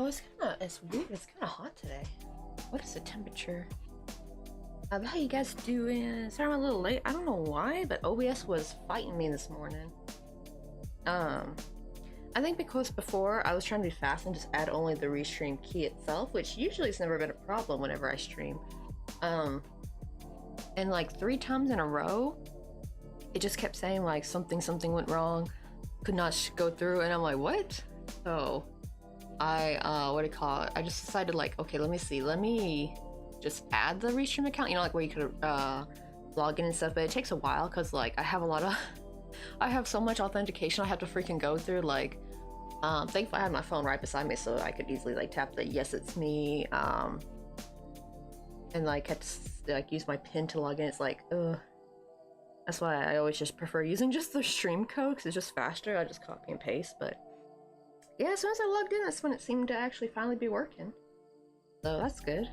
it's weird, it's kinda hot today. What is the temperature? How you guys doing? Sorry I'm a little late. I don't know why, but OBS was fighting me this morning. I think because before I was trying to be fast and just add only the restream key itself, which usually has never been a problem whenever I stream. And like 3 times in a row, it just kept saying like something went wrong, could not go through, and I'm like, what? So I what do you call it? I just decided like, okay, let me just add the restream account, you know, like where you could log in and stuff, but it takes a while because like I have a lot of I have so much authentication I have to freaking go through. Like thankfully I had my phone right beside me so I could easily like tap the yes it's me and like had to like use my pin to log in. It's like ugh. That's why I always just prefer using just the stream code because it's just faster. I just copy and paste. But yeah, as soon as I logged in, that's when it seemed to actually finally be working. So that's good.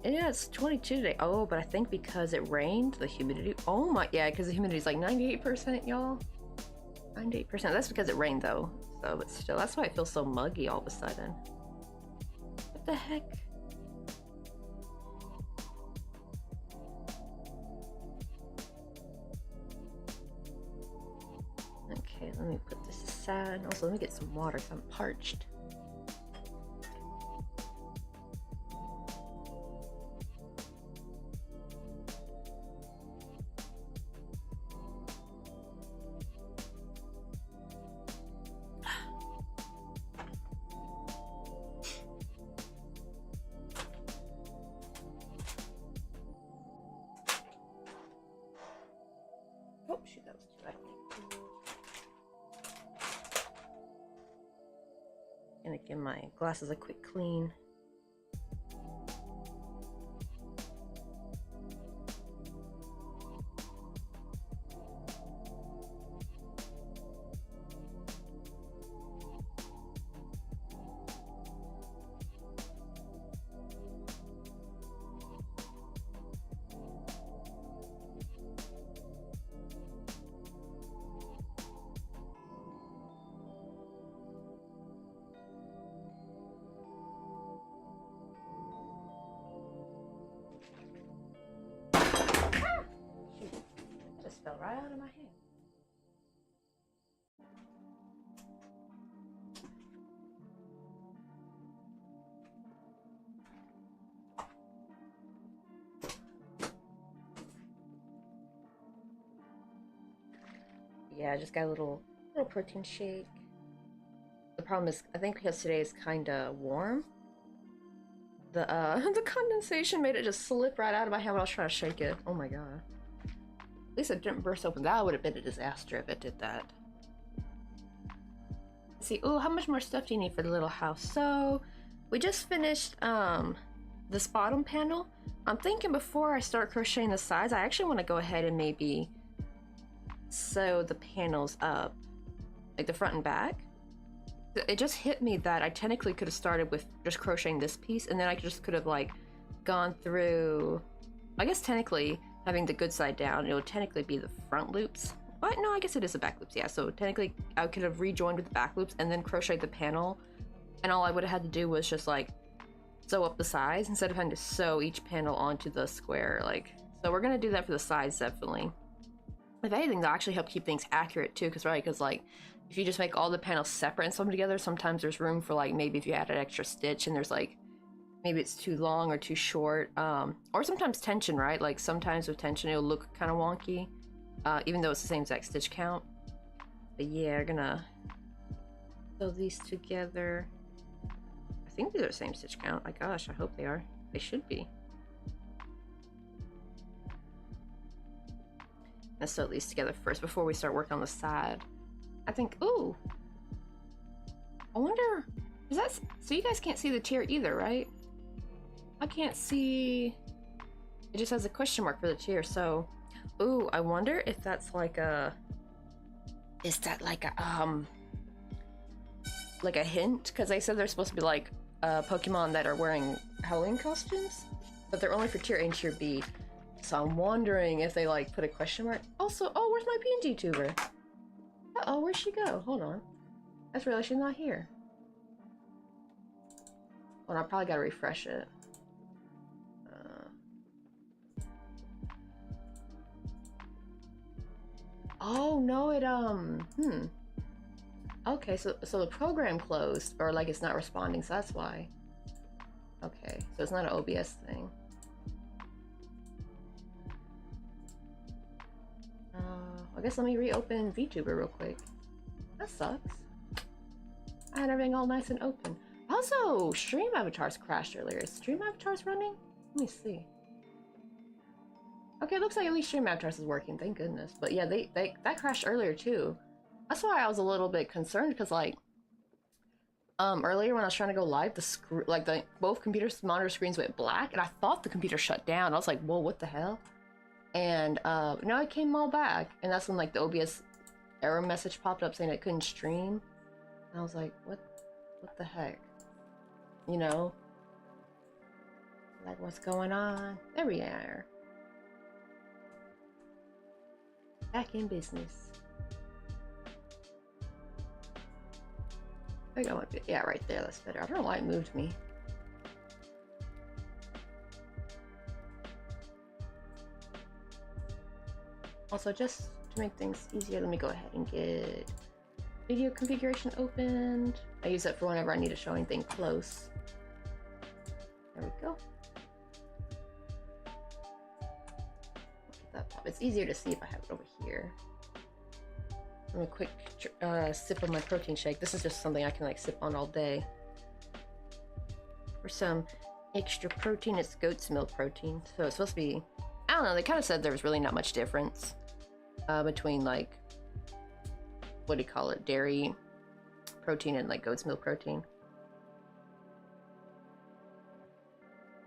And yeah, it's 22 today. Oh, but I think because it rained, the humidity. Oh my, yeah, because the humidity is like 98%, y'all. 98%. That's because it rained though. So, but still, that's why it feels so muggy all of a sudden. What the heck? Okay, let me put this aside. Also, let me get some water because I'm parched. Oh, shoot, that was too high. Gonna give my glasses a quick clean. Just fell right out of my hand. Yeah, I just got a little protein shake. The problem is, I think because today is kind of warm, the the condensation made it just slip right out of my hand when I was trying to shake it. Oh my god. At least it didn't burst open. That would have been a disaster if it did that. Let's see, oh, how much more stuff do you need for the little house? So, we just finished this bottom panel. I'm thinking before I start crocheting the sides, I actually want to go ahead and maybe sew the panels up, like the front and back. It just hit me that I technically could have started with just crocheting this piece, and then I just could have like gone through, I guess technically having the good side down, it would technically be the front loops. But no, I guess it is the back loops, yeah. So technically I could have rejoined with the back loops and then crocheted the panel, and all I would have had to do was just like sew up the sides instead of having to sew each panel onto the square. Like, so we're gonna do that for the sides definitely. If anything, that'll actually help keep things accurate too, because like if you just make all the panels separate and sew them together, sometimes there's room for like maybe if you add an extra stitch and there's like maybe it's too long or too short, or sometimes tension, right? Like sometimes with tension it'll look kind of wonky, even though it's the same exact stitch count. But yeah, we're gonna sew these together. I think these are the same stitch count. My gosh, I hope they are. They should be. Let's sew these together first before we start working on the side. I think, ooh, I wonder, is that, so you guys can't see the tier either, right? I can't see, it just has a question mark for the tier, so, ooh, I wonder if that's like a, is that like a hint? Because they said they're supposed to be like Pokemon that are wearing Halloween costumes, but they're only for tier A and tier B. So I'm wondering if they like put a question mark. Also, oh, where's my PNG tuber? Uh-oh, where'd she go? Hold on. I just realized she's not here. Well, I probably gotta refresh it. Oh no, it Okay, so the program closed, or like it's not responding, so that's why. Okay, so it's not an OBS thing. I guess let me reopen VTuber real quick. That sucks. I had everything all nice and open. Also, Stream Avatars crashed earlier. Is Stream Avatars running? Let me see. Okay, it looks like at least Stream Avatars is working, thank goodness. But yeah, that crashed earlier too. That's why I was a little bit concerned, because like earlier when I was trying to go live, both computers' monitor screens went black, and I thought the computer shut down. I was like, whoa, what the hell? And now it came all back, and that's when like the OBS error message popped up saying it couldn't stream. And I was like, what the heck? You know? Like, what's going on? There we are. Back in business. I think I might be, yeah, right there, that's better. I don't know why it moved me. Also, just to make things easier, let me go ahead and get video configuration opened. I use it for whenever I need to show anything close. There we go. Get that pop. It's easier to see if I have it over here. Let me a quick sip of my protein shake. This is just something I can like sip on all day. For some extra protein, it's goat's milk protein. So it's supposed to be, I don't know, they kind of said there was really not much difference between like, what do you call it, dairy protein and like goat's milk protein.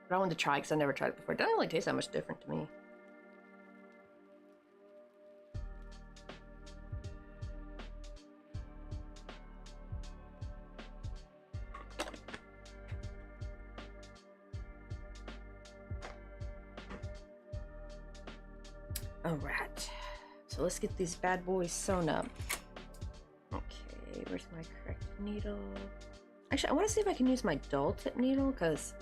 But I wanted to try because I never tried it before. It doesn't really taste that much different to me. Alright, so let's get these bad boys sewn up. Okay, where's my correct needle? Actually, I want to see if I can use my dull tip needle, because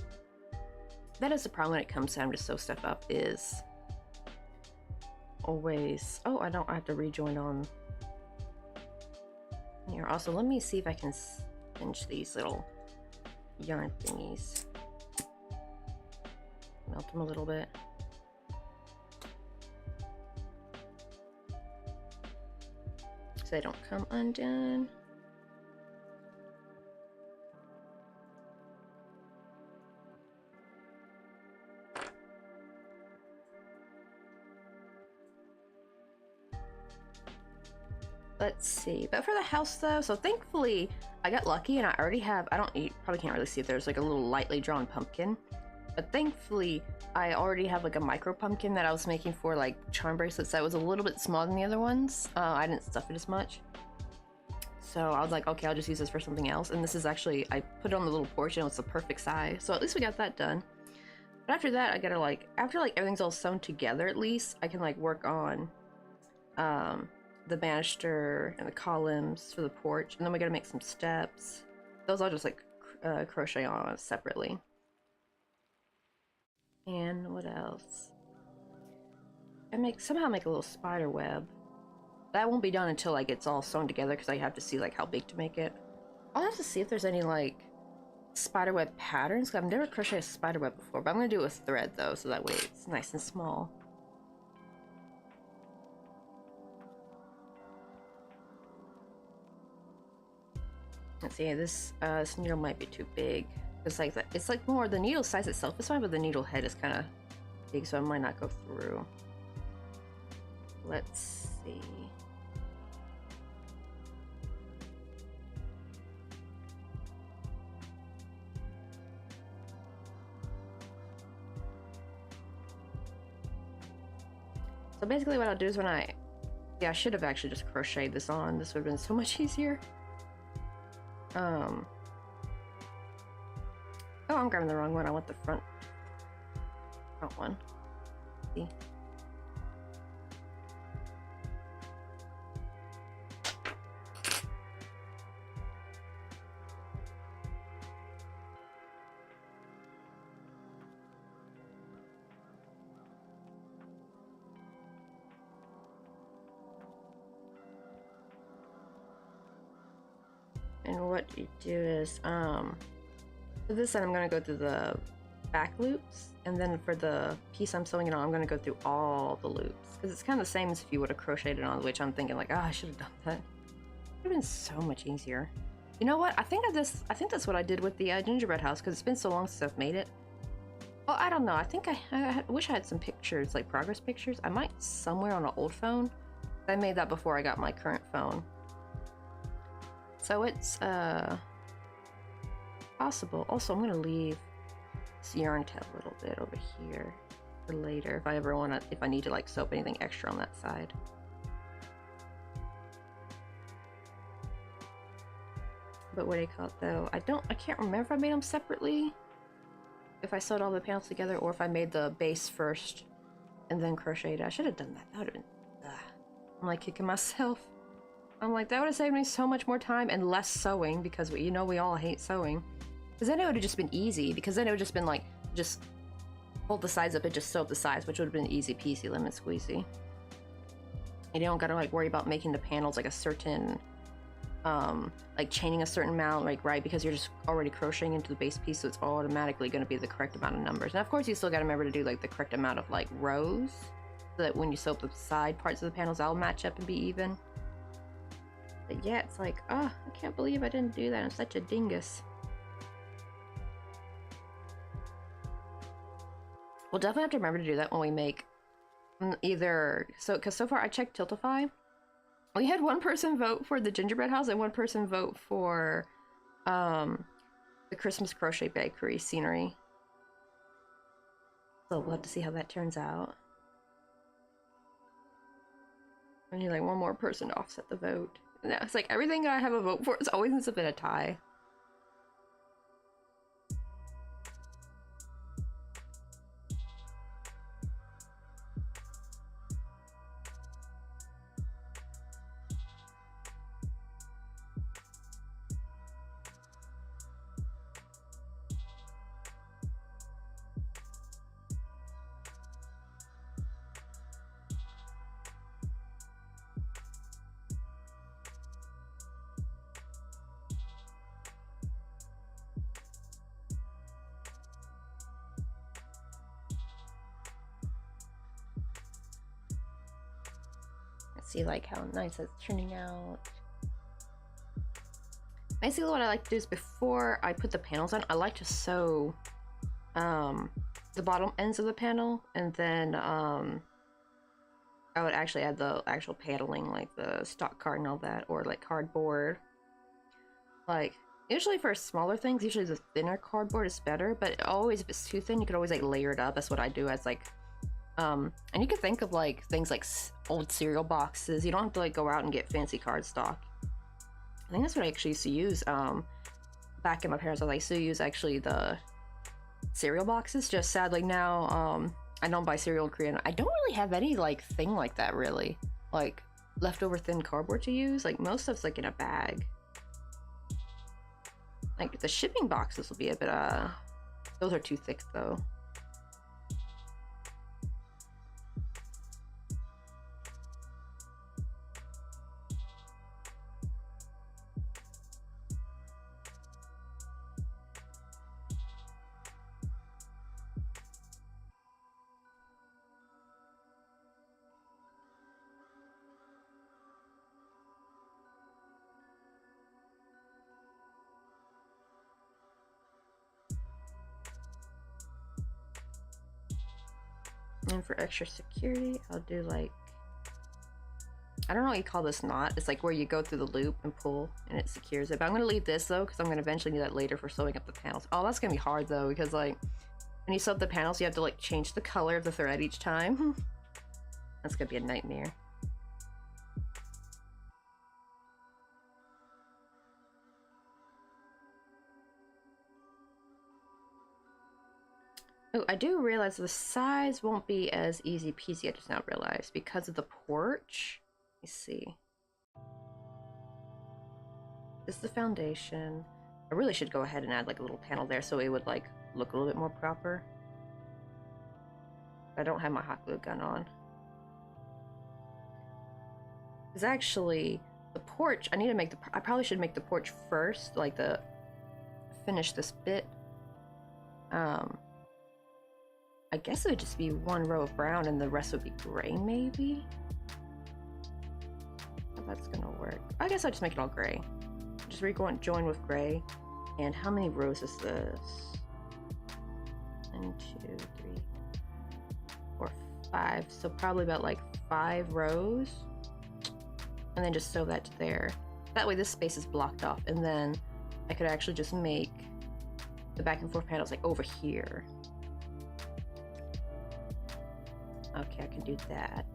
that is the problem when it comes time to sew stuff up, is always... Oh, I have to rejoin on here. Also, let me see if I can pinch these little yarn thingies. Melt them a little bit. So they don't come undone. Let's see, but for the house though, so thankfully I got lucky and I already have, you probably can't really see if there's like a little lightly drawn pumpkin, but thankfully I already have like a micro pumpkin that I was making for like charm bracelets that was a little bit smaller than the other ones. I didn't stuff it as much. So I was like, okay, I'll just use this for something else. And this is actually, I put it on the little porch and it's the perfect size. So at least we got that done. But after that, I gotta like, after like everything's all sewn together at least, I can like work on the banister and the columns for the porch. And then we gotta make some steps. Those I'll just like crochet on separately. And what else? I somehow make a little spider web. That won't be done until like it's all sewn together because I have to see like how big to make it. I'll have to see if there's any like spiderweb patterns, because I've never crocheted a spiderweb before, but I'm gonna do it with thread though, so that way it's nice and small. Let's see, this needle might be too big. It's like that. It's like more the needle size itself is fine, but the needle head is kind of big, so I might not go through. Let's see. So basically what I'll do is I should have actually just crocheted this on. This would have been so much easier. Oh, I'm grabbing the wrong one. I want the front one. See? and what you do is, for this side I'm gonna go through the back loops, and then for the piece I'm sewing it on, I'm gonna go through all the loops, because it's kind of the same as if you would have crocheted on, which I'm thinking like, oh, I should have done that. It would have been so much easier. You know what? I think that's what I did with the gingerbread house, because it's been so long since I've made it. Well, I don't know. I think I wish I had some pictures, like progress pictures. I might somewhere on an old phone. I made that before I got my current phone. So it's possible. Also, I'm gonna leave this yarn tail a little bit over here for later if I ever want to, if I need to like sew up anything extra on that side. But what do you call it though? I can't remember if I made them separately. If I sewed all the panels together, or if I made the base first and then crocheted. I should have done that. That would have been. I'm like kicking myself. I'm like, that would have saved me so much more time and less sewing, because you know we all hate sewing. Because then it would have just been easy, because then it would have just been like, just hold the sides up and just sew up the sides, which would have been easy peasy lemon squeezy. And you don't gotta like worry about making the panels like a certain, like chaining a certain amount, like right, because you're just already crocheting into the base piece, so it's automatically gonna be the correct amount of numbers. And of course you still gotta remember to do like the correct amount of like rows, so that when you sew up the side parts of the panels, that'll match up and be even. But yeah, it's like, oh, I can't believe I didn't do that. I'm such a dingus. We'll definitely have to remember to do that when we make either, so, because so far I checked Tiltify. We had one person vote for the gingerbread house and one person vote for the Christmas crochet bakery scenery. So we'll have to see how that turns out. I need like one more person to offset the vote. And it's like everything I have a vote for is always ends up in a tie. See like how nice it's turning out. Basically what I like to do is before I put the panels on, I like to sew the bottom ends of the panel, and then I would actually add the actual paneling, like the stock card and all that, or like cardboard. Like usually for smaller things, usually the thinner cardboard is better, but always if it's too thin, you could always like layer it up. That's what I do as like and you could think of like things like old cereal boxes. You don't have to like go out and get fancy cardstock. I think that's what I actually used to use back in my parents' house. I used to use actually the cereal boxes. Just sadly now I don't buy cereal in Korea. I don't really have any like thing like that really, like leftover thin cardboard to use. Like most stuff's like in a bag. Like the shipping boxes will be a bit those are too thick though. And for extra security, I'll do like, I don't know what you call this knot. It's like where you go through the loop and pull and it secures it. But I'm going to leave this though, because I'm going to eventually need that later for sewing up the panels. Oh, that's going to be hard though, because like when you sew up the panels, you have to like change the color of the thread each time. That's going to be a nightmare. Oh, I do realize the sides won't be as easy peasy. I just now realized because of the porch. Let me see. This is the foundation. I really should go ahead and add like a little panel there so it would like look a little bit more proper. I don't have my hot glue gun on. Because actually, the porch, I need to make the, I probably should make the porch first, like the, finish this bit. I guess it would just be one row of brown and the rest would be gray, maybe? How that's gonna work. I guess I'll just make it all gray. Just join with gray. And how many rows is this? 1, 2, 3, 4, 5. So probably about like 5 rows. And then just sew that to there. That way this space is blocked off. And then I could actually just make the back and forth panels like over here. Okay, I can do that.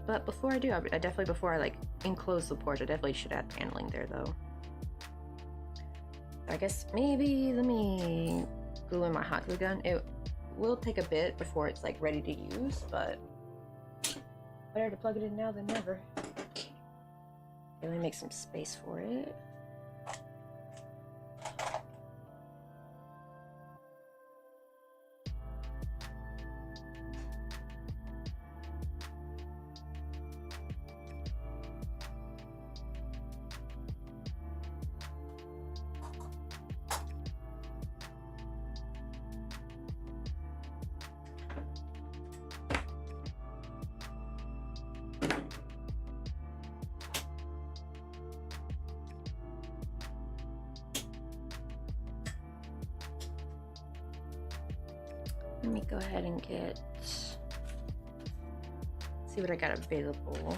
But before I do, I definitely, before I like enclose the porch, I definitely should add paneling there though. I guess maybe let me glue in my hot glue gun. It will take a bit before it's like ready to use, but better to plug it in now than never. Okay, let me make some space for it. Let me go ahead and see what I got available.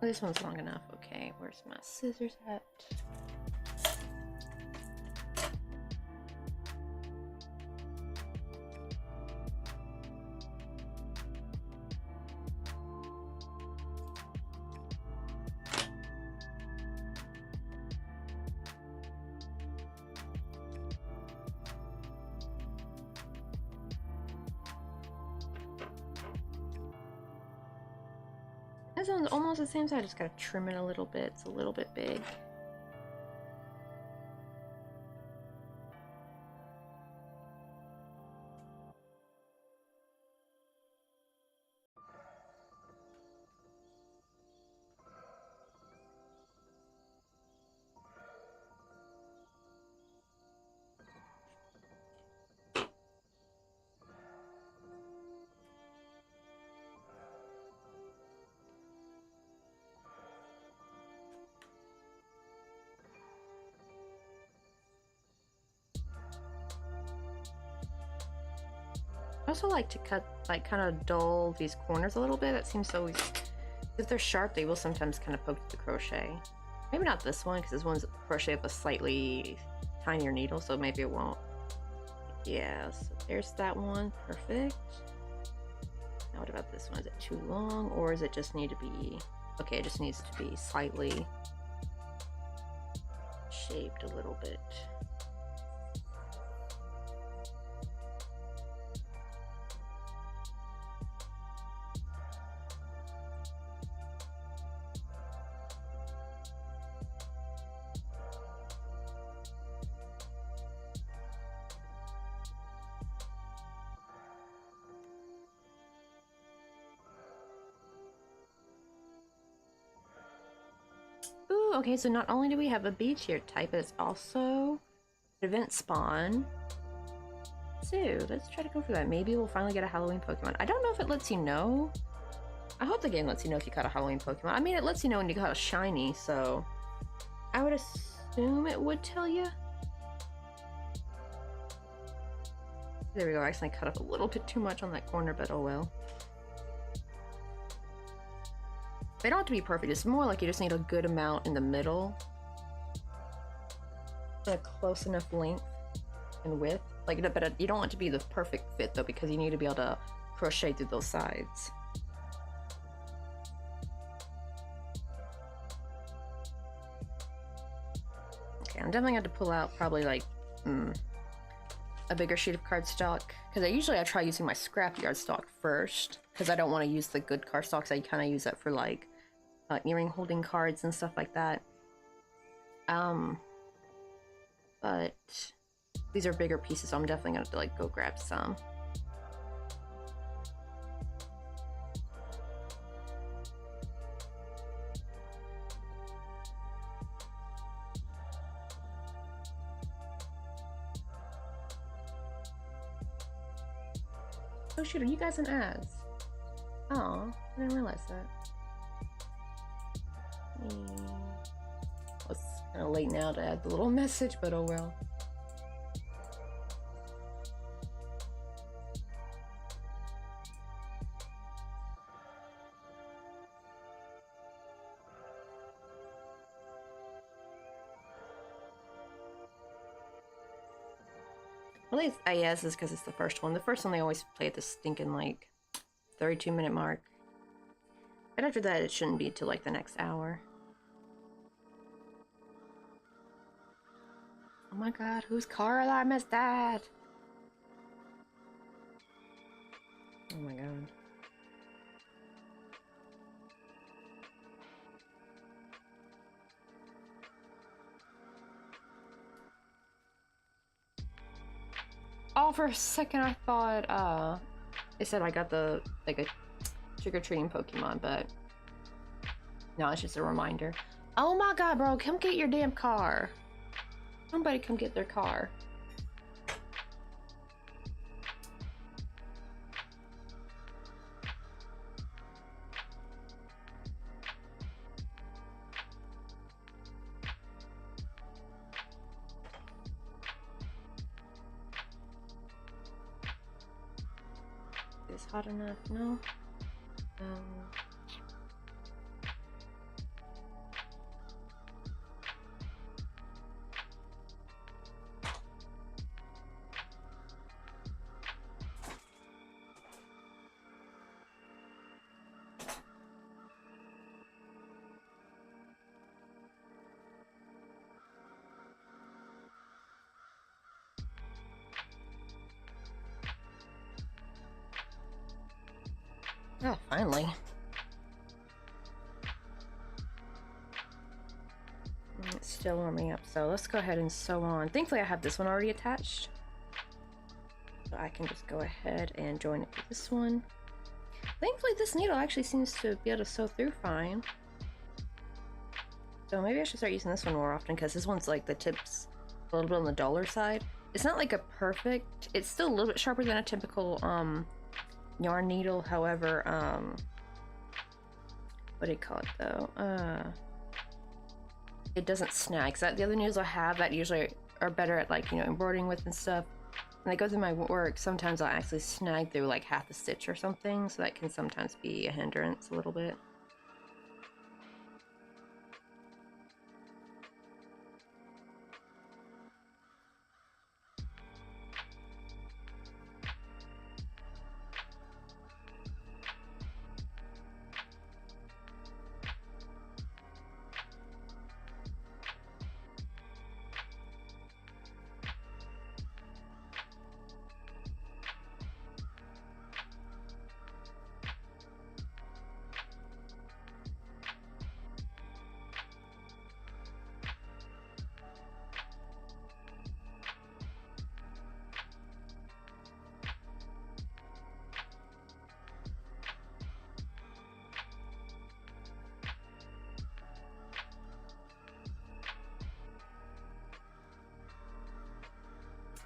This one's long enough. Okay, where's my scissors at? This one's almost the same size, I just gotta trim it a little bit. It's a little bit big. I also like to cut, like, kind of dull these corners a little bit. It seems so, if they're sharp, they will sometimes kind of poke the crochet. Maybe not this one, because this one's crochet with a slightly tinier needle, so maybe it won't. Yeah, so there's that one. Perfect. Now what about this one? Is it too long, or does it just need to be... Okay, it just needs to be slightly shaped a little bit. Ooh, okay, so not only do we have a beach here type, but it's also event spawn. So let's try to go for that. Maybe we'll finally get a Halloween Pokemon. I don't know if it lets you know. I hope the game lets you know if you caught a Halloween Pokemon. I mean, it lets you know when you caught a shiny, so I would assume it would tell you. There we go. I accidentally cut up a little bit too much on that corner, but oh well. They don't have to be perfect. It's more like you just need a good amount in the middle. A close enough length and width. Like, but you don't want it to be the perfect fit though, because you need to be able to crochet through those sides. Okay, I'm definitely going to pull out probably like a bigger sheet of cardstock, Because I try using my scrapyard stock first, because I don't want to use the good cardstock. I kind of use that for like earring holding cards and stuff like that. But these are bigger pieces, so I'm definitely gonna have to like go grab some. Oh shoot, are you guys in ads? Oh, I didn't realize that. It's kind of late now to add the little message, but oh well. At least, yeah, this is because it's the first one. The first one they always play at the stinking like 32-minute mark. And after that, it shouldn't be till like the next hour. Oh my god, whose car alarm is that? Oh my god. Oh, for a second I thought, it said I got the, like, a trick-or-treating Pokemon, but no, it's just a reminder. Oh my god, bro, come get your damn car. Somebody come get their car. Is hot enough? No. Oh, finally. It's still warming up, so let's go ahead and sew on. Thankfully, I have this one already attached. So I can just go ahead and join it to this one. Thankfully, this needle actually seems to be able to sew through fine. So maybe I should start using this one more often, because this one's like the tips a little bit on the duller side. It's not like a perfect, it's still a little bit sharper than a typical yarn needle, however, what do you call it though? It doesn't snag. Cause the other needles I have that usually are better at, like, you know, embroidering with and stuff. When I go through my work, sometimes I'll actually snag through like half a stitch or something, so that can sometimes be a hindrance a little bit.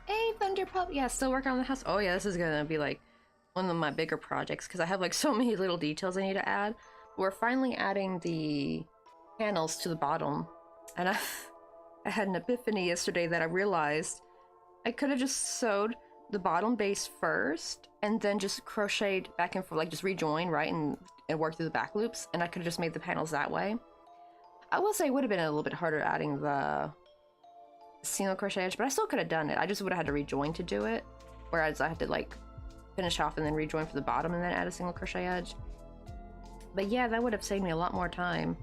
Hey, Thunderpup! Yeah, still working on the house. Oh yeah, this is gonna be like one of my bigger projects because I have like so many little details I need to add. We're finally adding the panels to the bottom, and I had an epiphany yesterday that I realized I could have just sewed the bottom base first and then just crocheted back and forth, like just rejoin, right, and work through the back loops, and I could have just made the panels that way. I will say it would have been a little bit harder adding the single crochet edge, but I still could have done it. I just would have had to rejoin to do it, whereas I had to like finish off and then rejoin for the bottom and then add a single crochet edge. But yeah, that would have saved me a lot more time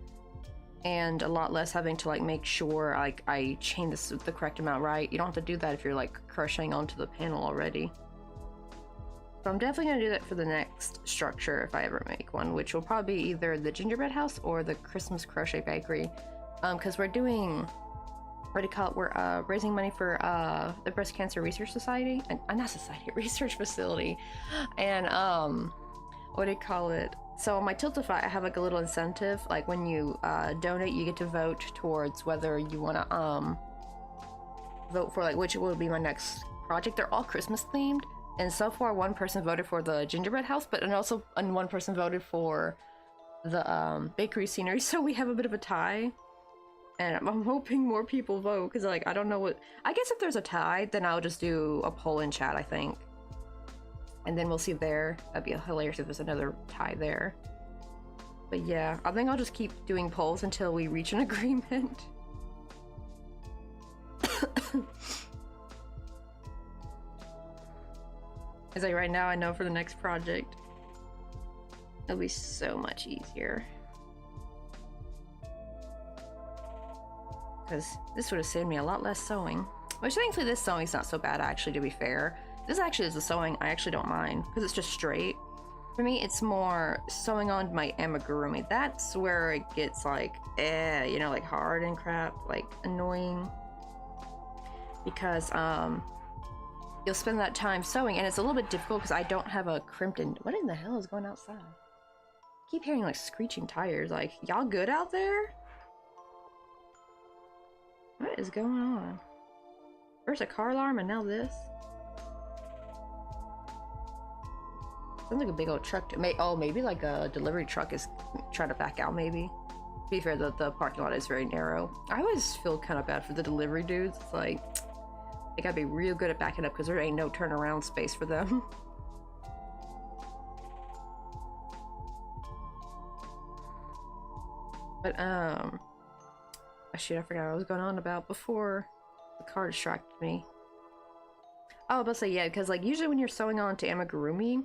and a lot less having to like make sure like I chain this the correct amount right. You don't have to do that if you're like crocheting onto the panel already. So I'm definitely gonna do that for the next structure if I ever make one, which will probably be either the gingerbread house or the Christmas crochet bakery. Because we're doing, what do you call it? We're raising money for the Breast Cancer Research Society, and not society, research facility, and what do you call it? So on my Tiltify, I have like a little incentive. Like when you donate, you get to vote towards whether you want to vote for like which will be my next project. They're all Christmas themed, and so far one person voted for the gingerbread house, and one person voted for the bakery scenery. So we have a bit of a tie, and I'm hoping more people vote because like I don't know what. I guess if there's a tie, then I'll just do a poll in chat, I think. And then we'll see there. That'd be hilarious if there's another tie there. But yeah, I think I'll just keep doing polls until we reach an agreement. It's like right now I know for the next project, it'll be so much easier. Because this would have saved me a lot less sewing. Which thankfully this sewing's not so bad actually, to be fair. This actually is a sewing I actually don't mind because it's just straight. For me, it's more sewing on my amigurumi. That's where it gets like, you know, like hard and crap, like annoying. Because you'll spend that time sewing, and it's a little bit difficult because I don't have a crimped in. What in the hell is going outside? I keep hearing like screeching tires. Like, y'all good out there? What is going on? First a car alarm and now this. Sounds like a big old truck. Maybe like a delivery truck is trying to back out, maybe. To be fair, the parking lot is very narrow. I always feel kind of bad for the delivery dudes. It's like, they gotta be real good at backing up because there ain't no turnaround space for them. But, oh shoot, I forgot what I was going on about before the car distracted me. Oh, I was about to say, yeah, because like usually when you're sewing on to amigurumi,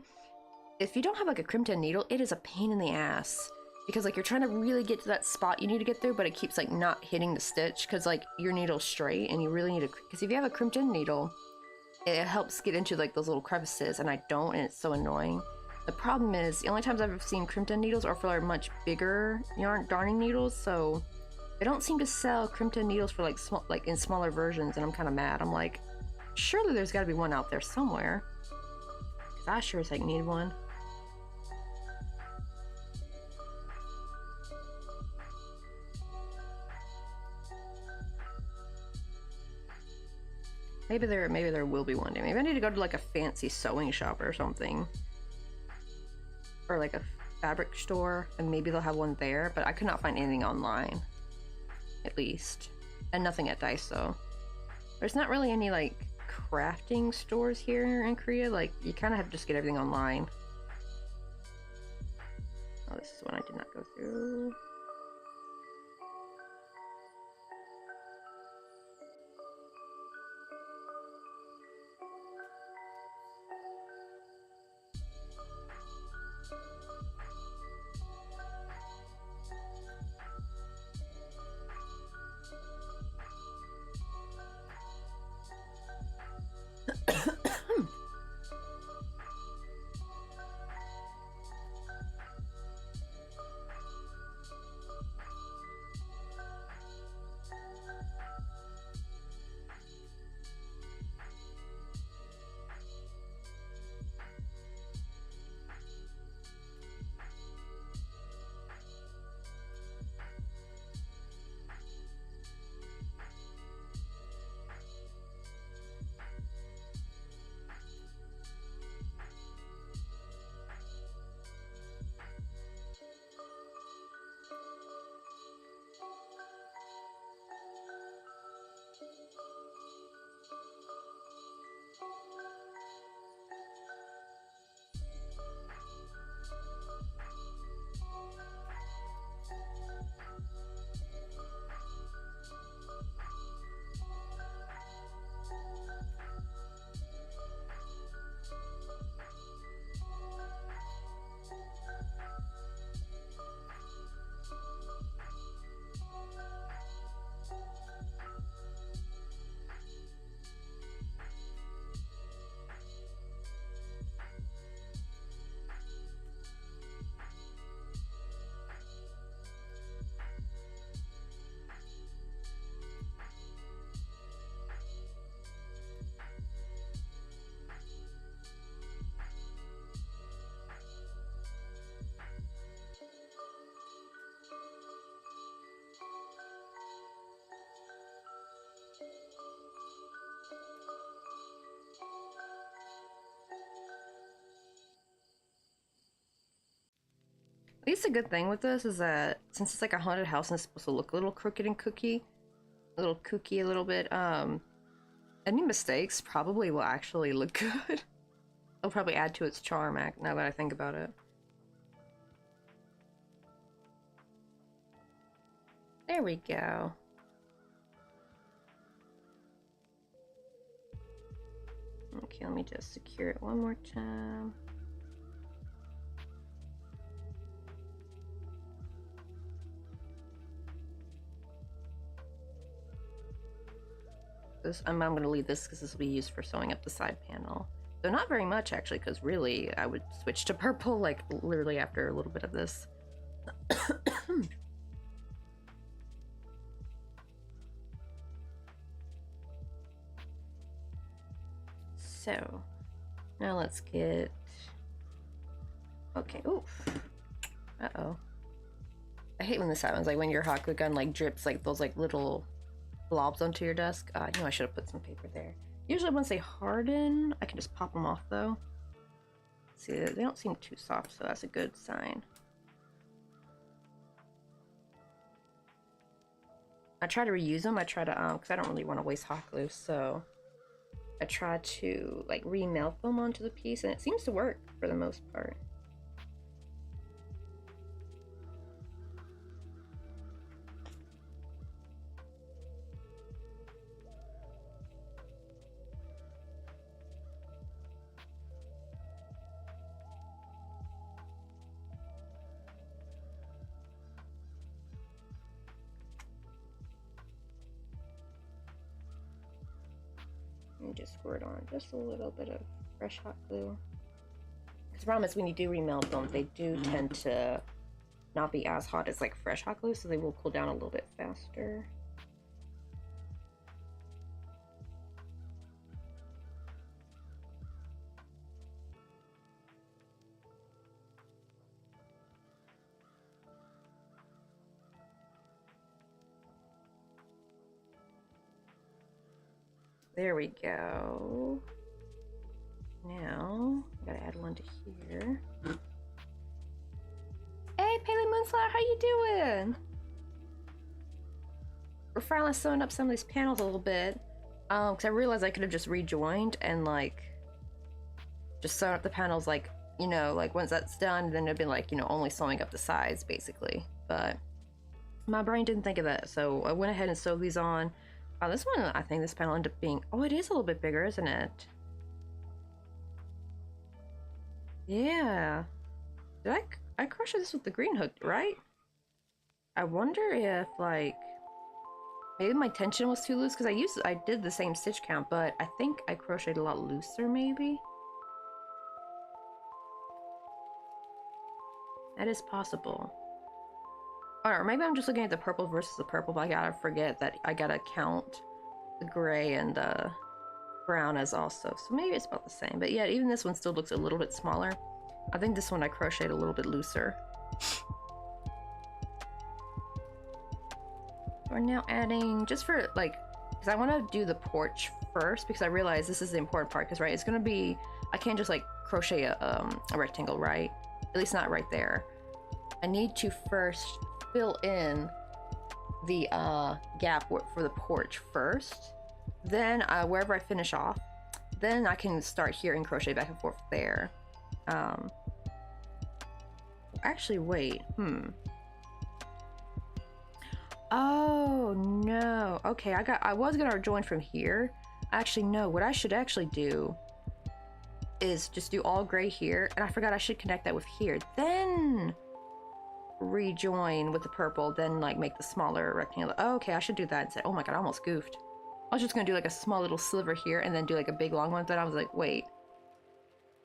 if you don't have like a crimped in needle, it is a pain in the ass. Because like you're trying to really get to that spot you need to get through, but it keeps like not hitting the stitch because like your needle's straight and you really need to, because if you have a crimped in needle, it helps get into like those little crevices, and I don't, and it's so annoying. The problem is, the only times I've ever seen crimped in needles are for like much bigger yarn darning needles, so they don't seem to sell crimped in needles for like small, like in smaller versions, and I'm kind of mad. I'm like, surely there's got to be one out there somewhere. Cause I sure as heck need one. Maybe there will be one day. Maybe I need to go to like a fancy sewing shop or something. Or like a fabric store, and maybe they'll have one there, but I could not find anything online. At least. And nothing at Daiso. There's not really any like crafting stores here in Korea. Like, you kind of have to just get everything online. Oh, this is one I did not go through. least a good thing with this is that since it's like a haunted house and it's supposed to look a little crooked and kooky, a little bit, any mistakes probably will actually look good. It'll probably add to its charm, now that I think about it. There we go. Okay, let me just secure it one more time. I'm going to leave this because this will be used for sewing up the side panel. So not very much actually, because really I would switch to purple like literally after a little bit of this. So now let's get, okay, oof, uh-oh. I hate when this happens, like when your hot glue gun like drips like those like little blobs onto your desk. I know I should have put some paper there. Usually once they harden, I can just pop them off though. See, they don't seem too soft, so that's a good sign. I try to reuse them. I try to, because I don't really want to waste hot glue, so I try to like remelt them onto the piece, and it seems to work for the most part. And just squirt on just a little bit of fresh hot glue. Because the problem is when you do remelt them, they do tend to not be as hot as like fresh hot glue, so they will cool down a little bit faster. There we go. Now, I gotta add one to here. Hey, Paley Moonflower, how you doing? We're finally sewing up some of these panels a little bit. Because I realized I could have just rejoined and like, just sewn up the panels like, you know, like once that's done, then it'd be like, you know, only sewing up the sides basically. But my brain didn't think of that, so I went ahead and sewed these on. This one, I think this panel ended up being, oh, it is a little bit bigger, isn't it? Yeah. Did I crochet this with the green hook, right? I wonder if, like, maybe my tension was too loose, because I did the same stitch count, but I think I crocheted a lot looser, maybe? That is possible. Or maybe I'm just looking at the purple versus the purple, but I gotta forget that I gotta count the gray and the brown as also. So maybe it's about the same. But yeah, even this one still looks a little bit smaller. I think this one I crocheted a little bit looser. We're now adding, just for like, because I want to do the porch first, because I realize this is the important part, because right, it's gonna be, I can't just like crochet a rectangle, right? At least not right there. I need to first fill in the gap for the porch first, then wherever I finish off, then I can start here and crochet back and forth there. Actually, wait, oh no, okay, I was gonna join from here. Actually, no, what I should actually do is just do all gray here, and I forgot I should connect that with here, then rejoin with the purple, then like make the smaller rectangle. Oh, okay, I should do that instead. Oh my god, I almost goofed. I was just gonna do like a small little sliver here and then do like a big long one, but I was like, wait,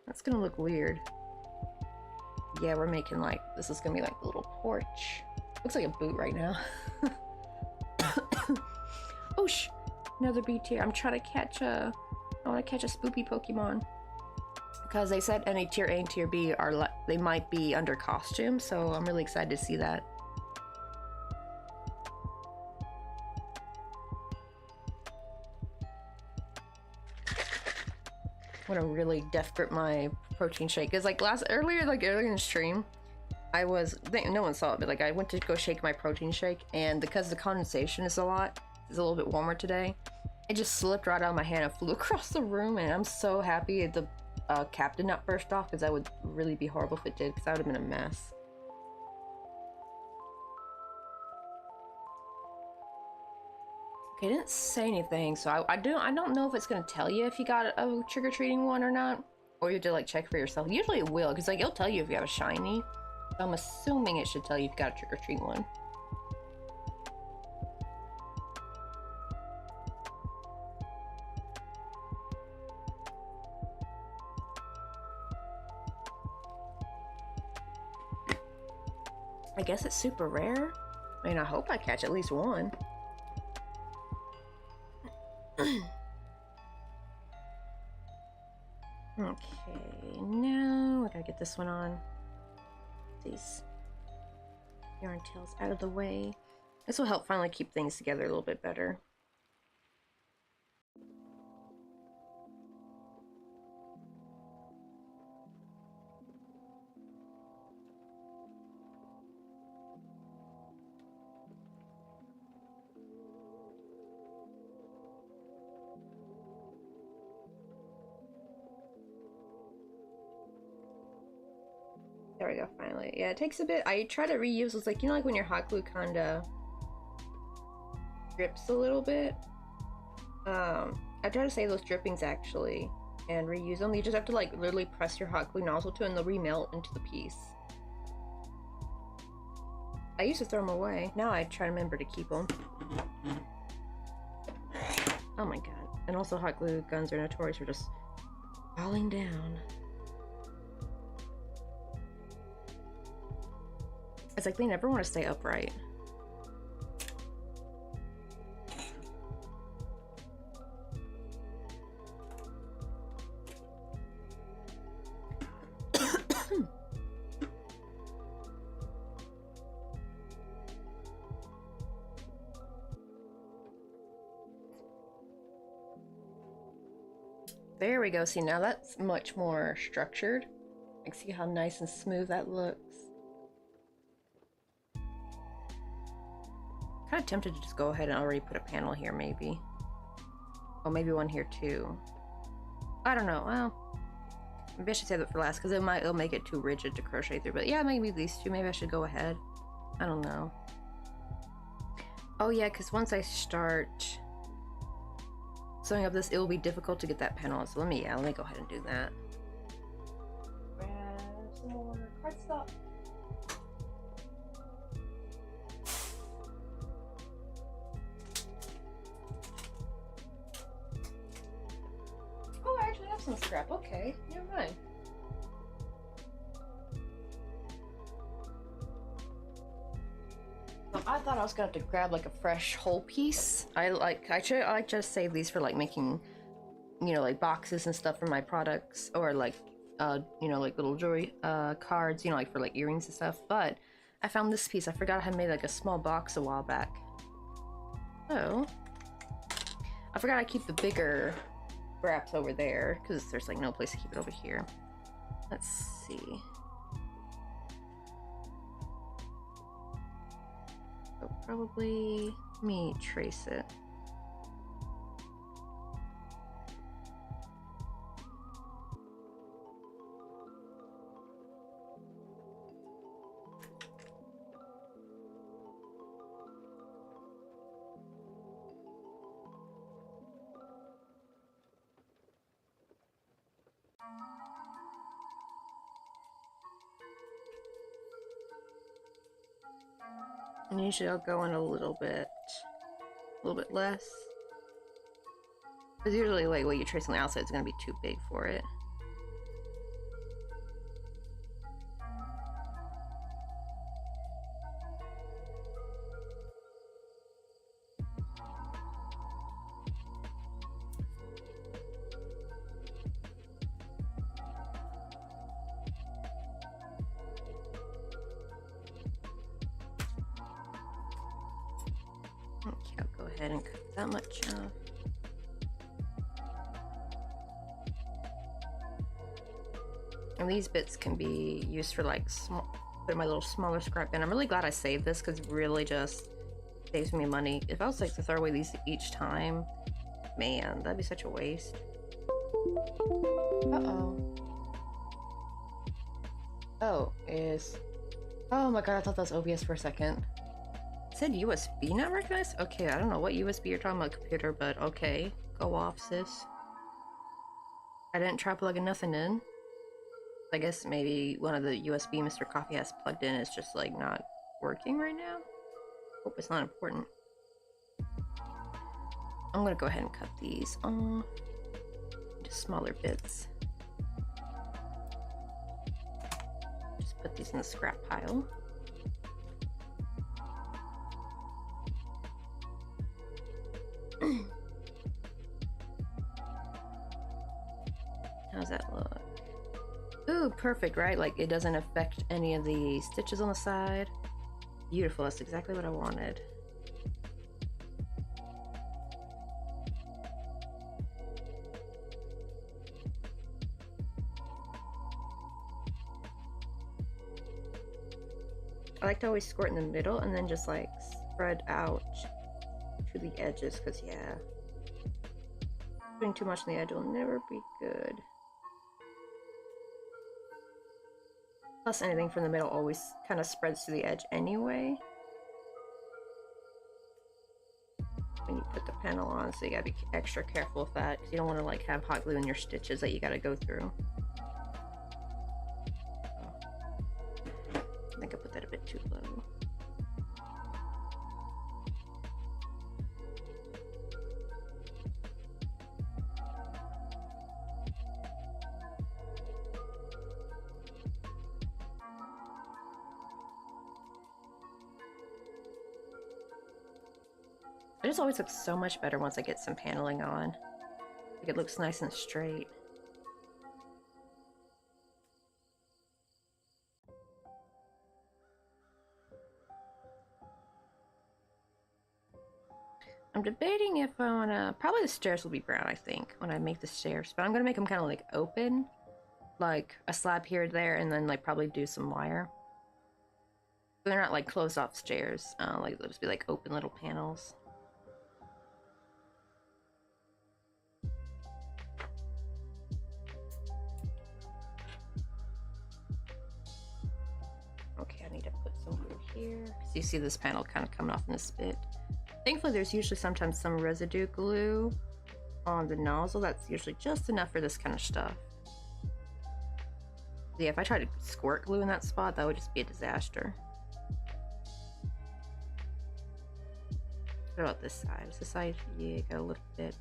that's gonna look weird. Yeah, we're making like, this is gonna be like a little porch. Looks like a boot right now. Oh sh! Another bee tier. I'm trying to catch I want to catch a spoopy Pokemon. Because they said any tier A and tier B are they might be under costume, so I'm really excited to see that. I want to really death grip my protein shake, because like earlier in the stream, no one saw it, but like I went to go shake my protein shake, and because the condensation is a little bit warmer today, it just slipped right out of my hand and flew across the room. And I'm so happy the cap did not burst off, because that would really be horrible if it did, because that would have been a mess. Okay, it didn't say anything, so I don't know if it's gonna tell you if you got a trick-or-treating one or not, or you have to like check for yourself. Usually it will, because like it'll tell you if you have a shiny. So I'm assuming it should tell you if you got a trick-or-treat one. I guess it's super rare. I mean, I hope I catch at least one. Okay, now we gotta get this one on. These yarn tails out of the way. This will help finally keep things together a little bit better. There we go, finally. Yeah, it takes a bit. I try to reuse, it's like, you know, like when your hot glue kind of drips a little bit. I try to save those drippings actually and reuse them. You just have to like literally press your hot glue nozzle to, and they'll remelt into the piece. I used to throw them away. Now I try to remember to keep them. Oh my god. And also hot glue guns are notorious for just falling down. It's like they never want to stay upright. There we go. See, now that's much more structured. Like, see how nice and smooth that looks. Kind of tempted to just go ahead and already put a panel here, maybe. Oh, maybe one here too. I don't know. Well, maybe I should save that for last, because it'll make it too rigid to crochet through. But yeah, maybe these two. Maybe I should go ahead. I don't know. Oh yeah, because once I start sewing up this, it will be difficult to get that panel. So let me go ahead and do that. Grab some more cardstock. Oh, I actually have some scrap. Okay, never mind. I thought I was gonna have to grab like a fresh whole piece. I like to save these for like making, you know, like boxes and stuff for my products, or like you know, like little jewelry cards, you know, like for like earrings and stuff. But I found this piece. I forgot I had made like a small box a while back. So I forgot I keep the bigger scraps over there, because there's like no place to keep it over here. Let's see. So probably me trace it. And usually I'll go in a little bit less. Because usually like what you trace on the outside is going to be too big for it. Okay, I'll go ahead and cut that much off. And these bits can be used for like Put in my little smaller scrap bin. I'm really glad I saved this because it really just saves me money. If I was like to throw away these each time, man, that'd be such a waste. Uh-oh. Oh, is... Oh my god, I thought that was OBS for a second. It said USB not recognized? Okay, I don't know what USB you're talking about, computer, but okay. Go off, sis. I didn't try plugging nothing in. I guess maybe one of the USB Mr. Coffee has plugged in is just like not working right now. Hope it's not important. I'm gonna go ahead and cut these off into smaller bits. Just put these in the scrap pile. How's that look? Ooh, perfect, right? Like it doesn't affect any of the stitches on the side. Beautiful, that's exactly what I wanted. I like to always squirt in the middle and then just like spread out to the edges, because yeah, putting too much on the edge will never be good. Plus anything from the middle always kind of spreads to the edge anyway when you put the panel on, so you gotta be extra careful with that because you don't want to like have hot glue in your stitches that you gotta go through. I think I put that a bit too low. It just always looks so much better once I get some paneling on. Like it looks nice and straight. I'm debating if I wanna... Probably the stairs will be brown, I think, when I make the stairs. But I'm gonna make them kind of like open. Like a slab here or there, and then like probably do some wire. They're not like closed off stairs. Like they'll just be like open little panels. Okay, I need to put some glue here. So you see this panel kind of coming off in this bit. Thankfully, there's usually sometimes some residue glue on the nozzle. That's usually just enough for this kind of stuff. Yeah, if I tried to squirt glue in that spot, that would just be a disaster. What about this side? Is this side? Yeah, got a little bit.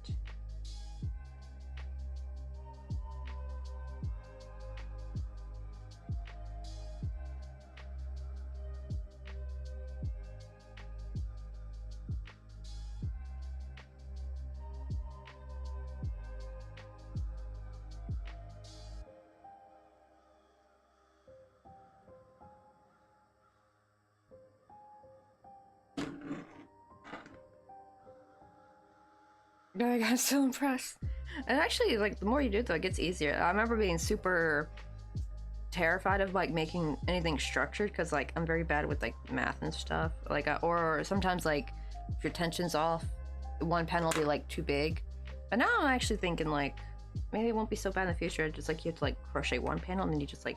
I got so impressed. And actually, like, the more you do it, though, it gets easier. I remember being super terrified of, like, making anything structured, because, like, I'm very bad with, like, math and stuff. Like, or sometimes, like, if your tension's off, one panel will be, like, too big. But now I'm actually thinking, like, maybe it won't be so bad in the future. Just, like, you have to, like, crochet one panel, and then you just, like,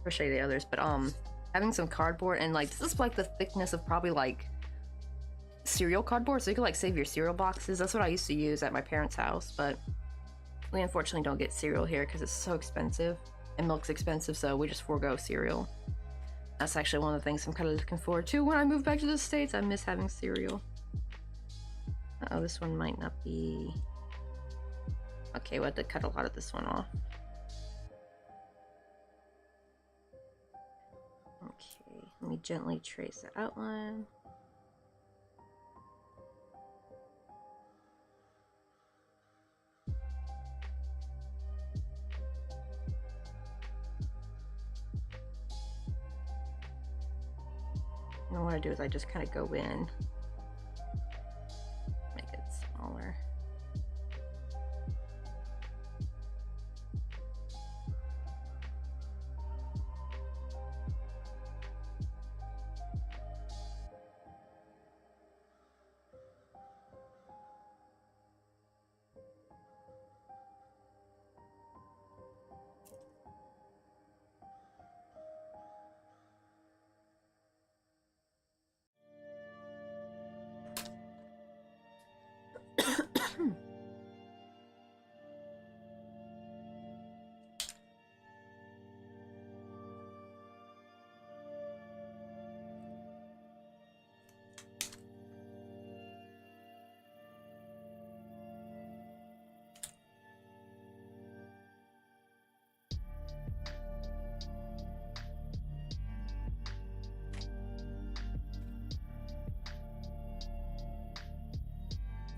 crochet the others. But, having some cardboard, and, like, this is, like, the thickness of probably, like, cereal cardboard, so you can like save your cereal boxes. That's what I used to use at my parents' house, but we unfortunately don't get cereal here because it's so expensive and milk's expensive, so we just forego cereal. That's actually one of the things I'm kind of looking forward to when I move back to the States. I miss having cereal. Uh-oh, this one might not be... Okay, we have to cut a lot of this one off. Okay, let me gently trace the outline. And what I do is I just kind of go in, make it smaller.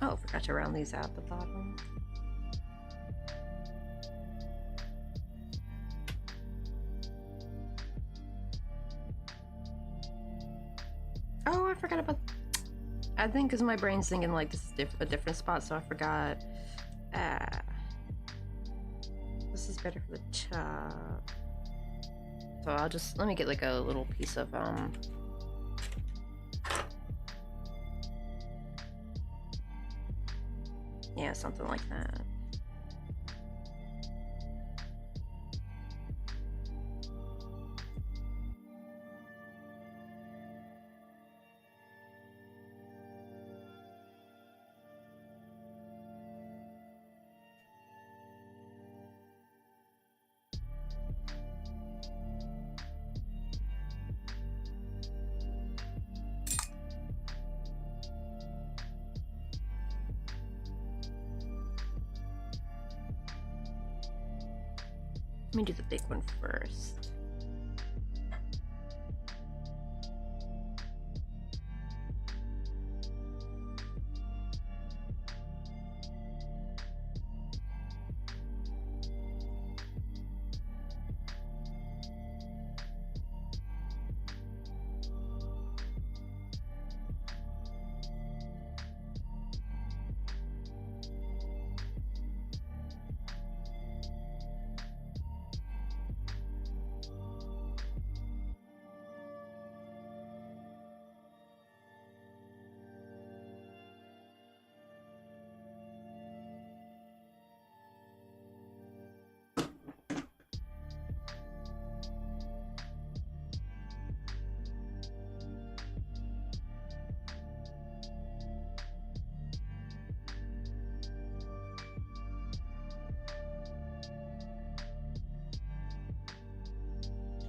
Oh, forgot to round these out at the bottom. Oh, I forgot about... I think because my brain's thinking like this is a different spot, so I forgot. This is better for the top. So I'll just... let me get like a little piece of... yeah, something like that. Let me do the big one first.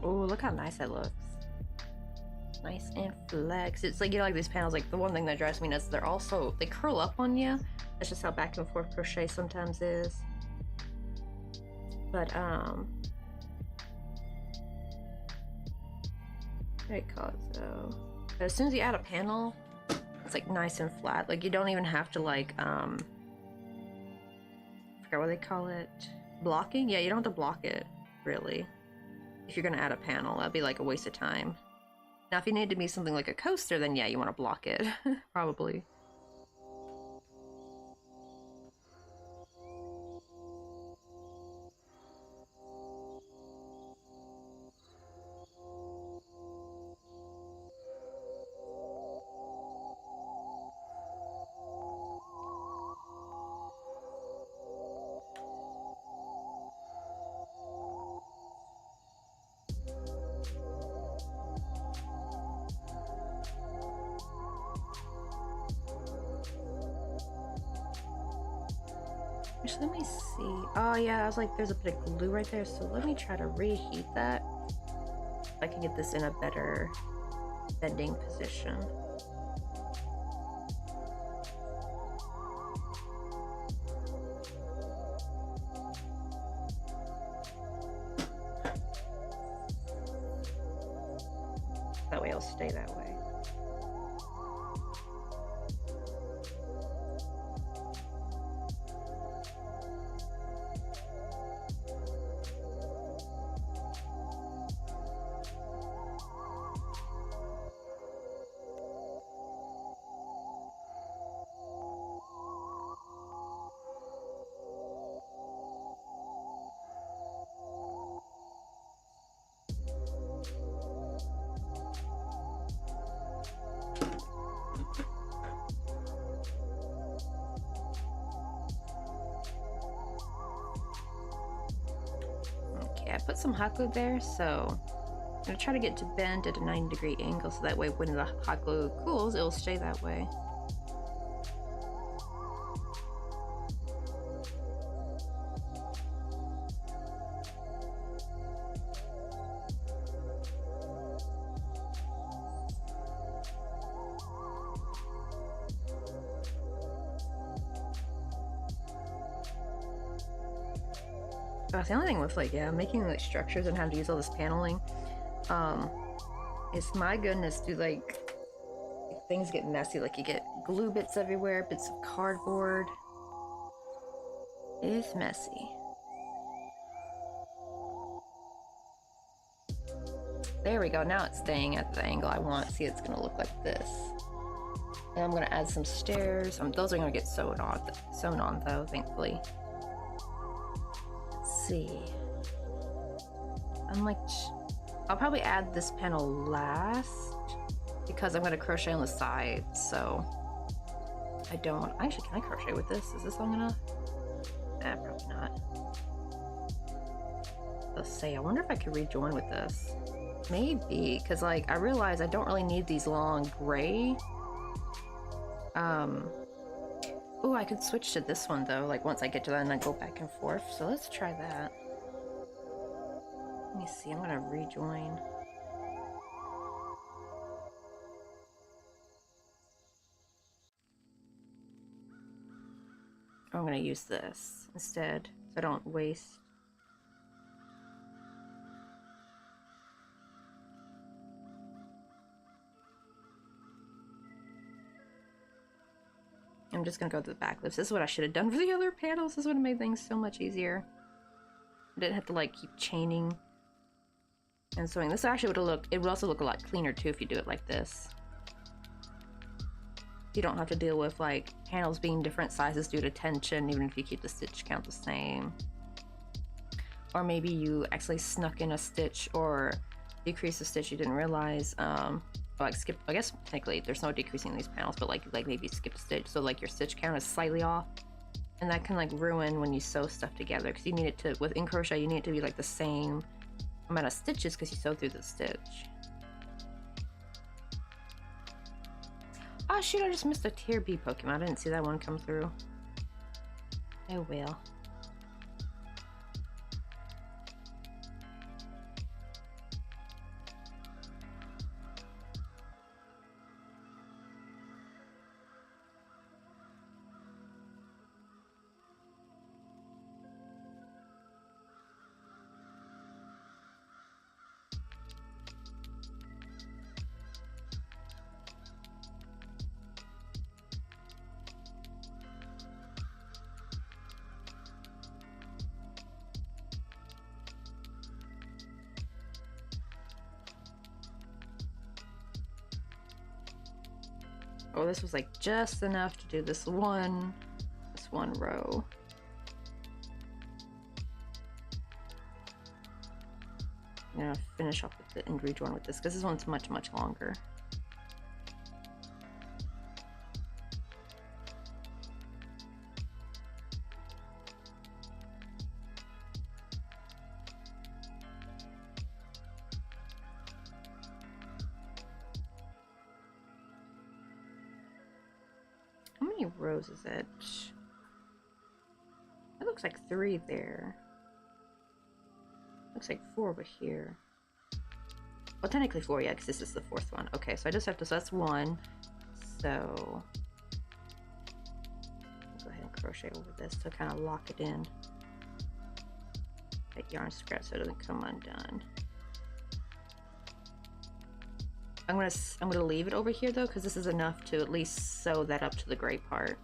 Oh, look how nice that looks. Nice and flex. It's like, you know, like these panels, like the one thing that drives me nuts, they're also, they curl up on you. That's just how back and forth crochet sometimes is. But, very cool, so. But as soon as you add a panel, it's like nice and flat. Like you don't even have to like, I forgot what they call it. Blocking? Yeah, you don't have to block it, really. If you're gonna add a panel, that'd be like a waste of time. Now, if you need to be something like a coaster, then yeah, you want to block it, probably. Actually, let me see. Oh yeah, I was like, there's a bit of glue right there, so let me try to reheat that. If I can get this in a better bending position. That way it'll stay that way. I put some hot glue there, so I'm gonna try to get to bend at a 90-degree angle, so that way when the hot glue cools, it'll stay that way. The only thing with like, yeah, making like structures and how to use all this paneling, is my goodness, dude, like things get messy, like you get glue bits everywhere, bits of cardboard. It is messy. There we go, now it's staying at the angle I want. See, it's gonna look like this. And I'm gonna add some stairs. Those are gonna get sewn on though, thankfully. Let's see. I'll probably add this panel last because I'm gonna crochet on the side, so I don't want. Actually, can I crochet with this? Is this long enough? Probably not. Let's see. I wonder if I could rejoin with this. Maybe, because like I realize I don't really need these long gray. Oh, I could switch to this one though, like once I get to that and then go back and forth. So let's try that. Let me see, I'm gonna rejoin. I'm gonna use this instead, so I don't waste. I'm just gonna go to the back lifts. This is what I should have done for the other panels. This would have made things so much easier. I didn't have to like keep chaining and sewing. This actually would have looked, it would also look a lot cleaner too if you do it like this. You don't have to deal with like panels being different sizes due to tension, even if you keep the stitch count the same. Or maybe you actually snuck in a stitch or decreased a stitch you didn't realize. Like skip, I guess technically there's no decreasing these panels, but like maybe skip a stitch, so like your stitch count is slightly off, and that can like ruin when you sew stuff together, because you need it to, in crochet you need it to be like the same amount of stitches because you sew through the stitch. Oh shoot, I just missed a tier B Pokemon. I didn't see that one come through. Oh well. Oh, this was like just enough to do this one row. I'm gonna finish off with it and rejoin with this because this one's much longer. How many rows is it? It looks like 3 there. Looks like 4 over here. Well, technically 4, yeah, because this is the 4th one. Okay, so I just have to, so that's 1. So go ahead and crochet over this to kind of lock it in. That yarn scrap so it doesn't come undone. I'm gonna leave it over here though, because this is enough to at least sew that up to the gray part.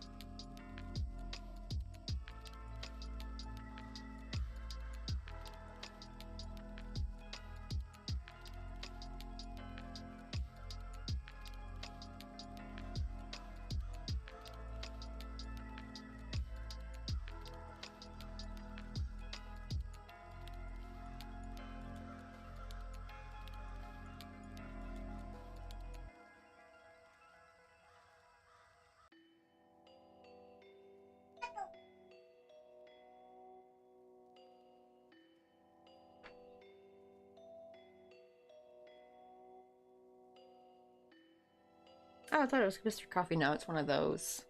Oh, I thought it was Mr. Coffee. No, it's one of those.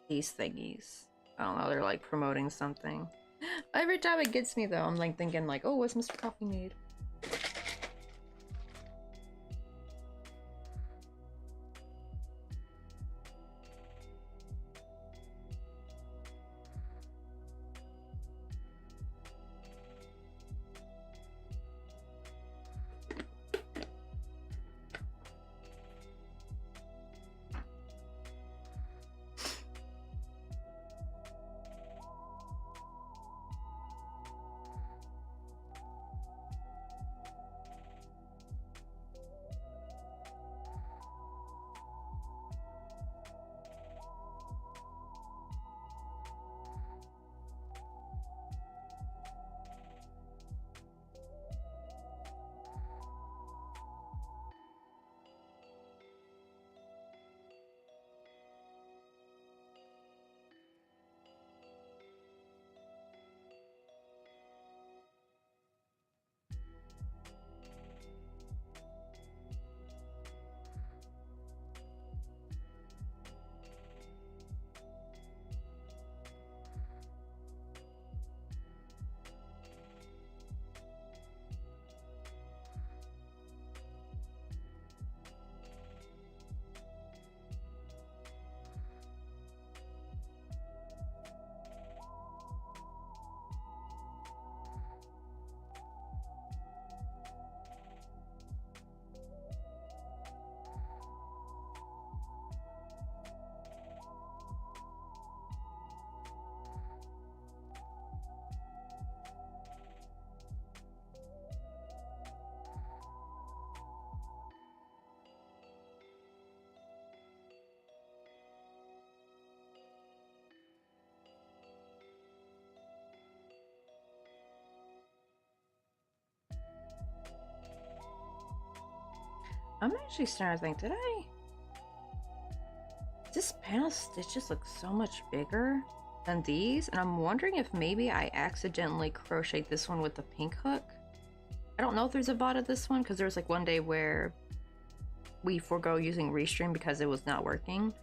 These thingies. I don't know, they're like promoting something. Every time it gets me though, I'm like thinking like, oh, what's Mr. Coffee need? I'm actually starting to think, did I? This panel stitches look so much bigger than these, and I'm wondering if maybe I accidentally crocheted this one with the pink hook. I don't know if there's a VOD of this one, because there was like one day where we forego using Restream because it was not working.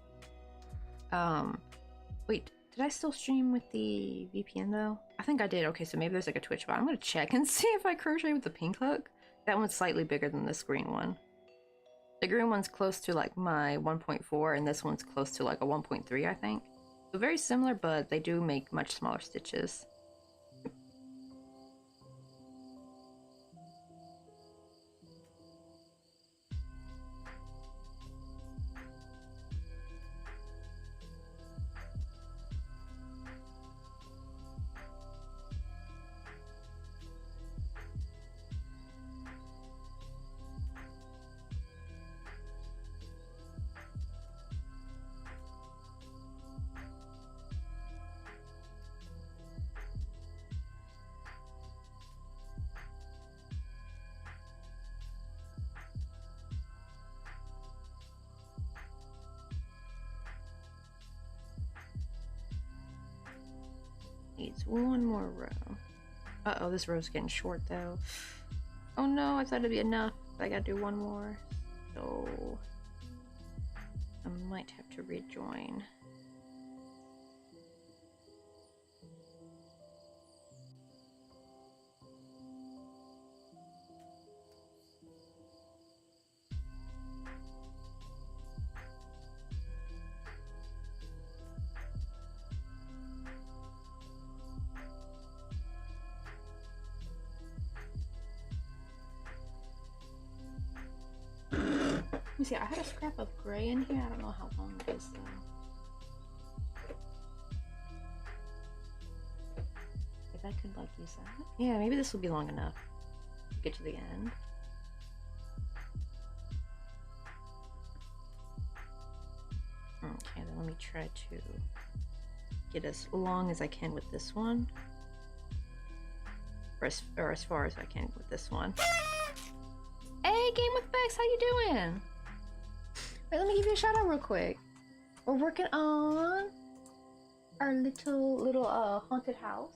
Wait, did I still stream with the VPN though? I think I did. Okay, so maybe there's like a Twitch bot. I'm gonna check and see if I crochet with the pink hook. That one's slightly bigger than this green one. The green one's close to like my 1.4 and this one's close to like a 1.3, I think. So very similar, but they do make much smaller stitches. Needs one more row. Uh-oh, this row's getting short though. Oh no, I thought it'd be enough. I gotta do one more. So I might have to rejoin. Let me see, I had a scrap of gray in here. I don't know how long it is though. If I could like use that. Yeah, maybe this will be long enough to get to the end. Okay, then let me try to get as long as I can with this one. Or as far as I can with this one. Hey, Game with Bex, how you doing? Wait, let me give you a shout out real quick. We're working on our little haunted house.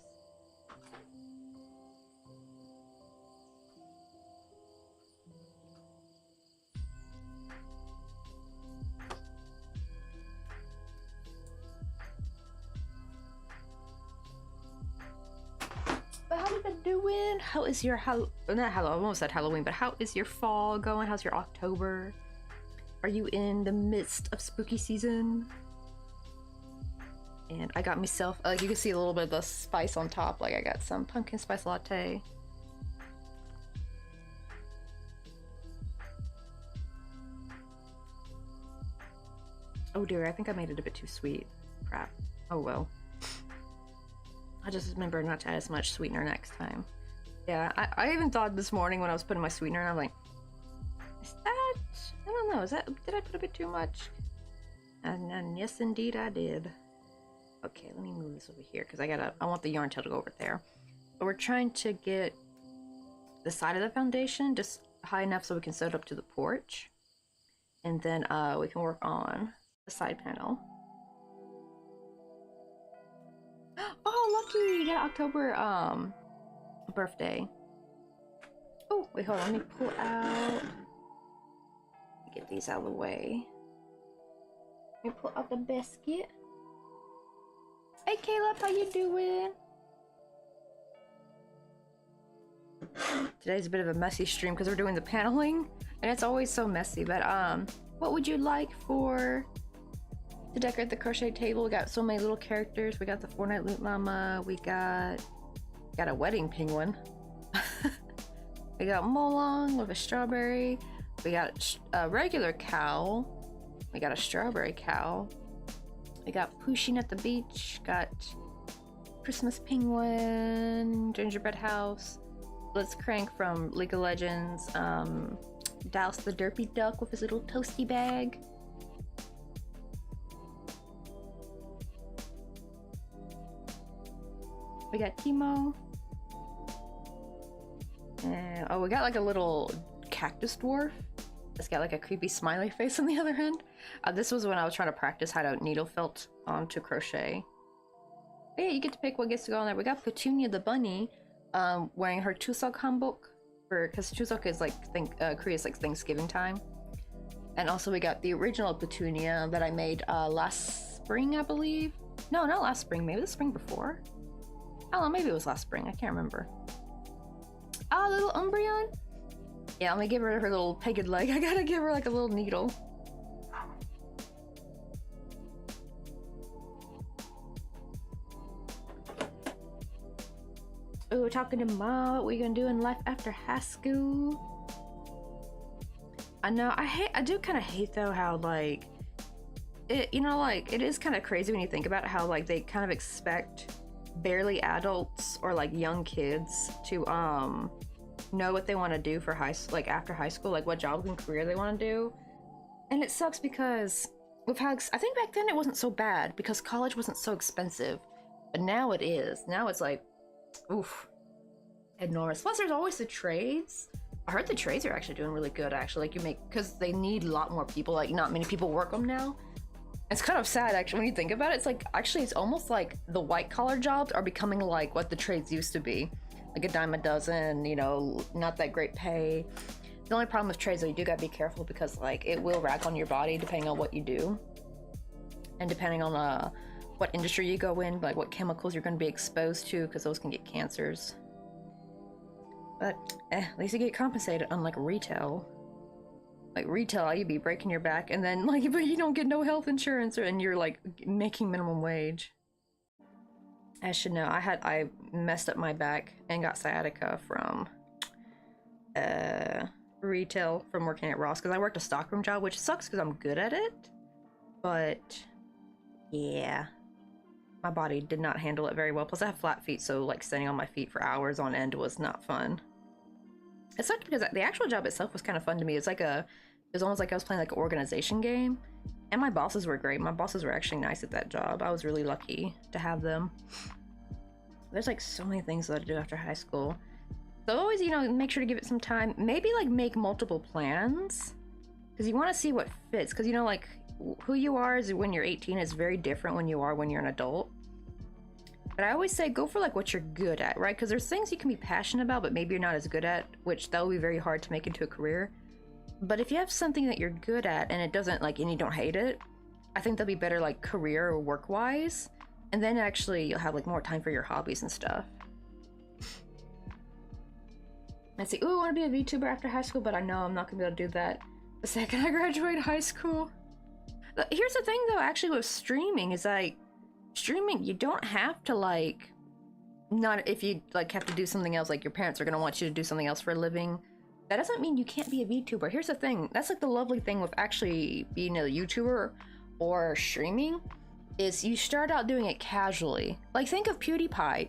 But how you been doing? How is your not Halloween, I almost said Halloween, but how is your fall going? How's your October? Are you in the midst of spooky season? And I got myself, like you can see a little bit of the spice on top, like I got some pumpkin spice latte. Oh dear, I think I made it a bit too sweet. Crap. Oh well. I just remember not to add as much sweetener next time. Yeah, I even thought this morning when I was putting my sweetener, and I'm like, is that, I don't know, did I put a bit too much? And yes indeed I did. Okay, let me move this over here because I want the yarn tail to go over there. But we're trying to get the side of the foundation just high enough so we can set it up to the porch. And then we can work on the side panel. Oh, lucky! You got October birthday. Oh, wait, hold on, let me pull out. Get these out of the way. Let me pull out the biscuit. Hey Caleb, how you doing? Today's a bit of a messy stream because we're doing the paneling and it's always so messy, but what would you like to decorate the crochet table? We got so many little characters. We got the Fortnite Loot Llama, we got a wedding penguin. We got Molong with a strawberry. We got a regular cow. We got a strawberry cow. We got Pushing at the beach. Got Christmas penguin, gingerbread house. Let's Crank from League of Legends. Douse the derpy duck with his little toasty bag. We got Timo. And, oh, we got like a little cactus dwarf. It's got like a creepy smiley face on the other end. This was when I was trying to practice how to needle felt onto crochet. But yeah, you get to pick what gets to go on there. We got Petunia the bunny wearing her Chuseok hanbok, because Chuseok is like Korea's like Thanksgiving time. And also we got the original Petunia that I made last spring, I believe. No, not last spring, maybe the spring before. I don't know, maybe it was last spring, I can't remember. Oh, little Umbreon? Yeah, let me give her her little pegged leg. I gotta give her like a little needle. Oh, we're talking to Mom. What we gonna do in life after high school? I know, I do kind of hate though how like it, you know, like it is kind of crazy when you think about how like they kind of expect barely adults or like young kids to know what they want to do for after high school, like what jobs and career they want to do. And it sucks because with how I think back then it wasn't so bad because college wasn't so expensive, but now it is. Now it's like, oof, enormous. Plus there's always the trades. I heard the trades are actually doing really good, actually. Like you make, because they need a lot more people, like not many people work them now. It's kind of sad actually when you think about it. It's like, actually it's almost like the white collar jobs are becoming like what the trades used to be. Like a dime a dozen, you know, not that great pay. The only problem with trades though, you do gotta be careful because like it will rack on your body depending on what you do. And depending on what industry you go in, like what chemicals you're gonna be exposed to, because those can get cancers. But at least you get compensated, unlike retail. Like retail, you'd be breaking your back and then like, but you don't get no health insurance, and you're like making minimum wage. I should know, I messed up my back and got sciatica from retail from working at Ross, because I worked a stockroom job, which sucks because I'm good at it, but yeah, my body did not handle it very well. Plus I have flat feet, so like standing on my feet for hours on end was not fun. It sucked because the actual job itself was kind of fun to me. It's like it was almost like I was playing like an organization game, and my bosses were great. My bosses were actually nice at that job. I was really lucky to have them. There's like so many things that I do after high school. So always, you know, make sure to give it some time. Maybe like make multiple plans, because you want to see what fits. Because you know, like who you are is when you're 18 is very different when you are when you're an adult. But I always say go for like what you're good at, right? Because there's things you can be passionate about, but maybe you're not as good at, which that will be very hard to make into a career. But if you have something that you're good at and it doesn't like, and you don't hate it, I think that'll be better like career or work wise. And then actually you'll have like more time for your hobbies and stuff. Let's see. Ooh, I want to be a VTuber after high school, but I know I'm not gonna be able to do that the second I graduate high school. Here's the thing though, actually with streaming is like, streaming, you don't have to like, not if you like have to do something else, like your parents are gonna want you to do something else for a living. That doesn't mean you can't be a VTuber. Here's the thing, that's like the lovely thing with actually being a YouTuber or streaming, is you start out doing it casually. Like think of PewDiePie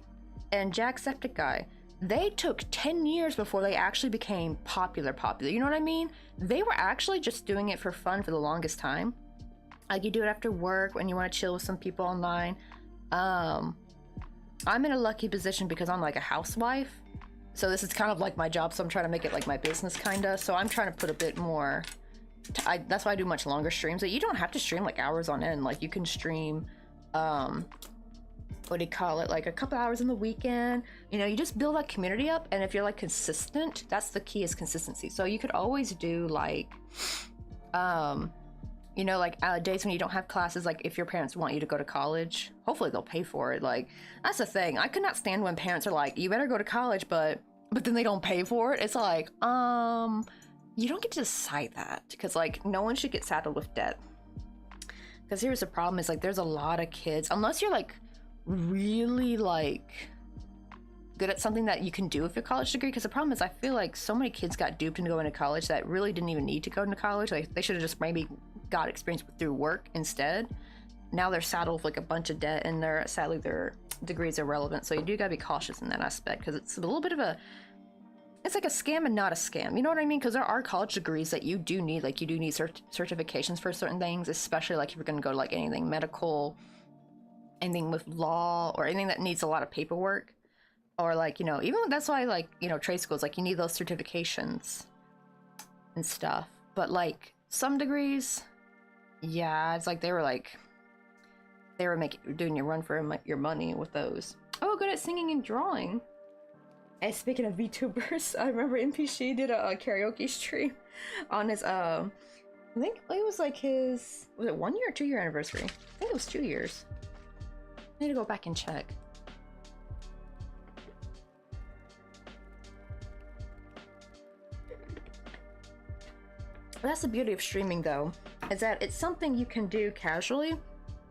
and Jacksepticeye. They took 10 years before they actually became popular. You know what I mean? They were actually just doing it for fun for the longest time. Like you do it after work when you want to chill with some people online. I'm in a lucky position because I'm like a housewife. So this is kind of like my job. So I'm trying to make it like my business kinda. So I'm trying to put a bit more, that's why I do much longer streams. Like you don't have to stream like hours on end. Like you can stream, what do you call it? Like a couple hours in the weekend. You know, you just build that community up. And if you're like consistent, that's the key, is consistency. So you could always do like, you know, like days when you don't have classes, like if your parents want you to go to college, hopefully they'll pay for it. Like that's the thing. I could not stand when parents are like, you better go to college, but then they don't pay for it. It's like, you don't get to decide that, because like no one should get saddled with debt. Because here's the problem is like there's a lot of kids, unless you're like really like good at something that you can do with your college degree. Because the problem is I feel like so many kids got duped into going to college that really didn't even need to go into college. Like they should have just maybe got experience through work instead. Now they're saddled with like a bunch of debt, and sadly their degrees are irrelevant. So you do gotta be cautious in that aspect, because it's a little bit of it's like a scam and not a scam. You know what I mean? Because there are college degrees that you do need, like you do need certifications for certain things, especially like if you're gonna go to like anything medical, anything with law, or anything that needs a lot of paperwork, or like, you know, even that's why like, you know, trade schools, like you need those certifications and stuff. but like some degrees, yeah, it's like they were doing your run for your money with those. Oh, good at singing and drawing. And speaking of VTubers, I remember NPShi did a karaoke stream on his I think it was like his, was it 1 year or 2 year anniversary? I think it was 2 years. I need to go back and check. That's the beauty of streaming though, is that it's something you can do casually.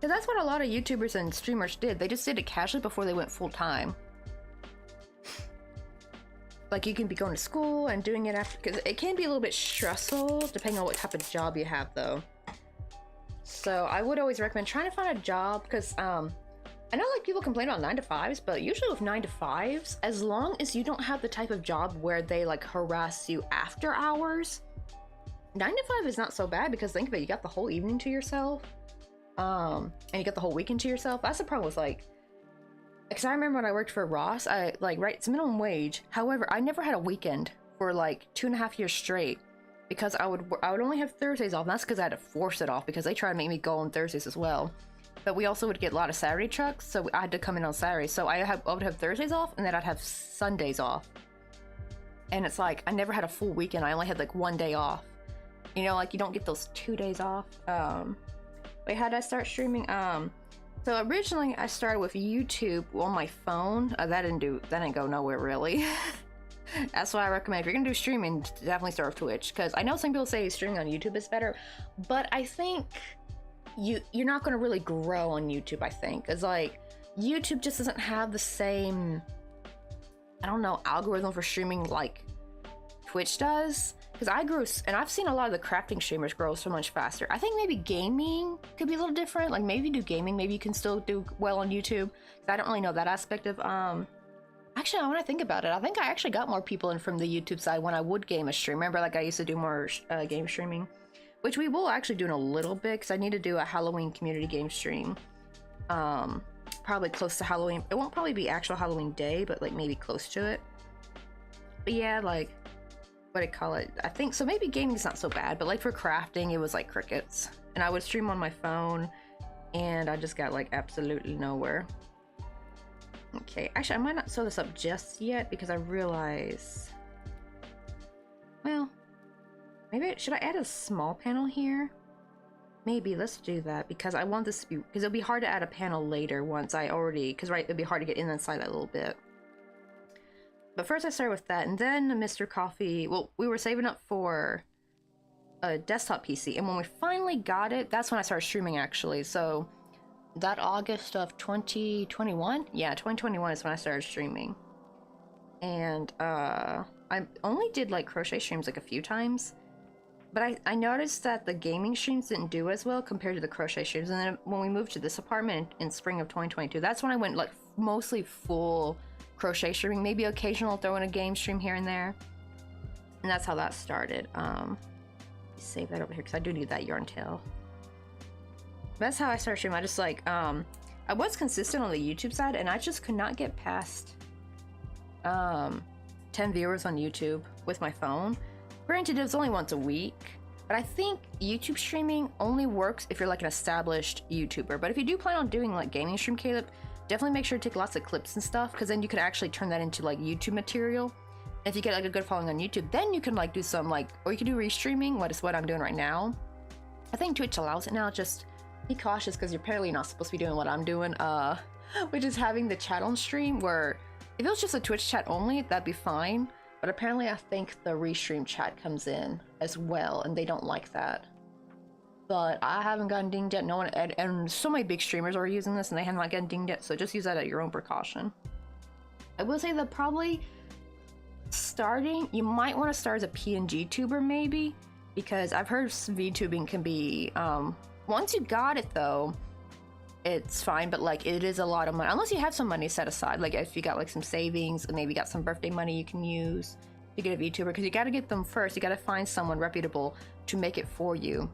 Because that's what a lot of YouTubers and streamers did. They just did it casually before they went full time. Like you can be going to school and doing it after, because it can be a little bit stressful depending on what type of job you have though. So I would always recommend trying to find a job, because I know like people complain about 9 to 5s, but usually with 9 to 5s, as long as you don't have the type of job where they like harass you after hours, 9 to 5 is not so bad, because think of it, you got the whole evening to yourself, and you got the whole weekend to yourself. That's the problem with like, because I remember when I worked for Ross, I like, right, it's minimum wage. However, I never had a weekend for like 2.5 years straight, because I would only have Thursdays off. And that's because I had to force it off, because they tried to make me go on Thursdays as well. But we also would get a lot of Saturday trucks, so I had to come in on Saturdays. So I would have Thursdays off, and then I'd have Sundays off. And it's like I never had a full weekend. I only had like 1 day off. You know, like you don't get those 2 days off. Wait, how did I start streaming? So originally I started with YouTube on my phone. That didn't go nowhere really. That's why I recommend, if you're gonna do streaming, definitely start with Twitch. Because I know some people say streaming on YouTube is better, but I think you're not gonna really grow on YouTube, I think. It's like YouTube just doesn't have the same, I don't know, algorithm for streaming like Twitch does. Because I grew, and I've seen a lot of the crafting streamers grow so much faster. I think maybe gaming could be a little different. Like maybe do gaming, maybe you can still do well on YouTube. I don't really know that aspect of, actually, when I think about it, I think I actually got more people in from the YouTube side when I would game a stream. Remember, like I used to do more game streaming, which we will actually do in a little bit, because I need to do a Halloween community game stream. Probably close to Halloween. It won't probably be actual Halloween day, but like maybe close to it. But yeah, like, what do you call it? I think so. Maybe gaming's not so bad, but like for crafting, it was like crickets. And I would stream on my phone, and I just got like absolutely nowhere. Okay, actually, I might not sew this up just yet, because I realize, well, maybe should I add a small panel here? Maybe let's do that, because I want this to be, because it'll be hard to add a panel later once I already, because right, it'll be hard to get inside that little bit. But first I started with that, and then Mr. Coffee, well, we were saving up for a desktop PC, and when we finally got it, that's when I started streaming actually. So that August of 2021, yeah, 2021 is when I started streaming. And I only did like crochet streams like a few times, but I noticed that the gaming streams didn't do as well compared to the crochet streams. And then when we moved to this apartment in spring of 2022, that's when I went like mostly full crochet streaming, maybe occasional throw in a game stream here and there, and that's how that started. Save that over here because I do need that yarn tail. That's how I started streaming. I just like I was consistent on the YouTube side, and I just could not get past 10 viewers on YouTube with my phone. Granted, it was only once a week, but I think YouTube streaming only works if you're like an established YouTuber. But if you do plan on doing like gaming stream, Caleb, definitely make sure to take lots of clips and stuff, because then you can actually turn that into like YouTube material. And if you get like a good following on YouTube, then you can like do some like, or you can do restreaming, what I'm doing right now. I think Twitch allows it now. Just be cautious, because you're apparently not supposed to be doing what I'm doing, which is having the chat on stream, where if it was just a Twitch chat only, that'd be fine. But apparently I think the restream chat comes in as well, and they don't like that. But I haven't gotten dinged yet. No one, and so many big streamers are using this, and they have not gotten dinged yet. So just use that at your own precaution. I will say that probably starting, you might want to start as a PNG tuber maybe, because I've heard VTubing can be, once you got it though, it's fine. But like it is a lot of money, unless you have some money set aside. Like if you got like some savings, and maybe got some birthday money you can use to get a VTuber, because you got to get them first. You got to find someone reputable to make it for you.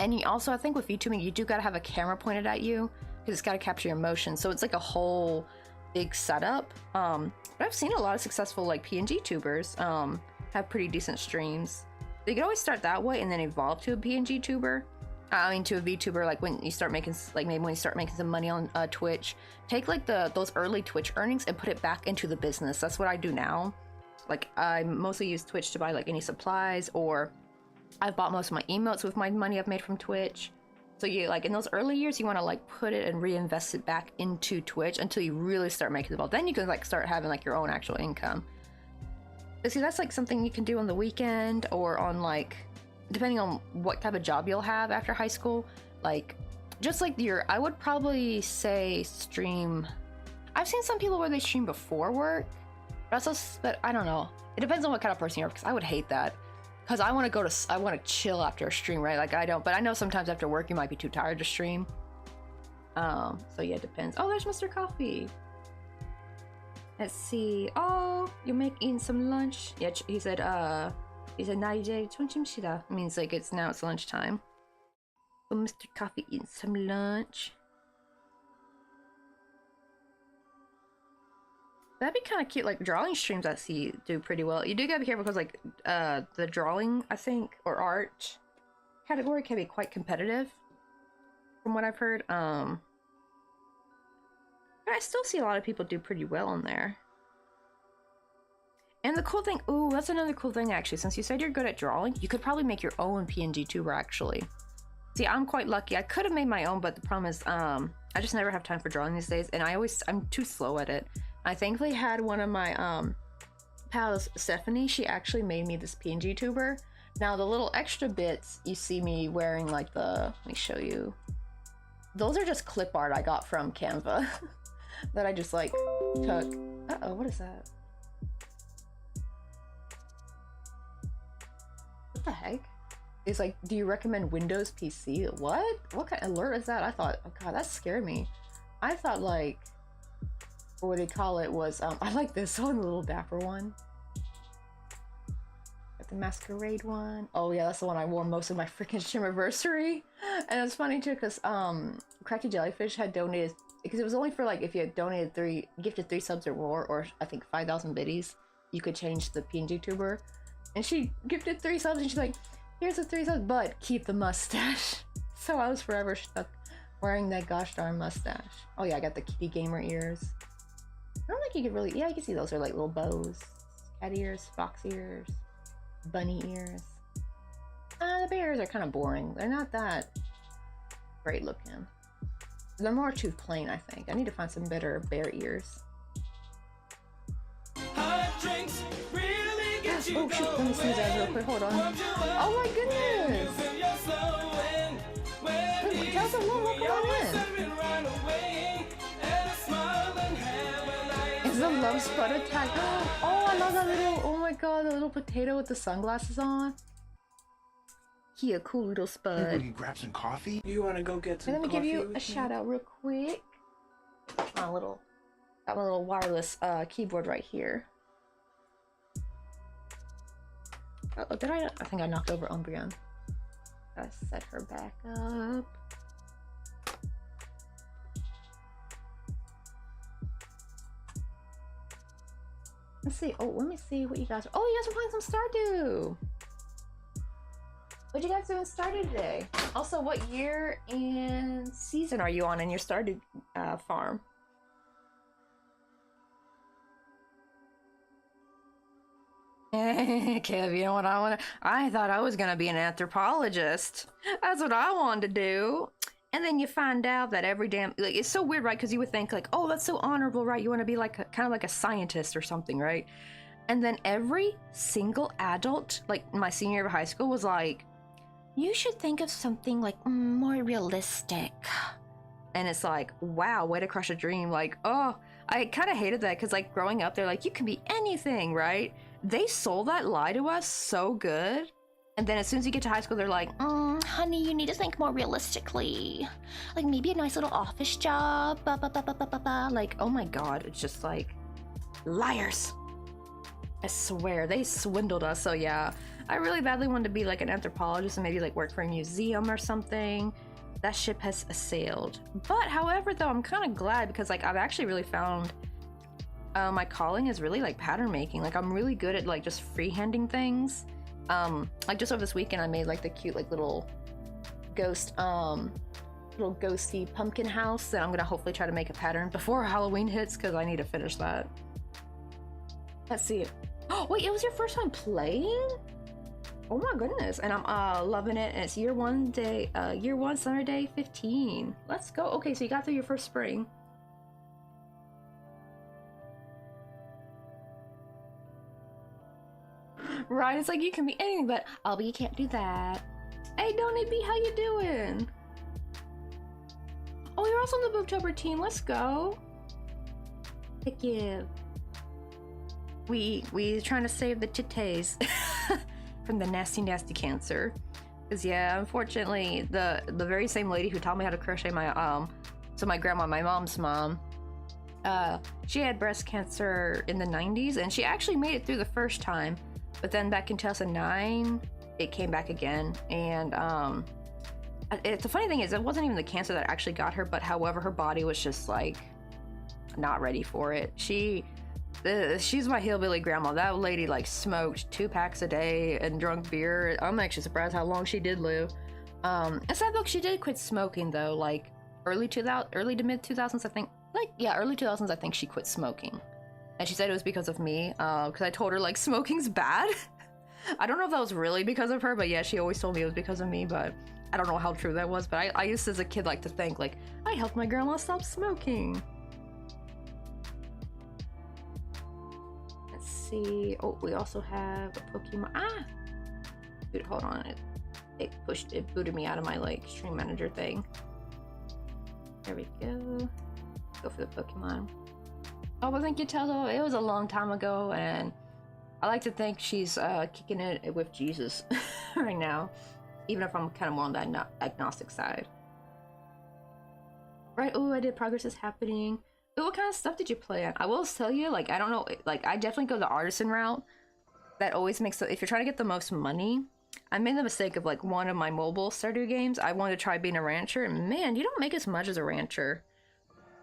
And you also, I think with VTubing, you do gotta have a camera pointed at you, because it's gotta capture your emotion. So it's like a whole big setup. But I've seen a lot of successful like PNG tubers have pretty decent streams. You can always start that way and then evolve to a PNG tuber. I mean, to a VTuber, like when you start making, like maybe when you start making some money on Twitch, take like those early Twitch earnings and put it back into the business. That's what I do now. Like I mostly use Twitch to buy like any supplies, or I've bought most of my emotes with my money I've made from Twitch. So you like in those early years, you want to like put it and reinvest it back into Twitch until you really start making the ball. Then you can like start having like your own actual income. But see, that's like something you can do on the weekend or on like, depending on what type of job you'll have after high school. Like just like I would probably say stream. I've seen some people where they stream before work, but I don't know. It depends on what kind of person you are, because I would hate that. Because I want to chill after a stream, right? Like but I know sometimes after work you might be too tired to stream. So yeah, it depends. Oh, there's Mr. Coffee. Let's see. Oh, you're eating some lunch? Yeah, he said, now 이제 점심시다. Means like it's lunchtime. So Mr. Coffee eating some lunch. That'd be kind of cute. Like drawing streams I see do pretty well. You do gotta be careful because like the drawing, I think, or art category can be quite competitive from what I've heard. But I still see a lot of people do pretty well on there. And the cool thing, ooh, that's another cool thing actually. Since you said you're good at drawing, you could probably make your own PNG tuber actually. See, I'm quite lucky. I could have made my own, but the problem is, I just never have time for drawing these days, and I'm too slow at it. I thankfully had one of my pals, Stephanie. She actually made me this PNG tuber. Now the little extra bits you see me wearing, like let me show you. Those are just clip art I got from Canva that I just like took. Uh-oh, what is that? What the heck? It's like, do you recommend Windows PC? What kind of alert is that? I thought, oh god, that scared me. I thought like, what they call it was, I like this one, the little dapper one. Got the masquerade one. Oh yeah, that's the one I wore most of my freaking Shimmerversary. And it's funny too, because Cracky Jellyfish had donated, because it was only for like, if you had donated gifted 3 subs or more, or I think 5,000 biddies, you could change the PNG tuber. And she gifted 3 subs and she's like, here's the 3 subs, but keep the mustache. So I was forever stuck wearing that gosh darn mustache. Oh yeah, I got the kitty gamer ears. I don't think you could really, yeah, you can see those are like little bows. Cat ears, fox ears, bunny ears. The bears are kind of boring. They're not that great looking. They're more too plain, I think. I need to find some better bear ears. Oh shoot, let me sneeze out real quick, hold on. Oh my goodness! Tell us what come on in. It's the love spud attack. Oh, I love that little, oh my god, the little potato with the sunglasses on. He a cool little spud. Hey, we can grab some coffee? You want to go get some coffee? Let me give you a me? shout out real quick. Got my little wireless keyboard right here. Oh, did I think I knocked over Umbreon. Gotta set her back up. Let's see. Oh, let me see what you guys are. Oh, you guys are playing some Stardew. What you guys doing Stardew today? Also, what year and season are you on in your Stardew farm? Kev, you know what I thought I was gonna be an anthropologist. That's what I wanted to do. And then you find out that every damn, like, it's so weird, right? Because you would think like, oh, that's so honorable, right? You want to be like kind of like a scientist or something, right? And then every single adult, like my senior year of high school, was like, you should think of something like more realistic. And it's like, wow, way to crush a dream. Like, oh, I kind of hated that because like growing up, they're like, you can be anything, right? They sold that lie to us so good. And then as soon as you get to high school, they're like, honey, you need to think more realistically. Like maybe a nice little office job, blah, blah, blah, blah, blah, blah, blah. Like, oh my God, it's just like, liars. I swear, they swindled us. So yeah, I really badly wanted to be like an anthropologist and maybe like work for a museum or something. That ship has sailed. But however, though, I'm kind of glad because like I've actually really found my calling is really like pattern making. Like I'm really good at like just freehanding things. Like just over this weekend I made like the cute like little ghost little ghosty pumpkin house that I'm gonna hopefully try to make a pattern before Halloween hits because I need to finish that. Let's see. Oh wait, it was your first time playing? Oh my goodness. And I'm loving it, and it's year one summer day 15. Let's go. Okay, so you got through your first spring. Right, it's like you can be anything but Albie, you can't do that. Hey Donny B, how you doing? Oh, you're also on the Booktober team. Let's go. Heck yeah. We trying to save the titties from the nasty cancer. Cause yeah, unfortunately, the very same lady who taught me how to crochet my my grandma, my mom's mom, she had breast cancer in the 90s, and she actually made it through the first time, but then back in 2009, it came back again, and the funny thing is, it wasn't even the cancer that actually got her, but however, her body was just like not ready for it. She's my hillbilly grandma. That lady like smoked 2 packs a day and drunk beer. I'm actually surprised how long she did live. And sad look, she did quit smoking though, like early to mid 2000s, I think. Like yeah, early 2000s, I think she quit smoking, and she said it was because of me, because I told her like smoking's bad. I don't know if that was really because of her, but yeah, she always told me it was because of me, but I don't know how true that was. But I used to, as a kid, like to think like I helped my grandma stop smoking. Let's see. Oh, we also have a Pokemon. Ah, dude, hold on. It booted me out of my like stream manager thing. There we go. Go for the Pokemon. Oh, well, thank you, Tello. It was a long time ago, and I like to think she's kicking it with Jesus right now, even if I'm kind of more on that agnostic side. Right, oh, I did Progress is Happening. Ooh, what kind of stuff did you play on? I will tell you, like, I don't know, like, I definitely go the artisan route. That always makes it, if you're trying to get the most money. I made the mistake of, like, one of my mobile Stardew games, I wanted to try being a rancher, and man, you don't make as much as a rancher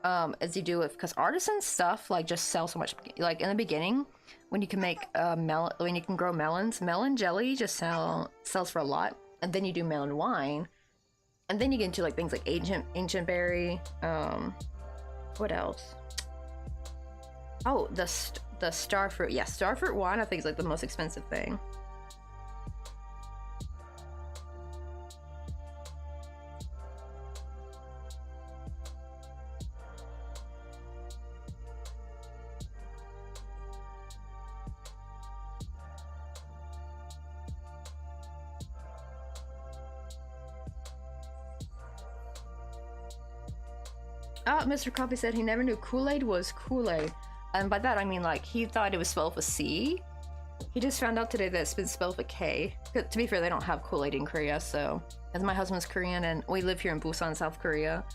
as you do with, because artisan stuff, like, just sells so much. Like, in the beginning, when you can make when you can grow melons, melon jelly just sells for a lot, and then you do melon wine, and then you get into like things like ancient berry. What else? Oh, the starfruit. Yeah, starfruit wine I think is like the most expensive thing. Mr. Coffee said he never knew Kool-Aid was Kool-Aid. And by that I mean like he thought it was spelled with a C. He just found out today that it's been spelled with a K. To be fair, they don't have Kool-Aid in Korea, so as my husband's Korean and we live here in Busan, South Korea.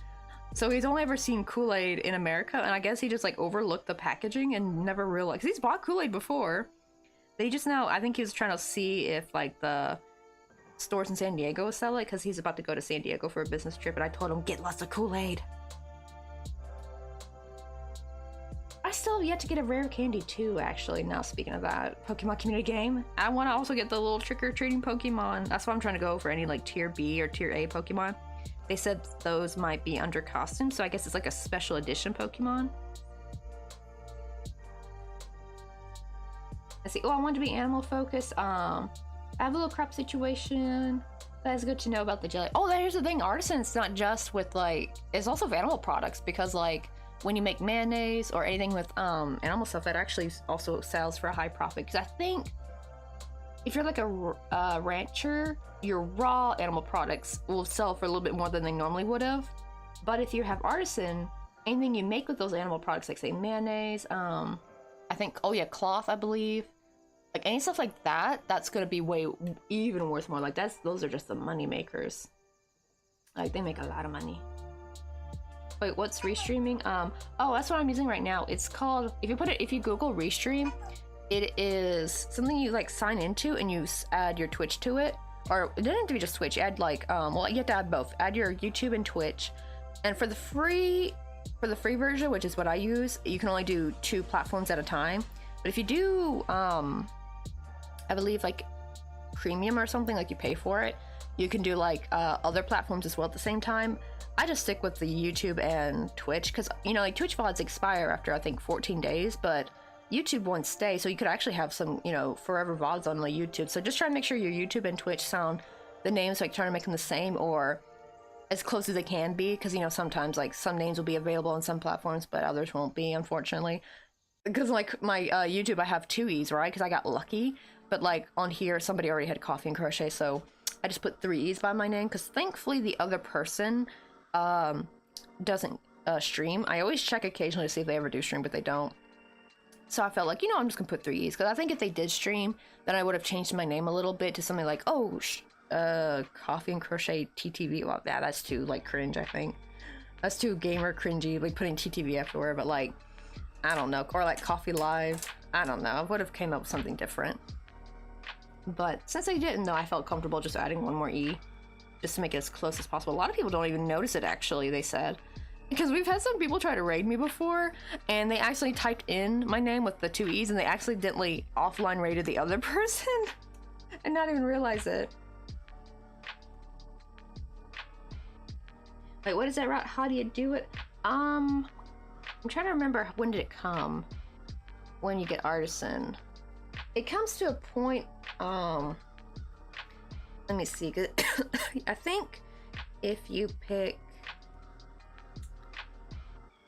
So he's only ever seen Kool-Aid in America, and I guess he just like overlooked the packaging and never realized. He's bought Kool-Aid before. They just now, I think he was trying to see if like the stores in San Diego sell it, because he's about to go to San Diego for a business trip, and I told him, get lots of Kool-Aid. I still have yet to get a rare candy too, actually. Now speaking of that, Pokemon community game, I want to also get the little trick-or-treating Pokemon. That's why I'm trying to go for any like tier B or tier A Pokemon. They said those might be under costume, so I guess it's like a special edition Pokemon. Let's see. Oh, I want to be animal focused. I have a little crop situation. That's good to know about the jelly. Oh, here's the thing. Artisan, it's not just with like, it's also with animal products, because like when you make mayonnaise or anything with animal stuff, that actually also sells for a high profit. Because I think if you're like a rancher, your raw animal products will sell for a little bit more than they normally would have. But if you have artisan, anything you make with those animal products, like say mayonnaise, I think, oh yeah, cloth, I believe, like any stuff like that, that's gonna be even worth more. Like those are just the money makers. Like they make a lot of money. Wait, what's restreaming? Oh, that's what I'm using right now. It's called, if you Google Restream, it is something you like sign into and you add your Twitch to it. Or it doesn't have to be just Twitch, you add like, well, you have to add both. Add your YouTube and Twitch. And for the free version, which is what I use, you can only do 2 platforms at a time. But if you do, I believe like premium or something, like you pay for it, you can do like other platforms as well at the same time. I just stick with the YouTube and Twitch because, you know, like Twitch VODs expire after I think 14 days, but YouTube won't stay, so you could actually have some, you know, forever VODs on like YouTube. So just try to make sure your YouTube and Twitch sound the names, like try to make them the same or as close as they can be, because, you know, sometimes like some names will be available on some platforms but others won't be, unfortunately. Because like my YouTube, I have 2 E's, right? Because I got lucky. But like on here, somebody already had coffee and crochet, so I just put 3 E's by my name. Because thankfully the other person doesn't stream. I always check occasionally to see if they ever do stream, but they don't. So I felt like, you know, I'm just gonna put 3 E's. Because I think if they did stream, then I would have changed my name a little bit to something like, oh, coffee and crochet TTV. Well, yeah, that's too like cringe, I think. That's too gamer cringy, like putting TTV afterward, but like, I don't know, or like Coffee Live. I don't know. I would have came up with something different. But since I didn't know, I felt comfortable just adding 1 more E, just to make it as close as possible. A lot of people don't even notice it, actually, they said. Because we've had some people try to raid me before, and they actually typed in my name with the 2 E's, and they accidentally offline raided the other person, and not even realize it. Wait, what is that route? How do you do it? I'm trying to remember, when did it come? When you get artisan. It comes to a point, let me see, 'cause I think if you pick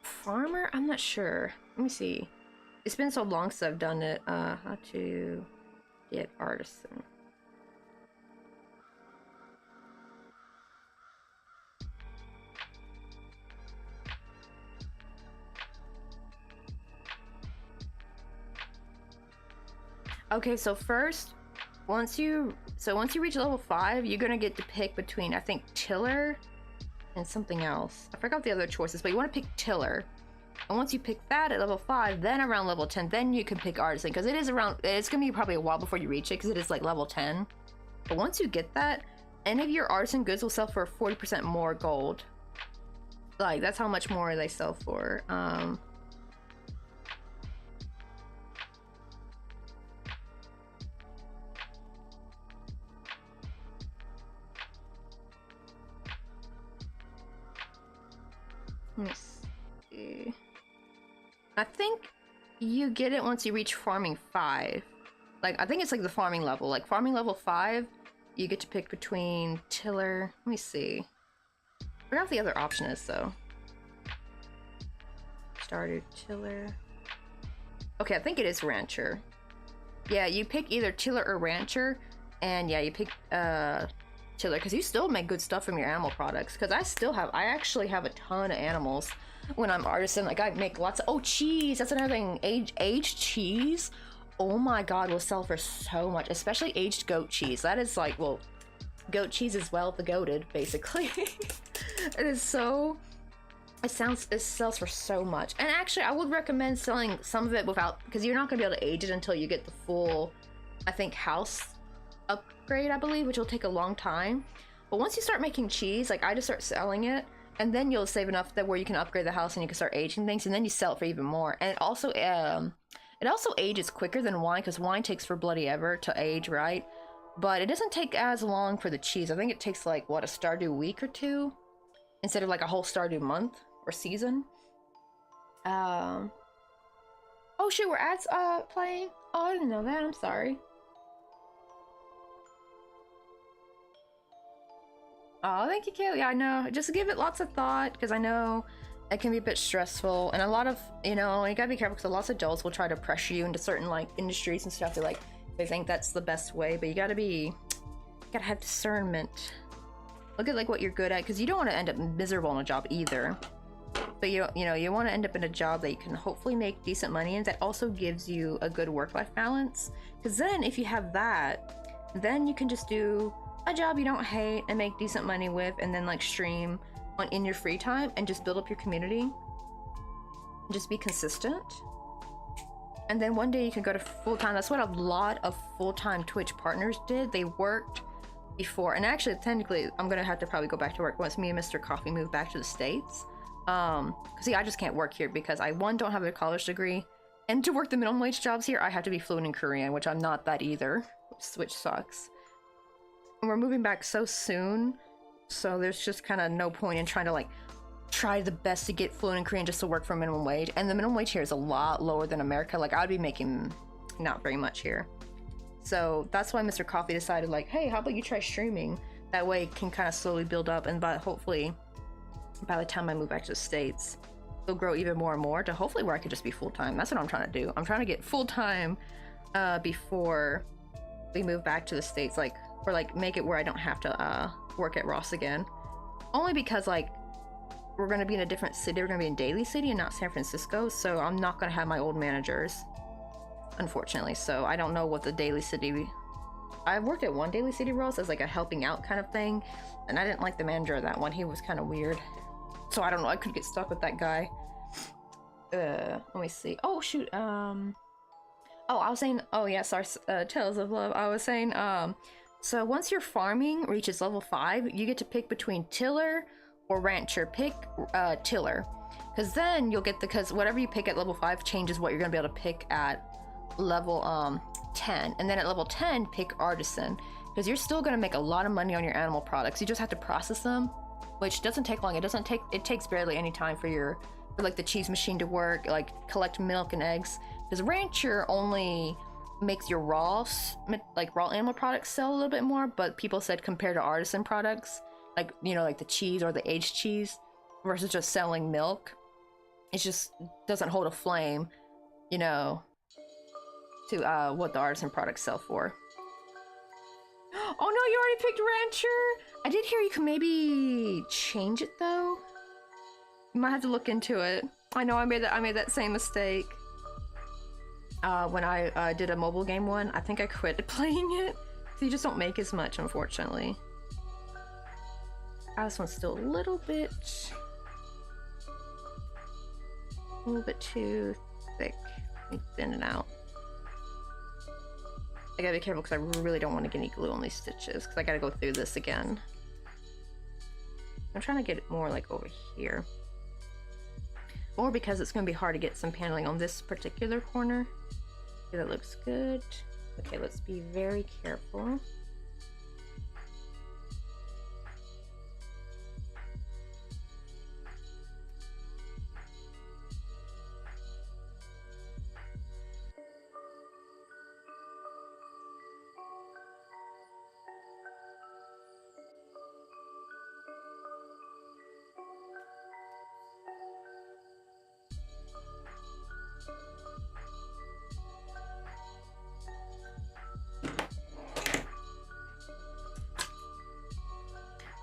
farmer, I'm not sure. Let me see. It's been so long since I've done it. How to get artisan. Okay, so first, once you reach level 5, you're gonna get to pick between, I think, tiller and something else. I forgot the other choices, but you want to pick tiller. And once you pick that at level 5, then around level 10, then you can pick artisan, because it's gonna be probably a while before you reach it, because it is like level 10. But once you get that, any of your artisan goods will sell for 40% more gold. Like, that's how much more they sell for. Let me see. I think you get it once you reach farming 5. Like, I think it's like the farming level. Like, farming level 5, you get to pick between tiller. Let me see. I forgot what the other option is, though. Starter, tiller. Okay, I think it is rancher. Yeah, you pick either tiller or rancher. And yeah, you pick tiller, because you still make good stuff from your animal products. Because I actually have a ton of animals when I'm artisan. Like, I make lots of, oh, cheese, that's another thing. Aged cheese, oh my god, will sell for so much, especially aged goat cheese. That is like, well, goat cheese is, well, the goated, basically. It is so, it sells for so much. And actually, I would recommend selling some of it without, because you're not gonna be able to age it until you get the full, I think, house upgrade, I believe, which will take a long time. But once you start making cheese, like, I just start selling it, and then you'll save enough that where you can upgrade the house and you can start aging things, and then you sell it for even more. And it also ages quicker than wine, because wine takes for bloody ever to age, right? But it doesn't take as long for the cheese. I think it takes like, what, a Stardew week or 2 instead of like a whole Stardew month or season. Oh shit, were ads playing? Oh, I didn't know that. I'm sorry. Oh, thank you, Kaylee. I know. Just give it lots of thought, because I know it can be a bit stressful, and a lot of, you know, you gotta be careful, because lots of adults will try to pressure you into certain like industries and stuff. They're like, they think that's the best way, but you gotta have discernment. Look at like what you're good at, because you don't want to end up miserable in a job either. But you know, you want to end up in a job that you can hopefully make decent money in, that also gives you a good work-life balance. Because then, if you have that, then you can just do a job you don't hate and make decent money with, and then like stream in your free time and just build up your community. Just be consistent, and then one day you can go to full-time. That's what a lot of full-time Twitch partners did. They worked before, and actually technically I'm gonna have to probably go back to work once me and Mr. Coffee move back to the States. See, I just can't work here because I, one, don't have a college degree, and to work the minimum wage jobs here I have to be fluent in Korean, which I'm not that either, which sucks. we're moving back so soon, so there's just kind of no point in trying to like try the best to get fluent in Korean just to work for minimum wage. And the minimum wage here is a lot lower than America. Like I'd be making not very much here. So that's why Mr. Coffee decided like, hey, how about you try streaming? That way it can kind of slowly build up, and hopefully by the time I move back to the States, it'll grow even more and more to hopefully where I could just be full-time. That's what I'm trying to do. I'm trying to get full-time before we move back to the States, like, or like make it where I don't have to work at Ross again. Only because like we're going to be in a different city. We're going to be in Daly City and not San Francisco, so I'm not going to have my old managers, unfortunately. So I don't know what the Daly City... I've worked at one Daly City Ross as like a helping out kind of thing, and I didn't like the manager of that one. He was kind of weird. So I don't know, I could get stuck with that guy. Let me see. Oh, shoot. Oh, I was saying... Oh, yeah, sorry. Tales of Love. I was saying, so once your farming reaches level 5, you get to pick between tiller or rancher. Pick tiller, because then you'll get because whatever you pick at level 5 changes what you're gonna be able to pick at level 10, and then at level 10 pick artisan, because you're still gonna make a lot of money on your animal products. You just have to process them, which doesn't take long. It takes barely any time for like the cheese machine to work, like collect milk and eggs, because rancher only makes your raw animal products sell a little bit more, but people said compared to artisan products, like, you know, like the cheese or the aged cheese versus just selling milk, it just doesn't hold a flame, you know, to what the artisan products sell for. Oh no, you already picked rancher. I did hear you can maybe change it though. You might have to look into it. I know I made that same mistake when I did a mobile game one. I think I quit playing it, so you just don't make as much, unfortunately. This one's still a little bit too thick. Thin it out. I gotta be careful because I really don't want to get any glue on these stitches, because I gotta go through this again. I'm trying to get it more like over here. Or because it's gonna be hard to get some paneling on this particular corner. Okay, that looks good. Okay, let's be very careful.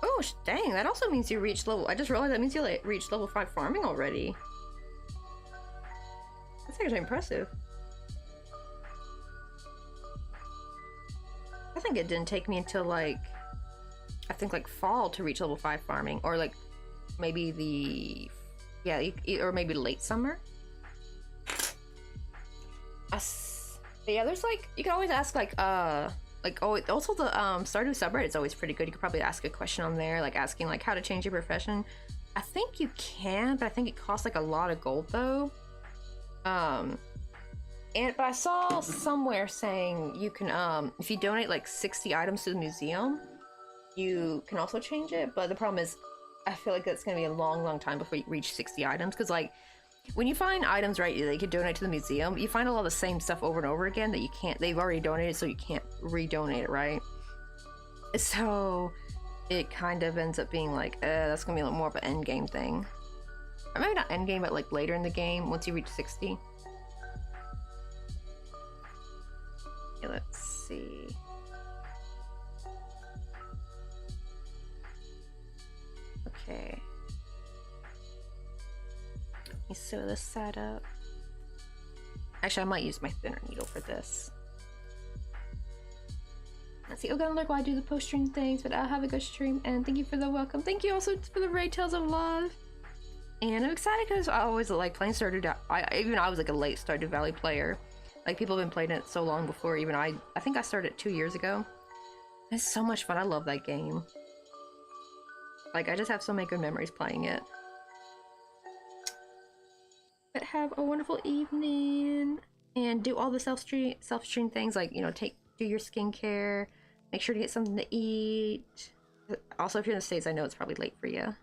Oh, dang, that also means you reached level... I just realized that means you reached level 5 farming already. That's actually impressive. I think it didn't take me until like... I think like fall to reach level 5 farming. Or like maybe the... Yeah, or maybe late summer. But yeah, there's like... You can always ask like oh, also the Stardew subreddit is always pretty good. You could probably ask a question on there, like asking like how to change your profession. I think you can, but I think it costs like a lot of gold though. But I saw somewhere saying you can if you donate like 60 items to the museum, you can also change it. But the problem is, I feel like that's gonna be a long time before you reach 60 items, because like when you find items, right, that you could donate to the museum, you find a lot of the same stuff over and over again that you can't, they've already donated, so you can't redonate it, right? So it kind of ends up being like, that's gonna be a little more of an end game thing. Or maybe not end game, but like later in the game, once you reach 60. Okay, let's see. Okay. Let me sew this side up. Actually, I might use my thinner needle for this. Let's see. Oh, gonna look while I do the post stream things, but I'll have a good stream. And thank you for the welcome. Thank you also for the raid Tales of Love. And I'm excited because I always like playing Stardew. Even I was like a late Stardew Valley player. Like people have been playing it so long before even I think I started 2 years ago. It's so much fun. I love that game. Like I just have so many good memories playing it. But have a wonderful evening and do all the self-stream things, like, you know, do your skincare, Make sure to get something to eat. Also, if you're in the States, I know it's probably late for you.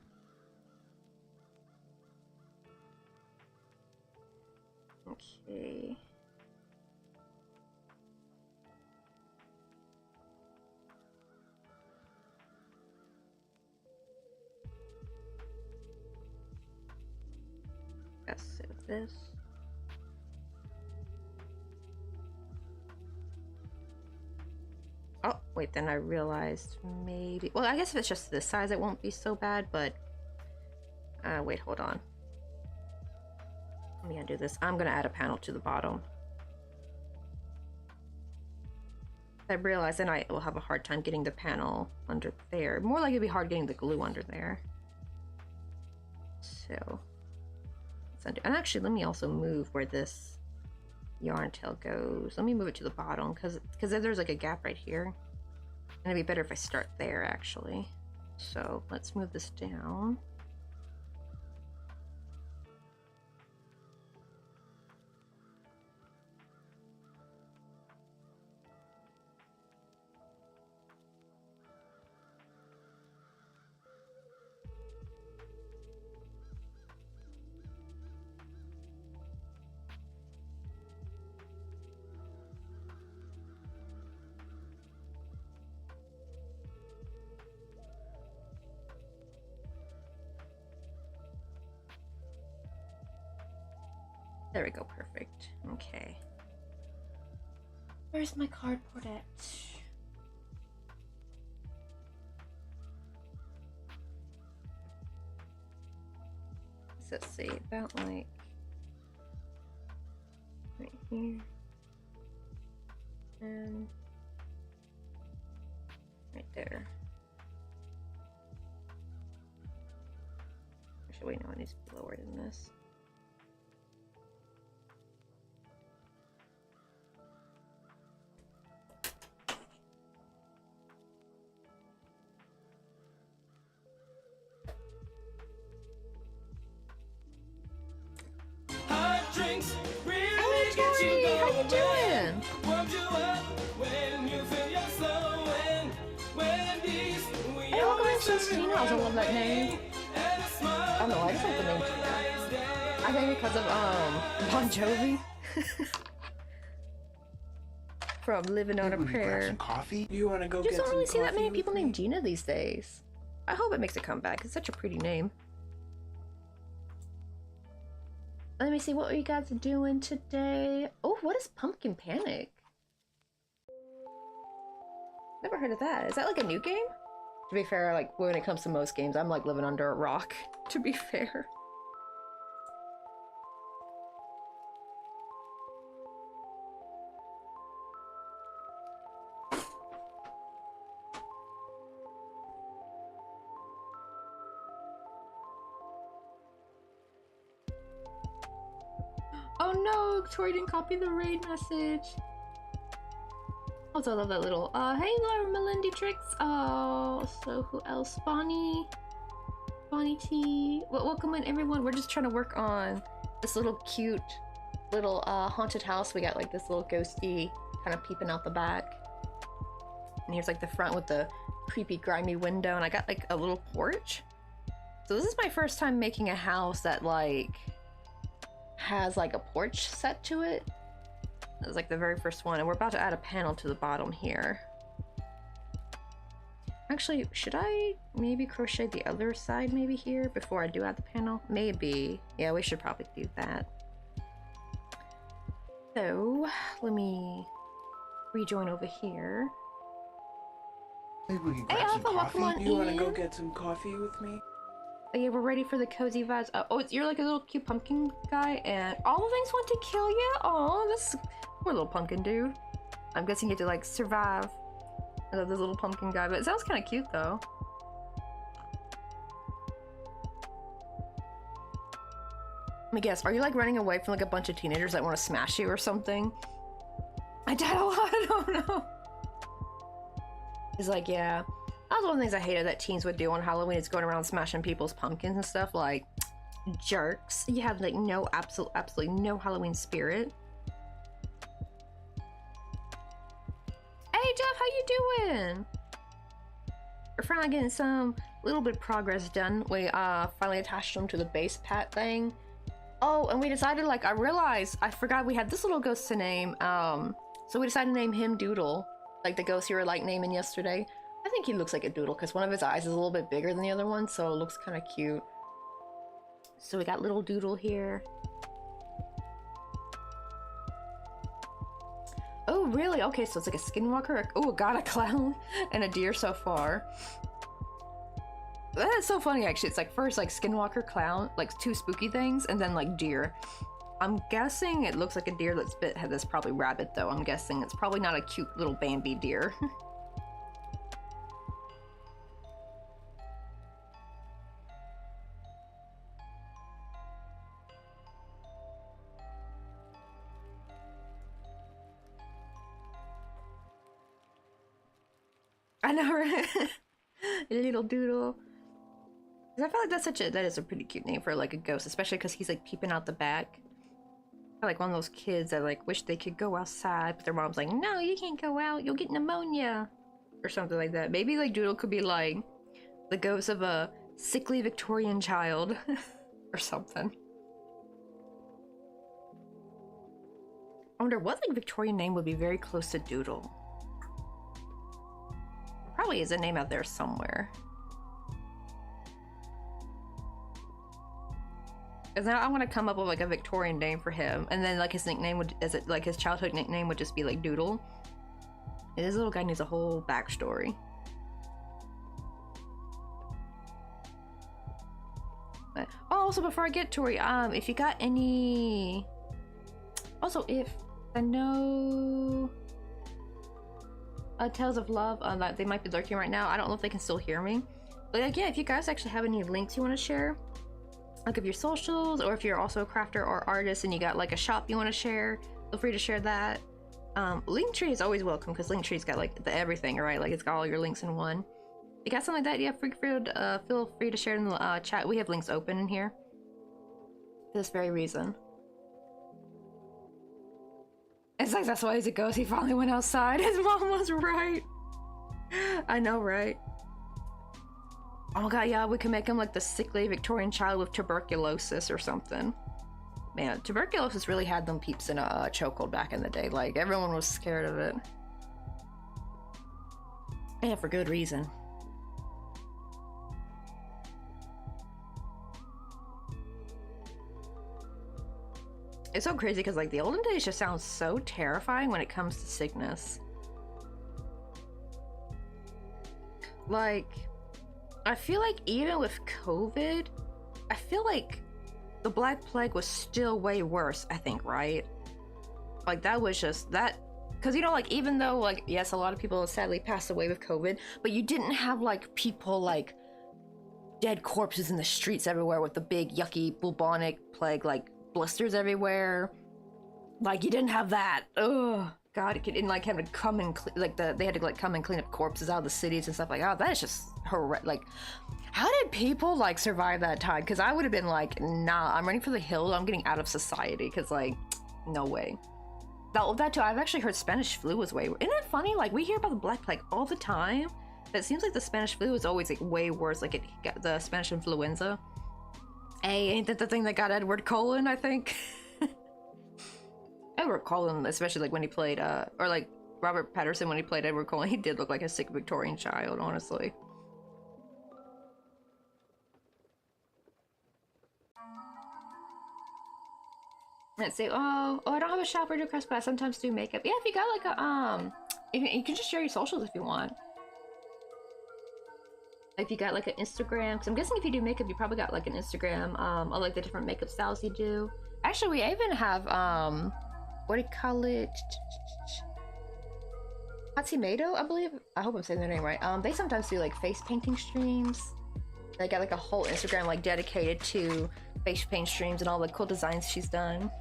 Okay. Let's save this. Oh, wait, then I realized maybe... Well, I guess if it's just this size, it won't be so bad, but... wait, hold on. Let me undo this. I'm gonna add a panel to the bottom. I realized then I will have a hard time getting the panel under there. More like it'd be hard getting the glue under there. So... let's undo. And actually, let me also move where this yarn tail goes. Let me move it to the bottom because there's like a gap right here, and it'd be better if I start there actually. So let's move this down. There we go, perfect. Okay. Where's my cardboard at? So let's see, about like right here. And right there. Actually, wait, no, it needs to be lower than this. I also love that name. I don't know, I just like the name Gina. I think because of Bon Jovi. From Living on a Prayer. Some coffee? You want to go you get just don't really see that many with people me? named Gina these days. I hope it makes a comeback. It's such a pretty name. Let me see what you guys are doing today. Oh, what is Pumpkin Panic? Never heard of that. Is that like a new game? To be fair, like when it comes to most games, I'm like living under a rock, to be fair. Oh no, Tori didn't copy the raid message. Also, I love that little, hey Laura Melindy Tricks. Oh, so who else? Bonnie T. Well, welcome in everyone. We're just trying to work on this little cute little haunted house. We got like this little ghosty kind of peeping out the back. And here's like the front with the creepy grimy window, and I got like a little porch. So this is my first time making a house that like has like a porch set to it. It was like the very first one, and we're about to add a panel to the bottom here. Actually, should I maybe crochet the other side maybe here before I do add the panel? Maybe. Yeah, we should probably do that. So, let me rejoin over here. Maybe we can grab Hey, some Alpha, welcome coffee. on You want to in. go get some coffee with me? Oh, yeah, we're ready for the cozy vibes. Oh, you're like a little cute pumpkin guy, and all the things want to kill you? Oh, this poor little pumpkin dude. I'm guessing you get to like survive. I love this little pumpkin guy, but it sounds kind of cute though. Let me guess, are you like running away from like a bunch of teenagers that want to smash you or something? I died a lot, I don't know. He's like, yeah. That was one of the things I hated that teens would do on Halloween, is going around smashing people's pumpkins and stuff. Like, jerks. You have like no, absolutely no Halloween spirit. Hey Jeff, how you you doing? We're finally getting some little bit of progress done. We finally attached them to the base pat thing. Oh, and we decided, like, I realized I forgot we had this little ghost to name. So we decided to name him Doodle, like the ghost you were like naming yesterday. I think he looks like a doodle because one of his eyes is a little bit bigger than the other one, so it looks kind of cute. So we got little Doodle here. Oh, really? Okay, so it's like a skinwalker. Oh, got a clown and a deer so far. That's so funny, actually. It's like first like skinwalker, clown, like two spooky things, and then like deer. I'm guessing it looks like a deer that's probably rabbit, though. I'm guessing it's probably not a cute little Bambi deer. I know, right? Little Doodle. I feel like that is a pretty cute name for like a ghost, especially because he's like peeping out the back. Like one of those kids that like wish they could go outside, but their mom's like, no, you can't go out, you'll get pneumonia, or something like that. Maybe like Doodle could be like the ghost of a sickly Victorian child, or something. I wonder what like Victorian name would be very close to Doodle. Probably is a name out there somewhere. Because now I want to come up with like a Victorian name for him, and then like his nickname would, like his childhood nickname would just be like Doodle. And this little guy needs a whole backstory. But, oh, also before I get Tori, if you got any, also if I know Tales of Love, that they might be lurking right now. I don't know if they can still hear me, but like, yeah, if you guys actually have any links you want to share, like of your socials, or if you're also a crafter or artist and you got like a shop you want to share, feel free to share that. Linktree is always welcome because Linktree's got like the everything, right? Like it's got all your links in one. If you got something like that, yeah, feel free to share in the chat. We have links open in here for this very reason. It's like, that's why as it goes, he finally went outside. His mom was right. I know, right? Oh my god, yeah, we can make him like the sickly Victorian child with tuberculosis or something. Man, tuberculosis really had them peeps in a chokehold back in the day. Like, everyone was scared of it. And for good reason. It's so crazy because like the olden days just sound so terrifying when it comes to sickness. Like, I feel like even with COVID, I feel like the Black Plague was still way worse, I think, right? Like that was just that, because you know, like even though like yes, a lot of people sadly passed away with COVID, but you didn't have like people like dead corpses in the streets everywhere with the big yucky bubonic plague like blisters everywhere. Like you didn't have that. Oh god, it didn't like have to come and they had to like come and clean up corpses out of the cities and stuff like, oh, that is just horrific. Like, how did people like survive that time? Because I would have been like, nah, I'm running for the hills, I'm getting out of society, because like, no way. That too, I've actually heard Spanish flu was way worse. Isn't it funny? Like, we hear about the Black Plague all the time. It seems like the Spanish flu is always like way worse. Like, it got the Spanish influenza. Hey, ain't that the thing that got Edward Cullen, I think? Edward Cullen, especially like when he played, or like Robert Patterson when he played Edward Cullen, he did look like a sick Victorian child, honestly. Let's see. Oh, I don't have a shop or do crafts, but I sometimes do makeup. Yeah, if you got like a you can just share your socials if you want. If you got like an Instagram, because I'm guessing if you do makeup, you probably got like an Instagram of like the different makeup styles you do. Actually, we even have what do you call it? Hatsumado, I believe. I hope I'm saying their name right. They sometimes do like face painting streams. They got like a whole Instagram like dedicated to face paint streams and all the cool designs she's done.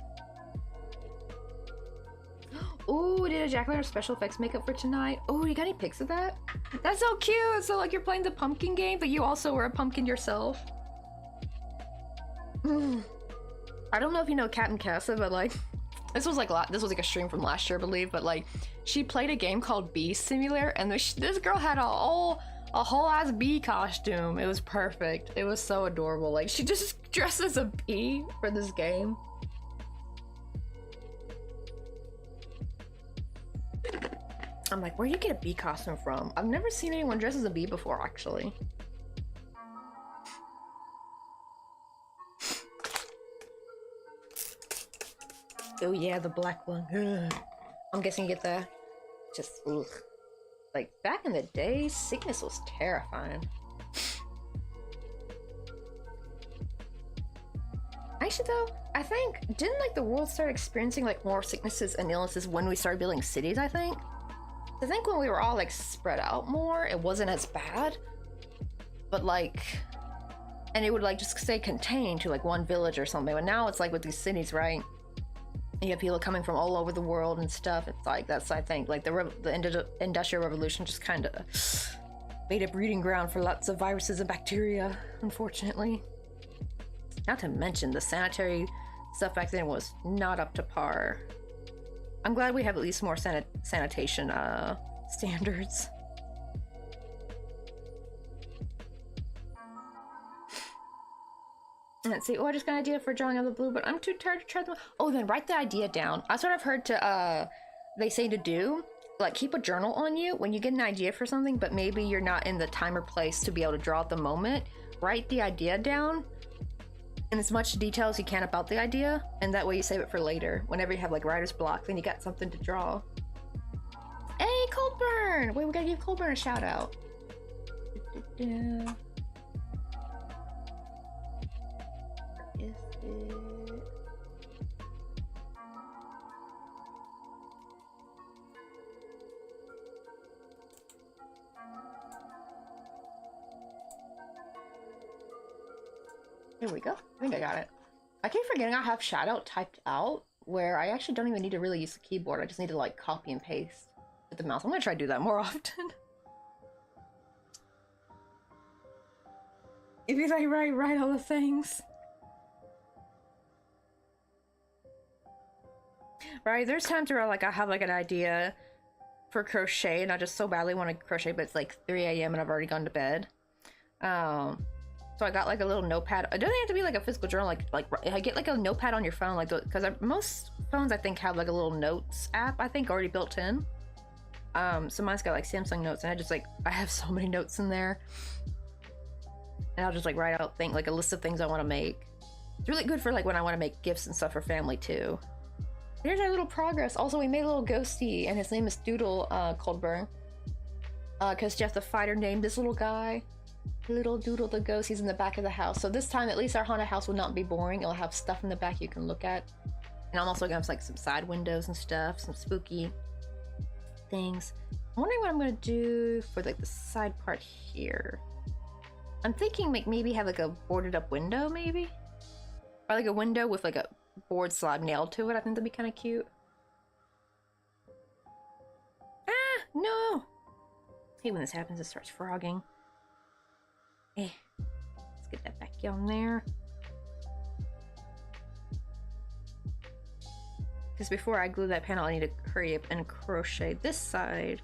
Ooh, did a jack-o'-lantern special effects makeup for tonight? Oh, you got any pics of that? That's so cute! So like you're playing the pumpkin game, but you also were a pumpkin yourself. I don't know if you know Cat and Casa, but like, This was like a stream from last year, I believe, but like she played a game called Bee Simulator, and this girl had a whole ass bee costume. It was perfect. It was so adorable. Like she just dressed as a bee for this game. I'm like, where do you get a bee costume from? I've never seen anyone dress as a bee before, actually. Oh yeah, the black one. Ugh. I'm guessing you get the just ugh. Like back in the day, sickness was terrifying. Actually though, I think didn't like the world start experiencing like more sicknesses and illnesses when we started building cities, I think when we were all like spread out more, it wasn't as bad. But like, and it would like just stay contained to like one village or something. But now it's like with these cities, right? You have people coming from all over the world and stuff. It's like that's, I think, like the Industrial Revolution just kind of made a breeding ground for lots of viruses and bacteria, unfortunately. Not to mention the sanitary stuff back then was not up to par. I'm glad we have at least more sanitation standards. Let's see. Oh, I just got an idea for drawing out of the blue, but I'm too tired to try them. Oh, then write the idea down. That's what I've heard they say to do. Like, keep a journal on you when you get an idea for something, but maybe you're not in the time or place to be able to draw at the moment. Write the idea down in as much detail as you can about the idea, and that way you save it for later. Whenever you have like writer's block, then you got something to draw. Hey, Coldburn! Wait, we gotta give Coldburn a shout out. Is it? There we go. I think I got it. I keep forgetting I have shout out typed out where I actually don't even need to really use the keyboard. I just need to like copy and paste with the mouse. I'm gonna try to do that more often. If you like write all the things. Right, there's times where like I have like an idea for crochet and I just so badly want to crochet, but it's like 3 a.m. and I've already gone to bed. So I got like a little notepad. It doesn't have to be like a physical journal. Like I get like a notepad on your phone, like because most phones I think have like a little notes app. I think already built in. So mine's got like Samsung Notes, and I have so many notes in there, and I'll just like write out like a list of things I want to make. It's really good for like when I want to make gifts and stuff for family too. Here's our little progress. Also, we made a little ghosty, and his name is Doodle Coldburn. Because Jeff the Fighter named this little guy. Little Doodle the ghost. He's in the back of the house. So this time, at least our haunted house will not be boring. It'll have stuff in the back you can look at. And I'm also gonna have like some side windows and stuff, some spooky things. I'm wondering what I'm gonna do for like the side part here. I'm thinking like maybe have like a boarded up window, maybe? Or like a window with like a board slab nailed to it. I think that'd be kind of cute. Ah, no! I hate when this happens, it starts frogging. Let's get that back on there. Because before I glue that panel, I need to hurry up and crochet this side.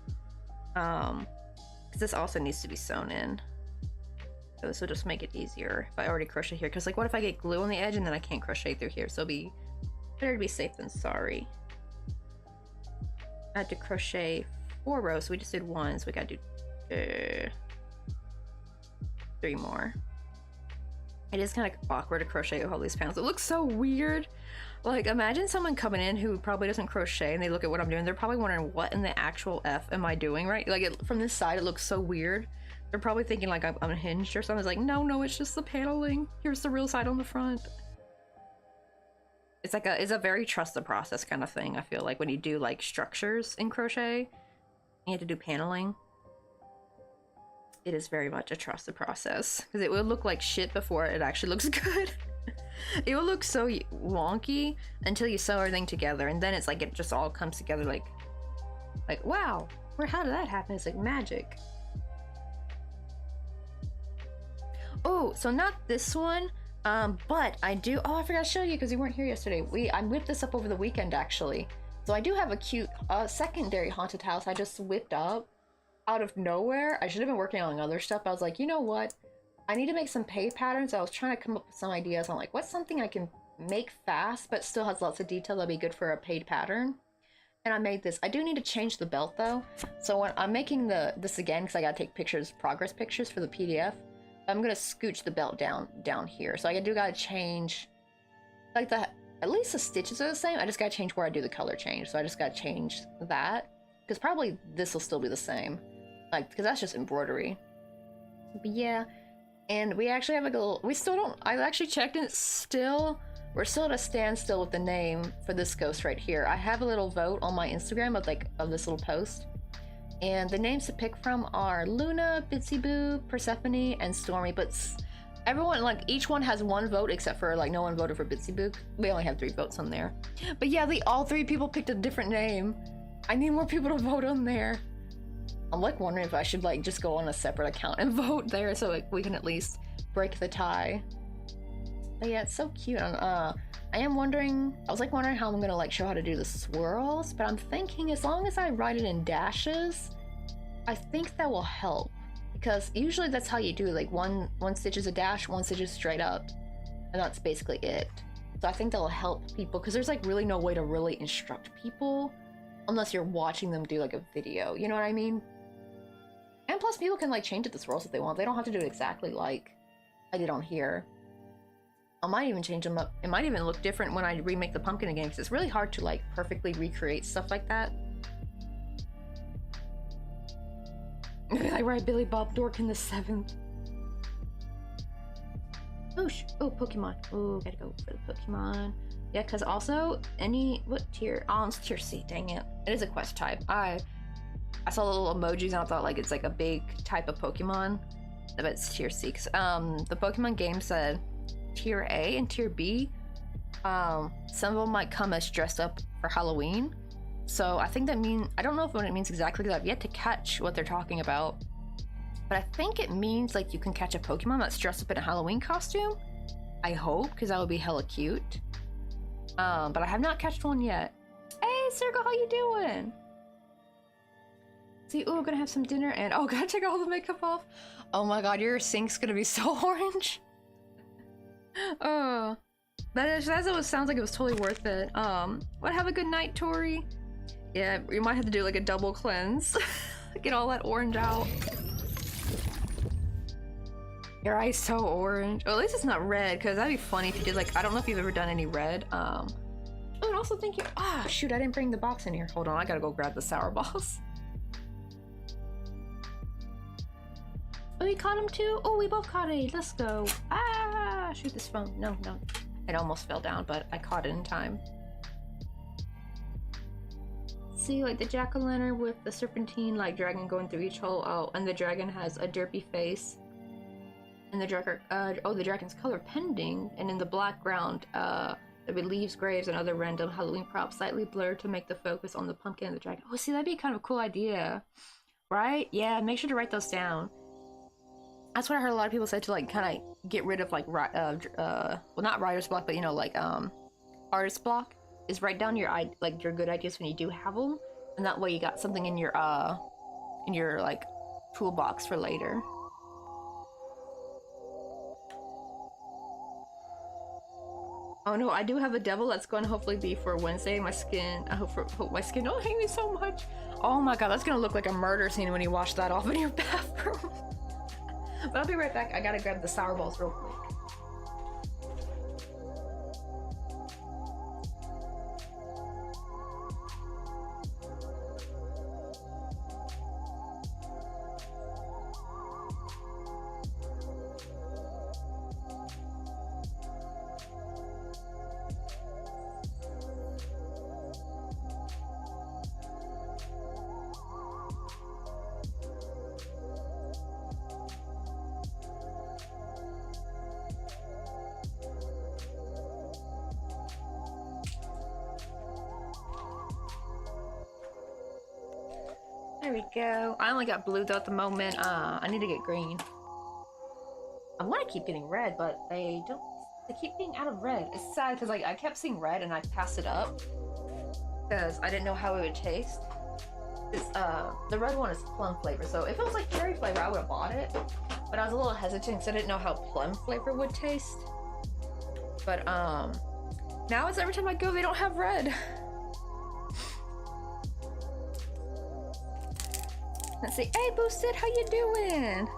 Because this also needs to be sewn in. So this will just make it easier if I already crochet here. Because like, what if I get glue on the edge and then I can't crochet through here? So it'll be better to be safe than sorry. I had to crochet 4 rows, so we just did 1, so we gotta do 3 more. It is kind of awkward to crochet all these panels. It looks so weird. Like, imagine someone coming in who probably doesn't crochet and they look at what I'm doing. They're probably wondering, what in the actual F am I doing, right? Like, from this side, it looks so weird. They're probably thinking like I'm unhinged or something. It's like, no, it's just the paneling. Here's the real side on the front. It's like it's a very trust the process kind of thing. I feel like when you do like structures in crochet, you have to do paneling. It is very much a trust the process because it will look like shit before it actually looks good. It will look so wonky until you sew everything together, and then it's like it just all comes together like wow, how did that happen? It's like magic. Oh, so not this one. But I do, oh, I forgot to show you because you weren't here yesterday. I whipped this up over the weekend actually. So I do have a cute secondary haunted house I just whipped up out of nowhere. I should have been working on other stuff. I was like, you know what? I need to make some pay patterns. I was trying to come up with some ideas. I'm like, what's something I can make fast but still has lots of detail that'd be good for a paid pattern? And I made this. I do need to change the belt though. So when I'm making this again, because I gotta take pictures, progress pictures for the PDF, I'm gonna scooch the belt down here. So I gotta change, like at least the stitches are the same. I just gotta change where I do the color change. So I just gotta change that, because probably this will still be the same, like, because that's just embroidery. But yeah, and we actually have like a little, we still don't, I actually checked and we're still at a standstill with the name for this ghost right here. I have a little vote on my Instagram of this little post. And the names to pick from are Luna, Bitsy Boo, Persephone, and Stormy. But everyone, like, each one has one vote except for, like, no one voted for Bitsy Boo. We only have 3 votes on there. But yeah, all 3 people picked a different name. I need more people to vote on there. I'm, like, wondering if I should, like, just go on a separate account and vote there so, like, we can at least break the tie. But yeah, it's so cute. I was wondering how I'm gonna like show how to do the swirls, but I'm thinking as long as I write it in dashes, I think that will help, because usually that's how you do, like one stitch is a dash, one stitch is straight up, and that's basically it. So I think that'll help people, because there's like really no way to really instruct people unless you're watching them do like a video, you know what I mean? And plus people can like change it the swirls if they want. They don't have to do it exactly like I did on here. I might even change them up. It might even look different when I remake the pumpkin again, because it's really hard to like perfectly recreate stuff like that. I write Billy Bob Dorkin the 7th. Oh, Pokemon. Oh, gotta go for the Pokemon. Yeah, because also what tier? Oh, it's tier C. Dang it! It is a quest type. I saw the little emojis and I thought like it's like a big type of Pokemon, but it's tier C. 'Cause, the Pokemon game said tier A and tier B, some of them might come as dressed up for Halloween. So I think that I don't know what it means exactly, because I've yet to catch what they're talking about. But I think it means like you can catch a Pokemon that's dressed up in a Halloween costume. I hope, because that would be hella cute. But I have not catched one yet. Hey Circle, how you doing? See, we're gonna have some dinner and gotta take all the makeup off. Oh my god, your sink's gonna be so orange. Oh, that's what it sounds like. It was totally worth it. But have a good night, Tori. Yeah, you might have to do like a double cleanse. Get all that orange out. Your eye's so orange. Well, at least it's not red, because that'd be funny if you did like, I don't know if you've ever done any red. Oh, and also thank you. Shoot, I didn't bring the box in here. Hold on, I gotta go grab the sour balls. Oh, you caught him too? Oh, we both caught it. Let's go. Shoot this phone. No. It almost fell down, but I caught it in time. See, like the jack-o'-lantern with the serpentine, like dragon going through each hole. Oh, and the dragon has a derpy face. And the dragon's color pending. And in the background, there'll be leaves, graves, and other random Halloween props slightly blurred to make the focus on the pumpkin and the dragon. Oh, see, that'd be kind of a cool idea. Right? Yeah, make sure to write those down. That's what I heard a lot of people say, to like kind of get rid of like well, not writer's block, but you know, like artist block, is write down your good ideas when you do have them, and that way you got something in your like toolbox for later. Oh no, I do have a devil that's going to hopefully be for Wednesday. My skin, I hope my skin don't hate me so much. Oh my god, that's gonna look like a murder scene when you wash that off in your bathroom. But I'll be right back. I gotta grab the sour balls real quick. There we go. I only got blue though at the moment. I need to get green. I want to keep getting red, but they don't I keep being out of red. It's sad because like I kept seeing red and I passed it up because I didn't know how it would taste. It's, the red one is plum flavor, so if it was like cherry flavor, I would have bought it. But I was a little hesitant because I didn't know how plum flavor would taste. But now it's every time I go, they don't have red. Let's see. Hey, Boosted, how you doing?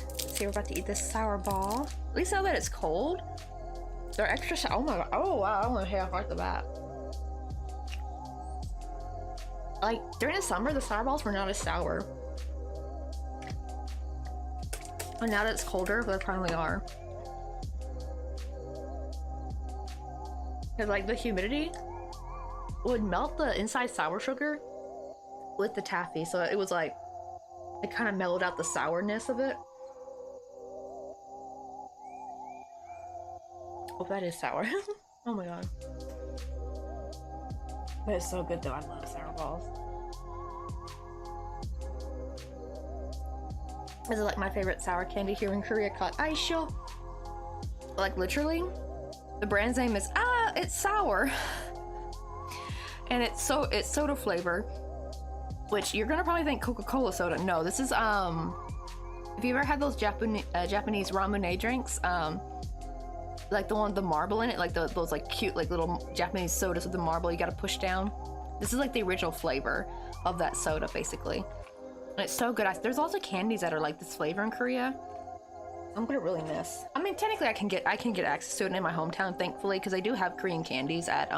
Let's see, we're about to eat this sour ball. At least now that it's cold, they're extra sour. Oh my god. Oh wow, I want to half right the bat. Like during the summer, the sour balls were not as sour. And now that it's colder, they finally are. Because like the humidity would melt the inside sour sugar with the taffy, so it was like it kind of mellowed out the sourness of it. Oh, that is sour. Oh my god. But it's so good though. I love sour balls. This is like my favorite sour candy here in Korea called Aisho. Like literally, the brand's name is it's sour. And it's soda flavor. Which you're gonna probably think Coca-Cola soda. No, this is if you ever had those Japanese ramen drinks, like the one with the marble in it, like those like cute like little Japanese sodas with the marble you gotta push down. This is like the original flavor of that soda basically. And it's so good. There's also candies that are like this flavor in Korea. I'm gonna really miss. I mean, technically I can get access to it in my hometown, thankfully, because they do have Korean candies at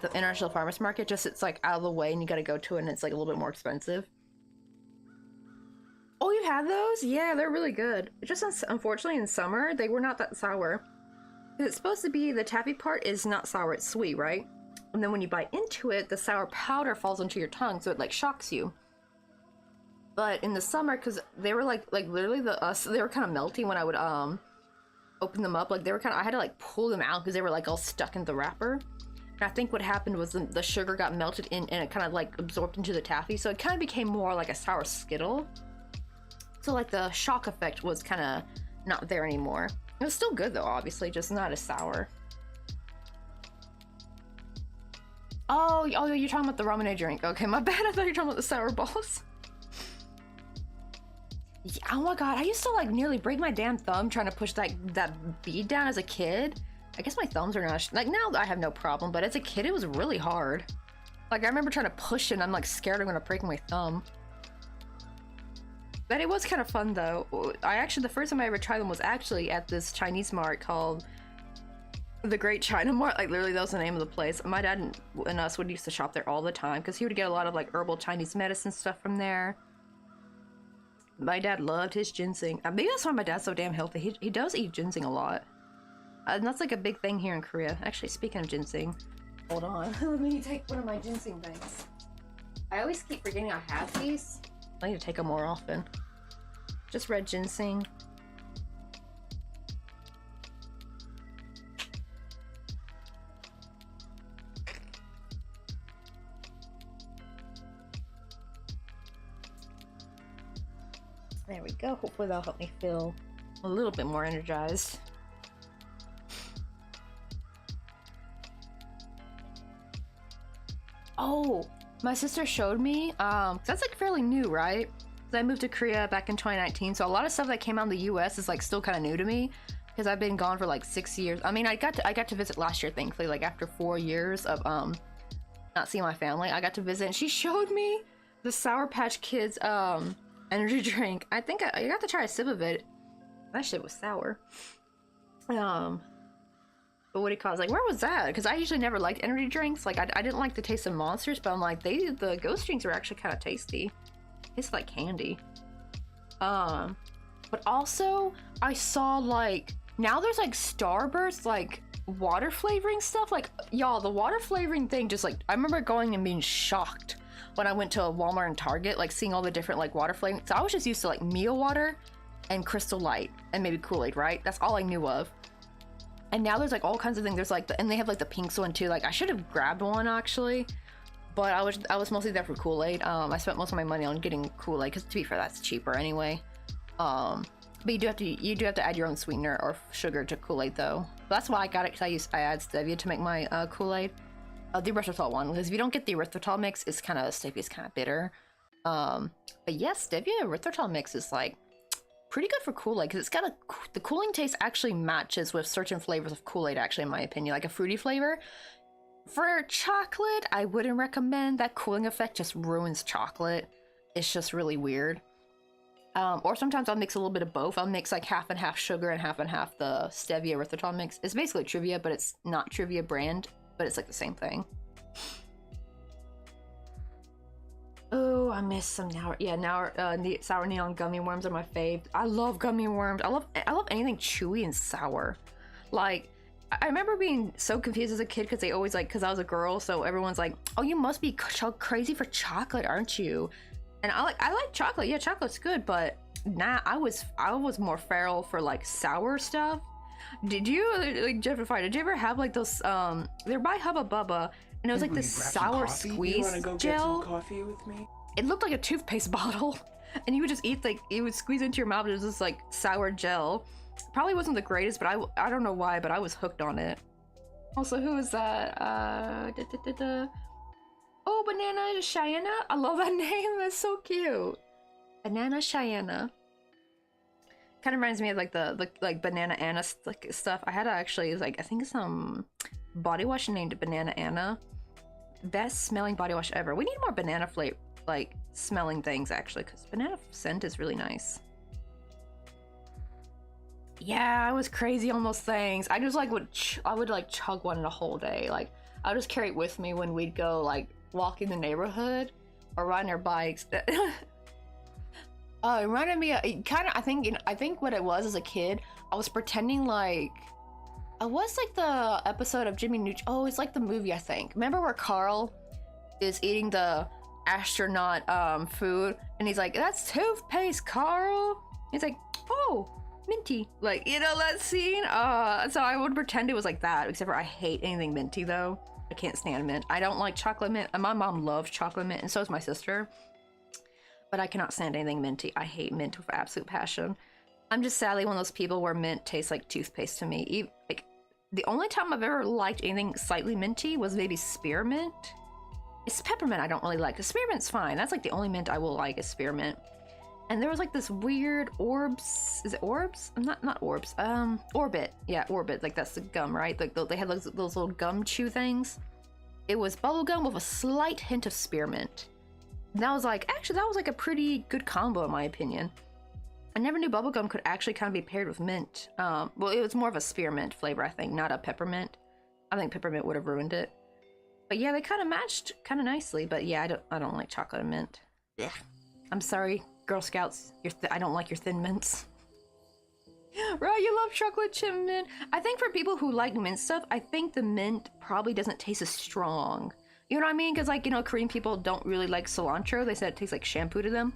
the International Farmers Market. Just it's like out of the way and you gotta go to it and it's like a little bit more expensive. Oh, you have those? Yeah, they're really good. It's just unfortunately in summer they were not that sour. It's supposed to be the taffy part is not sour, it's sweet, right? And then when you bite into it, the sour powder falls into your tongue, so it like shocks you. But in the summer, because they were like literally they were kind of melty when I would open them up. Like they were kind of, I had to like pull them out because they were like all stuck in the wrapper. And I think what happened was the sugar got melted in and it kind of like absorbed into the taffy, so it kind of became more like a sour Skittle. So like the shock effect was kind of not there anymore. It was still good though, obviously, just not as sour. Oh, you're talking about the ramen drink. Okay, my bad. I thought you were talking about the sour balls. Yeah, oh my god, I used to like nearly break my damn thumb trying to push that bead down as a kid. I guess my thumbs are not like now I have no problem, but as a kid it was really hard. Like I remember trying to push it and I'm like scared I'm gonna break my thumb. But it was kind of fun though. The first time I ever tried them was actually at this Chinese mart called the Great China Mart. Like literally that was the name of the place. My dad and us would used to shop there all the time because he would get a lot of like herbal Chinese medicine stuff from there. My dad loved his ginseng. Maybe that's why my dad's so damn healthy. He does eat ginseng a lot. And that's like a big thing here in Korea. Actually, speaking of ginseng, hold on. Let me take one of my ginseng things. I always keep forgetting I have these. I need to take them more often. Just red ginseng. There we go. Hopefully that'll help me feel a little bit more energized. Oh, my sister showed me, that's like fairly new, right? I moved to Korea back in 2019, so a lot of stuff that came out in the US is like still kind of new to me because I've been gone for like 6 years. I mean, I got to visit last year, thankfully, like after 4 years of not seeing my family. I got to visit and she showed me the Sour Patch Kids energy drink. I think I got to try a sip of it. That shit was sour. But what do you call it? Like, where was that? Because I usually never liked energy drinks. Like, I didn't like the taste of Monsters, but I'm like, the ghost drinks are actually kind of tasty. Tastes like candy. But also, I saw like, now there's like Starburst, like water flavoring stuff. Like, y'all, the water flavoring thing just like, I remember going and being shocked when I went to a Walmart and Target, like seeing all the different like water flavoring. So I was just used to like Mio water and Crystal Light and maybe Kool-Aid, right? That's all I knew of. And now there's like all kinds of things. There's like, and they have like the pink one too. Like I should have grabbed one actually, but I was mostly there for Kool-Aid. I spent most of my money on getting Kool-Aid because to be fair, that's cheaper anyway. But you do have to add your own sweetener or sugar to Kool-Aid though. That's why I got it, because I add stevia to make my Kool-Aid. The erythritol one, because if you don't get the erythritol mix, it's kind of stevia's kind of bitter. But yes, stevia erythritol mix is like pretty good for Kool-Aid, because it's got the cooling taste actually matches with certain flavors of Kool-Aid, actually, in my opinion, like a fruity flavor. For chocolate, I wouldn't recommend. That cooling effect just ruins chocolate. It's just really weird. Or sometimes I'll mix a little bit of both. I'll mix like half and half sugar and half the stevia erythritol mix. It's basically Trivia, but it's not Trivia brand, but it's like the same thing. Oh, I miss some now. Yeah, now sour neon gummy worms are my fave. I love gummy worms. I love anything chewy and sour. Like, I remember being so confused as a kid because they always like, because I was a girl, so everyone's like, "Oh, you must be crazy for chocolate, aren't you?" And I like chocolate. Yeah, chocolate's good, but nah, I was more feral for like sour stuff. Did you like Jeffify? Did you ever have like those? They're by Hubba Bubba, and it was like this sour squeeze you wanna go gel. Get some coffee with me? It looked like a toothpaste bottle, and you would just eat, like, you would squeeze into your mouth. It was this like sour gel. Probably wasn't the greatest, but I don't know why, but I was hooked on it. Also, who is that? Oh, Banana Cheyenne. I love that name. That's so cute. Banana Cheyenne. Kind of reminds me of like the like Banana Anna like stuff. I had actually like I think some body wash named Banana Anna. Best smelling body wash ever. We need more banana flavor like smelling things actually, because banana scent is really nice. Yeah, I was crazy on those things. I just like I would like chug one in a whole day. Like I would just carry it with me when we'd go like walking the neighborhood or riding our bikes. It reminded me of, kind of, I think what it was as a kid, I was pretending like I was like the episode of Jimmy Neutron. Oh, it's like the movie, I think. Remember where Carl is eating the astronaut food and he's like, "That's toothpaste, Carl." He's like, "Oh, minty." Like, you know that scene? So I would pretend it was like that, except for I hate anything minty though. I can't stand mint. I don't like chocolate mint. My mom loves chocolate mint, and so does my sister. But I cannot stand anything minty. I hate mint with absolute passion. I'm just sadly one of those people where mint tastes like toothpaste to me. Like, the only time I've ever liked anything slightly minty was maybe spearmint. It's peppermint I don't really like. Spearmint's fine. That's like the only mint I will like is spearmint. And there was like this weird Orbs. Is it Orbs? Not Orbs. Orbit. Yeah, Orbit. Like that's the gum, right? Like they had those little gum chew things. It was bubble gum with a slight hint of spearmint. And that was like, actually, that was like a pretty good combo in my opinion. I never knew bubblegum could actually kind of be paired with mint. Well, it was more of a spearmint flavor, I think, not a peppermint. I think peppermint would have ruined it. But yeah, they kind of matched kind of nicely. But yeah, I don't like chocolate and mint. Ugh. I'm sorry, Girl Scouts. I don't like your thin mints. Right, you love chocolate chip mint. I think for people who like mint stuff, I think the mint probably doesn't taste as strong. You know what I mean? Because like, you know, Korean people don't really like cilantro. They said it tastes like shampoo to them.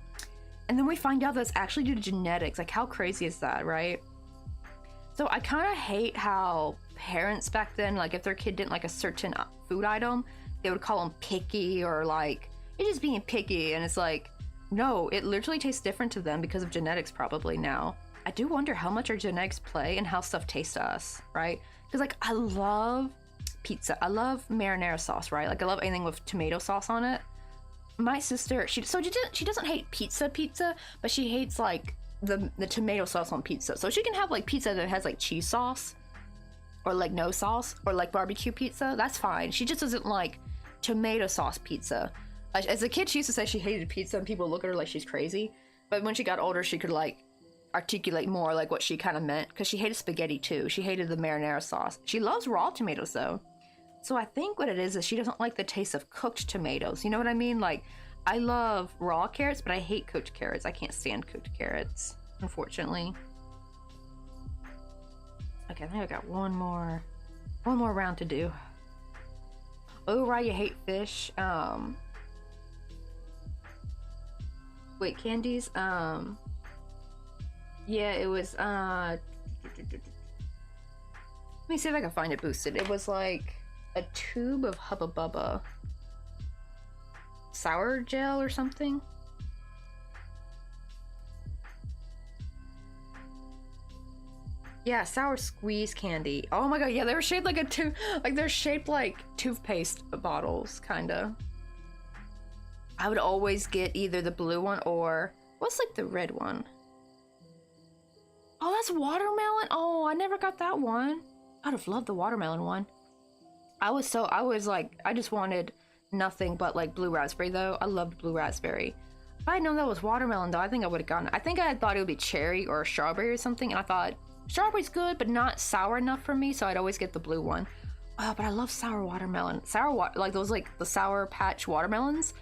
And then we find out that's actually due to genetics. Like, how crazy is that, right? So I kind of hate how parents back then, like if their kid didn't like a certain food item, they would call them picky or like, "You're just being picky." And it's like, no, it literally tastes different to them because of genetics probably now. I do wonder how much our genetics play and how stuff tastes to us, right? Because like, I love pizza. I love marinara sauce, right? Like I love anything with tomato sauce on it. My sister, she doesn't hate pizza, but she hates like the tomato sauce on pizza. So she can have like pizza that has like cheese sauce or like no sauce or like barbecue pizza. That's fine. She just doesn't like tomato sauce pizza. As a kid, she used to say she hated pizza and people look at her like she's crazy. But when she got older, she could like articulate more like what she kind of meant, because she hated spaghetti too. She hated the marinara sauce. She loves raw tomatoes though. So I think what it is she doesn't like the taste of cooked tomatoes. You know what I mean? Like, I love raw carrots, but I hate cooked carrots. I can't stand cooked carrots, unfortunately. Okay, I think I got one more round to do. Oh, right, you hate fish. Wait, candies? Yeah, it was, let me see if I can find it boosted. It was like a tube of Hubba Bubba sour gel or something. Yeah, sour squeeze candy. Oh my god, yeah, they were shaped like they're shaped like toothpaste bottles, kinda. I would always get either the blue one or what's like the red one? Oh, that's watermelon. Oh, I never got that one. I'd have loved the watermelon one. I was like, I just wanted nothing but like blue raspberry though. I loved blue raspberry. If I had known that was watermelon though, I think I would have gotten it. I think I had thought it would be cherry or strawberry or something, and I thought strawberry's good, but not sour enough for me, so I'd always get the blue one. Oh, but I love sour watermelon. Like those, like the Sour Patch watermelons.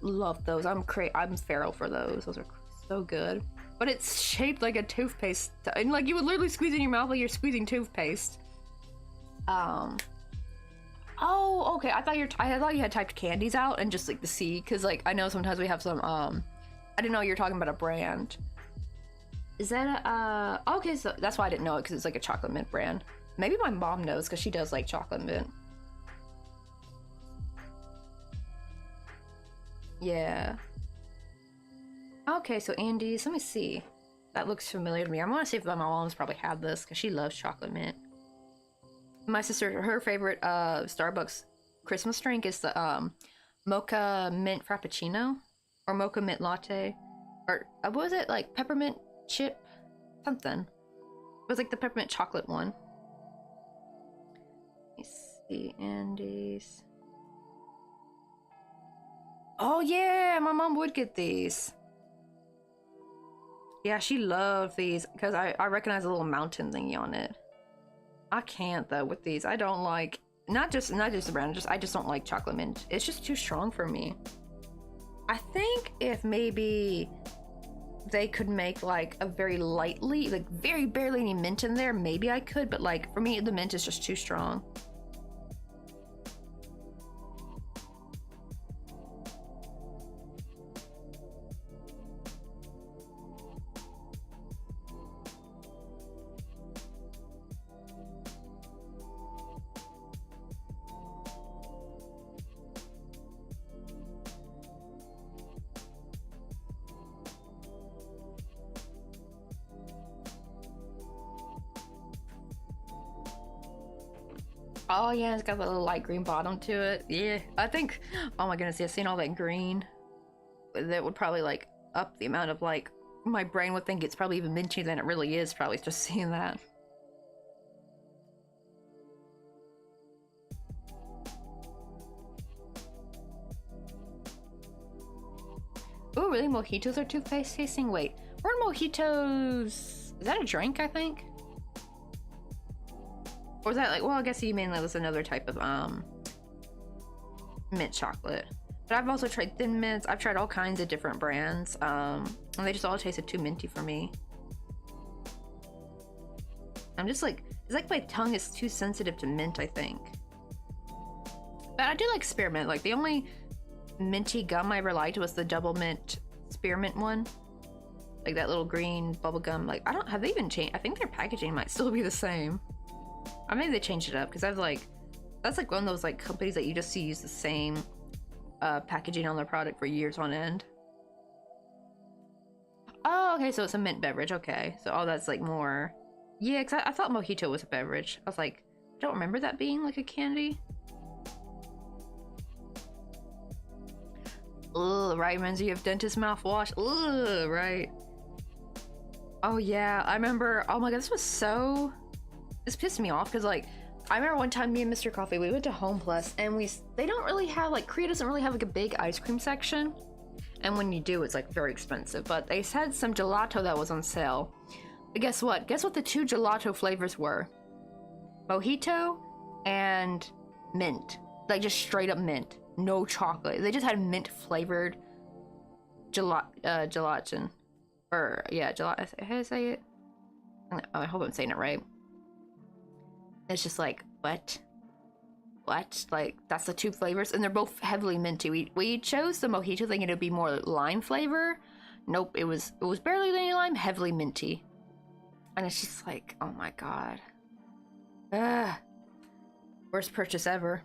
Love those. I'm feral for those. Those are so good. But it's shaped like a toothpaste, and like you would literally squeeze in your mouth like you're squeezing toothpaste. Oh, okay. I thought you had typed candies out and just like the C, because like I know sometimes we have some. I didn't know you were talking about a brand. Is that a okay? So that's why I didn't know it, because it's like a chocolate mint brand. Maybe my mom knows because she does like chocolate mint. Yeah. Okay, so Andy's. Let me see. That looks familiar to me. I want to see if my mom's probably had this because she loves chocolate mint. My sister, her favorite Starbucks Christmas drink is the mocha mint frappuccino or mocha mint latte, or what was it, like peppermint chip something. It was like the peppermint chocolate one. Let me see, Andy's. Oh yeah, my mom would get these. Yeah, she loved these because I recognize a little mountain thingy on it. I can't though with these. I don't like not just the brand. I just don't like chocolate mint. It's just too strong for me. I think if maybe they could make like a very lightly, like very barely any mint in there, maybe I could. But like for me, the mint is just too strong. Oh yeah, it's got a little light green bottom to it. Yeah, I think, oh my goodness, yeah, seeing all that green, that would probably like up the amount of like, my brain would think it's probably even mintier than it really is, probably just seeing that. Ooh, really? Mojitos are toothpaste tasting? Wait, weren't mojitos... Is that a drink, I think? Or is that like, well, I guess you mean that was another type of mint chocolate. But I've also tried thin mints. I've tried all kinds of different brands, and they just all tasted too minty for me. I'm just like, it's like my tongue is too sensitive to mint, I think. But I do like spearmint. Like the only minty gum I ever liked was the double mint spearmint one. Like that little green bubble gum. Like, have they even changed? I think their packaging might still be the same. I mean, they changed it up because that's like one of those like companies that you just see use the same packaging on their product for years on end. Oh, okay, so it's a mint beverage. Okay, so all that's like more. Yeah, because I thought mojito was a beverage. I was like, I don't remember that being like a candy. Ugh, right, reminds you of dentist mouthwash. Ugh, right. Oh yeah, I remember. Oh my god, this pissed me off because like I remember one time me and Mr. Coffee, we went to Home Plus and they don't really have like, Korea doesn't really have like a big ice cream section, and when you do it's like very expensive, but they had some gelato that was on sale. But guess what the two gelato flavors were? Mojito and mint. Like just straight up mint, no chocolate. They just had mint flavored gelatin, or yeah, gelatin. How do I say it? I hope I'm saying it right. It's just like, what? Like, that's the two flavors, and they're both heavily minty. We chose the mojito thinking it would be more lime flavor. Nope, it was barely any lime, heavily minty. And it's just like, oh my god. Worst purchase ever.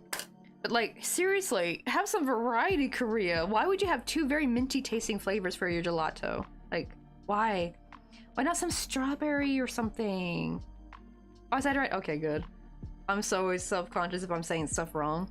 But like, seriously, have some variety, Korea. Why would you have two very minty tasting flavors for your gelato? Like, why? Why not some strawberry or something? I said it right? Okay, good. I'm so always self-conscious if I'm saying stuff wrong.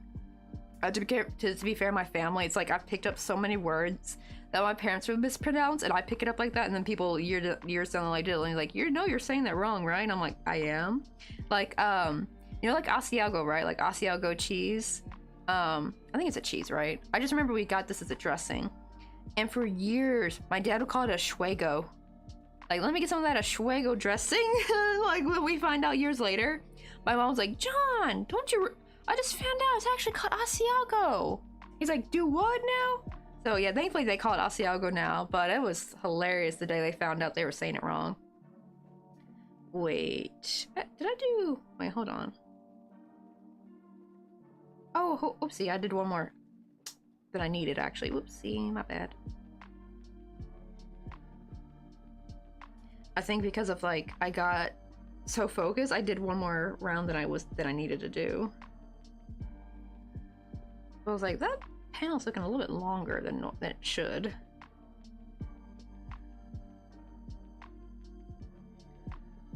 To be fair, my family, it's like I've picked up so many words that my parents would mispronounce, and I pick it up like that, and then people years down the line like, you're saying that wrong, right? And I'm like, I am. Like, you know, like Asiago, right? Like Asiago cheese. I think it's a cheese, right? I just remember we got this as a dressing. And for years, my dad would call it a Schwego. Like, let me get some of that Schwego dressing. Like, when we find out years later, my mom was like, John, don't you... I just found out it's actually called Asiago. He's like, do what now? So yeah, thankfully they call it Asiago now, but it was hilarious the day they found out they were saying it wrong. Wait, did I do... Wait, hold on. Oh, oopsie, I did one more than I needed, actually. Whoopsie, my bad. I think because of, like, I got so focused, I did one more round than I needed to do. I was like, that panel's looking a little bit longer than it should.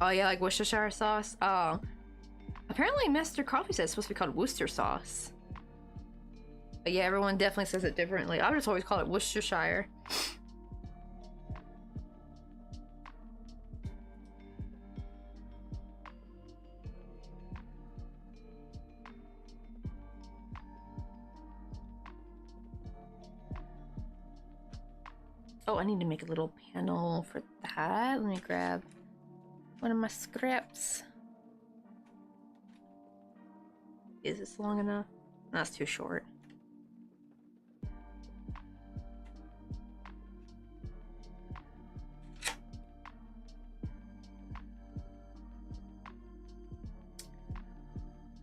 Oh yeah, like Worcestershire sauce. Apparently Mr. Coffee says it's supposed to be called Worcester sauce. But yeah, everyone definitely says it differently. I would just always call it Worcestershire. Oh, I need to make a little panel for that. Let me grab one of my scraps. Is this long enough? That's too short.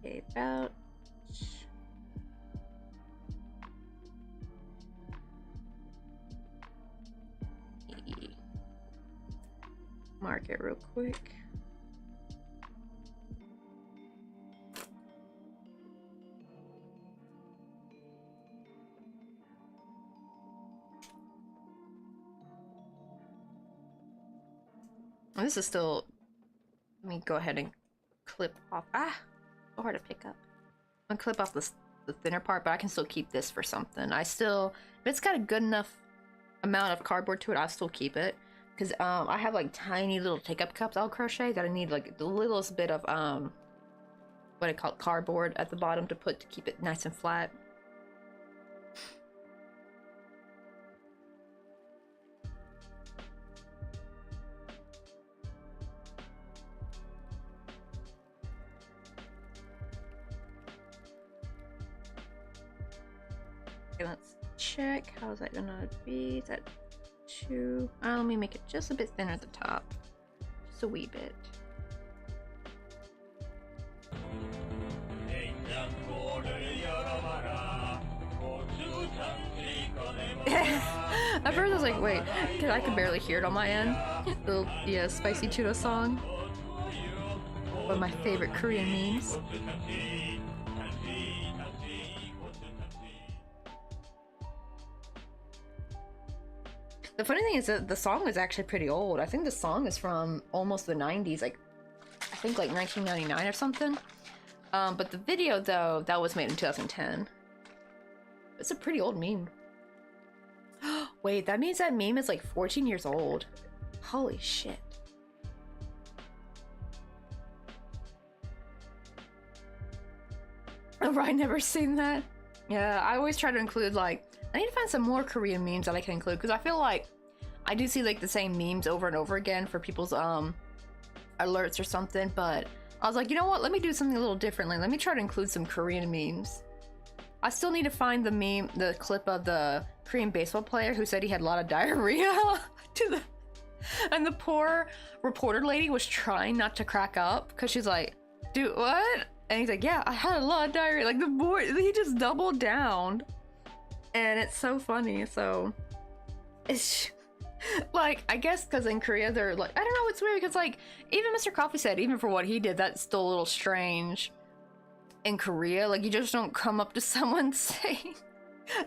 Okay, about... Mark it real quick. This is still... Let me go ahead and clip off... Ah! So hard to pick up. I'm gonna clip off the thinner part, but I can still keep this for something. I still... If it's got a good enough amount of cardboard to it, I'll still keep it. Because I have like tiny little take-up cups I'll crochet that I need like the littlest bit of what I call cardboard at the bottom to keep it nice and flat. Okay, let's check. How's that gonna be? Is that two? Let me make it just a bit thinner at the top. Just a wee bit. At first I was like, wait, because I could barely hear it on my end. The spicy tuna song. One of my favorite Korean memes. The funny thing is that the song is actually pretty old. I think the song is from almost the 90s, like I think like 1999 or something. But the video though, that was made in 2010. It's a pretty old meme. Wait, that means that meme is like 14 years old. Holy shit. Oh, I never seen that. Yeah, I always try to include like, I need to find some more Korean memes that I can include because I feel like I do see like the same memes over and over again for people's alerts or something, but I was like, you know what, let me do something a little differently. Let me try to include some Korean memes. I still need to find the clip of the Korean baseball player who said he had a lot of diarrhea and the poor reporter lady was trying not to crack up because she's like, dude, what? And he's like, yeah, I had a lot of diarrhea. Like the boy, he just doubled down. And it's so funny. So it's like, I guess because in Korea they're like, I don't know, it's weird because like even Mr. Coffee said even for what he did, that's still a little strange in Korea. Like you just don't come up to someone saying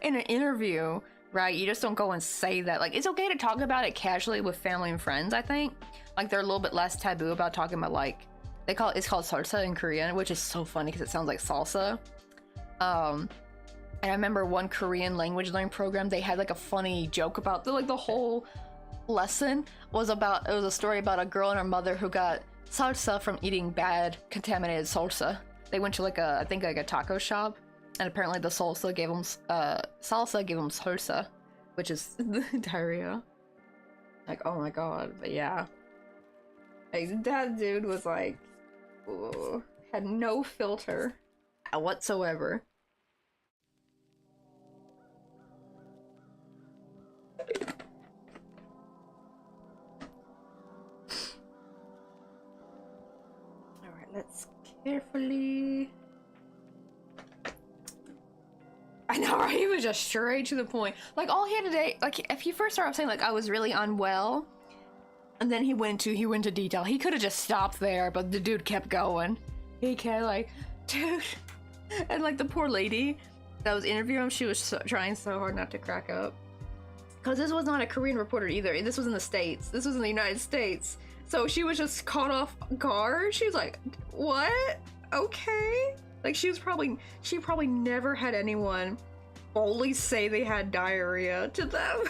in an interview, right? You just don't go and say that. Like it's okay to talk about it casually with family and friends, I think. Like they're a little bit less taboo about talking about like It's called salsa in Korean, which is so funny because it sounds like salsa. And I remember one Korean language learning program, they had like a funny joke about the whole lesson was a story about a girl and her mother who got salsa from eating bad contaminated salsa. They went to I think a taco shop, and apparently the salsa gave them salsa, which is diarrhea. Like, oh my god. But yeah, like that dude was like, ooh, had no filter whatsoever. Alright, let's carefully... I know, right? He was just straight to the point. Like, all he had to say, like, if he first started off saying, like, I was really unwell, and then he went into detail. He could have just stopped there, but the dude kept going. He kept, like, dude... And, like, the poor lady that was interviewing him, she was trying so hard not to crack up. Because this was not a Korean reporter either. This was in the States. This was in the United States. So she was just caught off guard. She was like, what? Okay. Like, she probably never had anyone boldly say they had diarrhea to them.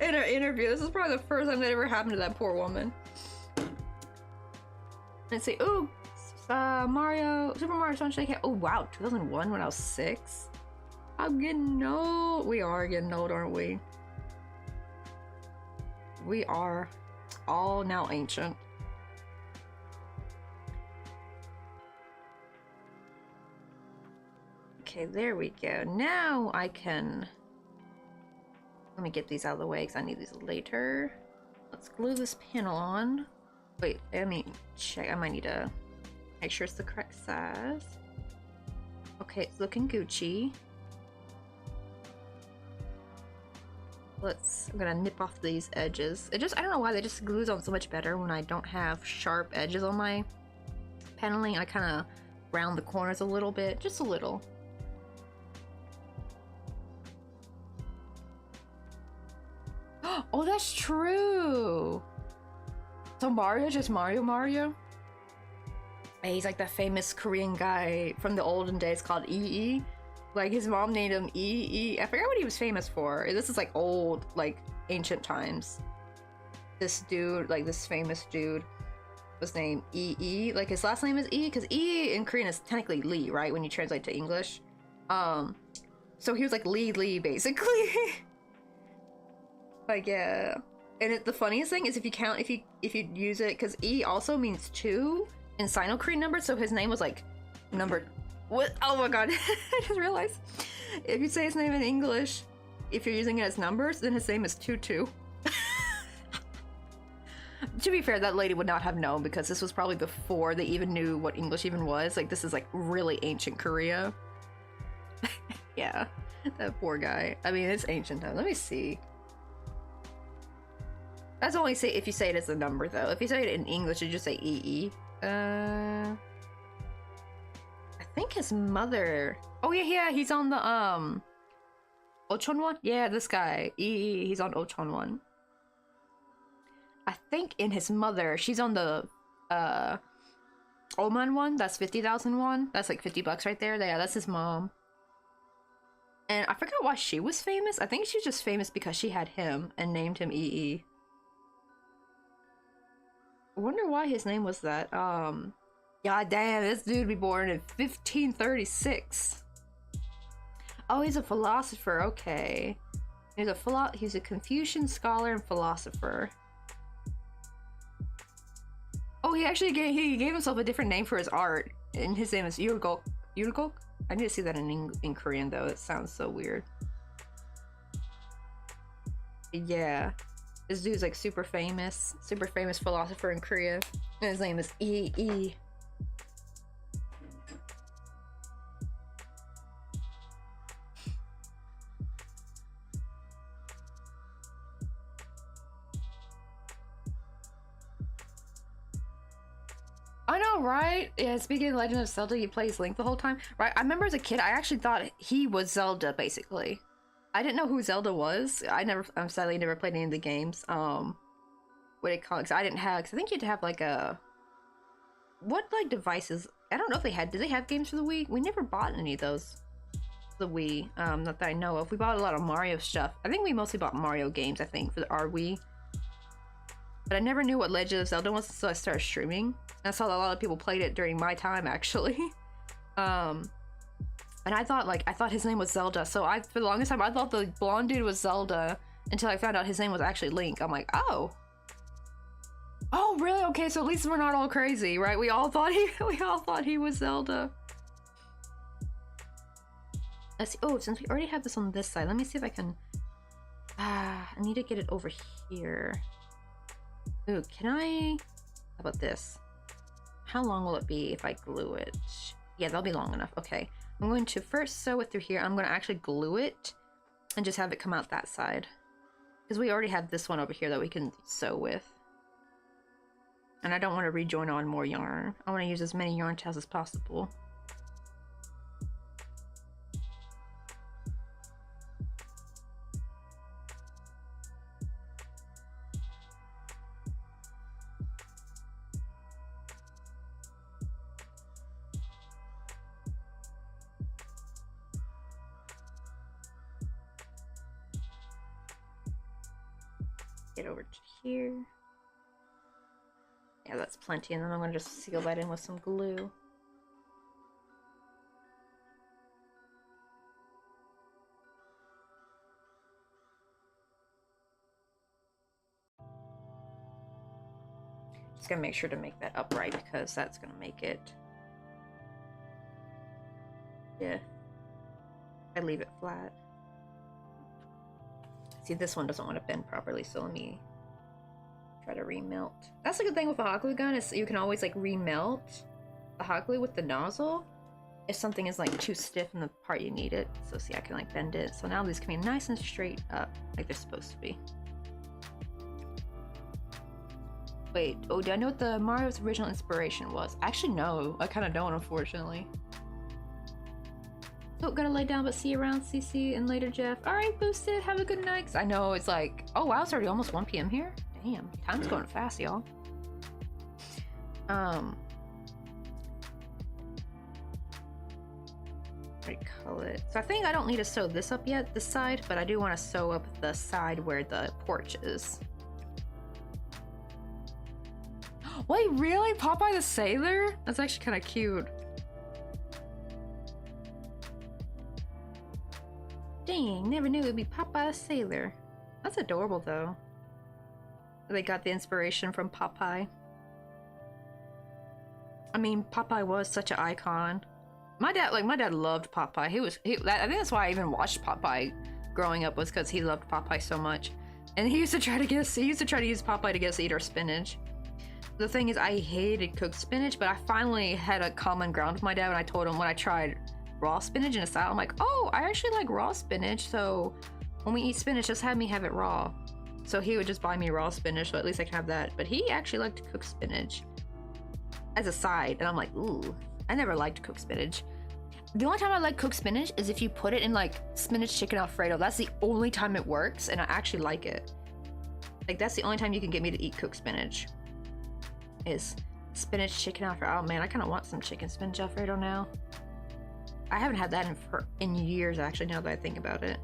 In her interview. This is probably the first time that ever happened to that poor woman. Let's see. Ooh, Super Mario Sunshine. Oh, wow. 2001 when I was 6. I'm getting old. We are getting old, aren't we? We are all now ancient. Okay, there we go. Now I can... Let me get these out of the way because I need these later. Let's glue this panel on. Wait, let me check. I might need to make sure it's the correct size. Okay, it's looking Gucci. I'm gonna nip off these edges. I don't know why they just glues on so much better when I don't have sharp edges on my paneling. I kind of round the corners a little bit, just a little. Oh, that's true. So Mario, just Mario? He's like the famous Korean guy from the olden days called EE. Like, his mom named him EE. I forgot what he was famous for. This is like old, like ancient times. This dude, like this famous dude, was named EE. Like, his last name is E, because E in Korean is technically Lee, right? When you translate to English. So he was like Lee, basically. Like, yeah. And the funniest thing is if you use it, because E also means 2 in Sino-Korean numbers, so his name was like number... What? Oh my god, I just realized. If you say his name in English, if you're using it as numbers, then his name is 22. To be fair, that lady would not have known because this was probably before they even knew what English even was. Like, this is like really ancient Korea. Yeah, that poor guy. I mean, it's ancient time. Let me see. That's only say if you say it as a number, though. If you say it in English, you just say EE. I think his mother... Oh, yeah, he's on the, Ochon one? Yeah, this guy. He's on Ochon one. I think in his mother, she's on the, Oman one. That's 50,000 won. That's like 50 bucks right there. Yeah, that's his mom. And I forgot why she was famous. I think she's just famous because she had him and named him EE. I wonder why his name was that. God damn, this dude be born in 1536. Oh, he's a philosopher. Okay, he's a Confucian scholar and philosopher. Oh, he gave himself a different name for his art, and his name is Yulgok. Yulgok? I need to see that in Korean though. It sounds so weird. Yeah, this dude's like super famous philosopher in Korea, and his name is EE. I know, right? Yeah, speaking of Legend of Zelda, he plays Link the whole time, right? I remember as a kid, I actually thought he was Zelda, basically. I didn't know who Zelda was. I'm sadly never played any of the games. What do you call it? 'Cause I didn't have, 'cause I think you'd have like a what like devices? I don't know if they had. Did they have games for the Wii? We never bought any of those. The Wii, not that I know of. We bought a lot of Mario stuff. I think we mostly bought Mario games. I think for our Wii. But I never knew what Legend of Zelda was until I started streaming. I saw that a lot of people played it during my time, actually. And I thought his name was Zelda. So for the longest time, I thought the blonde dude was Zelda until I found out his name was actually Link. I'm like, oh. Oh, really? Okay, so at least we're not all crazy, right? We all thought he was Zelda. Let's see. Oh, since we already have this on this side, let me see if I can. I need to get it over here. Ooh, can I? How about this? How long will it be if I glue it? Yeah, that'll be long enough. Okay, I'm going to first sew it through here. I'm going to actually glue it and just have it come out that side because we already have this one over here that we can sew with. And I don't want to rejoin on more yarn. I want to use as many yarn tails as possible. Get over to here. Yeah, that's plenty, and then I'm gonna just seal that in with some glue. Just gonna make sure to make that upright because that's gonna make it. Yeah. I leave it flat. See, this one doesn't want to bend properly, so let me try to remelt. That's a good thing with a hot glue gun is you can always like remelt the hot glue with the nozzle if something is like too stiff in the part you need it. So see, I can like bend it. So now these can be nice and straight up like they're supposed to be. Wait, oh, do I know what the Mario's original inspiration was? Actually, no, I kind of don't, unfortunately. Oh, gotta lay down, but see you around, CC, and later, Jeff. All right, Boosted, have a good night. I know it's like, oh wow, it's already almost 1 p.m. here. Damn, time's going fast, y'all. Recull it. So I think I don't need to sew this up yet, this side, but I do want to sew up the side where the porch is. Wait, really? Popeye the Sailor? That's actually kind of cute. Dang, never knew it'd be Popeye the Sailor. That's adorable, though. They got the inspiration from Popeye. I mean, Popeye was such an icon. My dad loved Popeye. I think that's why I even watched Popeye growing up, was because he loved Popeye so much. And he used to try to use Popeye to get us to eat our spinach. The thing is, I hated cooked spinach, but I finally had a common ground with my dad when I told him when I tried raw spinach in a salad. I'm like, oh, I actually like raw spinach, so when we eat spinach, just have me have it raw. So he would just buy me raw spinach, so at least I can have that. But he actually liked to cook spinach as a side, and I'm like, ooh, I never liked cooked spinach. The only time I like cooked spinach is if you put it in like spinach chicken Alfredo. That's the only time it works, and I actually like it. Like, that's the only time you can get me to eat cooked spinach. Is spinach chicken Alfredo. Oh man, I kind of want some chicken spinach Alfredo now. I haven't had that in years, actually, now that I think about it.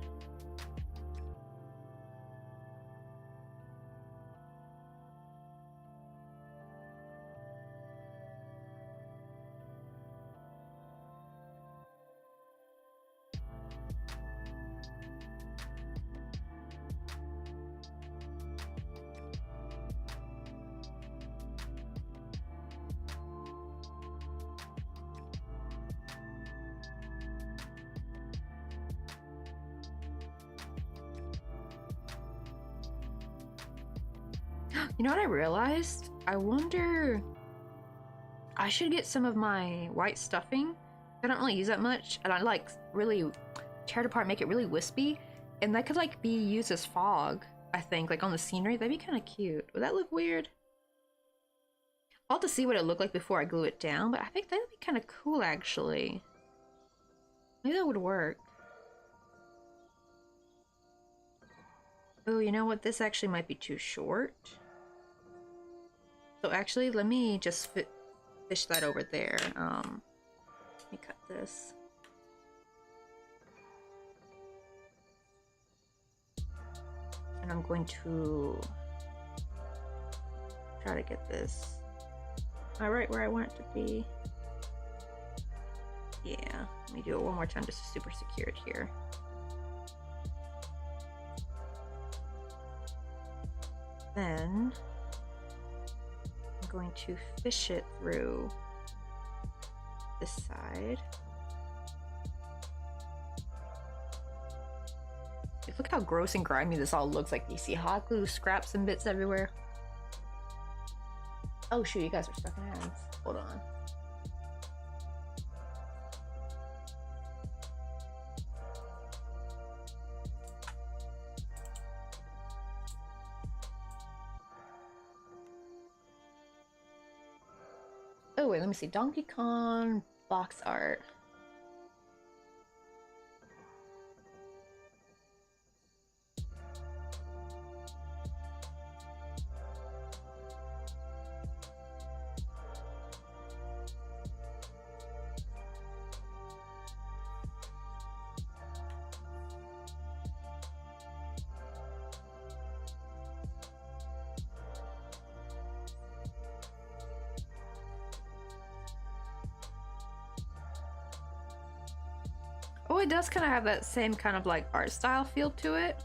You know what I realized? I wonder... I should get some of my white stuffing. I don't really use that much, and I like really tear it apart, make it really wispy, and that could like be used as fog, I think, like on the scenery. That'd be kind of cute. Would that look weird? I'll have to see what it looked like before I glue it down, but I think that would be kind of cool, actually. Maybe that would work. Oh, you know what? This actually might be too short. So actually, let me just fish that over there. Let me cut this. And I'm going to try to get this right where I want it to be. Yeah, let me do it one more time just to super secure it here. Then I'm going to fish it through this side. Look how gross and grimy this all looks. Like you see hot glue scraps and bits everywhere. Oh shoot, you guys are stuck in hands. Hold on. Oh wait, let me see. Donkey Kong box art. Oh, it does kind of have that same kind of like art style feel to it.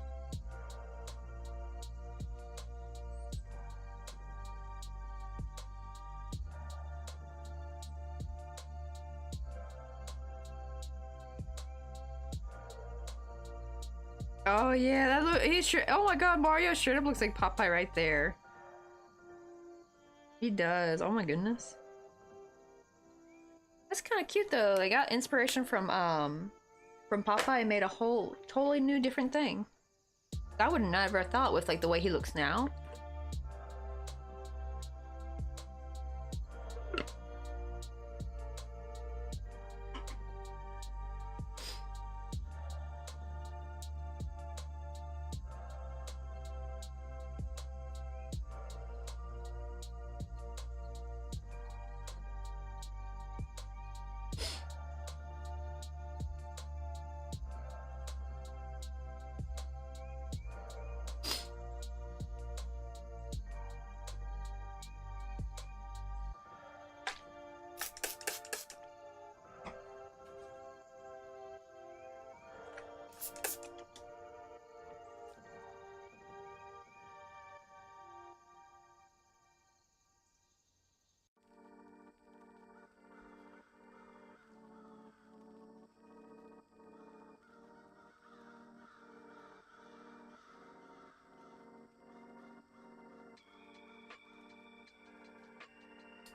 Oh yeah, that look. He's sure. Oh my God, Mario straight up looks like Popeye right there. He does. Oh my goodness. That's kind of cute though. They got inspiration from Popeye and made a whole totally new different thing. I would never have thought with like the way he looks now.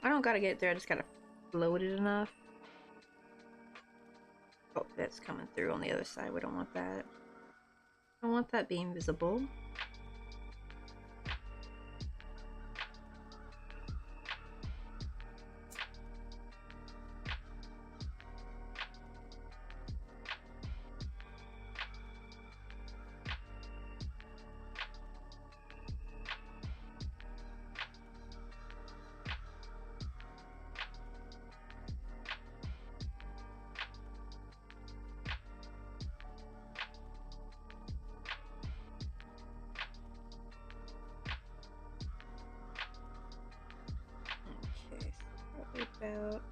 I don't gotta get it there, I just gotta float it enough. Oh, that's coming through on the other side. We don't want that. I don't want that being visible. About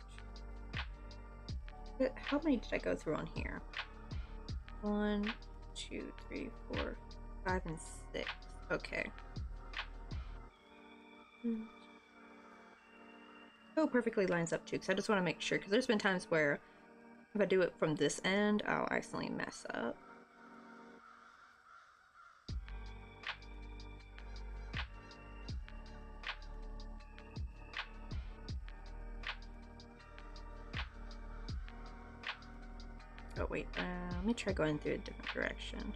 how many did I go through on here? 1, 2, 3, 4, 5, and 6. Okay. Oh, perfectly lines up too, because I just want to make sure, because there's been times where if I do it from this end, I'll accidentally mess up. Oh wait, let me try going through a different direction.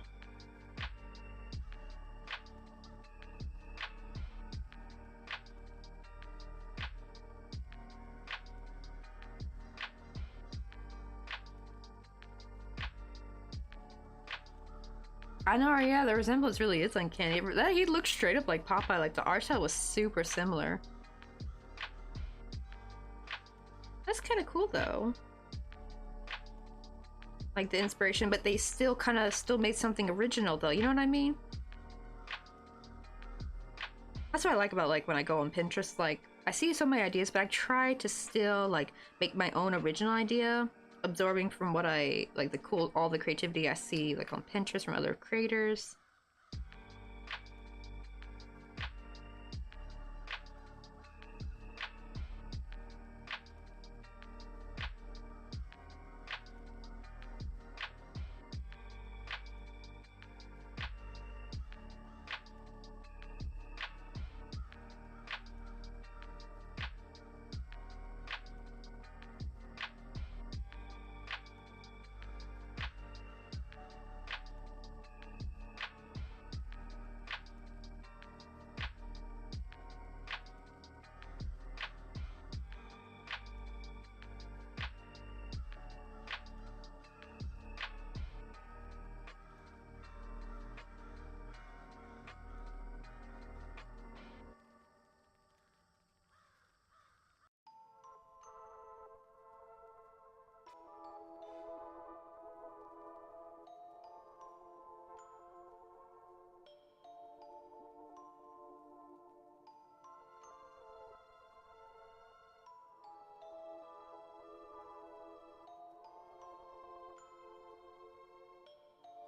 I know, yeah, the resemblance really is uncanny. That he looks straight up like Popeye, like the art style was super similar. That's kind of cool though. Like the inspiration, but they still kind of still made something original though, you know what I mean? That's what I like about like when I go on Pinterest, like I see so many ideas, but I try to still like make my own original idea, absorbing from what I like all the creativity I see like on Pinterest from other creators.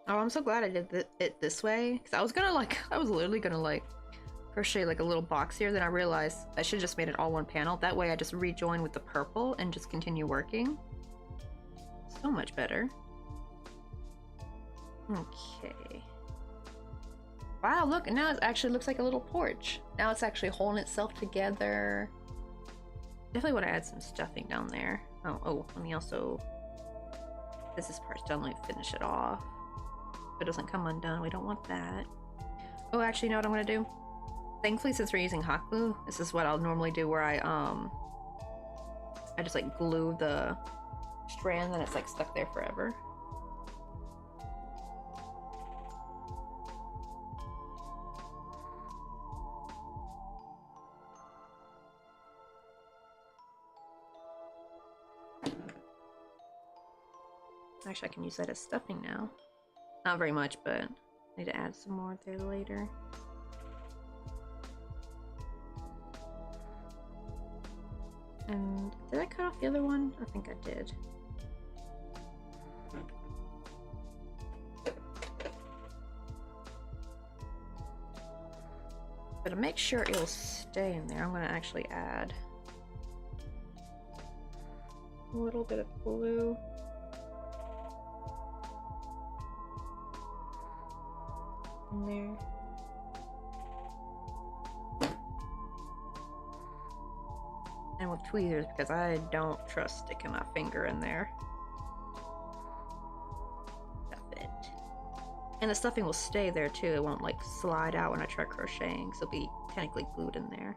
Oh, I'm so glad I did it this way, because I was literally gonna like crochet like a little box here, then I realized I should have just made it all one panel. That way I just rejoin with the purple and just continue working. So much better. Okay. Wow, look, now it actually looks like a little porch. Now it's actually holding itself together. Definitely want to add some stuffing down there. Oh, let me also... This part's done, let me finish it off. If it doesn't come undone, we don't want that. Oh, actually, you know what I'm gonna do? Thankfully, since we're using hot glue, this is what I'll normally do, where I just like glue the strand, and it's like stuck there forever. Actually, I can use that as stuffing now. Not very much, but I need to add some more there later. And did I cut off the other one? I think I did. But to make sure it'll stay in there, I'm gonna actually add a little bit of glue. In there. And with tweezers, because I don't trust sticking my finger in there. Stuff it. And the stuffing will stay there too. It won't like slide out when I try crocheting, so it'll be technically glued in there.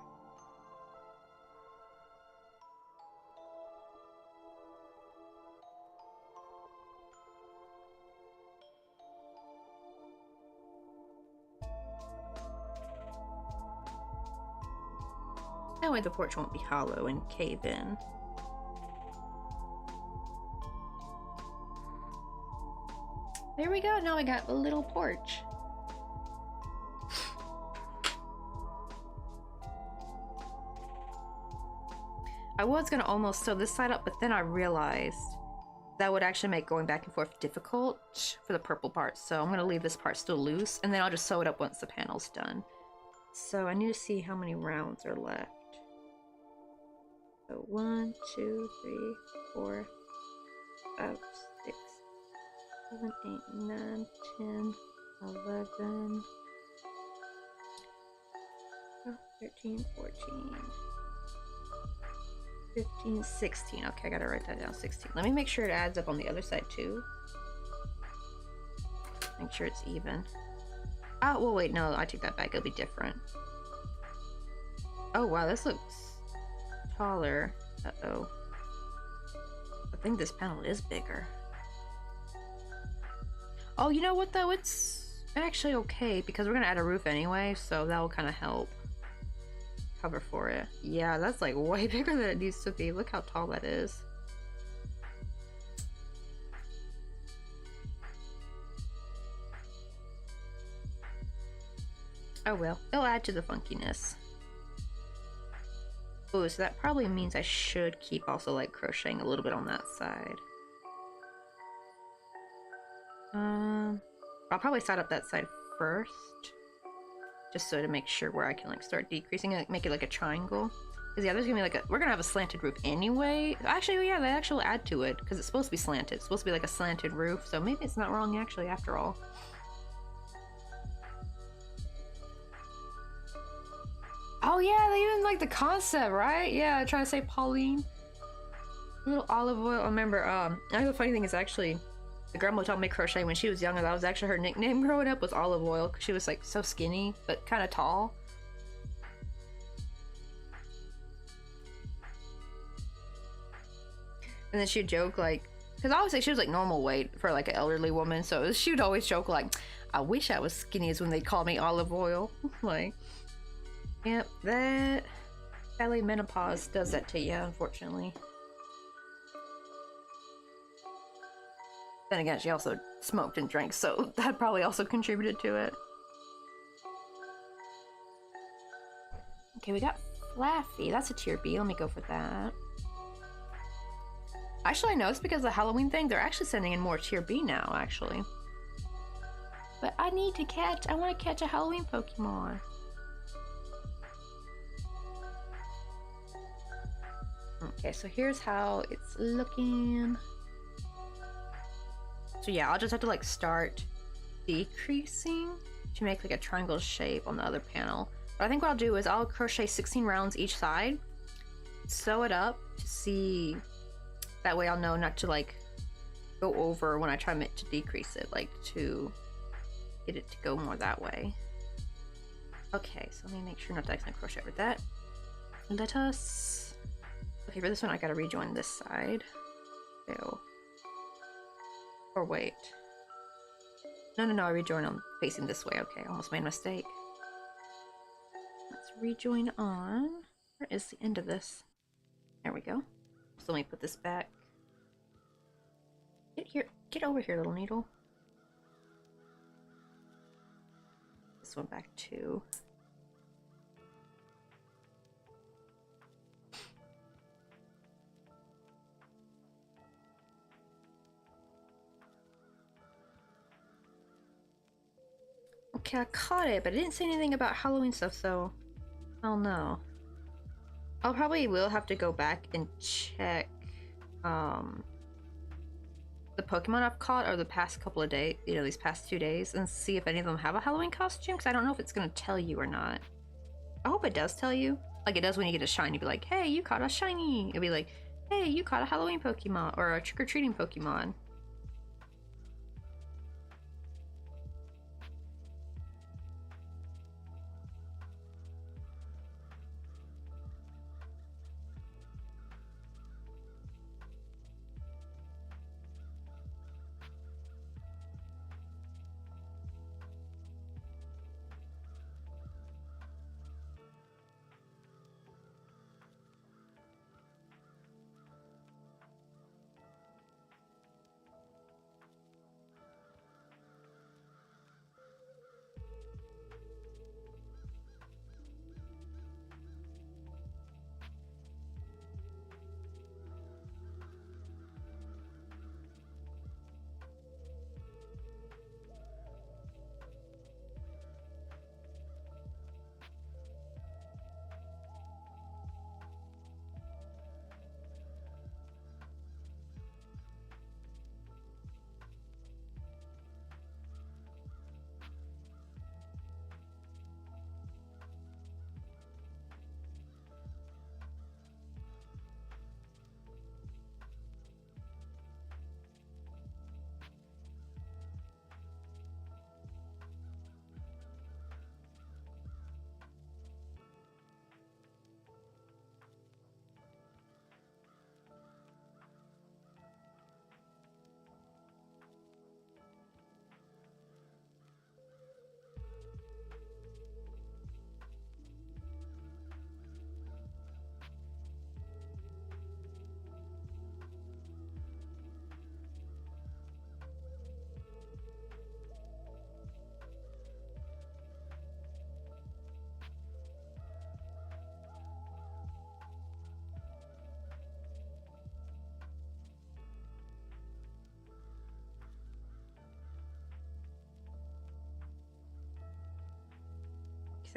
That way the porch won't be hollow and cave in. There we go, now we got a little porch. I was gonna almost sew this side up, but then I realized that would actually make going back and forth difficult for the purple part. So I'm gonna leave this part still loose, and then I'll just sew it up once the panel's done. So I need to see how many rounds are left. So 1, 2, 3, 4, 5, 6, 7, 8, 9, 10, 11, 12, 13, 14, 15, 16. Okay, I gotta write that down, 16. Let me make sure it adds up on the other side too. Make sure it's even. Oh, well, wait, no, I take that back. It'll be different. Oh, wow, this looks taller. Uh-oh. I think this panel is bigger. Oh, you know what though? It's actually okay because we're gonna add a roof anyway, so that will kind of help. cover for it. Yeah, that's like way bigger than it needs to be. Look how tall that is. Oh well, it'll add to the funkiness. Oh, so that probably means I should keep also like crocheting a little bit on that side. I'll probably start up that side first, just so to make sure where I can like start decreasing it, make it like a triangle. Cause yeah, there's gonna be like we're gonna have a slanted roof anyway. Actually, yeah, they actually add to it because it's supposed to be slanted. It's supposed to be like a slanted roof, so maybe it's not wrong actually after all. Oh yeah, they even like the concept, right? Yeah, trying to say Pauline. A little olive oil. I remember, I know the funny thing is actually, the grandma taught me crochet when she was younger. That was actually her nickname growing up, was olive oil, because she was like so skinny, but kind of tall. And then she'd joke like, because I always say she was like normal weight for like an elderly woman, so she would always joke like, I wish I was skinny as when they called me olive oil. Like, yep, that belly menopause does that to you, unfortunately. Then again, she also smoked and drank, so that probably also contributed to it. Okay, we got Flaffy. That's a tier B. Let me go for that. Actually, I know it's because of the Halloween thing. They're actually sending in more tier B now, actually. But I need to catch... I want to catch a Halloween Pokemon. Okay, so here's how it's looking. So yeah, I'll just have to like start decreasing to make like a triangle shape on the other panel. But I think what I'll do is I'll crochet 16 rounds each side, sew it up to see, that way I'll know not to like go over when I try to decrease it, like to get it to go more that way. Okay, so let me make sure not to accidentally crochet over that. Let us... Okay, for this one I gotta rejoin this side. Ew. Or wait. No, I rejoin on facing this way. Okay, almost made a mistake. Let's rejoin on. Where is the end of this? There we go. So let me put this back. Get here. Get over here, little needle. This one back too. Okay, I caught it, but it didn't say anything about Halloween stuff, so I don't know. I'll probably will have to go back and check the Pokemon I've caught over the past couple of days, you know, these past 2 days, and see if any of them have a Halloween costume, because I don't know if it's going to tell you or not. I hope it does tell you. Like it does when you get a shiny, you'd be like, hey, you caught a shiny. It'd be like, hey, you caught a Halloween Pokemon, or a trick-or-treating Pokemon.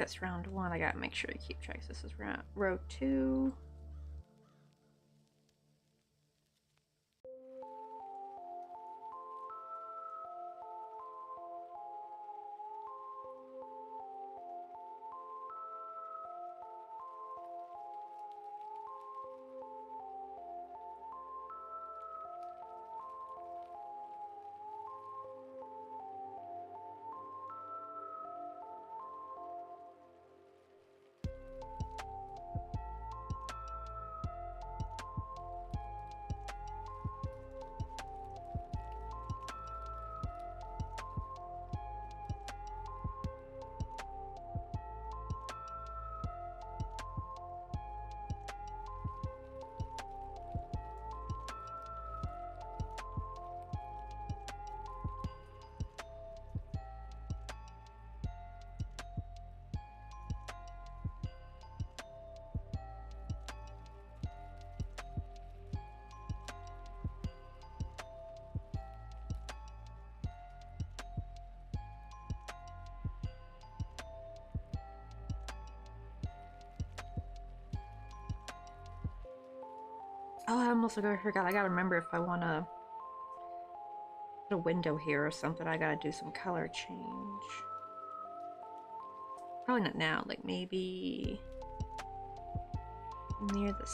that's round 1. I gotta make sure to keep track. This is row 2. Oh, I almost forgot. I gotta remember if I wanna put a window here or something. I gotta do some color change. Probably not now. Like maybe near the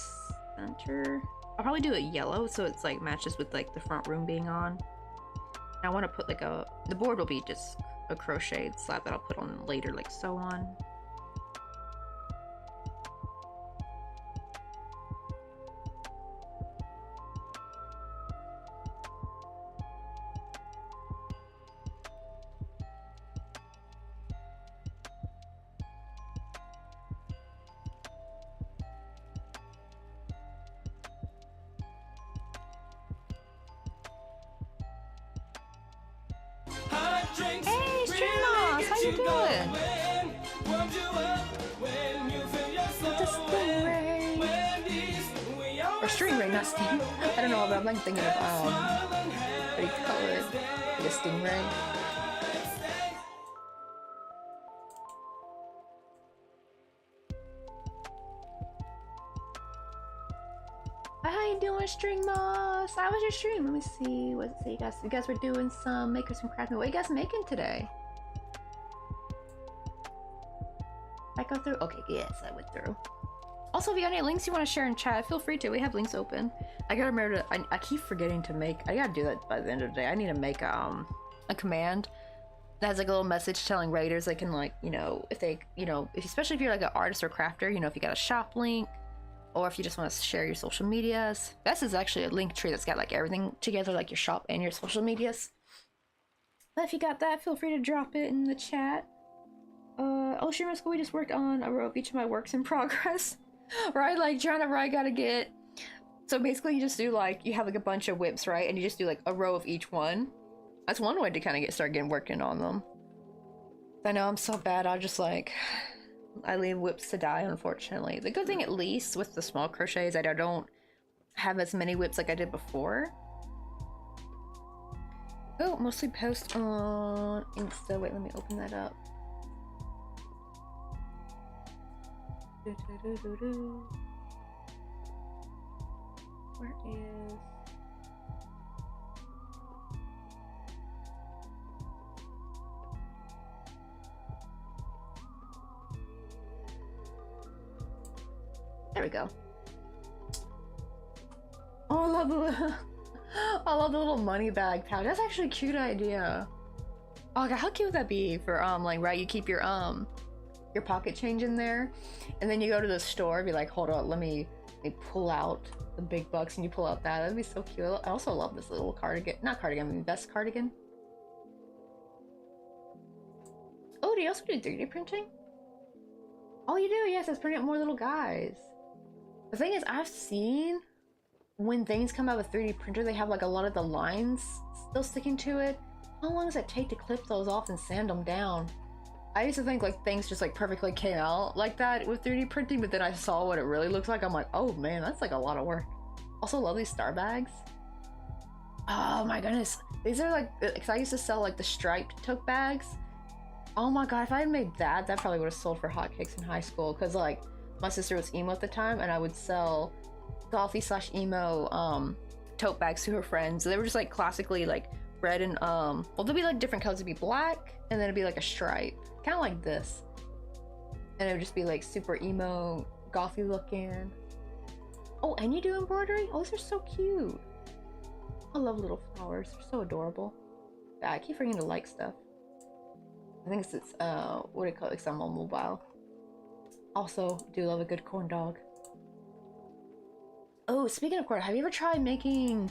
center. I'll probably do it yellow so it's like matches with like the front room being on. And I want to put like the board will be just a crocheted slab that I'll put on later, like so on. Hey, Stream Moss, how you doing? With the Stingray. Or Stingray, not Sting. I don't know, but I'm like thinking of what do you call it? Like a Stingray. How you doing, String Moss? How was your stream? Let me see. What does it say? You guys were doing some some crafting. What are you guys making today? I go through? Okay, yes, I went through. Also, if you got any links you want to share in chat, feel free to. We have links open. I gotta remember to. I keep forgetting to make. I gotta do that by the end of the day. I need to make a command that has like a little message telling raiders they can like if they especially if you're like an artist or crafter, if you got a shop link. Or if you just want to share your social medias. This is actually a link tree that's got like everything together, like your shop and your social medias. But if you got that, feel free to drop it in the chat. Oh, Streamer School, we just worked on a row of each of my works in progress. Right? Like trying to gotta get. So basically you just do like, you have like a bunch of whips, right? And you just do like a row of each one. That's one way to kind of start working on them. I know I'm so bad, I'll just like, I leave whips to die, unfortunately. The good thing, at least, with the small crochets, I don't have as many whips like I did before. Oh, mostly post on Insta. Wait, let me open that up. Where is... There we go. Oh, I love the I love the little money bag pouch. That's actually a cute idea. Oh god, how cute would that be for like right, you keep your pocket change in there, and then you go to the store and be like, hold on, let me pull out the big bucks, and you pull out that. That'd be so cute. I also love this little cardigan. Not cardigan, I mean vest cardigan. Oh, do you also do 3D printing? Oh, you do? Yes, it's printing out more little guys. The thing is, I've seen when things come out with 3D printer, they have like a lot of the lines still sticking to it. How long does it take to clip those off and sand them down? I used to think like things just like perfectly came out like that with 3D printing, but then I saw what it really looks like. I'm like, oh man, that's like a lot of work. Also love these star bags. Oh my goodness. These are like, because I used to sell like the striped tote bags. Oh my god, if I had made that probably would have sold for hotcakes in high school. Cause like my sister was emo at the time, and I would sell gothy/emo tote bags to her friends. They were just like classically like red and well, there'd be like different colors. It'd be black, and then it'd be like a stripe, kind of like this, and it would just be like super emo, gothy looking. Oh, and you do embroidery? Oh, these are so cute. I love little flowers. They're so adorable. Yeah, I keep forgetting to like stuff. I think it's what do you call it? Because I'm on mobile. Also, do love a good corn dog. Oh, speaking of corn, have you ever tried making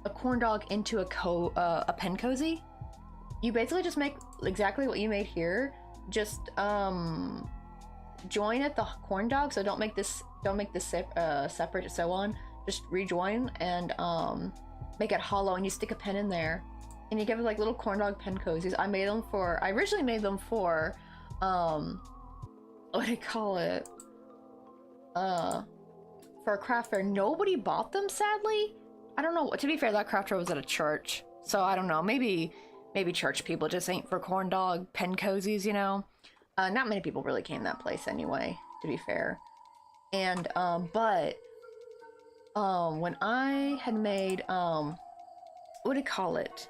a corn dog into a pen cozy? You basically just make exactly what you made here. Just join at the corn dog. So don't make this separate and so on. Just rejoin and make it hollow, and you stick a pen in there, and you give it like little corn dog pen cozies. I originally made them for what do you call it? For a craft fair. Nobody bought them, sadly. I don't know. To be fair, that craft fair was at a church, so I don't know. Maybe church people just ain't for corn dog pen cozies, you know. Not many people really came that place anyway, to be fair. And but when I had made what do you call it?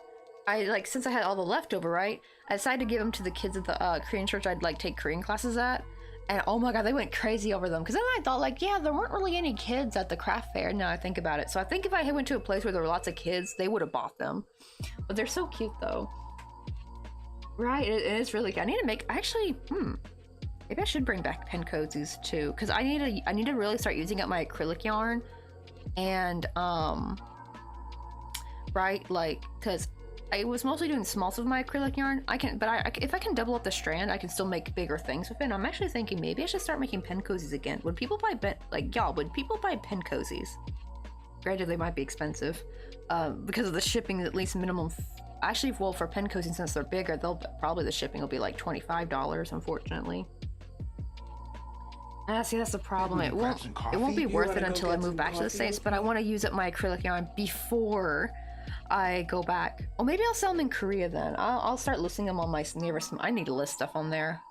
Since I had all the leftover, right? I decided to give them to the kids at the Korean church I'd like take Korean classes at. And oh my god, they went crazy over them. Because then I thought, like, yeah, there weren't really any kids at the craft fair. Now I think about it. So I think if I had went to a place where there were lots of kids, they would have bought them. But they're so cute, though. Right, it is really good. I need to make, actually, maybe I should bring back pen cozies, too. Because I need to really start using up my acrylic yarn. And, right, like, because I was mostly doing smalls of my acrylic yarn. If I can double up the strand, I can still make bigger things with it. And I'm actually thinking maybe I should start making pen cozies again. Would people buy would people buy pen cozies? Granted, they might be expensive because of the shipping. At least minimum. Actually, well, for pen cozies, since they're bigger, the shipping will be like $25. Unfortunately. See, that's the problem. It won't be worth it until I move back to the States. But I want to use up my acrylic yarn before I go back. Or maybe I'll sell them in Korea then. I'll start listing them on my nearest. I need to list stuff on there.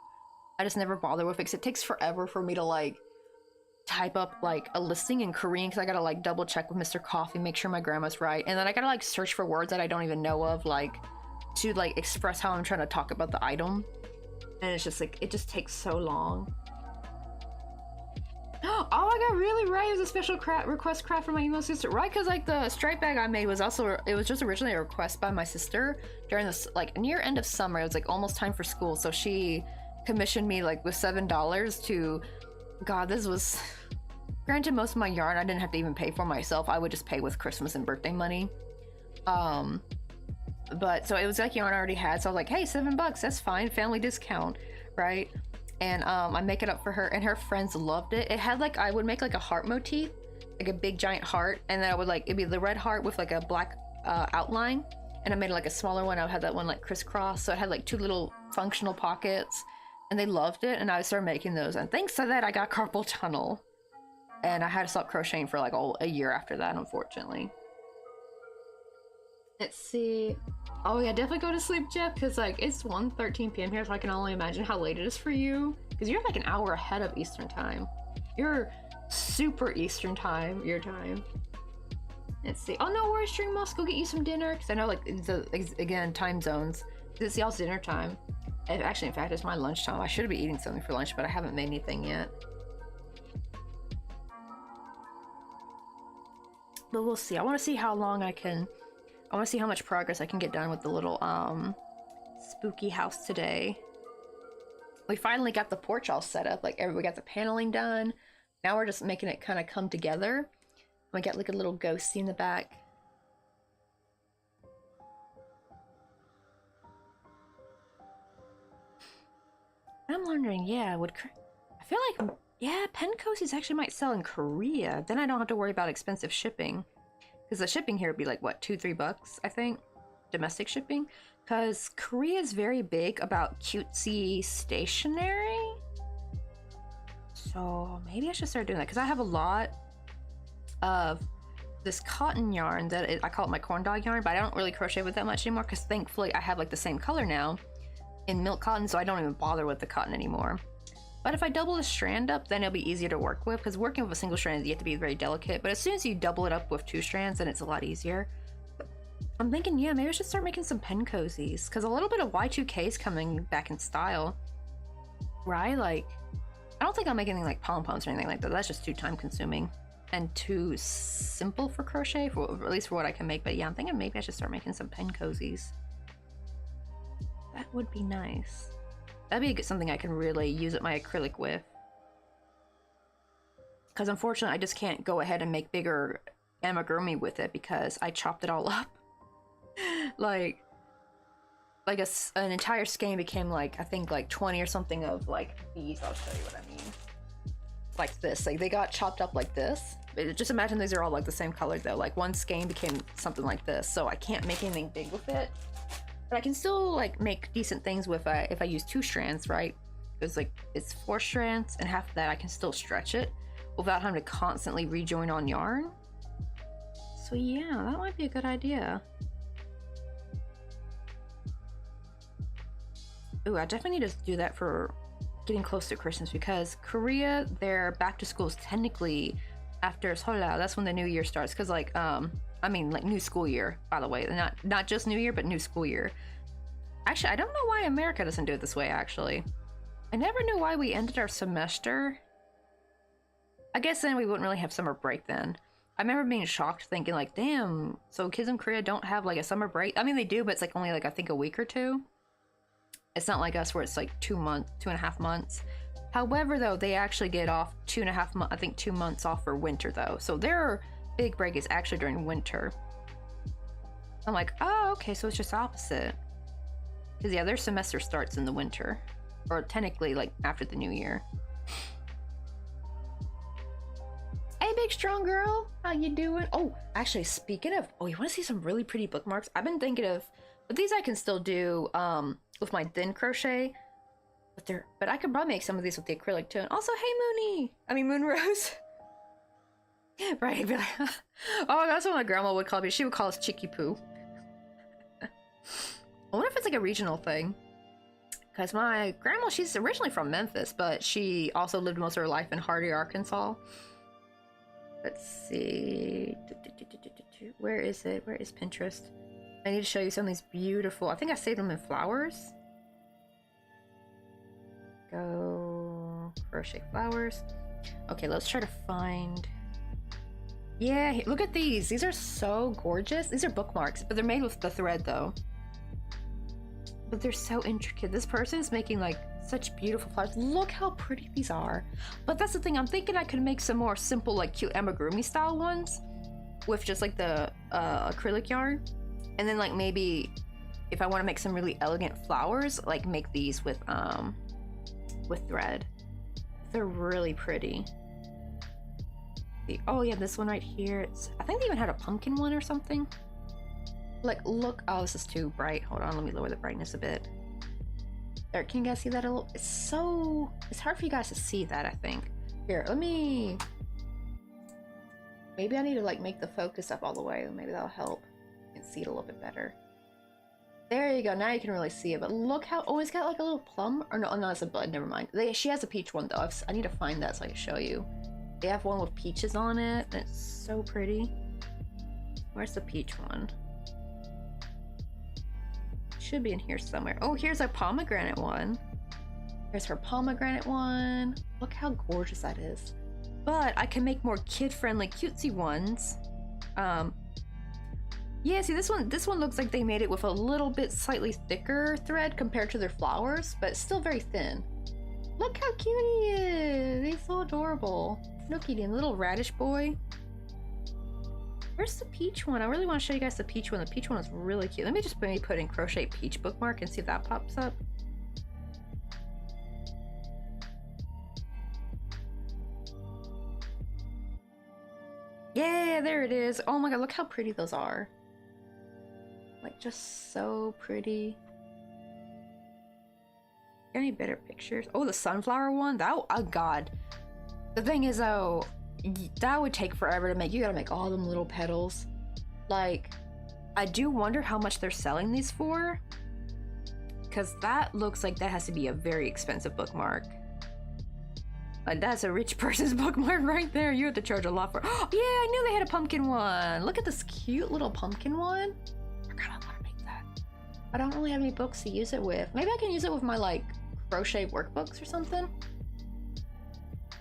I just never bother with it because it takes forever for me to like type up like a listing in Korean, because I gotta like double check with Mr. Coffee, make sure my grammar's right, and then I gotta like search for words that I don't even know of, like to like express how I'm trying to talk about the item, and it's just like it just takes so long. Oh, I got really right. It was a special request craft from my emo sister, right? Because like the stripe bag I made was just originally a request by my sister during this like near end of summer. It was like almost time for school, so she commissioned me like with $7 to. God, this was. Granted, most of my yarn I didn't have to even pay for myself. I would just pay with Christmas and birthday money. But so it was like yarn I already had, so I was like, hey, $7, that's fine, family discount, right? And I make it up for her, and her friends loved it. It had like, I would make like a heart motif, like a big giant heart, and then I would like, it'd be the red heart with like a black outline, and I made like a smaller one. I would have that one like crisscross, so it had like two little functional pockets, and they loved it, and I started making those, and thanks to that I got carpal tunnel, and I had to stop crocheting for like a year after that, unfortunately. Let's see. Oh yeah, definitely go to sleep, Jeff, because like it's 1:13 p.m. here, so I can only imagine how late it is for you, because you're like an hour ahead of Eastern time. You're super Eastern time, your time. Let's see. Oh no worries, String Moss, go get you some dinner, because I know like again time zones. It's y'all's dinner time. Actually, in fact, it's my lunchtime. I should be eating something for lunch, but I haven't made anything yet. But we'll see. I want to see how long I want to see how much progress I can get done with the little spooky house today. We finally got the porch all set up. Like we got the paneling done. Now we're just making it kind of come together. We got like a little ghosty in the back. I'm wondering, yeah, I feel like, yeah, pen cozies actually might sell in Korea. Then I don't have to worry about expensive shipping. Because the shipping here would be like, what, $2-3, I think? Domestic shipping? Because Korea is very big about cutesy stationery. So maybe I should start doing that. Because I have a lot of this cotton yarn I call it my corn dog yarn, but I don't really crochet with that much anymore because thankfully I have like the same color now. in milk cotton, so I don't even bother with the cotton anymore. But if I double the strand up, then it'll be easier to work with, because working with a single strand, you have to be very delicate. But as soon as you double it up with 2 strands, then it's a lot easier. I'm thinking, yeah, maybe I should start making some pen cozies, because a little bit of Y2K is coming back in style. Right? Like, I don't think I'll make anything like pom-poms or anything like that. That's just too time consuming and too simple for crochet, for at least for what I can make. But yeah, I'm thinking maybe I should start making some pen cozies. That would be nice. That'd be something I can really use at my acrylic with. Because unfortunately, I just can't go ahead and make bigger amigurumi with it because I chopped it all up. like an entire skein became like, I think like 20 or something of like these. I'll show you what I mean. Like this, like they got chopped up like this. Just imagine these are all like the same color though. Like one skein became something like this, so I can't make anything big with it. But I can still like make decent things with if I use 2 strands, right? It's like it's 4 strands, and half of that I can still stretch it without having to constantly rejoin on yarn. So yeah, that might be a good idea. Ooh, I definitely need to do that for getting close to Christmas, because Korea, their back to school is technically after Seolla. That's when the new year starts, because like I mean like new school year, by the way, not just new year but new school year. Actually, I don't know why America doesn't do it this way. Actually, I never knew why we ended our semester. I guess then we wouldn't really have summer break then. I remember being shocked, thinking like, damn, so kids in Korea don't have like a summer break. I mean they do, but it's like only like I think a week or 2. It's not like us where it's like 2.5 months. However, though, they actually get off 2.5 months, I think 2 months off for winter though. So their big break is actually during winter. I'm like, oh, okay, so it's just opposite. Because yeah, their semester starts in the winter, or technically like after the new year. Hey, big strong girl, how you doing? Oh, actually, speaking of, oh, you want to see some really pretty bookmarks? I've been thinking of, but these I can still do with my thin crochet. But I could probably make some of these with the acrylic too. And also, hey Moonrose. Right, be like, oh, that's what my grandma would call me. She would call us Chicky Poo. I wonder if it's like a regional thing. Because my grandma, she's originally from Memphis, but she also lived most of her life in Hardy, Arkansas. Let's see. Where is it? Where is Pinterest? I need to show you some of these beautiful. I think I saved them in flowers. Go crochet flowers. Okay, let's try to find. Yeah, look at these. These are so gorgeous. These are bookmarks, but they're made with the thread though. But they're so intricate. This person is making like such beautiful flowers. Look how pretty these are. But that's the thing. I'm thinking I could make some more simple, like cute amigurumi style ones with just like the acrylic yarn. And then like maybe if I want to make some really elegant flowers, like make these with thread. They're really pretty. Oh yeah, this one right here. I think they even had a pumpkin one or something. Like, look. Oh, this is too bright. Hold on, let me lower the brightness a bit. There, can you guys see that a little? It's hard for you guys to see that, I think. Here, let me. Maybe I need to like make the focus up all the way. Maybe that'll help. You can see it a little bit better. There you go. Now you can really see it. But look how. Oh, it's got like a little plum. Or no, it's a bud. Never mind. She has a peach one though. I need to find that so I can show you. They have one with peaches on it. And it's so pretty. Where's the peach one? Should be in here somewhere. Oh, here's a pomegranate one. Here's her pomegranate one. Look how gorgeous that is. But I can make more kid-friendly, cutesy ones. Yeah, see this one looks like they made it with a little bit slightly thicker thread compared to their flowers, but it's still very thin. Look how cute he is. He's so adorable. Look at him, little radish boy. Where's the peach one? I really want to show you guys the peach one. The peach one is really cute. Let me just maybe put in crochet peach bookmark and see if that pops up. Yeah, there it is. Oh my god, look how pretty those are. Like, just so pretty. Any better pictures? Oh, the sunflower one? That, oh god. The thing is though, that would take forever to make. You gotta make all them little petals. Like, I do wonder how much they're selling these for. because that looks like that has to be a very expensive bookmark. Like, that's a rich person's bookmark right there. You have to charge a lot for. Oh, yeah, I knew they had a pumpkin one. Look at this cute little pumpkin one. I forgot I want to make that. I don't really have any books to use it with. Maybe I can use it with my like crochet workbooks or something.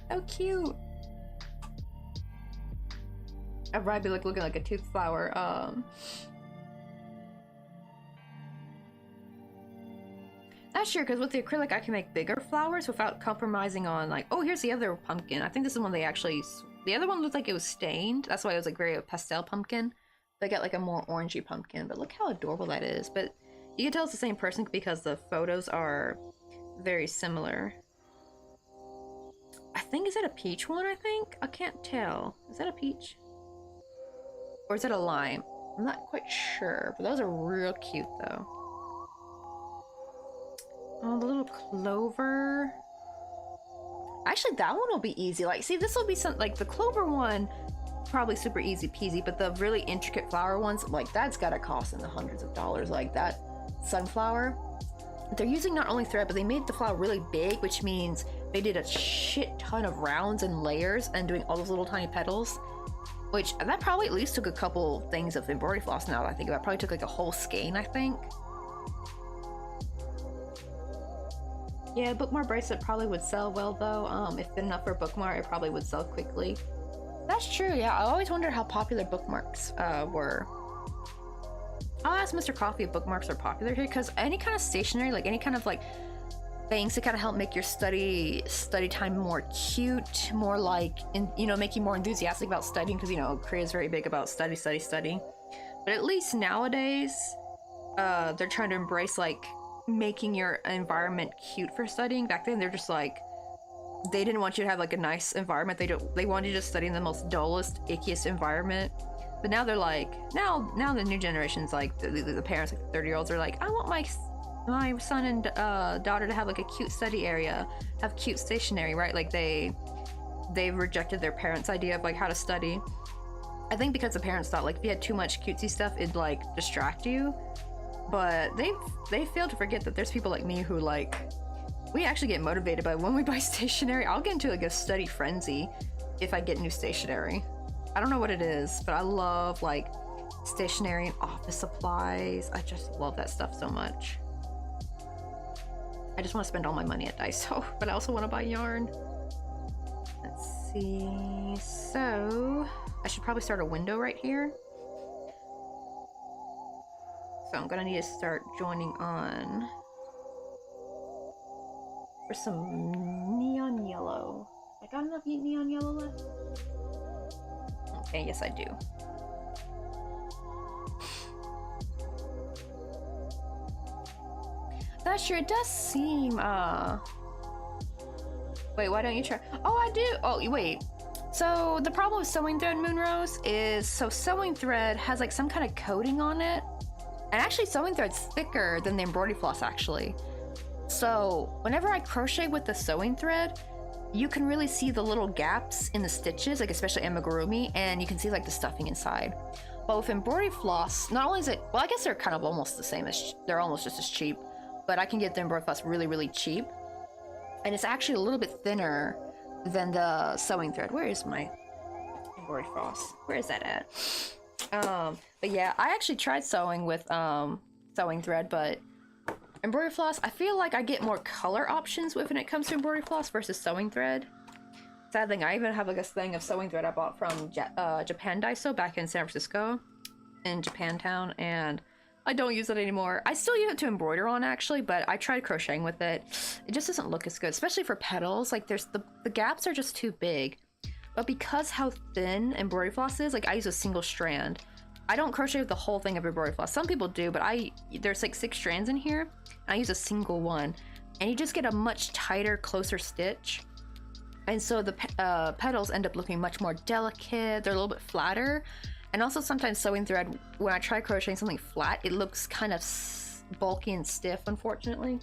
So cute. I'd probably be like looking like a tooth flower. That's sure, because with the acrylic I can make bigger flowers without compromising on like, oh, here's the other pumpkin. I think this is one they actually, the other one looked like it was stained. That's why it was like very pastel pumpkin. They got like a more orangey pumpkin, but look how adorable that is. But you can tell it's the same person because the photos are very similar. I think, is that a peach one, I think? I can't tell. Is that a peach? Or is that a lime? I'm not quite sure, but those are real cute though. Oh, the little clover. Actually, that one will be easy. Like, see, this will be some, like, the clover one, probably super easy peasy, but the really intricate flower ones, like, that's gotta cost in the hundreds of dollars. Like, that sunflower. They're using not only thread, but they made the flower really big, which means they did a shit ton of rounds and layers and doing all those little tiny petals. Which, that probably at least took a couple things of embroidery floss now that I think about it. Probably took, like, a whole skein, I think. Yeah, bookmark bracelet probably would sell well though. If good enough for a bookmark, it probably would sell quickly. That's true, yeah. I always wondered how popular bookmarks were. I'll ask Mr. Coffee if bookmarks are popular here, because any kind of stationery, like any kind of like things to kind of help make your study time more cute, more like, you know, make you more enthusiastic about studying, because, you know, Korea is very big about study. But at least nowadays, they're trying to embrace like making your environment cute for studying. Back then they're just like, they didn't want you to have like a nice environment. They wanted you to study in the most dullest, ickiest environment. But now they're like, now the new generation's like, the parents, like the 30-year-olds are like, I want my son and daughter to have like a cute study area, have cute stationery, right? Like they've rejected their parents' idea of like how to study. I think because the parents thought like if you had too much cutesy stuff, it'd like distract you. But they fail to forget that there's people like me who like, we actually get motivated by when we buy stationery. I'll get into like a study frenzy if I get new stationery. I don't know what it is, but I love like stationery and office supplies. I just love that stuff so much. I just want to spend all my money at Daiso, but I also want to buy yarn. Let's see. So I should probably start a window right here. So I'm gonna need to start joining on for some neon yellow. I got enough neon yellow left? Okay, yes I do. That sure does seem, wait, why don't you try? Oh, I do! Oh, wait. So the problem with sewing thread, Moonrose, is so sewing thread has like some kind of coating on it. And actually sewing thread's thicker than the embroidery floss actually. So whenever I crochet with the sewing thread, you can really see the little gaps in the stitches, like especially amigurumi, and you can see like the stuffing inside. But with embroidery floss, not only is it, well, I guess they're kind of almost the same, as they're almost just as cheap, but I can get the embroidery floss really, really cheap. And it's actually a little bit thinner than the sewing thread. Where is my embroidery floss? Where is that at? But yeah, I actually tried sewing with sewing thread, but embroidery floss, I feel like I get more color options with when it comes to embroidery floss versus sewing thread. Sad thing, I even have like a thing of sewing thread I bought from Japan Daiso back in San Francisco, in Japantown, and I don't use it anymore. I still use it to embroider on actually, but I tried crocheting with it. It just doesn't look as good, especially for petals. Like there's the gaps are just too big. But because how thin embroidery floss is, like I use a single strand. I don't crochet with the whole thing of embroidery floss. Some people do, but there's like 6 strands in here, and I use a single one. And you just get a much tighter, closer stitch. And so the petals end up looking much more delicate. They're a little bit flatter. And also sometimes sewing thread, when I try crocheting something flat, it looks kind of bulky and stiff, unfortunately.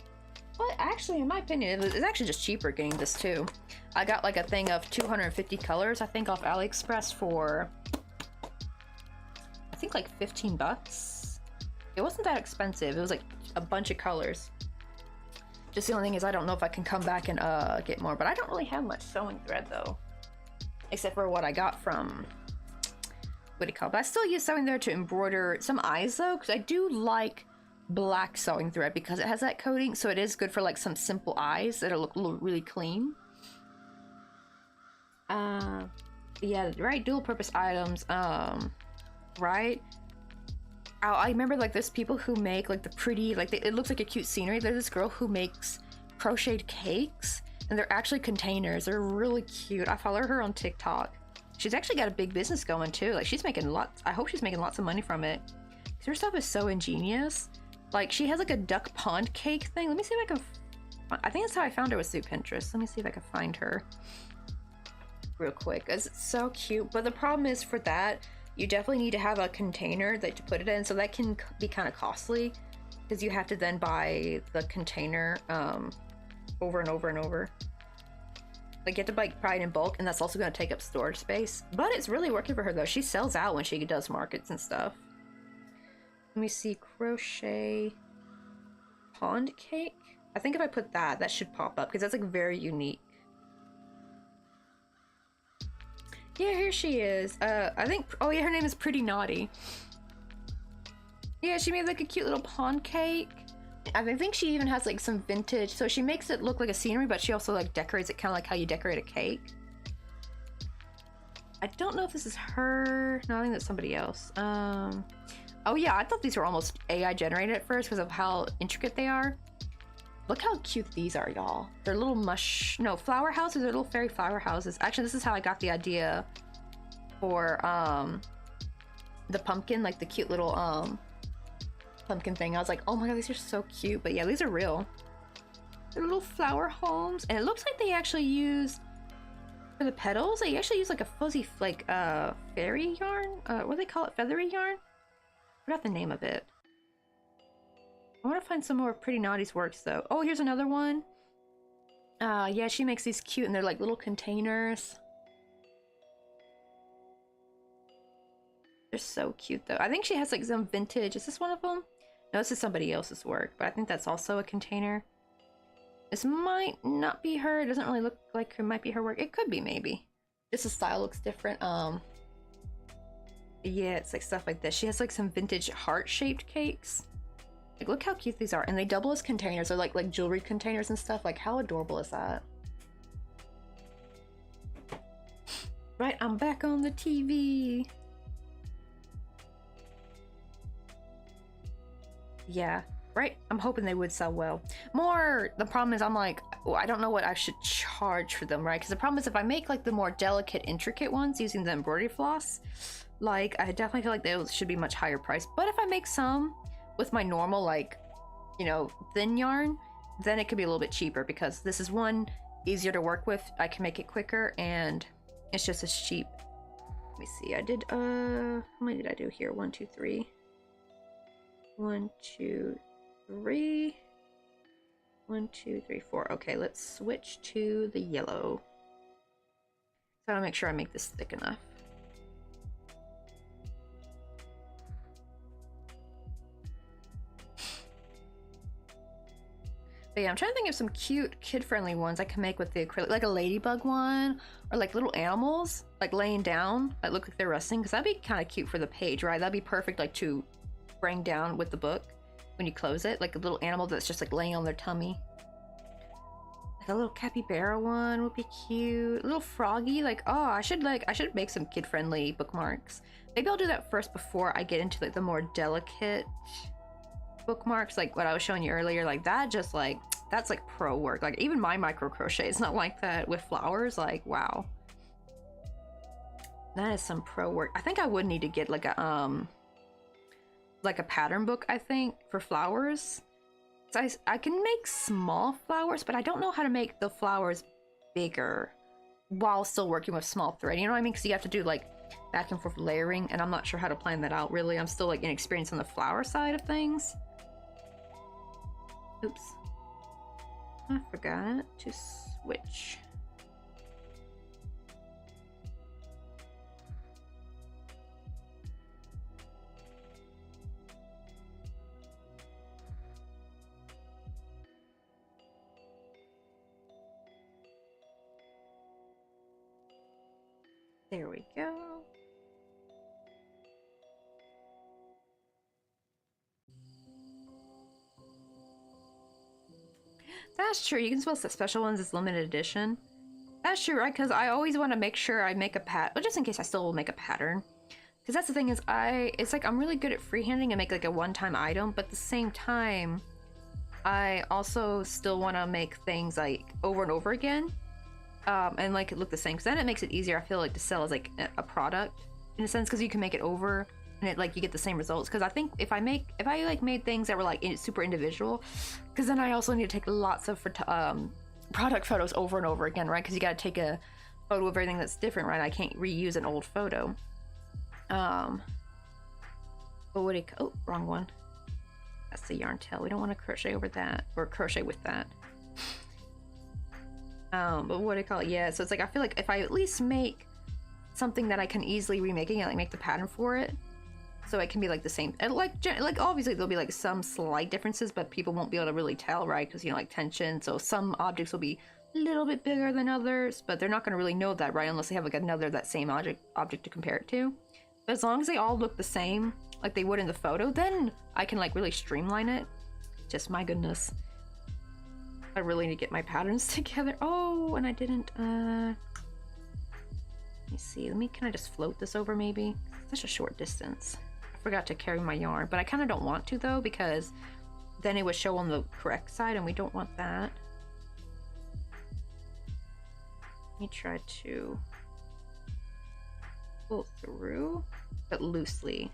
But actually, in my opinion, it's actually just cheaper getting this too. I got like a thing of 250 colors, I think, off AliExpress for, I think like 15 bucks. It wasn't that expensive. It was like a bunch of colors. Just the only thing is I don't know if I can come back and get more, but I don't really have much sewing thread though, except for what I got from, what do you call it? But I still use sewing thread to embroider some eyes though, because I do like black sewing thread because it has that coating, so it is good for like some simple eyes that'll look really clean. Yeah, right, dual purpose items, right. I remember like there's people who make like the pretty, like it looks like a cute scenery. There's this girl who makes crocheted cakes, and they're actually containers. They're really cute. I follow her on TikTok. She's actually got a big business going too. Like she's making lots. I hope she's making lots of money from it. Her stuff is so ingenious. Like she has like a duck pond cake thing. Let me see if I can. I think that's how I found her, was through Pinterest. Let me see if I can find her real quick. Cause it's so cute. But the problem is for that, you definitely need to have a container that to put it in, so that can be kind of costly because you have to then buy the container over and over and over. Like you have to buy it in bulk, and that's also going to take up storage space. But it's really working for her though. She sells out when she does markets and stuff. Let me see, crochet pond cake. I think if I put that, that should pop up because that's like very unique. Yeah, here she is. I think, oh yeah, her name is Pretty Naughty. Yeah, she made like a cute little pond cake. I think she even has like some vintage, so she makes it look like a scenery, but she also like decorates it kind of like how you decorate a cake. I don't know if this is her. No, I think that's somebody else. Oh yeah, I thought these were almost AI generated at first because of how intricate they are. Look how cute these are, y'all. They're little flower houses. They're little fairy flower houses. Actually, this is how I got the idea for the pumpkin, like the cute little pumpkin thing. I was like, oh my god, these are so cute. But yeah, these are real. They're little flower homes, and it looks like they actually use for the petals. They actually use like a fuzzy, like fairy yarn. What do they call it? Feathery yarn. I forgot the name of it. I want to find some more of Pretty Naughty's works though. Oh, here's another one. Yeah, she makes these cute, and they're like little containers. They're so cute though. I think she has like some vintage. Is this one of them? No, this is somebody else's work, but I think that's also a container. This might not be her. It doesn't really look like it might be her work. It could be, maybe. Just the style looks different. Yeah, it's like stuff like this. She has like some vintage heart-shaped cakes. Like, look how cute these are, and they double as containers. They're like jewelry containers and stuff. Like, how adorable is that? Right, I'm back on the TV. Yeah, right. I'm hoping they would sell well. More. The problem is, I'm like, well, I don't know what I should charge for them, right? Because the problem is, if I make like the more delicate, intricate ones using the embroidery floss, like I definitely feel like those should be much higher priced. But if I make some with my normal, like, you know, thin yarn, then it could be a little bit cheaper because this is one, easier to work with. I can make it quicker, and it's just as cheap. Let me see. I did how many did I do here? 1, 2, 3. 1, 2, 3. 1, 2, 3, 4. Okay, let's switch to the yellow. So I want to make sure I make this thick enough. But yeah, I'm trying to think of some cute kid-friendly ones I can make with the acrylic, like a ladybug one, or like little animals like laying down that look like they're resting, because that'd be kind of cute for the page, right? That'd be perfect like to bring down with the book when you close it, like a little animal that's just like laying on their tummy. Like a little capybara one would be cute. A little froggy, like, oh, I should make some kid-friendly bookmarks. Maybe I'll do that first before I get into like the more delicate bookmarks, like what I was showing you earlier. Like that, just like, that's like pro work. Like even my micro crochet is not like that with flowers. Like, wow, that is some pro work. I think I would need to get like a pattern book, I think, for flowers. So I can make small flowers, but I don't know how to make the flowers bigger while still working with small thread, you know what I mean? Because you have to do like back and forth layering, and I'm not sure how to plan that out really. I'm still like inexperienced on the flower side of things. Oops, I forgot to switch. There we go. That's true. You can spell special ones as limited edition. That's true, right? Because I always want to make sure I make a pattern, just in case I still will make a pattern. Because that's the thing is, it's like I'm really good at freehanding and make like a one-time item, but at the same time, I also still want to make things like over and over again, and like it look the same. Because then it makes it easier, I feel like, to sell as like a product in a sense, because you can make it over and it like you get the same results. Because I think if I like made things that were like super individual, because then I also need to take lots of product photos over and over again, right? Because you got to take a photo of everything that's different, right? I can't reuse an old photo. But what do you, oh, wrong one. That's the yarn tail. We don't want to crochet over that, or crochet with that. But what do you call it? Yeah, so it's like, I feel like if I at least make something that I can easily remake it, like make the pattern for it, so it can be like the same, and like obviously there'll be like some slight differences, but people won't be able to really tell, right? Because, you know, like tension, so some objects will be a little bit bigger than others, but they're not going to really know that, right? Unless they have like another that same object to compare it to. But as long as they all look the same, like they would in the photo, then I can like really streamline it. Just my goodness. I really need to get my patterns together. Oh, and I didn't, let me see, can I just float this over maybe? Such a short distance. I forgot to carry my yarn, but I kind of don't want to though, because then it would show on the correct side and we don't want that. Let me try to pull through, but loosely.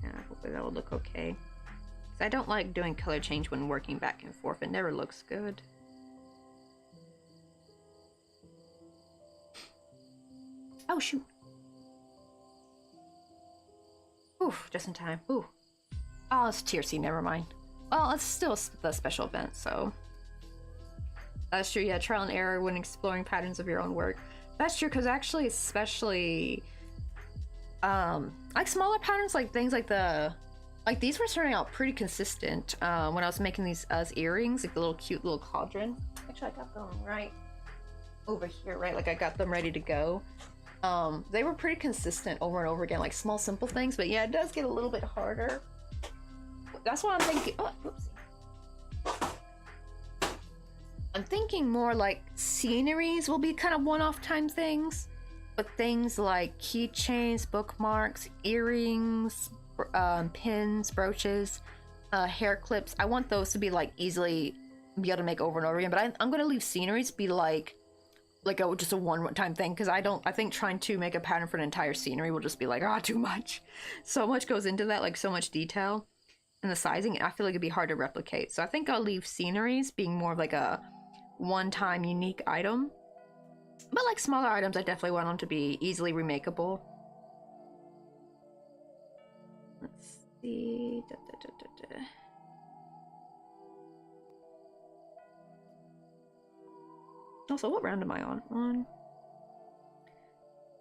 Yeah, hopefully that will look okay. 'Cause I don't like doing color change when working back and forth. It never looks good. Oh shoot! Oof, just in time. Ooh. Oh, it's tier C, never mind. Well, it's still the special event, so. That's true, yeah, trial and error when exploring patterns of your own work. That's true, because actually, especially, like smaller patterns, like things like these were turning out pretty consistent when I was making these as earrings, like the little cute little cauldron. Actually, I got them right over here, right? Like I got them ready to go. They were pretty consistent over and over again, like small, simple things, but yeah, it does get a little bit harder. That's why I'm thinking, oh, whoopsie. I'm thinking more like sceneries will be kind of one-off time things, but things like keychains, bookmarks, earrings, pins, brooches, hair clips, I want those to be like easily be able to make over and over again, but I'm going to leave sceneries be like just a one-time thing, because I think trying to make a pattern for an entire scenery will just be like, too much. So much goes into that, like so much detail and the sizing, I feel like it'd be hard to replicate. So I think I'll leave sceneries being more of like a one-time unique item, but like smaller items I definitely want them to be easily remakeable. Let's see. Also, what round am I on?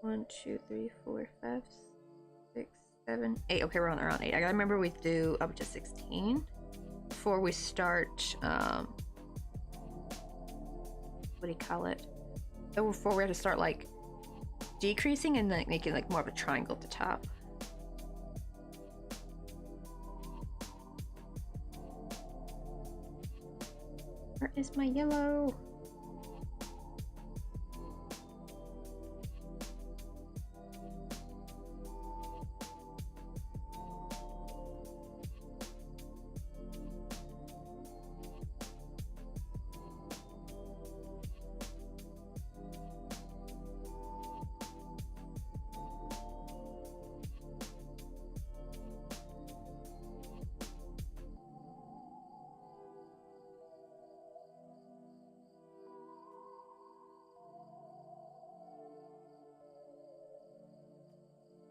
1, 2, 3, 4, 5, 6, 7, 8. Okay, we're on around 8. I gotta remember we do up to 16 before we start, what do you call it? Before we have to start like decreasing and then making like more of a triangle at the top. Where is my yellow?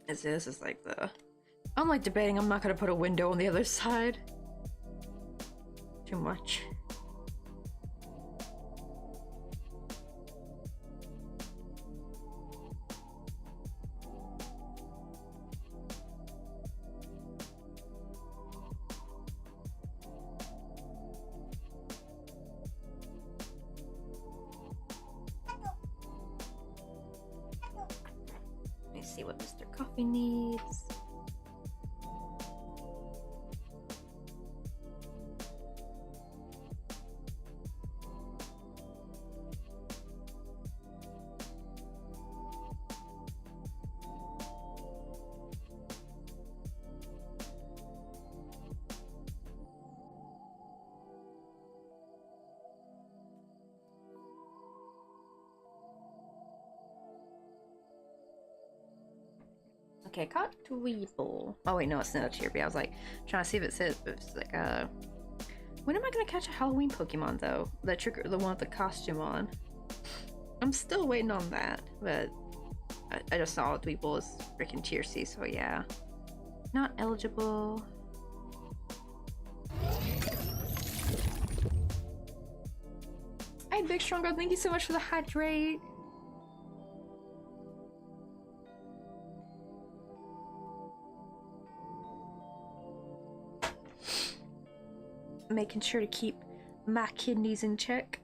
This is like I'm like debating, I'm not gonna put a window on the other side. Too much. what Mr. Coffee needs. Okay, caught Dweeble. Oh wait, no, it's not a Cheerby. I was like trying to see if it says it's like when am I gonna catch a Halloween Pokemon though? The one with the costume on. I'm still waiting on that, but I just saw Dweeble is freaking Tier C, so yeah. Not eligible. Hi, Big Strong Girl, thank you so much for the hydrate. Making sure to keep my kidneys in check.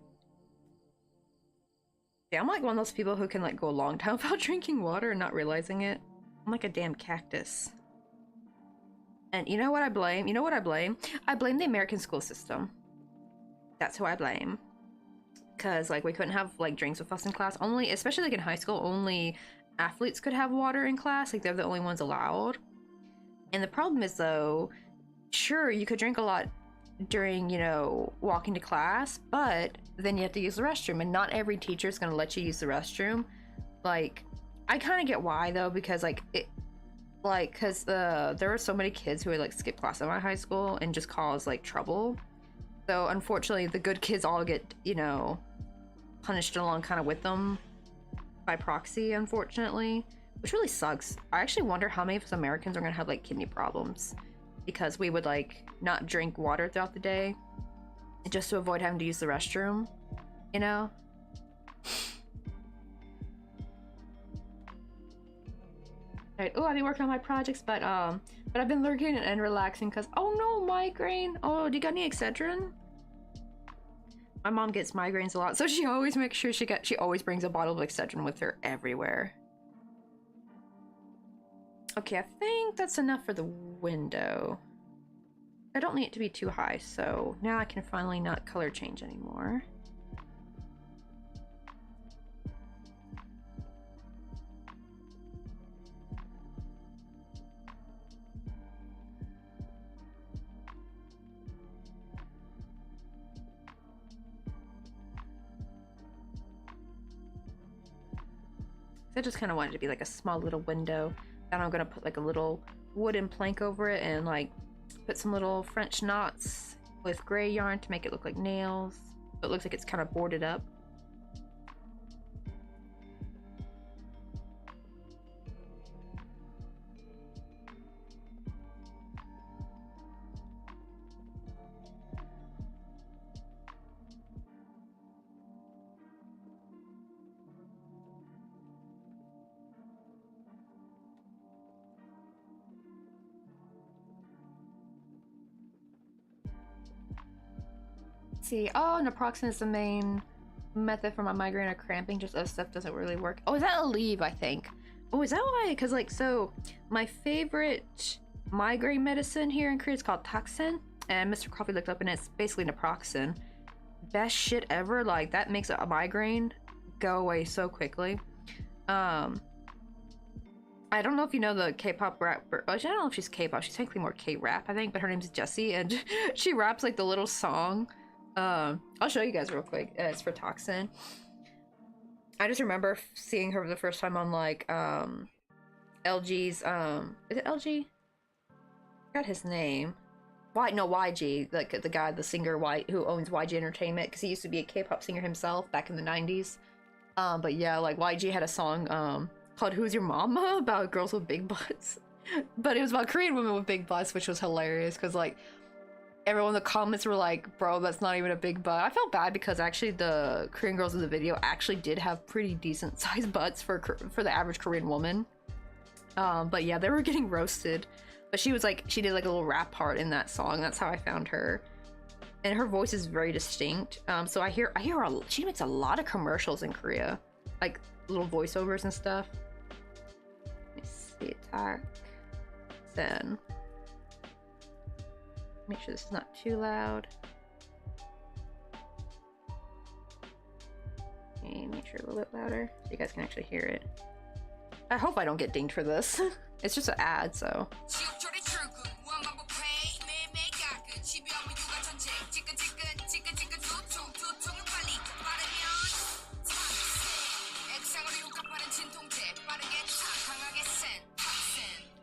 Yeah, I'm like one of those people who can like go a long time without drinking water and not realizing it. I'm like a damn cactus. And you know what I blame? You know what I blame? I blame the American school system. That's who I blame. Because like we couldn't have like drinks with us in class. Only, especially like in high school, only athletes could have water in class. Like they're the only ones allowed. And the problem is though, sure, you could drink a lot during, you know, walking to class, but then you have to use the restroom, and not every teacher is going to let you use the restroom. Like, I kind of get why though, because like it, like, because there were so many kids who would like skip class in my high school and just cause like trouble. So unfortunately, the good kids all get, you know, punished along kind of with them by proxy, unfortunately, which really sucks. I actually wonder how many of us Americans are going to have like kidney problems because we would like not drink water throughout the day just to avoid having to use the restroom, you know? Right. Oh, I've been working on my projects, but I've been lurking and relaxing because, oh no, migraine. Oh, do you got any Excedrin? My mom gets migraines a lot, so she always makes sure she always brings a bottle of Excedrin with her everywhere. Okay, I think that's enough for the window. I don't need it to be too high, so now I can finally not color change anymore. I just kind of wanted it to be like a small little window. Then I'm gonna put like a little wooden plank over it and like put some little French knots with gray yarn to make it look like nails. So it looks like it's kind of boarded up. See, oh, naproxen is the main method for my migraine or cramping. Just other stuff doesn't really work. Oh, is that a leave? I think. Oh, is that why? Because like, so my favorite migraine medicine here in Korea is called Toxin, and Mr. Coffee looked up and it's basically naproxen. Best shit ever. Like that makes a migraine go away so quickly. I don't know if you know the K-pop rapper. I don't know if she's K-pop. She's technically more K-rap, I think, but her name's Jessie, and she raps like the little song. I'll show you guys real quick. It's for Toxin. I just remember seeing her for the first time on like LG's is it LG? I forgot his name. YG, like the guy, the singer who owns YG Entertainment, because he used to be a K-pop singer himself back in the 90s. But yeah, like YG had a song called Who's Your Mama about girls with big butts. But it was about Korean women with big butts, which was hilarious because like everyone in the comments were like, bro, that's not even a big butt. I felt bad because actually the Korean girls in the video actually did have pretty decent sized butts for the average Korean woman. But yeah, they were getting roasted. But she was like, she did like a little rap part in that song. That's how I found her. And her voice is very distinct. So I hear her, she makes a lot of commercials in Korea. Like little voiceovers and stuff. Let me the attack. Then make sure this is not too loud. And make sure a little bit louder so you guys can actually hear it. I hope I don't get dinged for this. It's just an ad, so.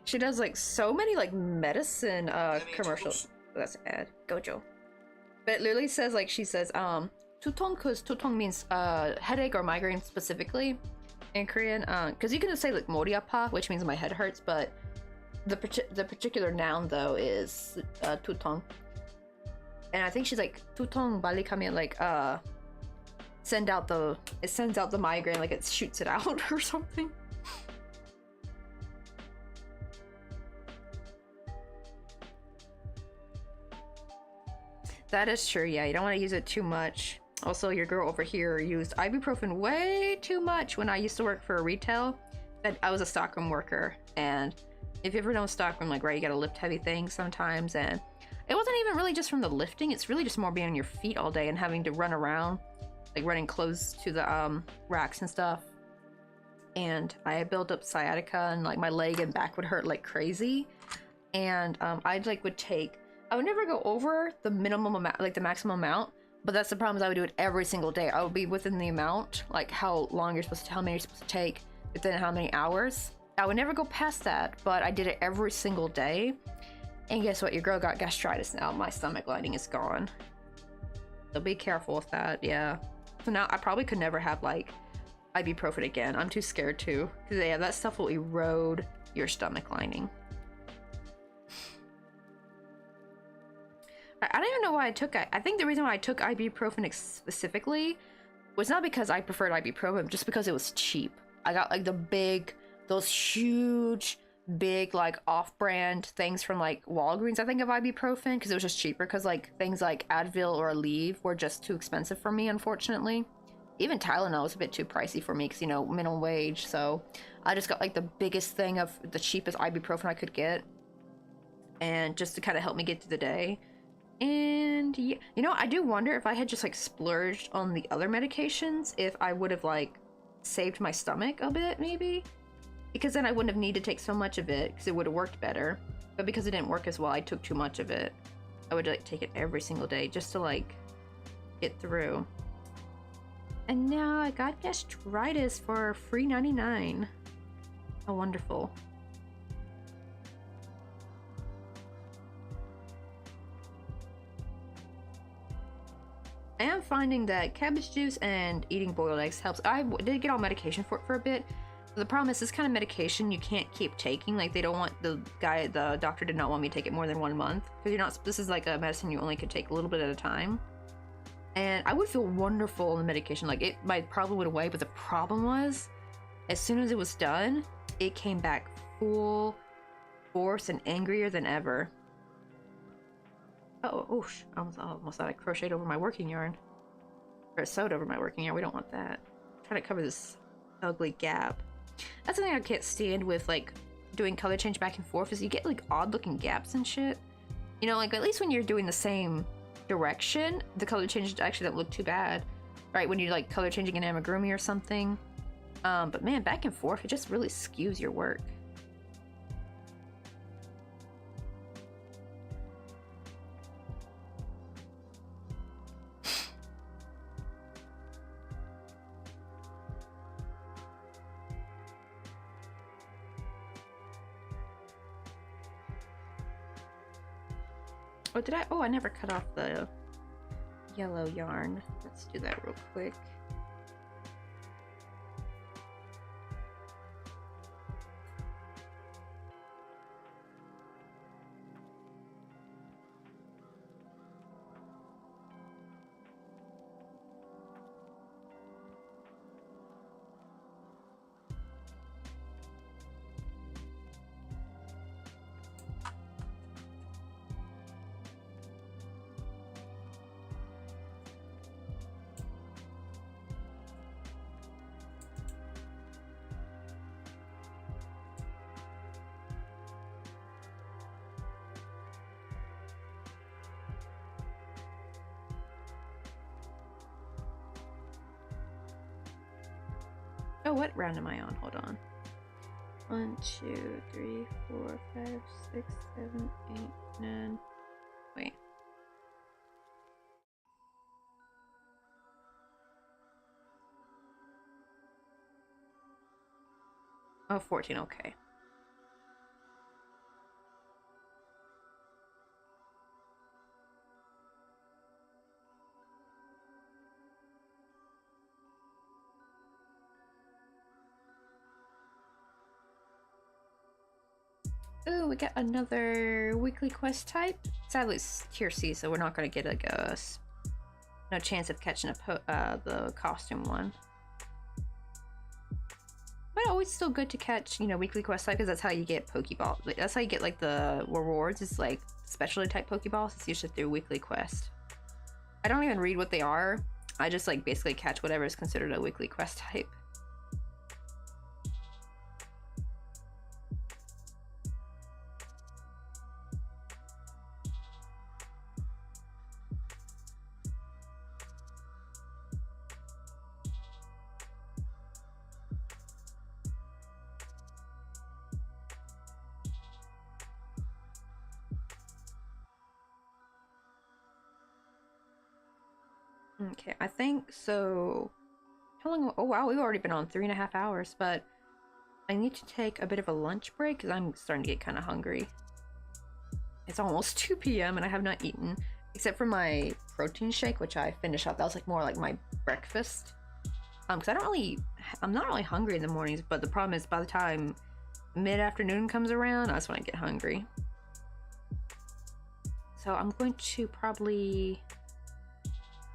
She does like so many like medicine commercials. That's an ad. Gojo. But it literally says like she says tutong, because tutong means headache or migraine specifically in Korean. Because you can just say like moriapa, which means my head hurts, but the particular noun though is tutong. And I think she's like tutong bali kami, like it sends out the migraine, like it shoots it out or something. That is true, yeah, you don't want to use it too much. Also, your girl over here used ibuprofen way too much when I used to work for retail. I was a stockroom worker, and if you ever know stockroom, like, right, you gotta lift heavy things sometimes, and it wasn't even really just from the lifting, it's really just more being on your feet all day and having to run around, like running close to the racks and stuff. And I built up sciatica, and like my leg and back would hurt like crazy. And I would never go over the minimum amount, like the maximum amount, but that's the problem, is I would do it every single day. I would be within the amount, like how many you're supposed to take, within how many hours. I would never go past that, but I did it every single day. And guess what? Your girl got gastritis now. My stomach lining is gone. So be careful with that, yeah. So now I probably could never have like ibuprofen again. I'm too scared to, because yeah, that stuff will erode your stomach lining. I don't even know why I took it. I think the reason why I took ibuprofen specifically was not because I preferred ibuprofen, just because it was cheap. I got like those huge, big, like off-brand things from like Walgreens, I think, of ibuprofen, because it was just cheaper, because like things like Advil or Aleve were just too expensive for me, unfortunately. Even Tylenol was a bit too pricey for me, because, you know, minimum wage, so I just got like the biggest thing of the cheapest ibuprofen I could get, and just to kind of help me get through the day. And yeah, you know, I do wonder if I had just like splurged on the other medications, if I would have like saved my stomach a bit, maybe, because then I wouldn't have needed to take so much of it, because it would have worked better. But because it didn't work as well, I took too much of it. I would like take it every single day just to like get through. And now I got gastritis for free 99. How wonderful. I am finding that cabbage juice and eating boiled eggs helps. I did get on medication for it for a bit. The problem is this kind of medication you can't keep taking. Like, they don't want, the doctor did not want me to take it more than 1 month, because you're not, this is like a medicine you only could take a little bit at a time. And I would feel wonderful on the medication. Like, my problem went away, but the problem was, as soon as it was done, it came back full force and angrier than ever. Oh, oosh. I almost thought I crocheted over my working yarn. Or sewed over my working yarn. We don't want that. I'm trying to cover this ugly gap. That's something I can't stand with, like, doing color change back and forth, is you get, like, odd-looking gaps and shit. You know, like, at least when you're doing the same direction, the color changes actually don't look too bad. Right, when you're, like, color changing an amigurumi or something. But man, back and forth, it just really skews your work. Oh, did I? Oh, I never cut off the yellow yarn. Let's do that real quick. Oh, what round am I on? Hold on. 1, 2, 3, 4, 5, 6, 7, 8, 9. Wait. Oh, 14, okay. Ooh, we got another weekly quest type. Sadly, it's tier C, so we're not going to get like no chance of catching the costume one. But always still good to catch, you know, weekly quest type, because that's how you get Pokeballs. Like, that's how you get like the rewards. It's like specialty type Pokeballs. It's usually through weekly quest. I don't even read what they are. I just like basically catch whatever is considered a weekly quest type. Okay, I think so. How long? Oh wow, we've already been on 3.5 hours, but I need to take a bit of a lunch break because I'm starting to get kind of hungry. It's almost 2 p.m. and I have not eaten, except for my protein shake, which I finished up. That was like more like my breakfast. Because I'm not really hungry in the mornings, but the problem is by the time mid-afternoon comes around, that's when I get hungry. So I'm going to probably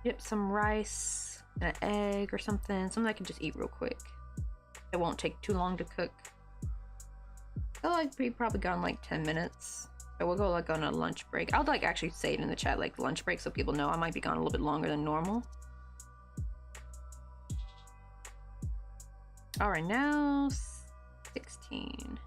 dip some rice and an egg or something I can just eat real quick. It won't take too long to cook. I'll like be probably gone like 10 minutes. So we'll go like on a lunch break. I'll like actually say it in the chat, like lunch break, so people know I might be gone a little bit longer than normal. All right, now 16.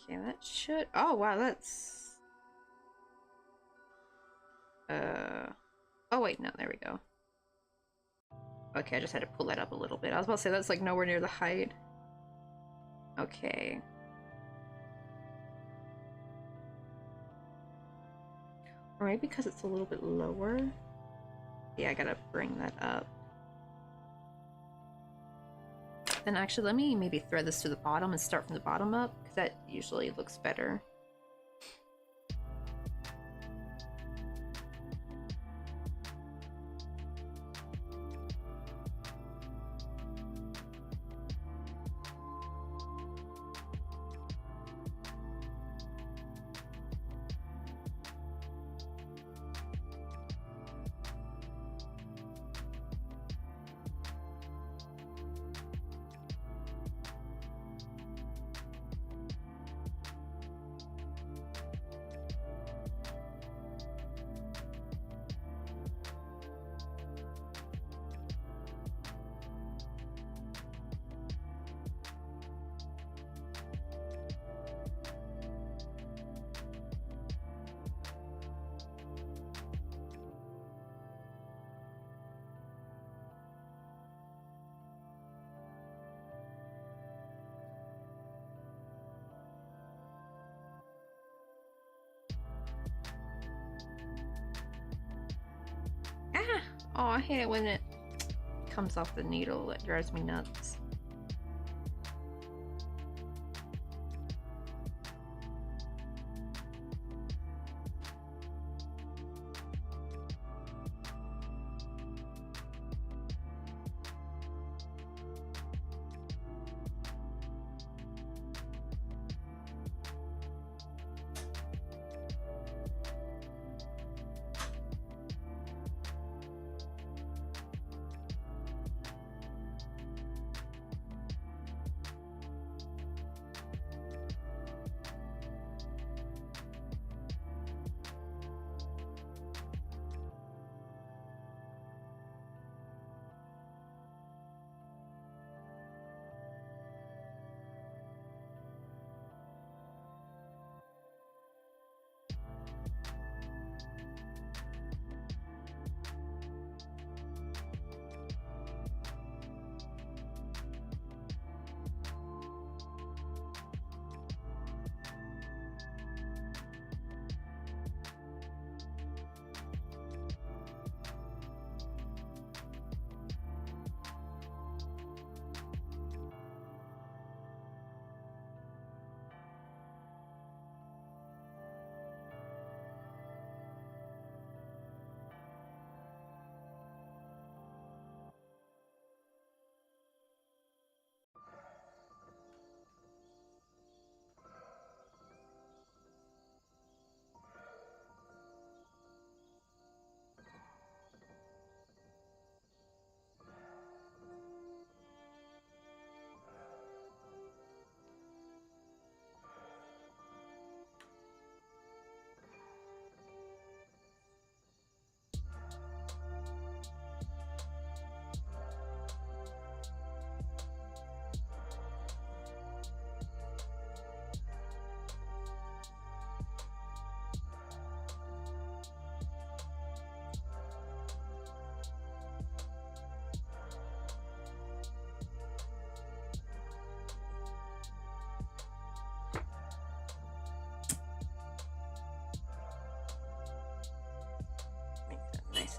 Okay, that should... Oh, wow, that's... Oh, wait, no, there we go. Okay, I just had to pull that up a little bit. I was about to say, that's like nowhere near the height. Okay. Or maybe because it's a little bit lower. Yeah, I gotta bring that up. Then actually, let me maybe thread this to the bottom and start from the bottom up, because that usually looks better. Ah! Oh, I hate it when it comes off the needle. It drives me nuts.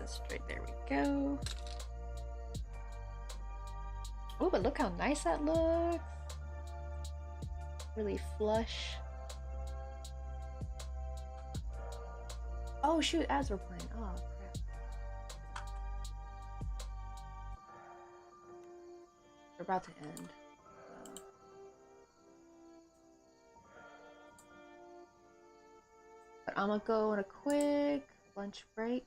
and straight. There we go. Oh, but look how nice that looks. Really flush. Oh shoot, as we're playing. Oh crap. We're about to end. But I'm gonna go on a quick lunch break.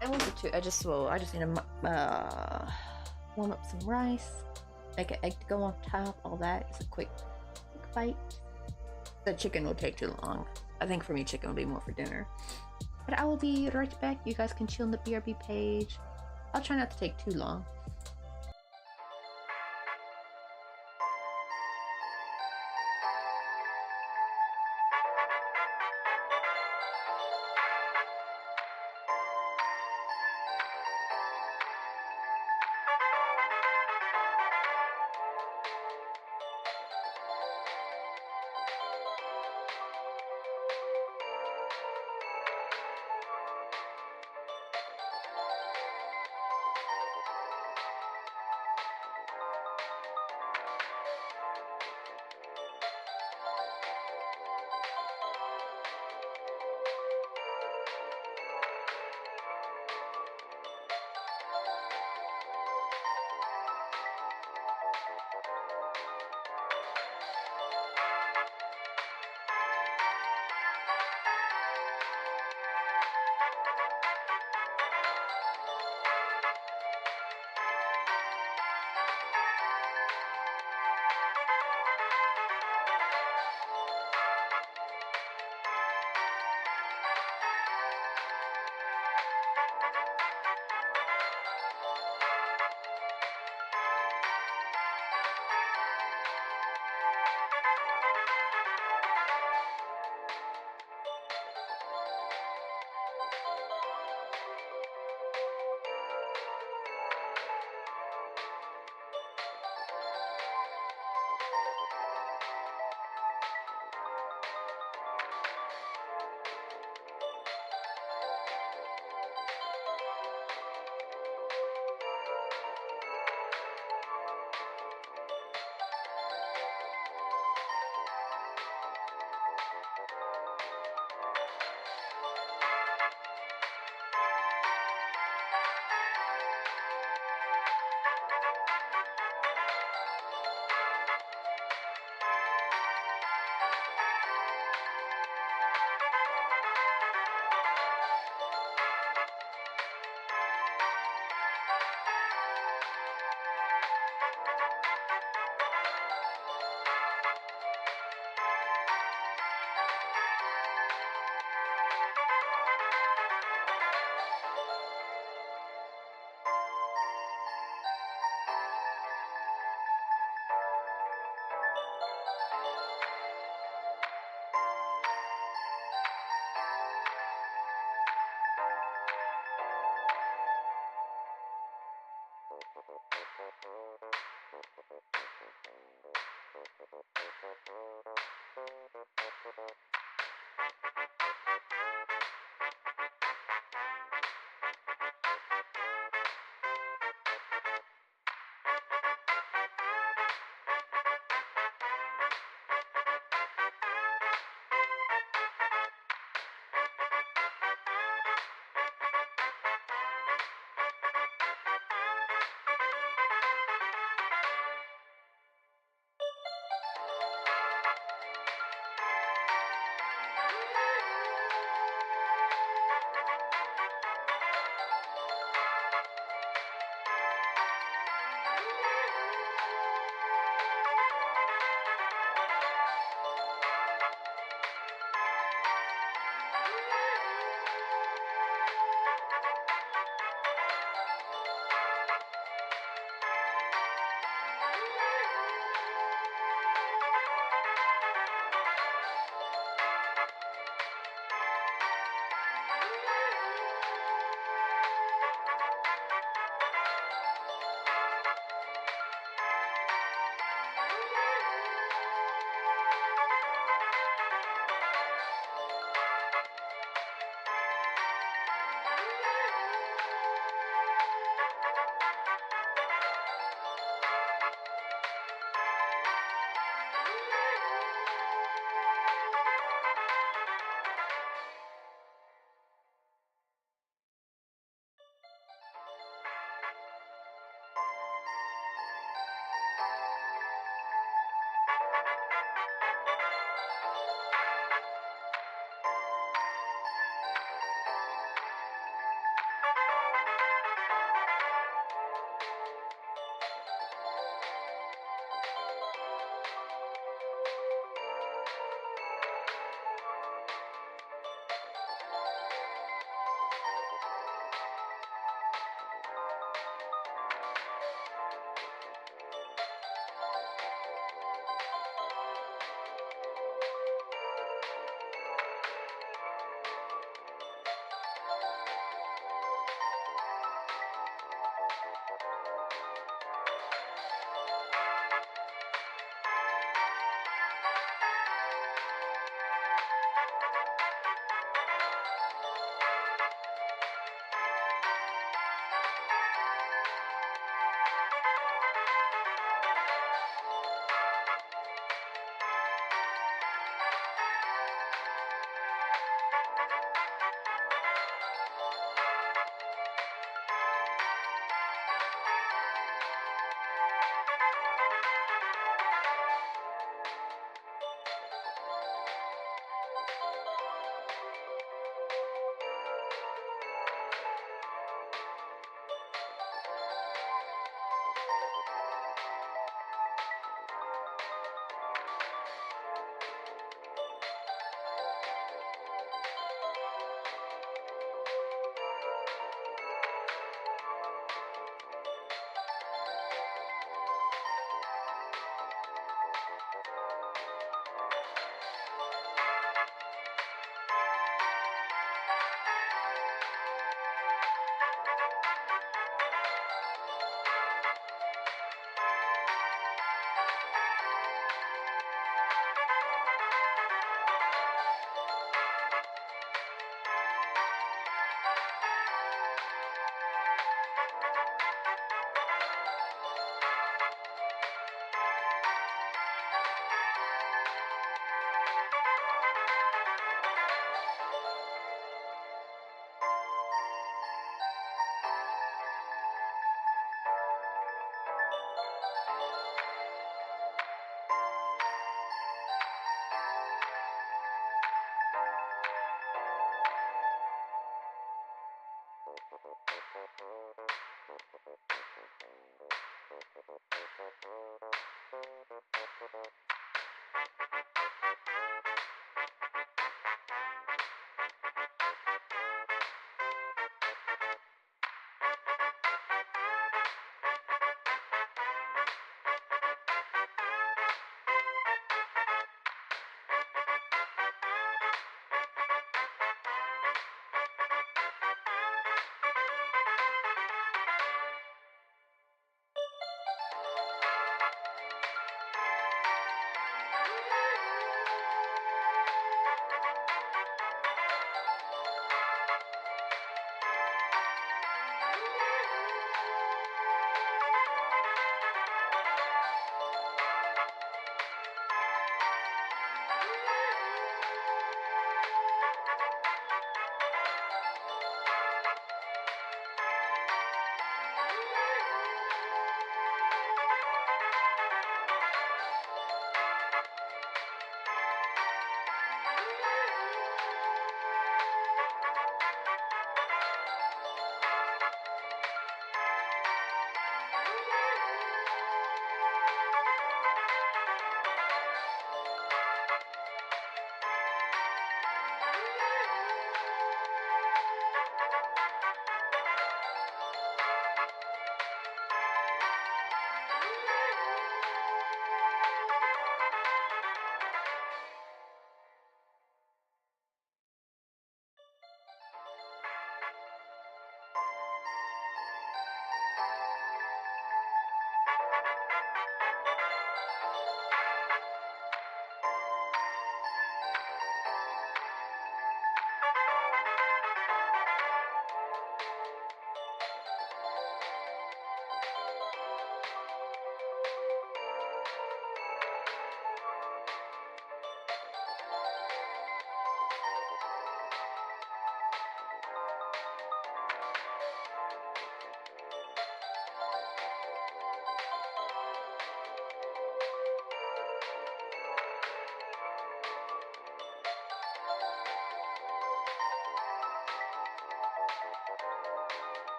I want to. I just need to warm up some rice, make an egg to go on top. All that is a quick bite. The chicken will take too long. I think for me, chicken will be more for dinner. But I will be right back. You guys can chill on the BRB page. I'll try not to take too long.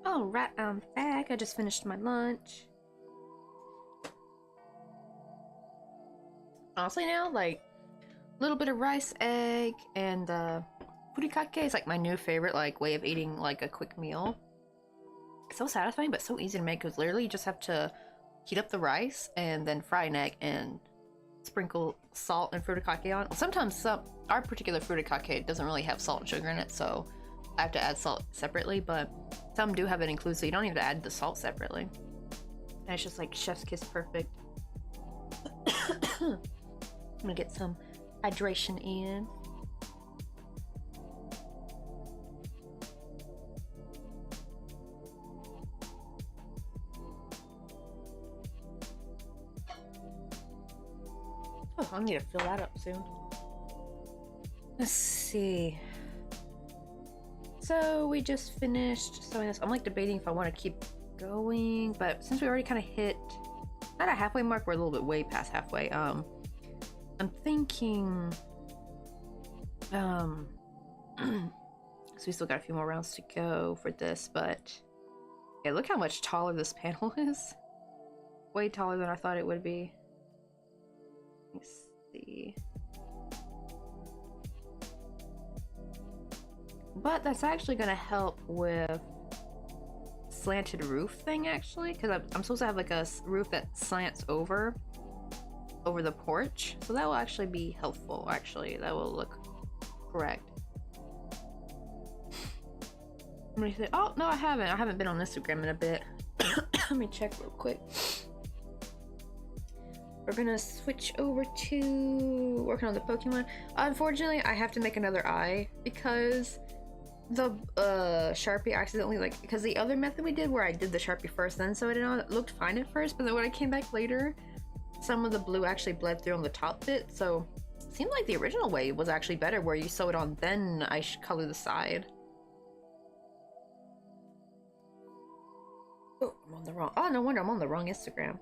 Alright, I'm back. I just finished my lunch. Honestly now, like, a little bit of rice, egg, and furikake is like my new favorite like way of eating like a quick meal. It's so satisfying but so easy to make because literally you just have to heat up the rice and then fry an egg and sprinkle salt and furikake on. Sometimes our particular furikake doesn't really have salt and sugar in it, so I have to add salt separately, but some do have it included, so you don't even have to add the salt separately. And it's just like chef's kiss perfect. I'm gonna get some hydration in. Oh, I need to fill that up soon. Let's see. So we just finished sewing this. I'm like debating if I want to keep going, but since we already kind of hit not a halfway mark, we're a little bit way past halfway. I'm thinking so we still got a few more rounds to go for this, but yeah, look how much taller this panel is. Way taller than I thought it would be. Let's see. But that's actually going to help with slanted roof thing actually, because I'm supposed to have like a roof that slants over the porch, so that will actually be helpful. Actually, that will look correct. Let me say, oh no, I haven't been on Instagram in a bit. Let me check real quick. We're gonna switch over to working on the Pokemon. Unfortunately, I have to make another eye because the Sharpie accidentally, like, because the other method we did where I did the Sharpie first then sewed it on, it looked fine at first, but then when I came back later, some of the blue actually bled through on the top bit, so it seemed like the original way was actually better, where you sew it on then I should color the side. Oh, I'm on the wrong, oh no wonder I'm on the wrong Instagram.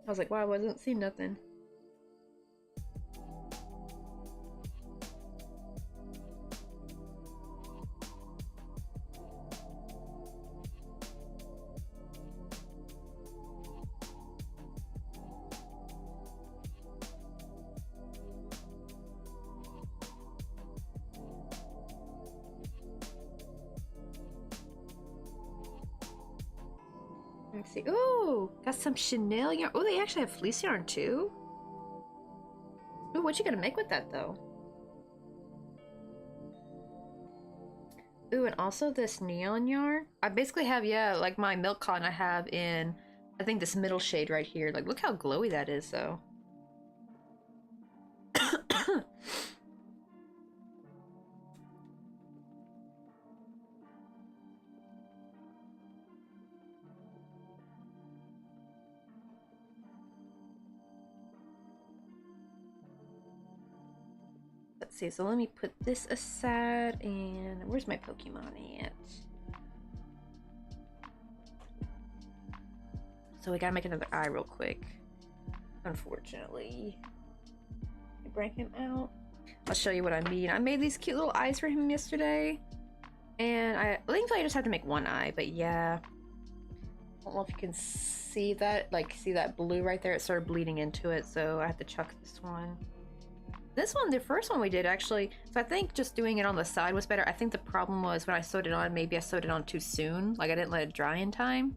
I was like, wow, I wasn't seeing nothing. Let's see. Ooh, got some Chanel yarn. Oh, they actually have fleece yarn too. Ooh, what you gonna make with that though? Ooh, and also this neon yarn. I basically have, yeah, like my milk cotton I have in, I think this middle shade right here. Like, look how glowy that is though. Let's see, so let me put this aside, and where's my Pokemon at? So we gotta make another eye real quick. Unfortunately. Bring him out. I'll show you what I mean. I made these cute little eyes for him yesterday, and I think I just have to make one eye, but yeah. I don't know if you can see that, like, see that blue right there? It started bleeding into it, so I have to chuck this one. This one, the first one we did actually, so I think just doing it on the side was better. I think the problem was when I sewed it on, maybe I sewed it on too soon. Like I didn't let it dry in time.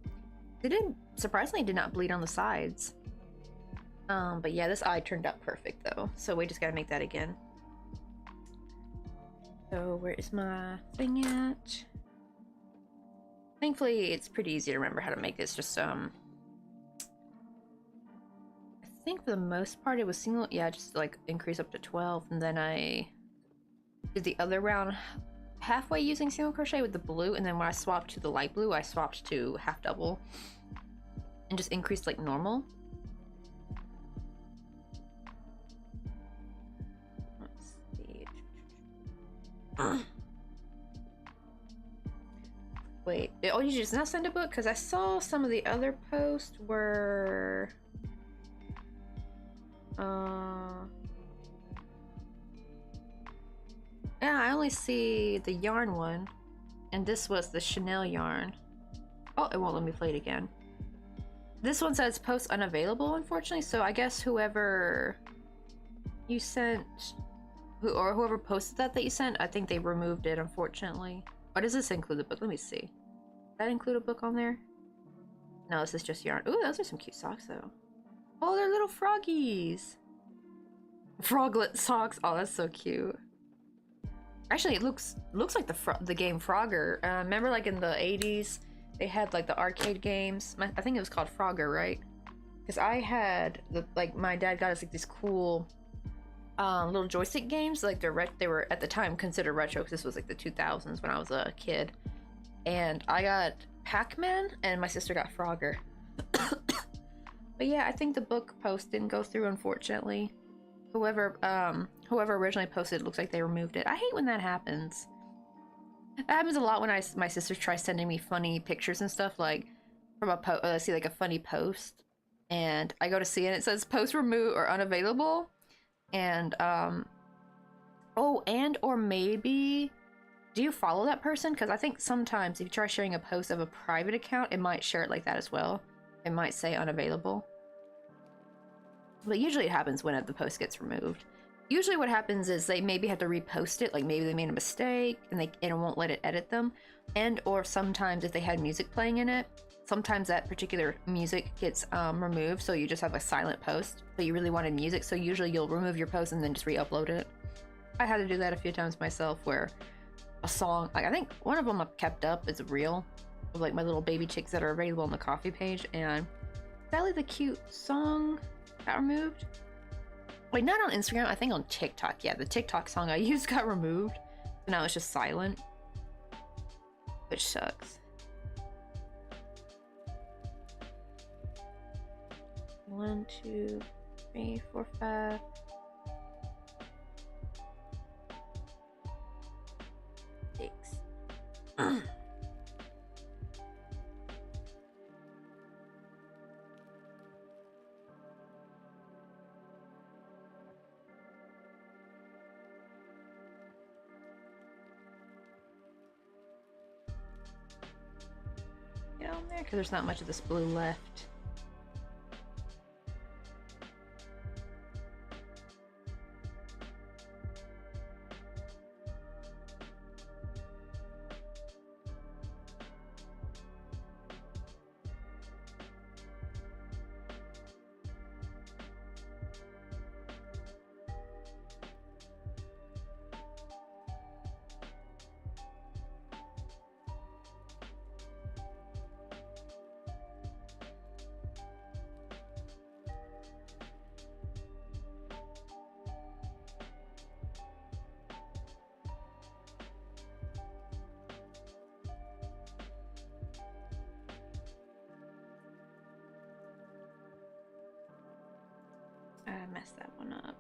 It didn't, surprisingly did not bleed on the sides. But yeah, this eye turned out perfect though. So we just gotta make that again. So where is my thing at? Thankfully, it's pretty easy to remember how to make this. Just I think for the most part it was single, yeah, just like increase up to 12, and then I did the other round halfway using single crochet with the blue, and then when I swapped to the light blue I swapped to half double and just increased like normal. Let's see. Wait, oh, you just now send a book? Because I saw some of the other posts were yeah, I only see the yarn one, and this was the Chanel yarn. Oh, it won't let me play it again. This one says post unavailable, unfortunately, so I guess whoever you sent, whoever posted that you sent, I think they removed it, unfortunately. Or does this include the book? Let me see. Does that include a book on there? No, this is just yarn. Ooh, those are some cute socks though. Oh, they're little froggies. Froglet socks. Oh, that's so cute. Actually, it looks like the game Frogger. Remember, like in the 80s, they had like the arcade games. I think it was called Frogger, right? Because I had like my dad got us like these cool little joystick games. Like they were at the time considered retro because this was like the 2000s when I was a kid. And I got Pac-Man, and my sister got Frogger. But yeah, I think the book post didn't go through, unfortunately. Whoever originally posted, it looks like they removed it. I hate when that happens. That happens a lot when my sister tries sending me funny pictures and stuff, like from a see like a funny post, and I go to see it and it says post removed or unavailable, and oh, and or maybe do you follow that person? Because I think sometimes if you try sharing a post of a private account, it might share it like that as well. It might say unavailable. But usually it happens when the post gets removed. usually what happens is they maybe have to repost it, like maybe they made a mistake and it won't let it edit them. And or sometimes if they had music playing in it, sometimes that particular music gets removed, so you just have a silent post, but you really wanted music, so usually you'll remove your post and then just re-upload it. I had to do that a few times myself, where a song, like I think one of them I've kept up is real, of like my little baby chicks that are available on the coffee page, and sadly the cute song got removed. Wait, not on Instagram, I think on TikTok. Yeah, the TikTok song I used got removed, so now it's just silent, which sucks. 1, 2, 3, 4, 5. Six. Get on there, because there's not much of this blue left. I messed that one up.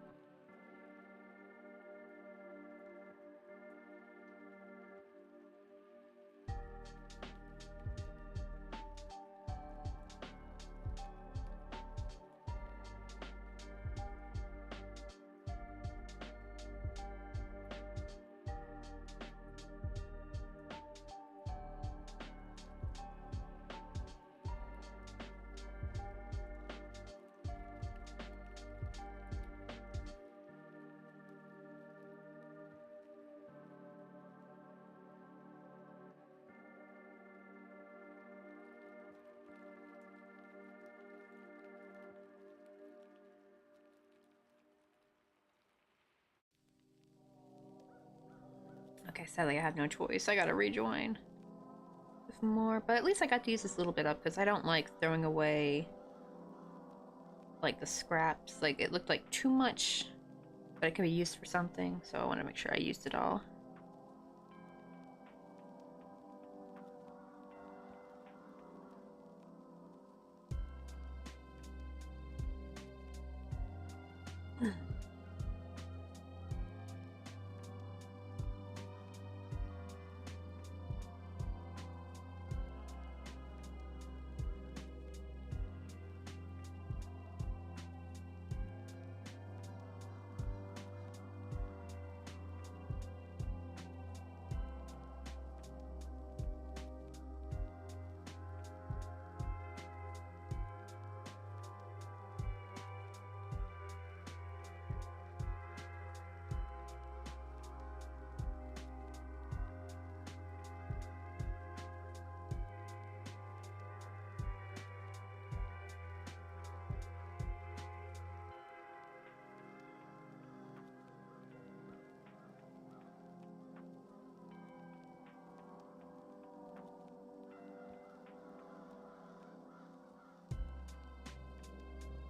Okay, sadly I have no choice. I gotta rejoin with more, but at least I got to use this little bit up, because I don't like throwing away like the scraps. Like it looked like too much, but it can be used for something, so I want to make sure I used it all.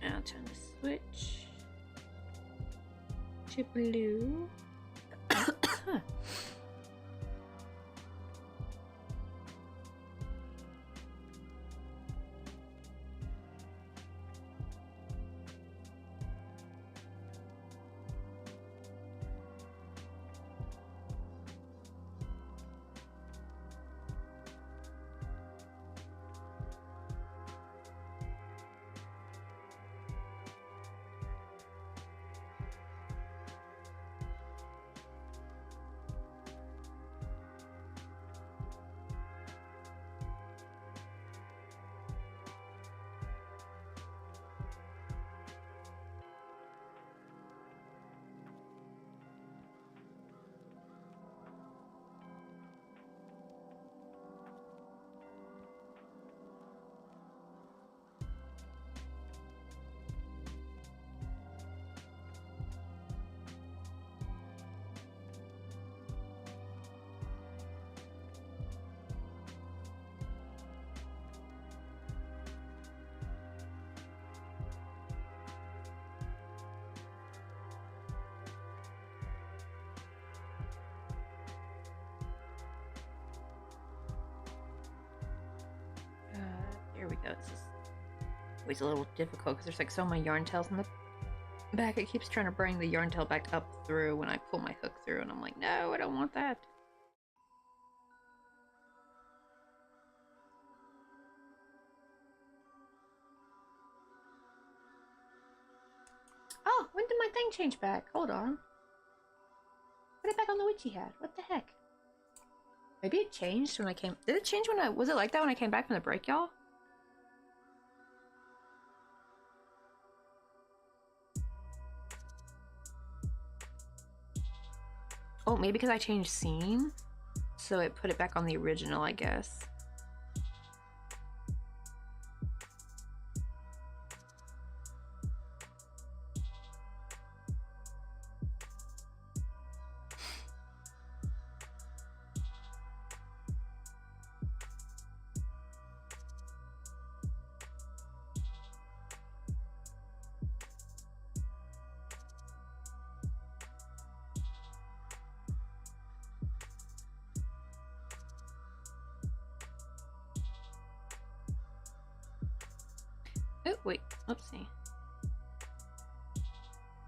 Now turn the switch to blue. Here we go. It's just always a little difficult because there's like so many yarn tails in the back. It keeps trying to bring the yarn tail back up through when I pull my hook through, and I'm like, no, I don't want that. Oh, when did my thing change back? Hold on. Put it back on the witchy hat. What the heck? Maybe it changed when I came. Did it change when I. Was it like that when I came back from the break, y'all? Oh, maybe because I changed seam? So it put it back on the original, I guess. Oh, wait. Oopsie.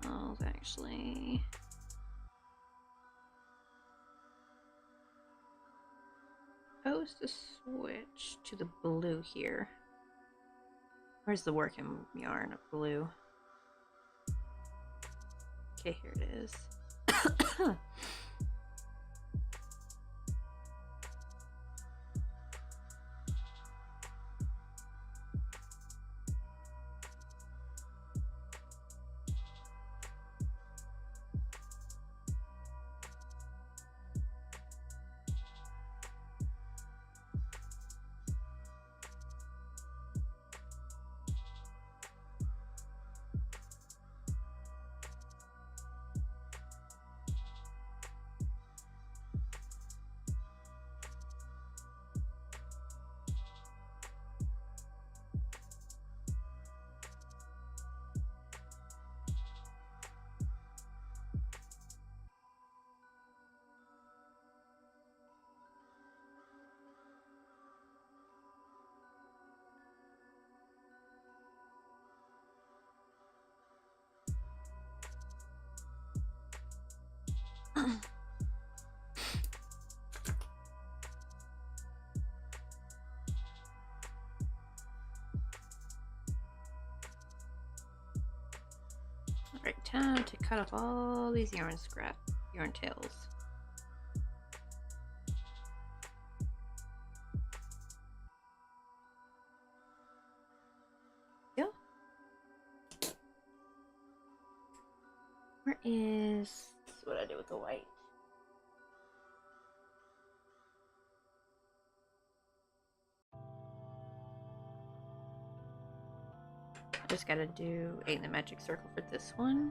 Oh, it's actually... supposed to switch to the blue here. Where's the Workin yarn of blue? Okay, here it is. Alright, time to cut off all these yarn tails. Yeah. Where is what I did with the white? I just gotta do 8 in the magic circle for this one.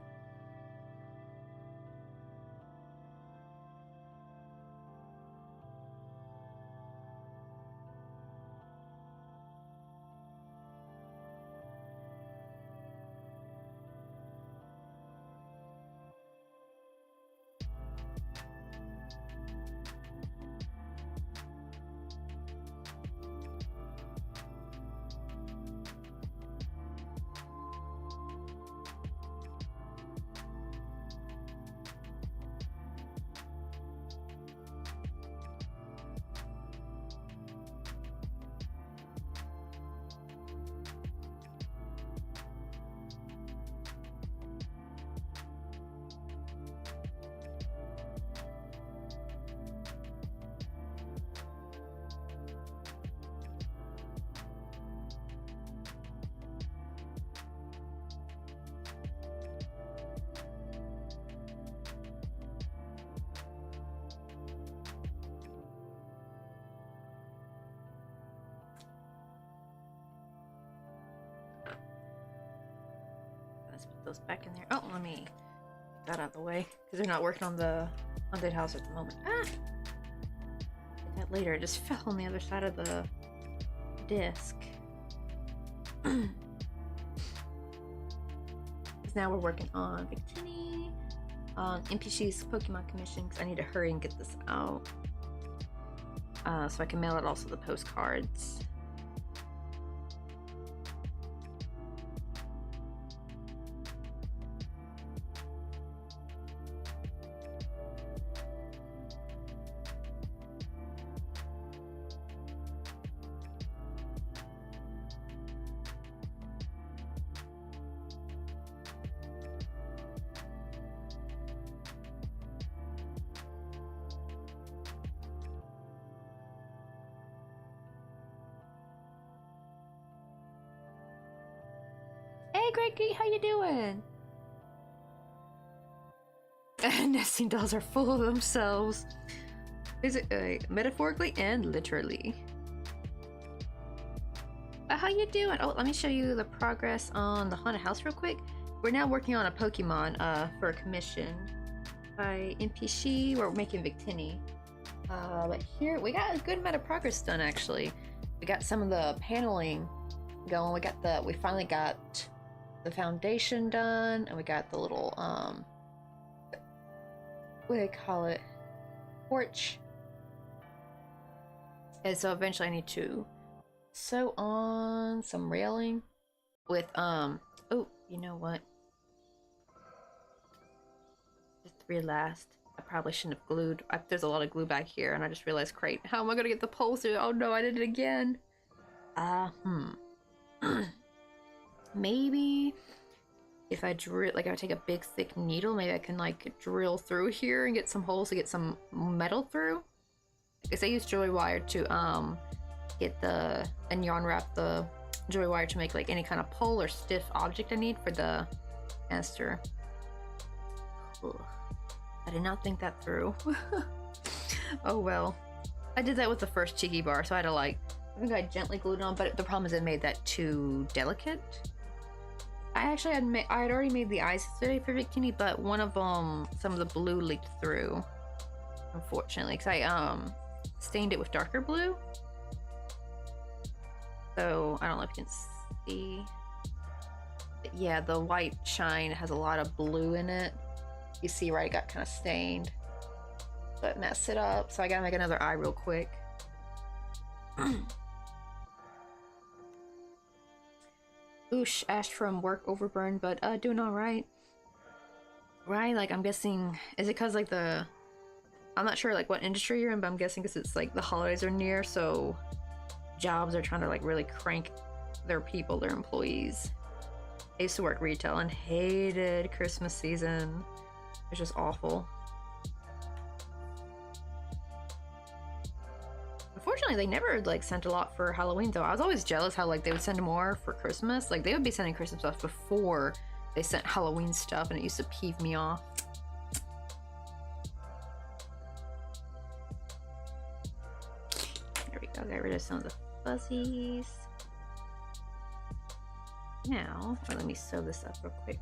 Let's put those back in there. Oh, let me get that out of the way because they're not working on the haunted house at the moment. Ah! Get that later. It just fell on the other side of the disc. Because now we're working on Victini, on NPShi's Pokemon Commission because I need to hurry and get this out. So I can mail out also the postcards. Hey, Greggy, how you doing? Nesting dolls are full of themselves. Is it metaphorically and literally? How you doing? Oh, let me show you the progress on the haunted house real quick. We're now working on a Pokemon for a commission by NPShi. We're making Victini. But here we got a good amount of progress done actually. We got some of the paneling going. We finally got the foundation done, and we got the little what do they call it? Porch. And so eventually I need to sew on some railing with oh, you know what? Just realized I probably shouldn't have glued. There's a lot of glue back here, and I just realized, great, how am I gonna get the poles through? Oh no, I did it again. Maybe if I drill, like, I take a big thick needle, maybe I can like drill through here and get some holes to get some metal through. Because I use joy wire to get and yarn wrap the joy wire to make like any kind of pole or stiff object I need for the canister. Ugh. I did not think that through. Oh well. I did that with the first cheeky bar, so I had to like, I think I gently glued it on, but the problem is it made that too delicate. I actually had already made the eyes today for Victini, but one of them, some of the blue leaked through, unfortunately, because I stained it with darker blue. So I don't know if you can see. But yeah, the white shine has a lot of blue in it. You see, right? It got kind of stained, but messed it up. So I gotta make another eye real quick. Oosh, ash from work overburned, but doing all right. Right? Like, I'm guessing, is it because like I'm not sure like what industry you're in, but I'm guessing because it's like the holidays are near, so jobs are trying to like really crank their employees. I used to work retail and hated Christmas season. It's just awful. Unfortunately, they never like sent a lot for Halloween though. I was always jealous how like they would send more for Christmas. Like they would be sending Christmas stuff before they sent Halloween stuff, and it used to peeve me off. There we go. Got rid of some of the fuzzies. Now, let me sew this up real quick.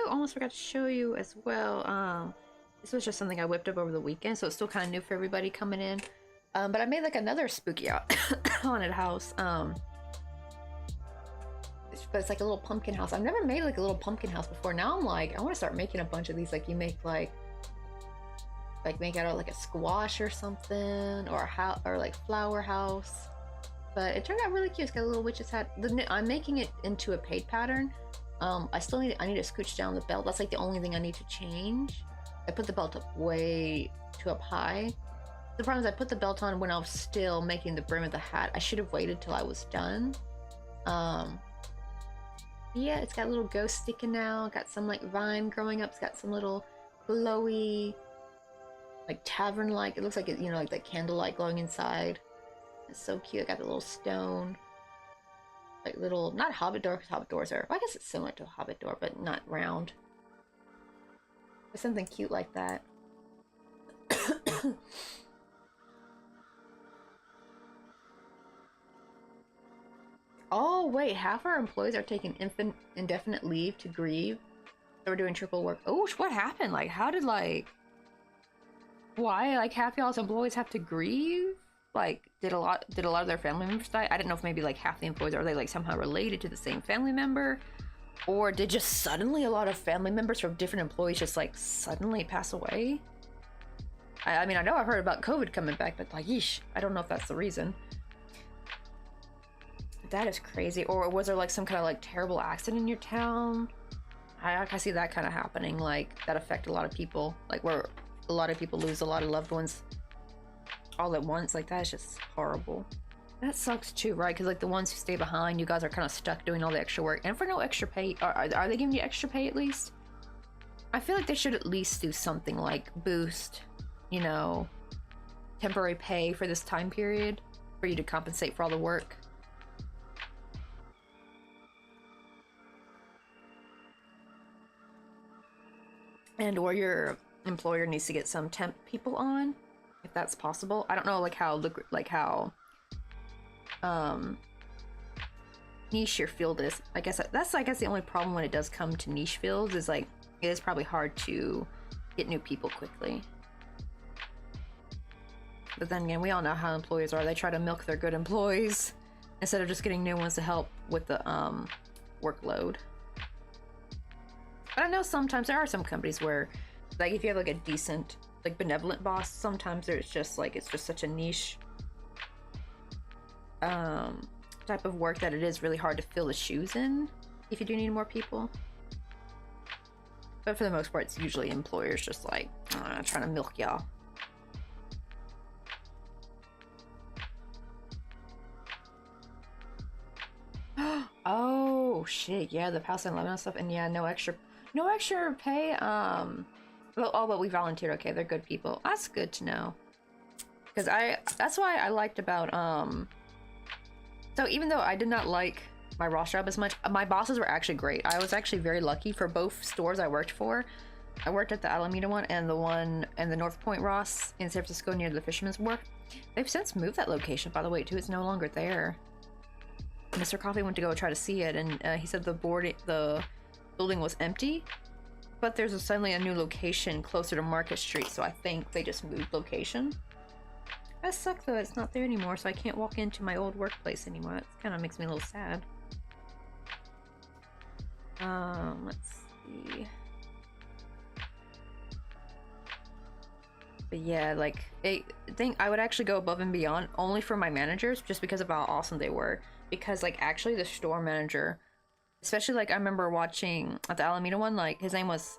Almost forgot to show you as well. This was just something I whipped up over the weekend, so it's still kind of new for everybody coming in. But I made like another spooky haunted house. But it's like a little pumpkin house. I've never made like a little pumpkin house before. Now I'm like, I want to start making a bunch of these. Like you make like make out of like a squash or something, or a house, or like flower house. But it turned out really cute. It's got a little witch's hat. I'm making it into a paid pattern. I need to scooch down the belt. That's like the only thing I need to change. I put the belt up way too up high. The problem is I put the belt on when I was still making the brim of the hat. I should have waited till I was done. Yeah, it's got a little ghost sticking out. Got some like vine growing up. It's got some little glowy, like tavern-like. It looks like it, you know, like that candlelight glowing inside. It's so cute. I got the little stone. Like little, not hobbit door, because hobbit doors are, well, I guess it's similar to a hobbit door, but not round. But something cute like that. Oh, wait, half our employees are taking indefinite leave to grieve. So we're doing triple work. Oh, what happened? Like, how did, like, why, like, half y'all's employees have to grieve? Like, did a lot of their family members die? I didn't know if maybe like half the employees, are they like somehow related to the same family member, or did just suddenly a lot of family members from different employees just like suddenly pass away? I mean, I know I've heard about COVID coming back, but like, yeesh, I don't know if that's the reason. That is crazy. Or was there like some kind of like terrible accident in your town? I see that kind of happening, like that affect a lot of people, like where a lot of people lose a lot of loved ones all at once. Like, that's just horrible. That sucks too, right? Because like the ones who stay behind, you guys are kind of stuck doing all the extra work, and for no extra pay. Are they giving you extra pay at least? I feel like they should at least do something like boost, you know, temporary pay for this time period for you to compensate for all the work. And or your employer needs to get some temp people on, if that's possible. I don't know like how niche your field is. I guess that's the only problem when it does come to niche fields is like it is probably hard to get new people quickly. But then again, we all know how employers are. They try to milk their good employees instead of just getting new ones to help with the workload. But I know sometimes there are some companies where, like, if you have like a decent, like, benevolent boss, sometimes there's just like it's just such a niche type of work that it is really hard to fill the shoes in if you do need more people. But for the most part, it's usually employers just like trying to milk y'all. Oh shit, yeah, the Palestine Lebanon stuff, and yeah, no extra pay. But we volunteered. Okay, they're good people. That's good to know. Because that's why I liked about so even though I did not like my Ross job as much, my bosses were actually great. I was actually very lucky for both stores I worked for. I worked at the Alameda one and the one in the North Point Ross in San Francisco near the Fisherman's Wharf. They've since moved that location, by the way, too. It's no longer there. Mr. Coffee went to go try to see it, and he said the building was empty, but there's suddenly a new location closer to Market Street, so I think they just moved location. That sucks though, it's not there anymore, so I can't walk into my old workplace anymore. That kind of makes me a little sad. Let's see. But yeah, like, I think I would actually go above and beyond only for my managers, just because of how awesome they were. Because, like, actually the store manager, especially, like, I remember watching at the Alameda one, like, his name was,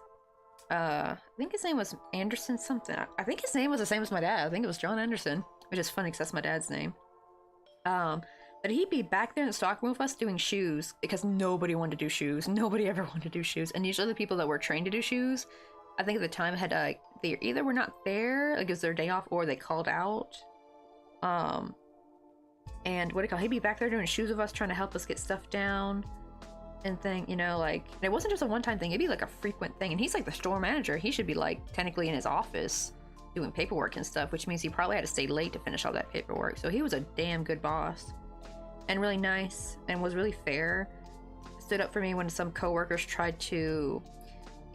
I think his name was Anderson something. I think his name was the same as my dad. I think it was John Anderson, which is funny because that's my dad's name. But he'd be back there in the stockroom with us doing shoes because nobody wanted to do shoes. Nobody ever wanted to do shoes. And usually the people that were trained to do shoes, I think at the time had, they either were not there, like, it was their day off, or they called out. And what do you call it? He'd be back there doing shoes with us, trying to help us get stuff down and thing, you know, like, and it wasn't just a one-time thing, it'd be like a frequent thing. And he's like the store manager. He should be like technically in his office doing paperwork and stuff, which means he probably had to stay late to finish all that paperwork. So he was a damn good boss and really nice and was really fair. Stood up for me when some coworkers tried to,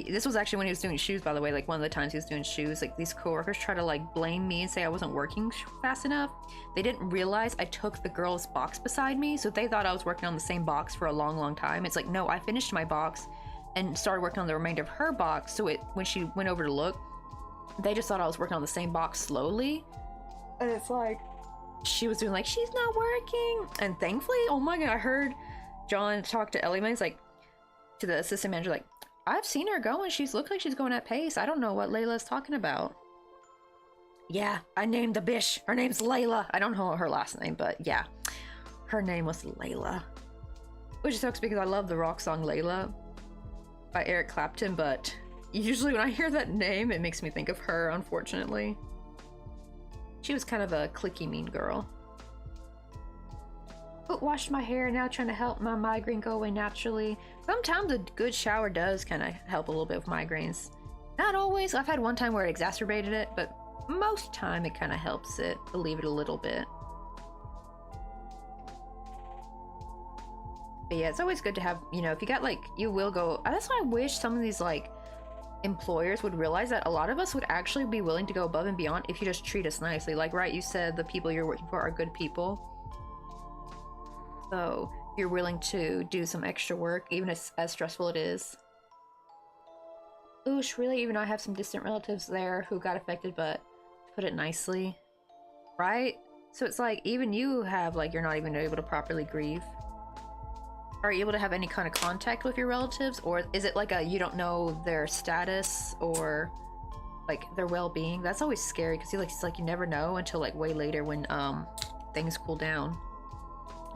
this was actually when he was doing shoes, by the way, like one of the times he was doing shoes, like these coworkers try to like blame me and say I wasn't working fast enough. They didn't realize I took the girl's box beside me, so they thought I was working on the same box for a long time. It's like, no, I finished my box and started working on the remainder of her box, so when she went over to look, they just thought I was working on the same box slowly. And it's like, she was doing like, she's not working. And thankfully, oh my god, I heard John talk to Ellie, he's like, to the assistant manager, like, I've seen her going. She's looked like she's going at pace. I don't know what Layla's talking about. Yeah, I named the bish. Her name's Layla. I don't know her last name, but yeah, her name was Layla. Which sucks because I love the rock song Layla by Eric Clapton, but usually when I hear that name, it makes me think of her, unfortunately. She was kind of a cliquey mean girl. Washed my hair, now trying to help my migraine go away naturally. Sometimes a good shower does kind of help a little bit with migraines. Not always. I've had one time where it exacerbated it, but most time it kind of helps it relieve it a little bit. But yeah, it's always good to have, you know, if you got like, you will go, that's why I wish some of these like employers would realize that a lot of us would actually be willing to go above and beyond if you just treat us nicely. Like, right, you said the people you're working for are good people. So you're willing to do some extra work, even as stressful it is. Oosh, really? Even I have some distant relatives there who got affected, but to put it nicely, right? So it's like, even you have, like, you're not even able to properly grieve. Are you able to have any kind of contact with your relatives? Or is it like a, you don't know their status or like their well-being? That's always scary because it's like you never know until like way later when things cool down.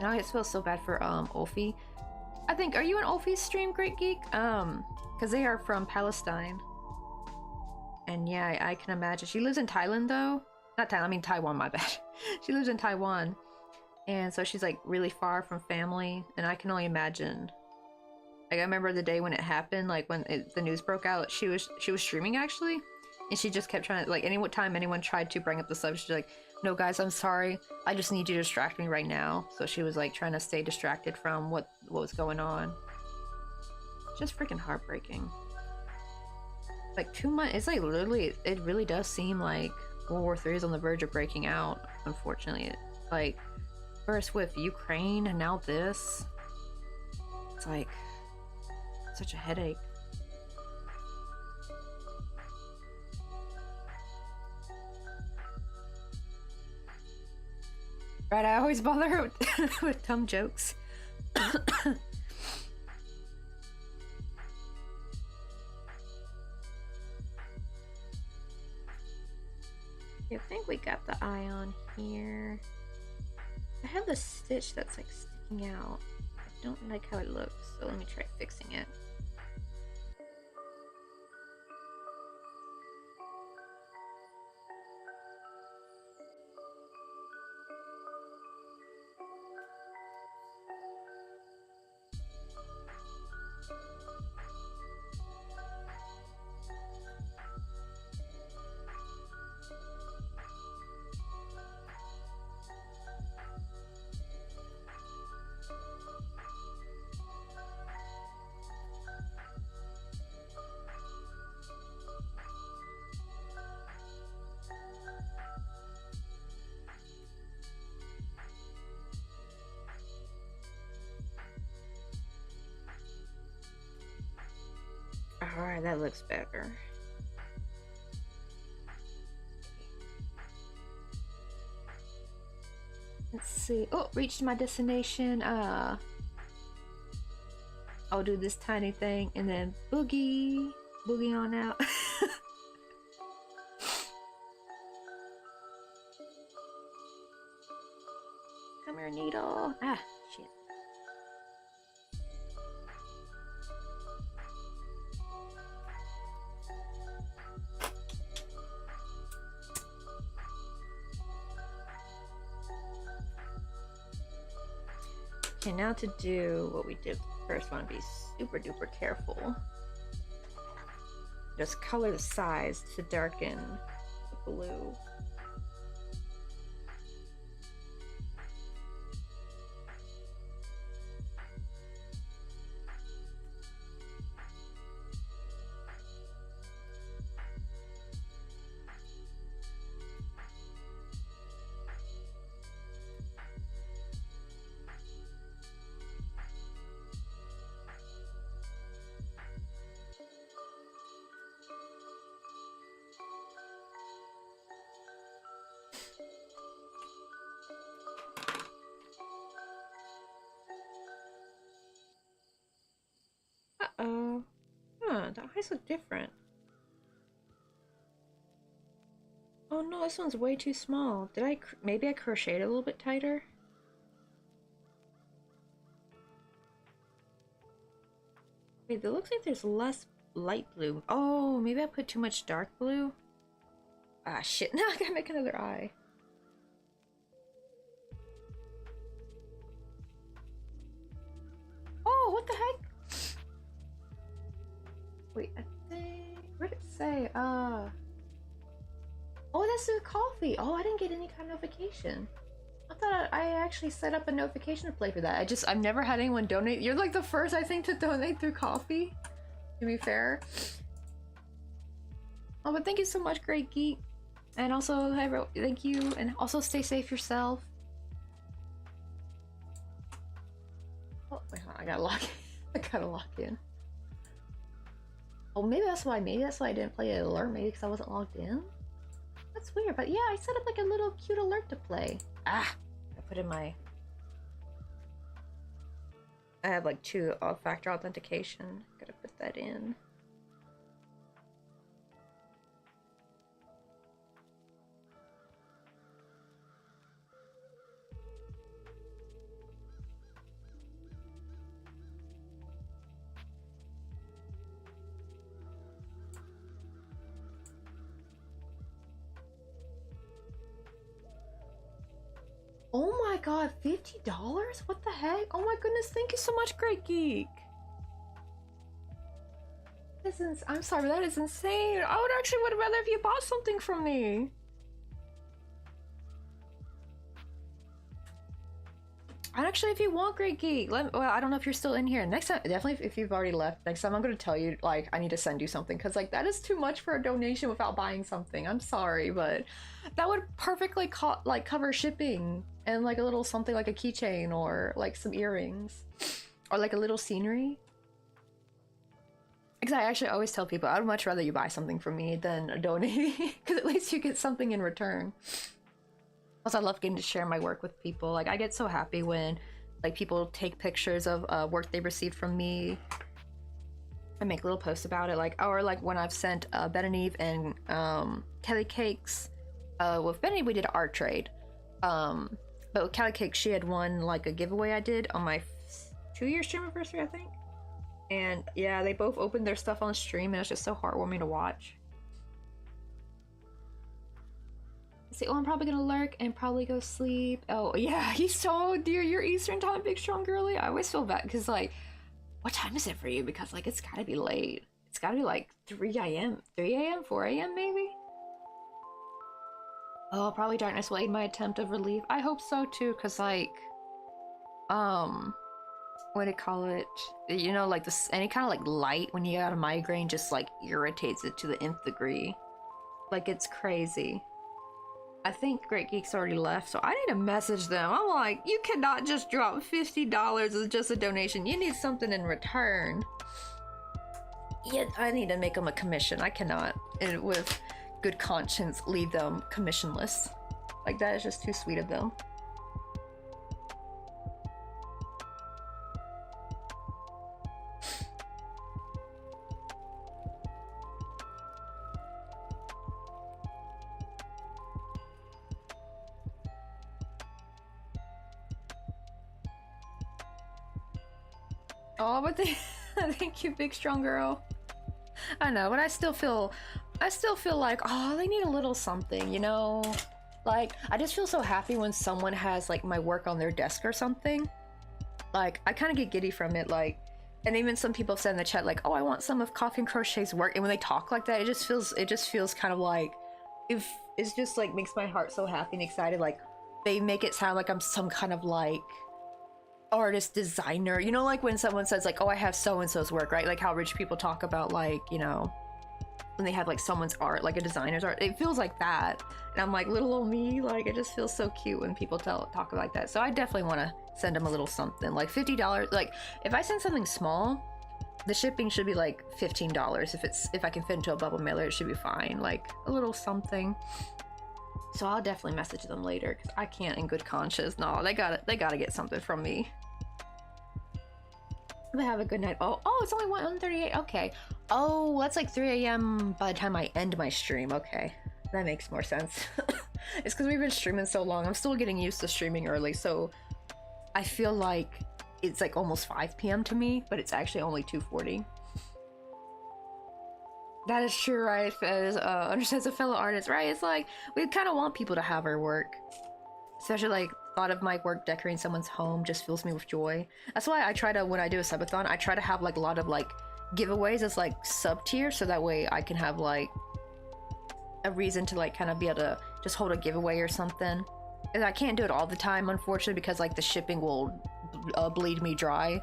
And I just feel so bad for Ulfi. I think, are you on Ulfi's stream, Great Geek? Because they are from Palestine. And yeah, I can imagine. She lives in Thailand though. Not Thailand, I mean Taiwan, my bad. She lives in Taiwan. And so she's like really far from family. And I can only imagine. Like I remember the day when it happened, like when the news broke out, she was streaming actually. And she just kept trying to, like, any time anyone tried to bring up the subject, she's like, no guys, I'm sorry. I just need you to distract me right now. So she was like trying to stay distracted from what was going on. Just freaking heartbreaking. Like 2 months, it's like literally, it really does seem like World War III is on the verge of breaking out, unfortunately. Like, first with Ukraine and now this. It's like, such a headache. Right, I always bother her with dumb jokes. I think we got the eye on here. I have the stitch that's like sticking out. I don't like how it looks, so let me try fixing it. Alright, that looks better. Let's see. Oh, reached my destination. I'll do this tiny thing and then boogie on out. Come here, needle. Ah, shit. Okay, now to do what we did first, want to be super duper careful. Just color the sides to darken the blue. Uh-oh. Huh, the eyes look different. Oh no, this one's way too small. Did I, maybe I crocheted a little bit tighter? Wait, it looks like there's less light blue. Oh, maybe I put too much dark blue? Ah, shit, now I gotta make another eye. Oh, what the heck? Wait, I think... What did it say? Oh, that's the coffee. Oh, I didn't get any kind of notification. I thought I actually set up a notification to play for that. I've never had anyone donate. You're like the first, I think, to donate through coffee, to be fair. Oh, but thank you so much, Great Geek. And also, thank you, and also stay safe yourself. Oh, wait, I gotta lock in. I gotta lock in. Oh, maybe that's why I didn't play an alert, maybe because I wasn't logged in? That's weird, but yeah, I set up like a little cute alert to play. Ah! I put in my... I have like 2-factor authentication. Gotta put that in. god, $50? What the heck? Oh my goodness, thank you so much, Great Geek. I'm sorry, that is insane. I would rather if you bought something from me. And actually, if you want Great Geek, well, I don't know if you're still in here. Next time, definitely if you've already left, next time I'm gonna tell you, like, I need to send you something, because, like, that is too much for a donation without buying something. I'm sorry, but that would perfectly cover shipping and, like, a little something like a keychain or, like, some earrings or, like, a little scenery. Because I actually always tell people, I'd much rather you buy something from me than donating, because at least you get something in return. Also, I love getting to share my work with people. Like, I get so happy when, like, people take pictures of work they received from me. I make little posts about it, like, or like when I've sent Ben and Eve and Kelly Cakes. With Ben and Eve, we did an art trade. But with Kelly Cakes, she had won like a giveaway I did on my 2-year stream anniversary, I think. And yeah, they both opened their stuff on stream, and it was just so heartwarming to watch. Say, oh, I'm probably gonna lurk and probably go sleep. Oh yeah, he's so dear. You're Eastern time, big strong girly. I always feel bad because, like, what time is it for you? Because, like, it's gotta be late. It's gotta be like 3 a.m., 4 a.m. maybe. Oh, probably darkness will aid my attempt of relief. I hope so too, because, like, what do you call it? You know, like this, any kind of like light when you got a migraine just like irritates it to the nth degree. Like, it's crazy. I think Great Geek's already left, so I need to message them. I'm like, you cannot just drop $50 as just a donation. You need something in return. Yeah, I need to make them a commission. I cannot, and with good conscience, leave them commissionless. Like, that is just too sweet of them. Oh, but thank you, big strong girl. I know, but I still feel like, oh, they need a little something, you know? Like, I just feel so happy when someone has like my work on their desk or something. Like, I kind of get giddy from it, like, and even some people have said in the chat, like, oh, I want some of Coffee and Crochet's work, and when they talk like that, it just feels kind of like, if it's just like makes my heart so happy and excited. Like, they make it sound like I'm some kind of like artist designer, you know, like when someone says like, oh, I have so-and-so's work, right? Like how rich people talk about, like, you know, when they have like someone's art, like a designer's art. It feels like that, and I'm like, little old me. Like, it just feels so cute when people talk like that. So I definitely want to send them a little something, like $50. Like, if I send something small, the shipping should be like $15. If I can fit into a bubble mailer, it should be fine. Like, a little something. So I'll definitely message them later, because I can't in good conscience. No, they gotta get something from me. But have a good night. Oh, it's only 1:38. Okay. Oh, that's like 3 a.m. by the time I end my stream. Okay, that makes more sense. It's because we've been streaming so long. I'm still getting used to streaming early, so I feel like it's like almost 5 p.m. to me, but it's actually only 2:40. That is true, right? As understands a fellow artist, right? It's like, we kind of want people to have our work. Especially, like, thought of my work decorating someone's home just fills me with joy. That's why I try to, when I do a subathon, I try to have like a lot of like giveaways as like sub tier, so that way I can have like a reason to like kind of be able to just hold a giveaway or something. And I can't do it all the time, unfortunately, because like the shipping will bleed me dry.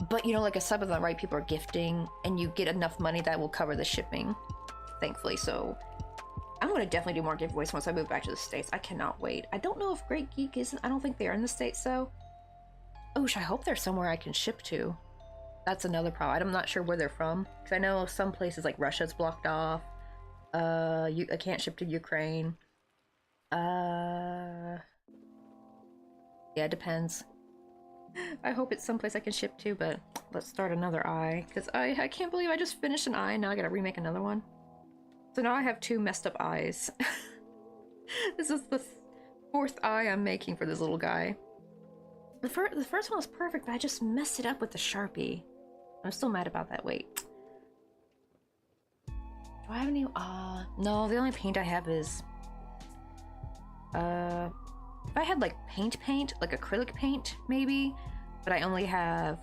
But, you know, like a subathon, right? People are gifting, and you get enough money that will cover the shipping, thankfully. So I'm gonna definitely do more giveaways once I move back to the States. I cannot wait. I don't know if Great Geek isn't. I don't think they are in the States, though. Oh, I hope they're somewhere I can ship to. That's another problem. I'm not sure where they're from, because I know some places like Russia's blocked off. I can't ship to Ukraine. Yeah, it depends. I hope it's someplace I can ship to, but let's start another eye, because I can't believe I just finished an eye, now I gotta remake another one. So now I have 2 messed up eyes. This is the 4th eye I'm making for this little guy. The first one was perfect, but I just messed it up with the Sharpie. I'm still mad about that. Wait. Do I have any? No, the only paint I have is... if I had like paint, like acrylic paint maybe, but I only have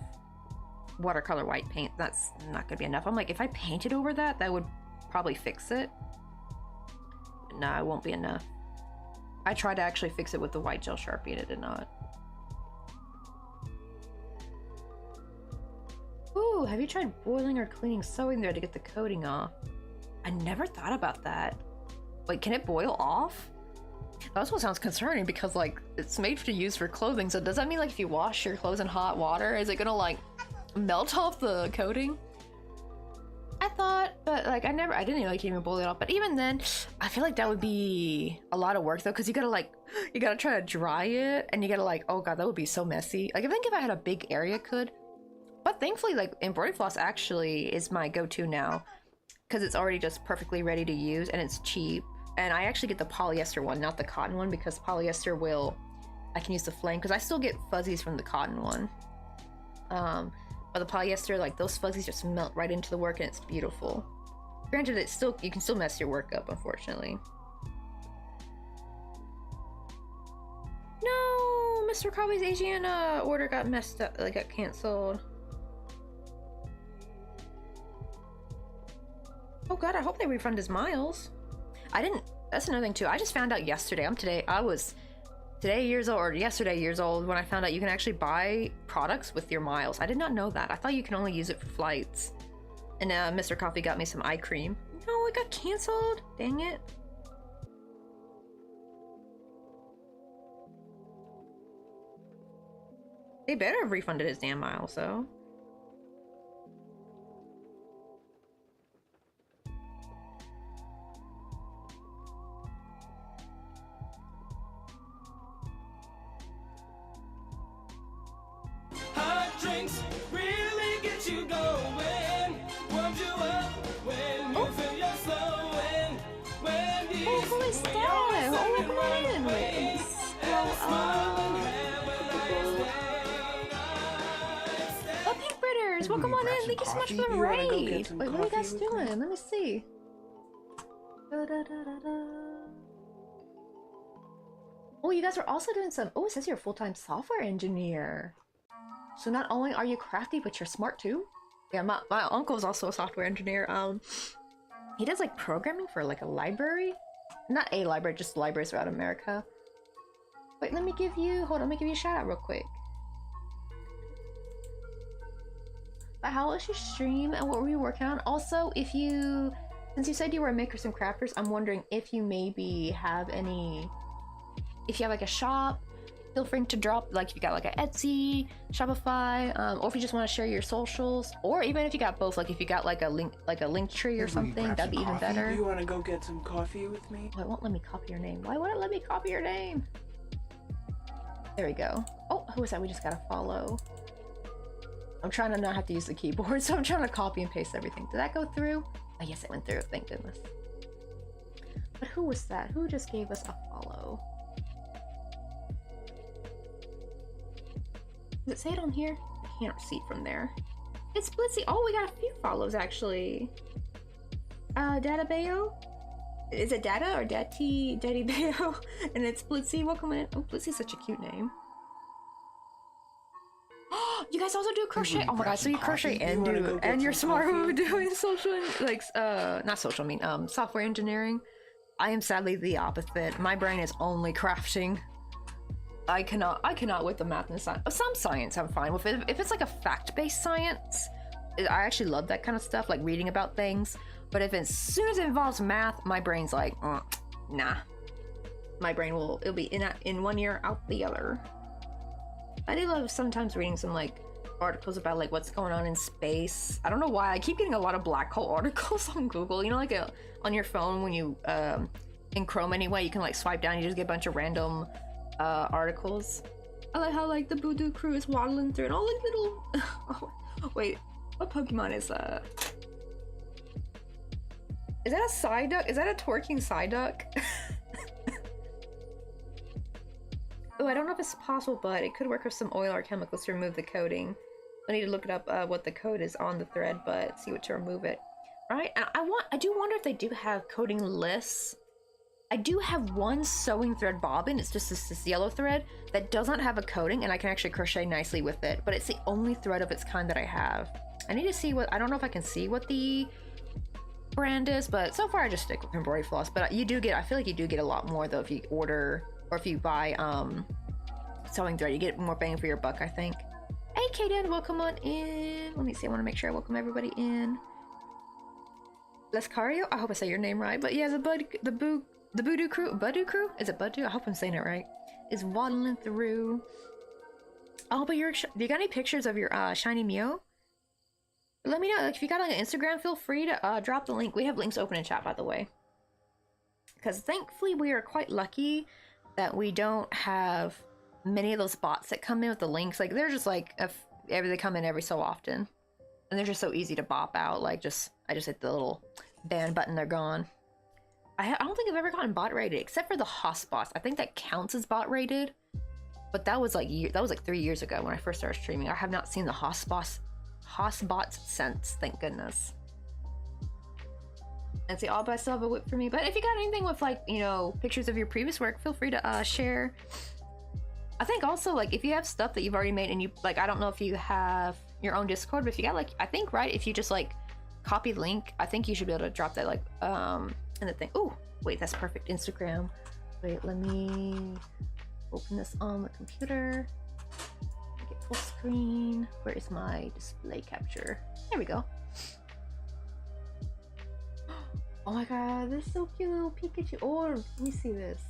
watercolor white paint, that's not gonna be enough. I'm like, if I painted over that, that would probably fix it. No, it won't be enough. I tried to actually fix it with the white gel Sharpie and it did not. Ooh, have you tried boiling or cleaning sewing there to get the coating off? I never thought about that. Wait, can it boil off? That's what sounds concerning because like it's made to use for clothing, so does that mean like if you wash your clothes in hot water, is it gonna like melt off the coating? I thought, but like I didn't like even boil it off. But even then, I feel like that would be a lot of work though, because you gotta try to dry it, and you gotta like, oh god, that would be so messy. Like I think if I had a big area, could. But thankfully, like embroidery floss actually is my go-to now, because it's already just perfectly ready to use and it's cheap. And I actually get the polyester one, not the cotton one, because polyester I can use the flame, because I still get fuzzies from the cotton one. But the polyester, like those fuzzies just melt right into the work and it's beautiful. Granted, you can still mess your work up, unfortunately. No, Mr. Cobbly's Asiana order got messed up, like got canceled. Oh god, I hope they refund his miles. That's another thing too. I just found out yesterday. Yesterday years old when I found out you can actually buy products with your miles. I did not know that. I thought you can only use it for flights. And Mr. Coffee got me some eye cream. No, it got canceled. Dang it. They better have refunded his damn miles though. Really get you going, warms you up when you feel your sewing. Oh, who is that? Oh, come on in. Wait. Oh, Pink Britters, welcome on in. Thank you so much for the raid. Wait, what are you guys doing? Let me see. Oh, you guys are also doing some. Oh, it says you're a full-time software engineer. So not only are you crafty, but you're smart too? Yeah, my uncle's also a software engineer. He does like programming for like a library. Not a library, just libraries around America. Wait, let me give you a shout out real quick. But how was your stream and what were you working on? Also, since you said you were a makers and crafters, I'm wondering if you maybe have if you have like a shop, feel free to drop, like if you got like a Etsy, Shopify, or if you just want to share your socials, or even if you got both, like if you got like a link tree or something, that'd be even better. Do you want to go get some coffee with me? Oh, it won't let me copy your name. Why won't it let me copy your name? There we go. Oh, who is that? We just gotta follow. I'm trying to not have to use the keyboard, so I'm trying to copy and paste everything. Did that go through? Oh yes, it went through, thank goodness. But who was that? Who just gave us a follow? Does it say it on here? I can't see it from there. It's Blitzy. Oh, we got a few follows actually. Dada Bayo? Is it Dada or Daddy Bayo? And it's Blitzy. Welcome in. Oh, Blitzy's such a cute name. You guys also do crochet? Oh my god, so you crochet and you're smart with doing social, like, not social, I mean, software engineering. I am sadly the opposite. My brain is only crafting. I cannot with the math and science. Some science I'm fine with it. If it's like a fact-based science, I actually love that kind of stuff, like reading about things. But if as soon as it involves math, my brain's like, nah. My brain it'll be in one ear, out the other. I do love sometimes reading some like articles about like what's going on in space. I don't know why I keep getting a lot of black hole articles on Google. You know, like on your phone when you in Chrome anyway, you can like swipe down, you just get a bunch of random articles. I like how like the Voodoo crew is waddling through and all like little oh, wait, what Pokemon is that a Psyduck? Is that a twerking Psyduck? Oh, I don't know if it's possible, but it could work with some oil or chemicals to remove the coating. I need to look it up what the code is on the thread, but see what to remove it. Right? And I do wonder if they do have coating lists I do have one sewing thread bobbin. It's just this yellow thread that does not have a coating, and I can actually crochet nicely with it, but it's the only thread of its kind that I have. I need to see what, I don't know if I can see what the brand is, but so far I just stick with embroidery floss. But you do get, I feel like you do get a lot more though if you order, or if you buy sewing thread, you get more bang for your buck, I think. Hey Kaden, welcome on in. Let me see, I want to make sure I welcome everybody in. Lescario, I hope I say your name right, but yeah, the Voodoo crew? Is it Budu? I hope I'm saying it right. Is waddling through. Oh, but you got any pictures of your shiny Mio? Let me know. Like, if you got on Instagram, feel free to drop the link. We have links open in chat, by the way. Because thankfully we are quite lucky that we don't have many of those bots that come in with the links. Like, they're just like, they come in every so often. And they're just so easy to bop out. Like, I just hit the little ban button, they're gone. I don't think I've ever gotten bot rated except for the Haas bots. I think that counts as bot rated, but that was like 3 years ago when I first started streaming. I have not seen the Haas bots since, thank goodness. And see, but I still have a whip for me. But if you got anything with, like, you know, pictures of your previous work, feel free to share. I think also, like, if you have stuff that you've already made and you, like, I don't know if you have your own Discord, but if you got, like, I think, right, if you just, like, copy link, I think you should be able to drop that, like, in the thing. Oh, wait, that's perfect. Instagram. Wait, let me open this on the computer. Get full screen. Where is my display capture? There we go. Oh my god, this is so cute, little Pikachu. Oh, let me see this.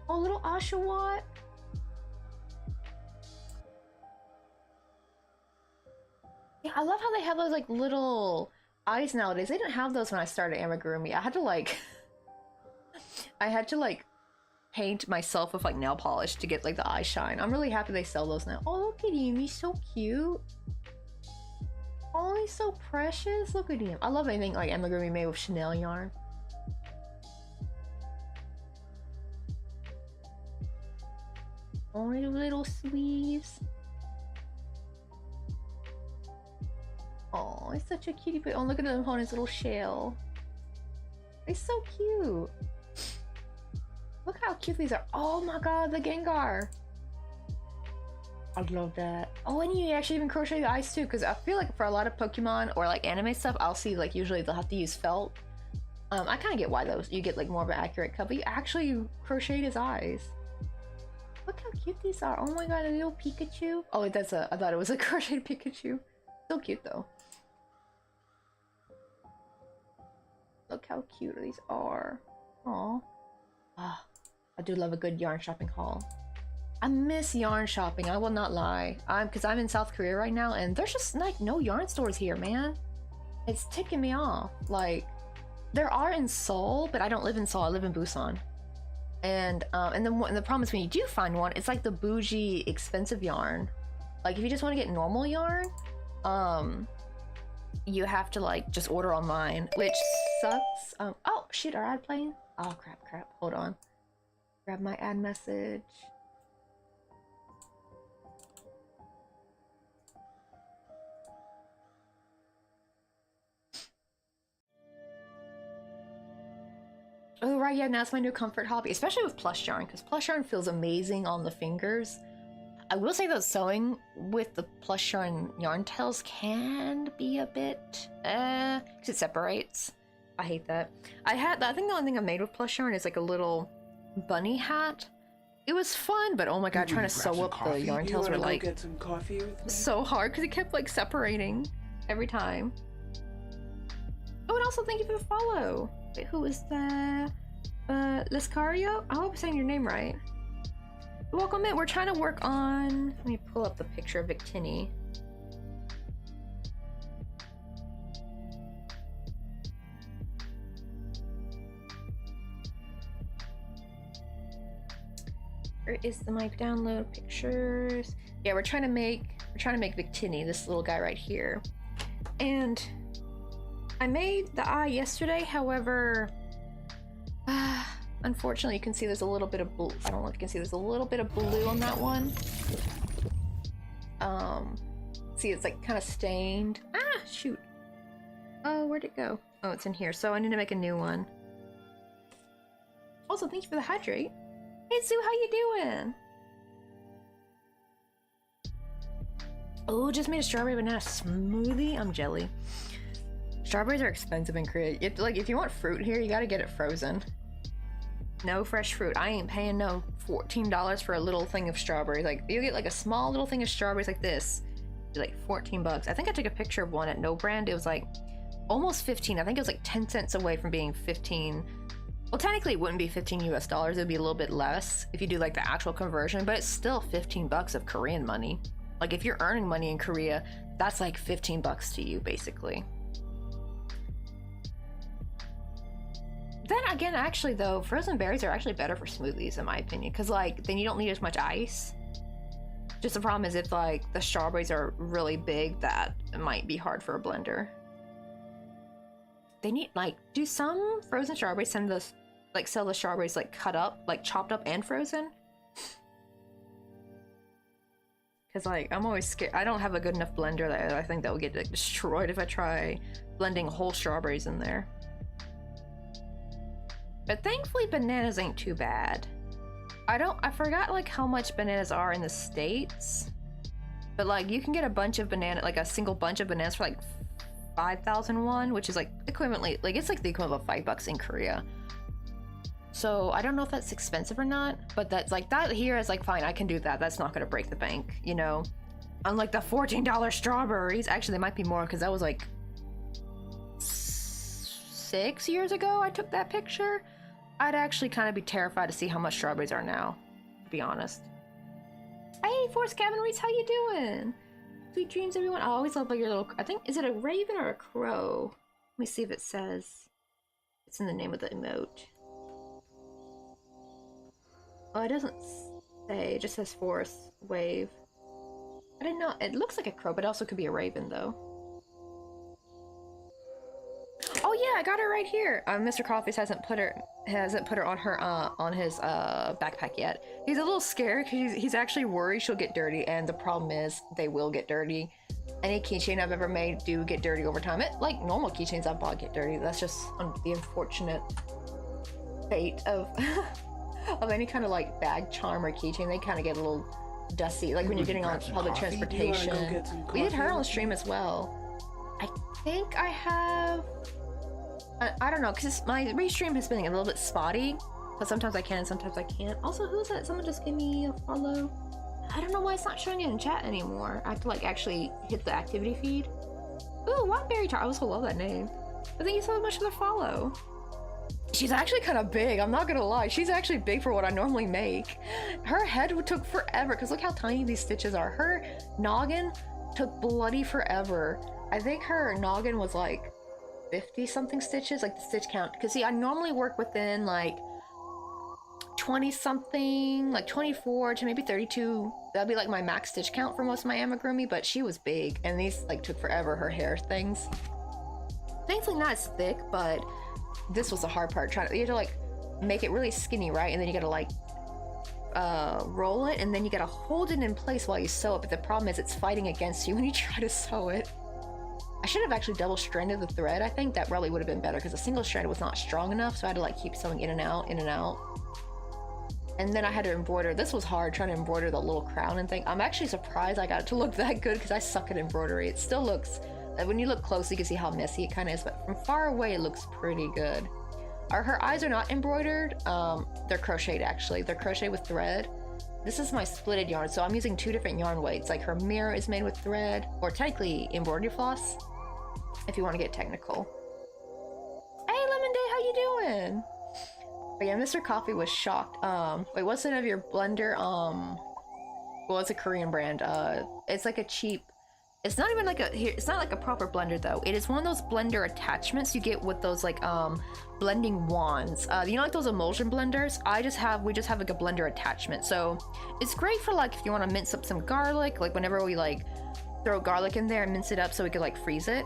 Oh, little Oshawott. Yeah, I love how they have those, like, little eyes nowadays. They didn't have those when I started amigurumi. I had to like paint myself with, like, nail polish to get, like, the eye shine. I'm really happy they sell those now. Oh, look at him, he's so cute. Oh, he's so precious. Look at him. I love anything like amigurumi made with Chanel yarn. Oh, little sleeves. Oh, it's such a cutie. Oh, look at him holding his little shell. It's so cute. Look how cute these are. Oh my god, the Gengar. I love that. Oh, and you actually even crochet the eyes too, because I feel like for a lot of Pokemon or like anime stuff, I'll see, like, usually they'll have to use felt. I kind of get why those, you get, like, more of an accurate cut, but you actually crocheted his eyes. Look how cute these are. Oh my god, a little Pikachu. Oh, I thought it was a crocheted Pikachu. So cute though. Look how cute these are. Aw. Ah, I do love a good yarn shopping haul. I miss yarn shopping, I will not lie. Because I'm in South Korea right now, and there's just, like, no yarn stores here, man. It's ticking me off. Like, there are in Seoul, but I don't live in Seoul, I live in Busan. And the problem is when you do find one, it's like the bougie, expensive yarn. Like, if you just want to get normal yarn, you have to, like, just order online, which sucks. Oh, shit, our ad playing? Oh, crap. Hold on. Grab my ad message. Oh, right, yeah, now it's my new comfort hobby, especially with plush yarn, because plush yarn feels amazing on the fingers. I will say that sewing with the plush yarn tails can be a bit, because it separates. I hate that. I think the only thing I made with plush yarn is, like, a little bunny hat. It was fun, but oh my god, trying to sew up the yarn tails were, like, get some coffee with me? So hard, because it kept, like, separating every time. Oh, and also thank you for the follow. Wait, who is that? Lescario? I hope I'm saying your name right. Welcome in. We're trying to work on... Let me pull up the picture of Victini. Where is my download pictures? Yeah, we're trying to make Victini, this little guy right here. And I made the eye yesterday, however, unfortunately you can see there's a little bit of blue. I don't know if you can see, there's a little bit of blue on that one. See, it's, like, kind of stained. Shoot. Oh, where'd it go? Oh, it's in here, so I need to make a new one. Also, thank you for the hydrate. Hey Sue, how you doing? Oh, just made a strawberry banana smoothie. I'm jelly. Strawberries are expensive in Korea. If you want fruit here, you gotta get it frozen. No fresh fruit. I ain't paying no $14 for a little thing of strawberries. Like, you get like a small little thing of strawberries like this, like 14 bucks. I think I took a picture of one at No Brand. It was like almost 15. I think it was like 10 cents away from being 15. Well, technically it wouldn't be 15 US dollars. It would be a little bit less if you do like the actual conversion, but it's still 15 bucks of Korean money. Like, if you're earning money in Korea, that's like 15 bucks to you, basically. Then again, actually though, frozen berries are actually better for smoothies in my opinion, because like then you don't need as much ice. Just the problem is if like the strawberries are really big, that it might be hard for a blender. They need like, do some frozen strawberries sell the strawberries like cut up, like chopped up and frozen? Because like I'm always scared. I don't have a good enough blender that I think that will get like, destroyed if I try blending whole strawberries in there. But thankfully bananas ain't too bad. I forgot like how much bananas are in the States. But like you can get a bunch of like a single bunch of bananas for like 5,000 won, which is like equivalently, like it's like the equivalent of $5 in Korea. So I don't know if that's expensive or not, but that's like, that here is like, fine, I can do that. That's not gonna break the bank, you know? Unlike the $14 strawberries. Actually, they might be more because that was like 6 years ago I took that picture. I'd actually kind of be terrified to see how much strawberries are now, to be honest. Hey, Forrest Gavin Reese, how you doing? Sweet dreams, everyone. I always love like your little, I think, is it a raven or a crow? Let me see if it says. It's in the name of the emote. Oh, it doesn't say, it just says Forest Wave. I didn't know, it looks like a crow, but it also could be a raven though. Oh yeah, I got her right here. Mr. Coffees hasn't put her on her on his backpack yet. He's a little scared because he's actually worried she'll get dirty, and the problem is they will get dirty. Any keychain I've ever made do get dirty over time. It like normal keychains I've bought get dirty. That's just the unfortunate fate of of any kind of like bag charm or keychain. They kind of get a little dusty, like when you're getting on public transportation. We did her on the stream as well. I think I have. I don't know, because my restream has been a little bit spotty, but sometimes I can and sometimes I can't. Also, who's that? Someone just gave me a follow. I don't know why it's not showing it in chat anymore. I have to like actually hit the activity feed. Ooh, Whiteberry Tar. I also love that name. But thank you so much for the follow. She's actually kind of big, I'm not gonna lie. She's actually big for what I normally make. Her head took forever, because look how tiny these stitches are. Her noggin took bloody forever. I think her noggin was like 50 something stitches, like the stitch count. Because see, I normally work within like 20 something, like 24 to maybe 32. That'd be like my max stitch count for most of my amigurumi, but she was big and these like took forever, her hair things. Thankfully not as thick, but this was the hard part. You have to like make it really skinny, right? And then you gotta like roll it, and then you gotta hold it in place while you sew it. But the problem is it's fighting against you when you try to sew it. I should have actually double stranded the thread. I think that probably would have been better because the single strand was not strong enough, so I had to like keep sewing in and out, in and out. And then I had to embroider. This was hard, trying to embroider the little crown and thing. I'm actually surprised I got it to look that good because I suck at embroidery. It still looks, when you look close, you can see how messy it kind of is, but from far away, it looks pretty good. Her eyes are not embroidered. They're crocheted actually. They're crocheted with thread. This is my splitted yarn, so I'm using two different yarn weights. Like her mirror is made with thread, or technically embroidery floss, if you want to get technical. Hey, Lemon Day, how you doing? But yeah, Mr. Coffee was shocked. Wait, what's the name of your blender? Well, it's a Korean brand. It's like a cheap. It's not even like it's not like a proper blender though. It is one of those blender attachments you get with those like blending wands. You know, like those emulsion blenders? We just have like a blender attachment. So it's great for like if you want to mince up some garlic, like whenever we like throw garlic in there and mince it up so we could like freeze it.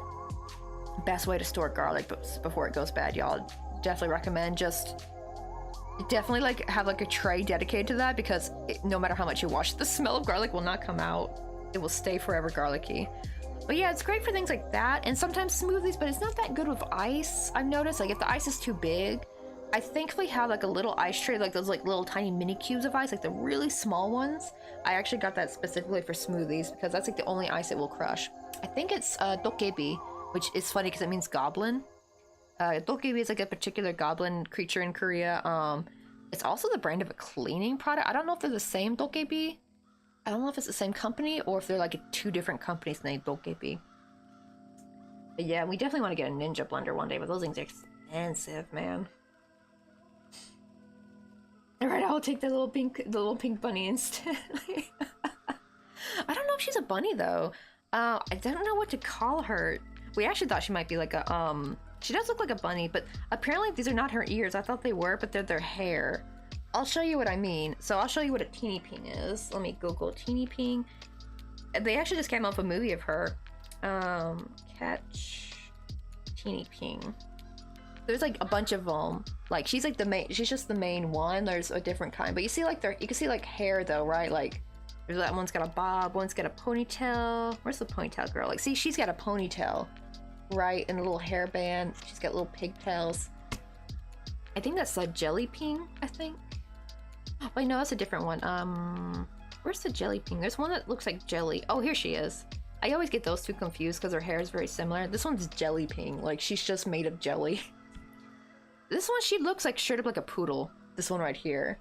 Best way to store garlic before it goes bad, y'all. Definitely recommend. Just definitely like have like a tray dedicated to that, because no matter how much you wash, the smell of garlic will not come out. It will stay forever garlicky. But yeah, it's great for things like that, and sometimes smoothies, but it's not that good with ice. I've noticed, like if the ice is too big, I thankfully have like a little ice tray, like those like little tiny mini cubes of ice, like the really small ones. I actually got that specifically for smoothies because that's like the only ice it will crush. I think it's dokebi, which is funny because it means goblin. Dokebi is like a particular goblin creature in Korea. It's also the brand of a cleaning product. I don't know if they're the same dokebi. I don't know if it's the same company or if they're like two different companies named dokebi. But yeah, we definitely want to get a ninja blender one day, but those things are expensive, man. Alright, I'll take the little pink bunny instead. I don't know if she's a bunny though. I don't know what to call her. We actually thought she might be like a she does look like a bunny, but apparently these are not her ears. I thought they were, but they're their hair. I'll show you what I mean. So I'll show you what a teeny ping is. Let me Google teeny ping. They actually just came up with a movie of her. Catch teeny ping. There's like a bunch of them. Like she's like the main. She's just the main one. There's a different kind, but you see like you can see like hair though, right? Like there's that one's got a bob, one's got a ponytail. Where's the ponytail girl? Like see, she's got a ponytail, right, and a little hairband. She's got little pigtails. I think that's a jelly ping. I think. Oh, wait, no, that's a different one. Where's the jelly ping? There's one that looks like jelly. Oh, here she is. I always get those two confused because her hair is very similar. This one's jelly ping. Like she's just made of jelly. This one, she looks like straight up like a poodle. This one right here.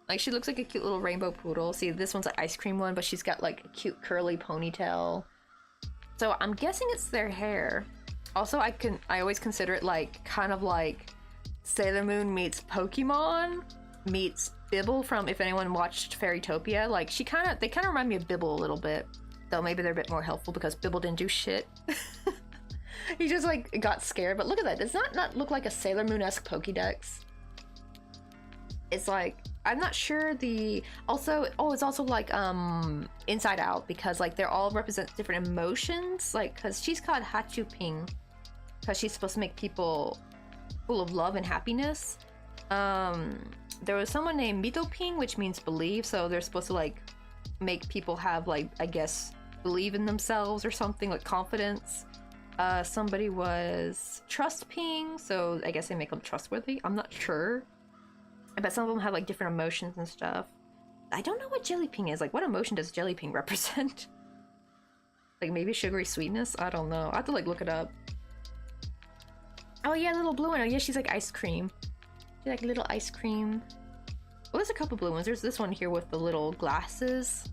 Like she looks like a cute little rainbow poodle. See, this one's an ice cream one, but she's got like a cute curly ponytail. So I'm guessing it's their hair. Also, I always consider it like kind of like Sailor Moon meets Pokemon meets Bibble from, if anyone watched Fairytopia. Like they kind of remind me of Bibble a little bit. Though maybe they're a bit more helpful because Bibble didn't do shit. He just like got scared, but look at that. Does not look like a Sailor Moon-esque Pokédex. It's like, I'm not sure also, it's also like Inside Out because like they're all represent different emotions. Like, cause she's called Hachu Ping because she's supposed to make people full of love and happiness. There was someone named Mito Ping, which means believe. So they're supposed to like make people have like, I guess, believe in themselves or something, like confidence. Somebody was Trust Ping, so I guess they make them trustworthy. I'm not sure. I bet some of them have like different emotions and stuff. I don't know what Jelly Ping is. Like, what emotion does Jelly Ping represent? Like maybe sugary sweetness? I don't know. I have to like look it up. Oh yeah, little blue one. Oh yeah, she's like ice cream. She's like little ice cream. Well, there's a couple blue ones. There's this one here with the little glasses.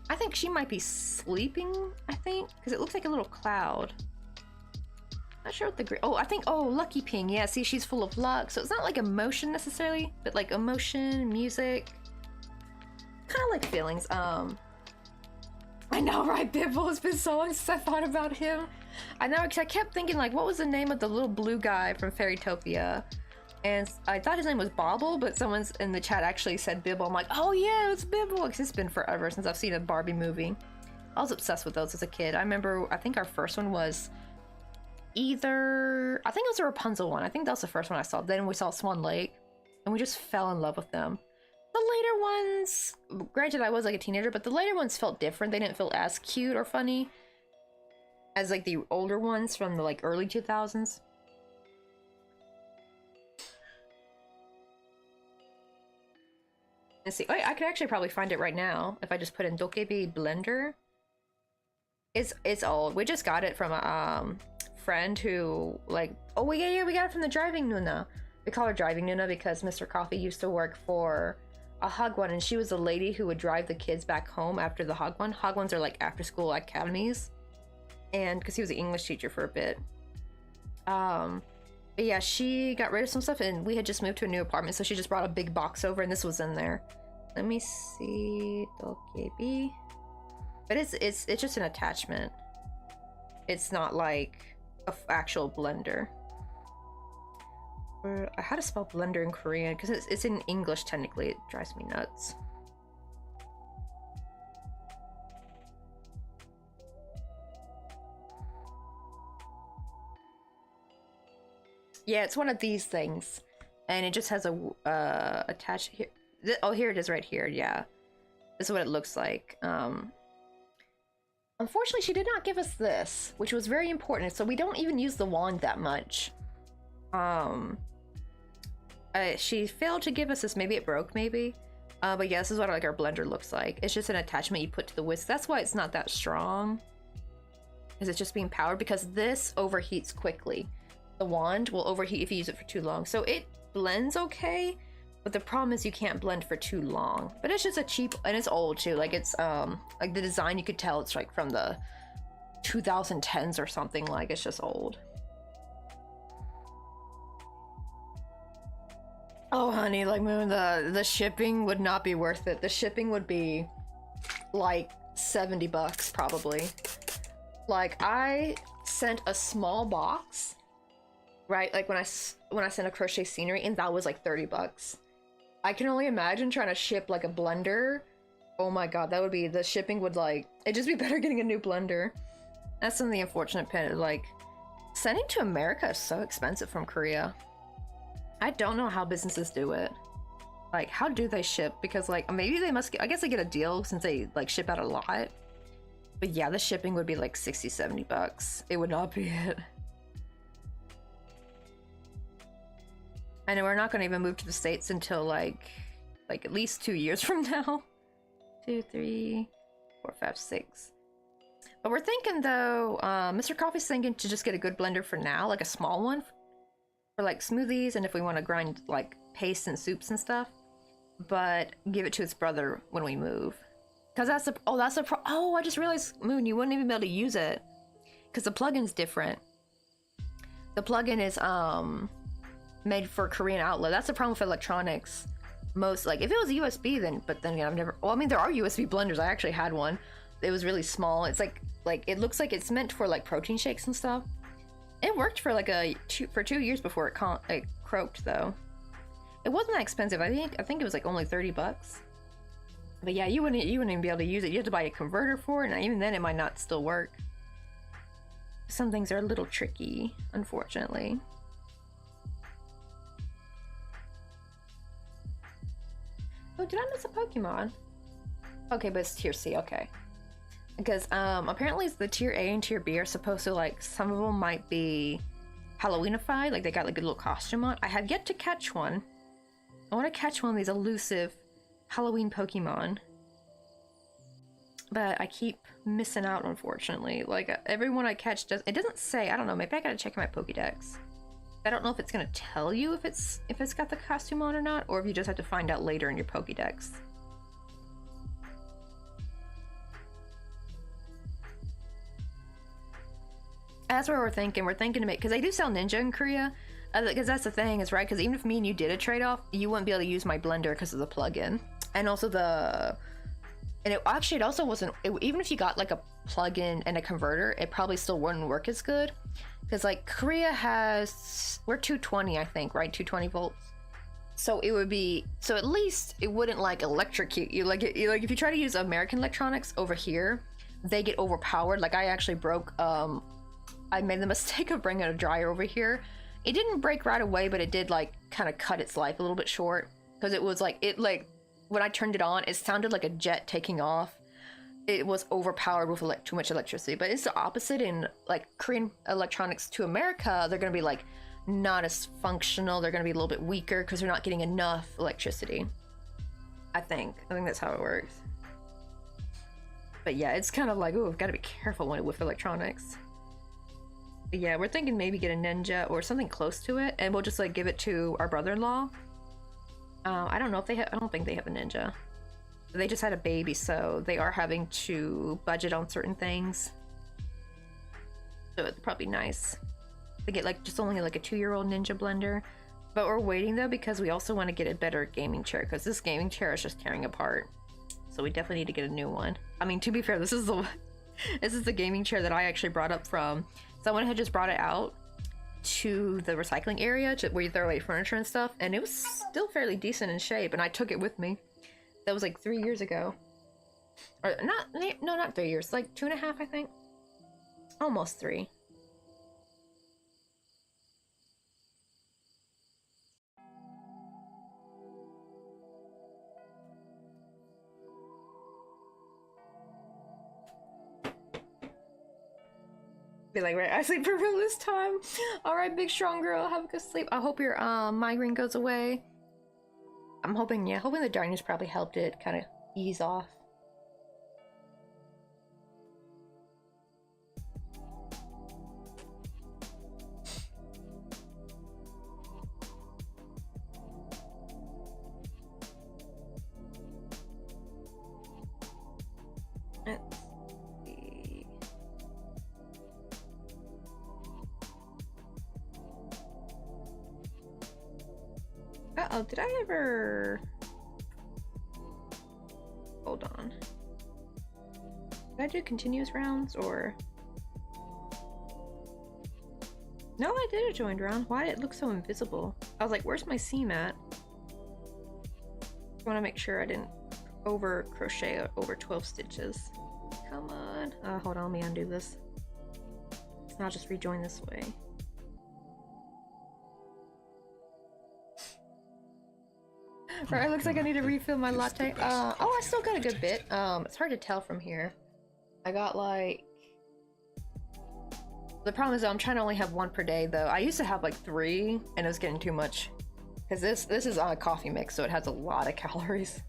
I think she might be sleeping, I think, because it looks like a little cloud. Not sure what the Lucky Ping. Yeah, see, she's full of luck. So it's not like emotion necessarily, but like emotion, music. Kind of like feelings. I know, right? Bibble, it's been so long since I thought about him. I know, because I kept thinking, like, what was the name of the little blue guy from Fairytopia? And I thought his name was Bobble, but someone's in the chat actually said Bibble. I'm like, oh yeah, it's Bibble, because it's been forever since I've seen a Barbie movie. I was obsessed with those as a kid. I remember, I think our first one was I think it was a Rapunzel one. I think that was the first one I saw. Then we saw Swan Lake, and we just fell in love with them. The later ones, granted I was like a teenager, but the later ones felt different. They didn't feel as cute or funny as like the older ones from the like early 2000s. Let's see. I could actually probably find it right now if I just put in Dokebi Blender. It's old. We just got it from a friend who like, oh yeah, we got it from the driving Nuna. We call her driving Nuna because Mr. Coffee used to work for a Hagwon, and she was the lady who would drive the kids back home after the Hagwon. Hagwons are like after school academies, and because he was an English teacher for a bit. But yeah, she got rid of some stuff, and we had just moved to a new apartment, so she just brought a big box over, and this was in there. Let me see, Dokebi. But it's just an attachment. It's not like a actual blender. How to spell blender in Korean? Because it's in English technically. It drives me nuts. Yeah, it's one of these things, and it just has a attached here. Oh, here it is right here. Yeah, this is what it looks like. Unfortunately, she did not give us this, which was very important. So we don't even use the wand that much. She failed to give us this. Maybe it broke, maybe. But yeah, this is what like our blender looks like. It's just an attachment you put to the whisk. That's why it's not that strong. Because it's just being powered, because this overheats quickly. The wand will overheat if you use it for too long. So it blends okay, but the problem is you can't blend for too long. But it's just a cheap, and it's old too. Like it's like the design, you could tell it's like from the 2010s or something. Like it's just old. Oh honey, like Moon, the shipping would not be worth it. The shipping would be like $70 probably. Like I sent a small box, right? Like when I sent a crochet scenery, and that was like $30. I can only imagine trying to ship like a blender. Oh my god, that would be, the shipping would like, it'd just be better getting a new blender. That's some of the unfortunate part. Like sending to America is so expensive from Korea. I don't know how businesses do it. Like how do they ship? Because like maybe they must get, I guess they get a deal since they like ship out a lot. But yeah, the shipping would be like $60-70. It would not be it. I know we're not gonna even move to the States until like at least 2 years from now. 2, 3, 4, 5, 6. But we're thinking though, Mr. Coffee's thinking to just get a good blender for now, like a small one for like smoothies, and if we want to grind like paste and soups and stuff, but give it to his brother when we move. Because that's the, oh, I just realized, Moon, you wouldn't even be able to use it because the plugin's different. The plugin is made for Korean outlet. That's the problem with electronics. Most, like if it was USB, then, but then again, I've never, well, I mean there are USB blenders. I actually had one. It was really small. It's like it looks like it's meant for like protein shakes and stuff. It worked for like for 2 years before it croaked though. It wasn't that expensive. I think it was like only $30. But yeah, you wouldn't even be able to use it. You have to buy a converter for it, and even then it might not still work. Some things are a little tricky, unfortunately. Oh, did I miss a Pokemon? Okay, but it's tier C, okay. Because apparently the tier A and tier B are supposed to, like, some of them might be Halloweenified, like they got like a little costume on. I have yet to catch one. I want to catch one of these elusive Halloween Pokemon, but I keep missing out, unfortunately. Like everyone I catch it doesn't say. I don't know, maybe I gotta check my Pokédex. I don't know if it's gonna tell you if it's got the costume on or not, or if you just have to find out later in your Pokédex. That's what we're thinking. We're thinking to make, because they do sell Ninja in Korea. Because that's the thing, is right, because even if me and you did a trade-off, you wouldn't be able to use my blender because of the plug-in. And also it also wasn't, even if you got like a plug-in and a converter, it probably still wouldn't work as good. Because like Korea we're 220, I think, right? 220 volts. So it would be, so at least it wouldn't like electrocute you. Like if you try to use American electronics over here, they get overpowered. Like I actually broke, I made the mistake of bringing a dryer over here. It didn't break right away, but it did like kind of cut its life a little bit short, because it was like, when I turned it on, it sounded like a jet taking off. It was overpowered with too much electricity. But it's the opposite in like Korean electronics to America. They're gonna be like not as functional. They're gonna be a little bit weaker because they're not getting enough electricity. I think that's how it works. But yeah, it's kind of like, oh, we've got to be careful with electronics. But yeah, we're thinking maybe get a Ninja or something close to it, and we'll just like give it to our brother-in-law. I don't know if they have, I don't think they have a Ninja. They just had a baby, so they are having to budget on certain things. So it's probably nice to get like just only like a 2-year-old Ninja blender. But we're waiting though, because we also want to get a better gaming chair, because this gaming chair is just tearing apart. So we definitely need to get a new one. I mean, to be fair, this is the gaming chair that I actually brought up from. Someone had just brought it out to the recycling area where you throw away furniture and stuff, and it was still fairly decent in shape, and I took it with me. That was like 3 years ago. Or not 3 years, like 2.5, I think. Almost 3. Be like, right, I sleep for real this time. All right, big strong girl, have a good sleep. I hope your migraine goes away. I'm hoping, yeah, hoping the darkness probably helped it kind of ease off. Let's see. Uh-oh, did I ever... Hold on. Did I do continuous rounds, or... No, I did a joined round. Why did it look so invisible? I was like, where's my seam at? I want to make sure I didn't over crochet over 12 stitches. Come on. Hold on, let me undo this. I'll just rejoin this way. Right, it looks like I need to refill my latte. Oh, I still got a good bit. It's hard to tell from here. I got like... The problem is though, I'm trying to only have one per day though. I used to have like 3 and it was getting too much. Because this is on a coffee mix, so it has a lot of calories.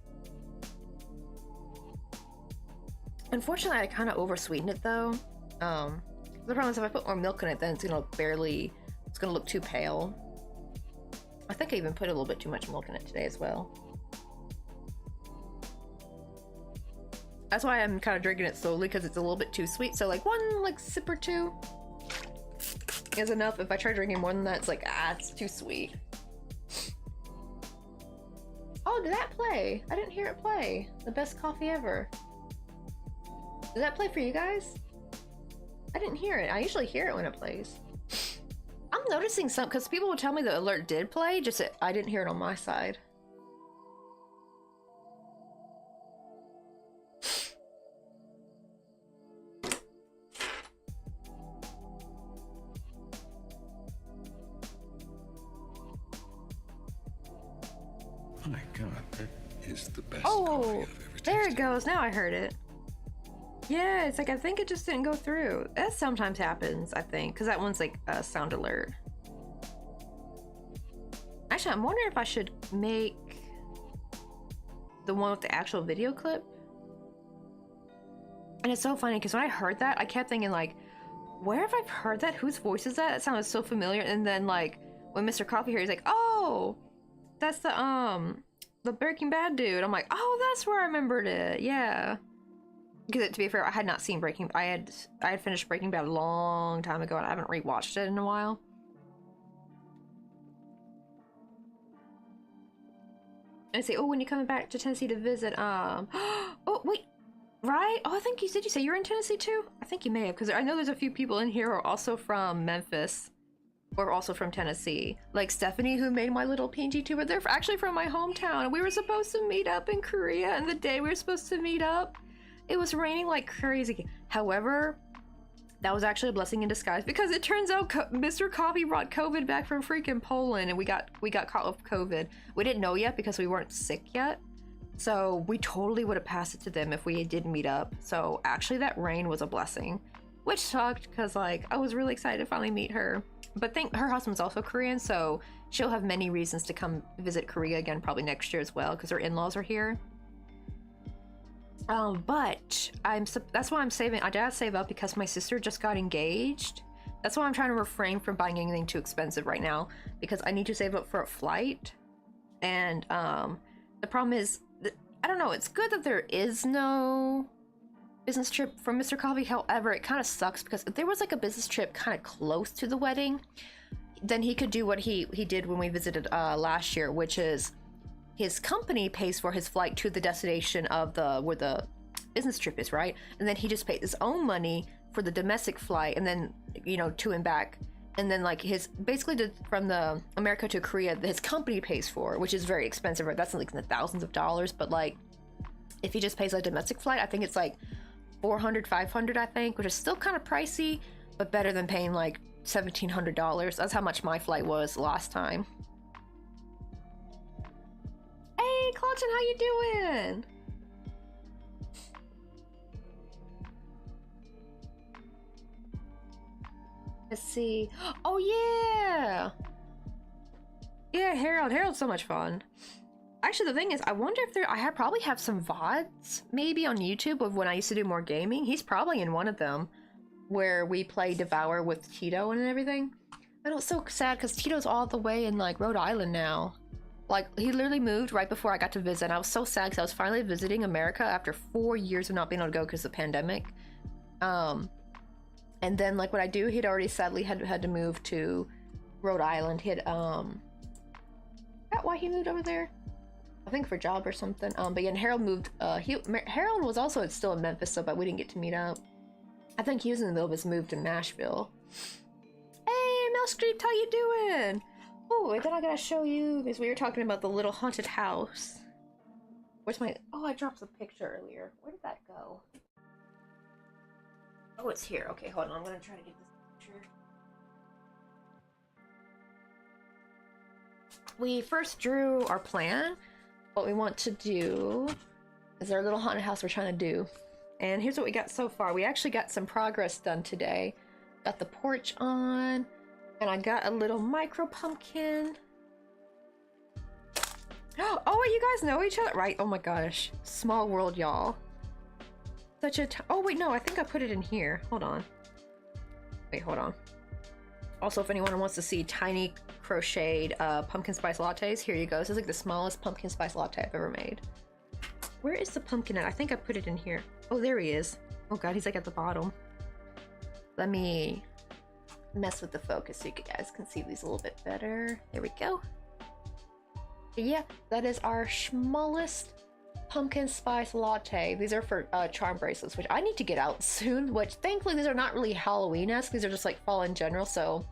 Unfortunately, I kind of over-sweetened it though. The problem is if I put more milk in it, then it's gonna look too pale. I think I even put a little bit too much milk in it today as well. That's why I'm kind of drinking it slowly, because it's a little bit too sweet. So like one sip or 2 is enough. If I try drinking more than that, it's like, it's too sweet. Oh, did that play? I didn't hear it play. The best coffee ever. Did that play for you guys? I didn't hear it. I usually hear it when it plays. I'm noticing some, because people would tell me the alert did play, just that I didn't hear it on my side. My God, that is the best Oh, coffee I've ever there it tasted. goes. Now I heard it. Yeah, it's like I think it just didn't go through. That sometimes happens, I think, because that one's like a sound alert. Actually, I'm wondering if I should make the one with the actual video clip. And it's so funny because when I heard that, I kept thinking like, where have I heard that? Whose voice is that? It sounded so familiar. And then like when Mr. Coffee here, he's like, oh, that's the Breaking Bad dude. I'm like, oh, that's where I remembered it. Yeah. Because to be fair, I had not seen I had finished Breaking Bad a long time ago, and I haven't rewatched it in a while. And I say, oh, when you coming back to Tennessee to visit, oh wait, right? Oh, I think you did. You say you're in Tennessee too? I think you may have, because I know there's a few people in here who are also from Memphis, or also from Tennessee. Like Stephanie, who made my little PNG tuber. They're actually from my hometown, and we were supposed to meet up in Korea, and the day we were supposed to meet up, it was raining like crazy. However, that was actually a blessing in disguise, because it turns out Mr. Coffee brought COVID back from freaking Poland, and we got caught with COVID. We didn't know yet because we weren't sick yet. So we totally would have passed it to them if we did meet up. So actually that rain was a blessing, which sucked because like I was really excited to finally meet her. But her husband's also Korean, so she'll have many reasons to come visit Korea again probably next year as well, because her in-laws are here. But that's why I'm saving. I gotta save up because my sister just got engaged. That's why I'm trying to refrain from buying anything too expensive right now, because I need to save up for a flight. And the problem is, I don't know, it's good that there is no business trip from Mr. Coffee. However, it kind of sucks because if there was like a business trip kind of close to the wedding, then he could do what he did when we visited last year, which is his company pays for his flight to the destination of where the business trip is, right? And then he just pays his own money for the domestic flight, and then, you know, to and back. And then like from the America to Korea, his company pays for, which is very expensive, right? That's like in the thousands of dollars. But like, if he just pays a domestic flight, I think it's like $400, $500, I think, which is still kind of pricey, but better than paying like $1,700. That's how much my flight was last time. Hey, Clausen, how you doing? Let's see. Oh yeah! Yeah, Harold. Harold's so much fun. Actually, the thing is, I wonder if I probably have some VODs maybe on YouTube of when I used to do more gaming. He's probably in one of them where we play Devour with Tito and everything. I know, it's so sad because Tito's all the way in like Rhode Island now. Like, he literally moved right before I got to visit. And I was so sad because I was finally visiting America after 4 years of not being able to go because of the pandemic. And then, like, what I do, he'd already sadly had to move to Rhode Island. He had, that why he moved over there? I think for job or something. But yeah, and Harold moved, Harold was also still in Memphis, so, but we didn't get to meet up. I think he was in the middle of his move to Nashville. Hey, Melstreep, how you doing? Oh, and then I gotta show you, because we were talking about the little haunted house. Where's my, oh, I dropped the picture earlier. Where did that go? Oh, it's here. Okay, hold on, I'm gonna try to get this picture. We first drew our plan. What we want to do is our little haunted house we're trying to do. And here's what we got so far. We actually got some progress done today. Got the porch on, and I got a little micro pumpkin. Oh, you guys know each other? Right, oh my gosh. Small world, y'all. Such a oh wait, no, I think I put it in here. Hold on. Wait, hold on. Also, if anyone wants to see tiny crocheted pumpkin spice lattes, here you go. This is like the smallest pumpkin spice latte I've ever made. Where is the pumpkin at? I think I put it in here. Oh, there he is. Oh god, he's like at the bottom. Let me mess with the focus so you guys can see these a little bit better. There we go. But yeah, that is our smallest pumpkin spice latte. These are for charm bracelets, which I need to get out soon, which thankfully these are not really Halloween-esque. These are just like fall in general, so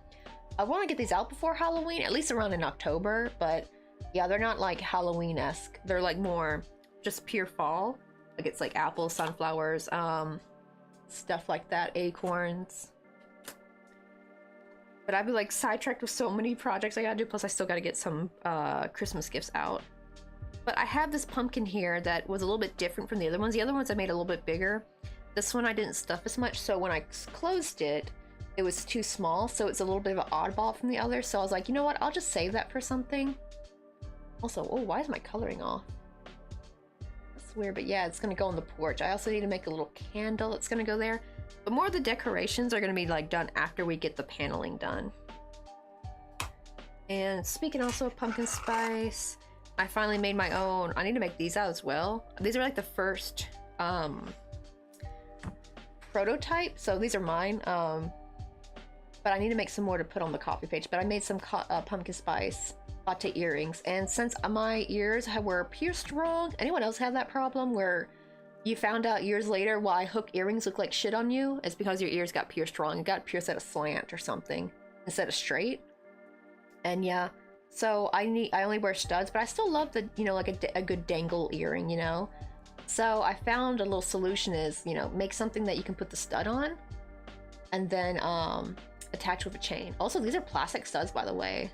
I want to get these out before Halloween, at least around in October. But yeah, they're not like Halloween-esque. They're like more just pure fall. Like it's like apples, sunflowers, stuff like that, acorns. But I've been like sidetracked with so many projects I gotta do, plus I still gotta get some Christmas gifts out. But I have this pumpkin here that was a little bit different from the other ones. The other ones I made a little bit bigger. This one I didn't stuff as much, so when I closed it, it was too small, so it's a little bit of an oddball from the other. So I was like, you know what, I'll just save that for something. Also, oh, why is my coloring off? That's weird, but yeah, it's gonna go on the porch. I also need to make a little candle that's gonna go there. But more of the decorations are gonna be like done after we get the paneling done. And speaking also of pumpkin spice, I finally made my own. I need to make these out as well. These are like the first prototype, so these are mine. But I need to make some more to put on the coffee page. But I made some pumpkin spice latte earrings, and since my ears were pierced wrong, anyone else have that problem where you found out years later why hook earrings look like shit on you? It's because your ears got pierced wrong. It got pierced at a slant or something instead of straight. And yeah, so I only wear studs, but I still love the, you know, like a good dangle earring, you know. So I found a little solution is, you know, make something that you can put the stud on and then attach with a chain. Also, these are plastic studs, by the way,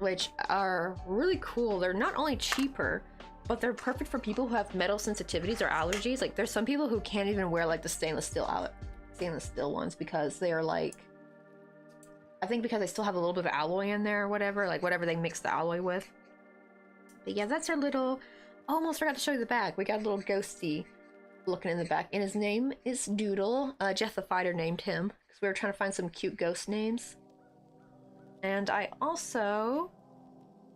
which are really cool. They're not only cheaper, but they're perfect for people who have metal sensitivities or allergies. Like, there's some people who can't even wear like the stainless steel ones because they are like, I think because they still have a little bit of alloy in there or whatever, like whatever they mix the alloy with. But yeah, that's our little, almost forgot to show you the back. We got a little ghosty looking in the back, and his name is Doodle. Jeff the Fighter named him because we were trying to find some cute ghost names. And I also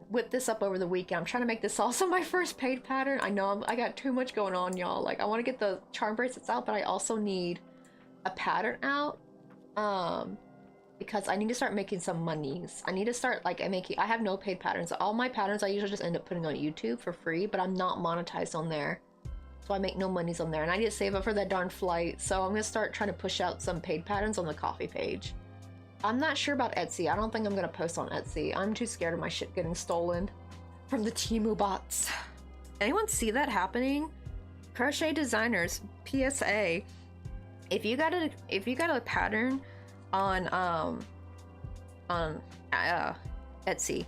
whipped this up over the weekend. I'm trying to make this also my first paid pattern. I know I got too much going on, y'all. Like, I want to get the charm bracelets out, but I also need a pattern out. Because I need to start making some monies. I need to start like I have no paid patterns. All my patterns I usually just end up putting on YouTube for free, but I'm not monetized on there. So I make no monies on there, and I need to save up for that darn flight. So I'm gonna start trying to push out some paid patterns on the coffee page. I'm not sure about Etsy. I don't think I'm gonna post on Etsy. I'm too scared of my shit getting stolen from the Temu bots. Anyone see that happening? Crochet designers, PSA. If you got a pattern on Etsy,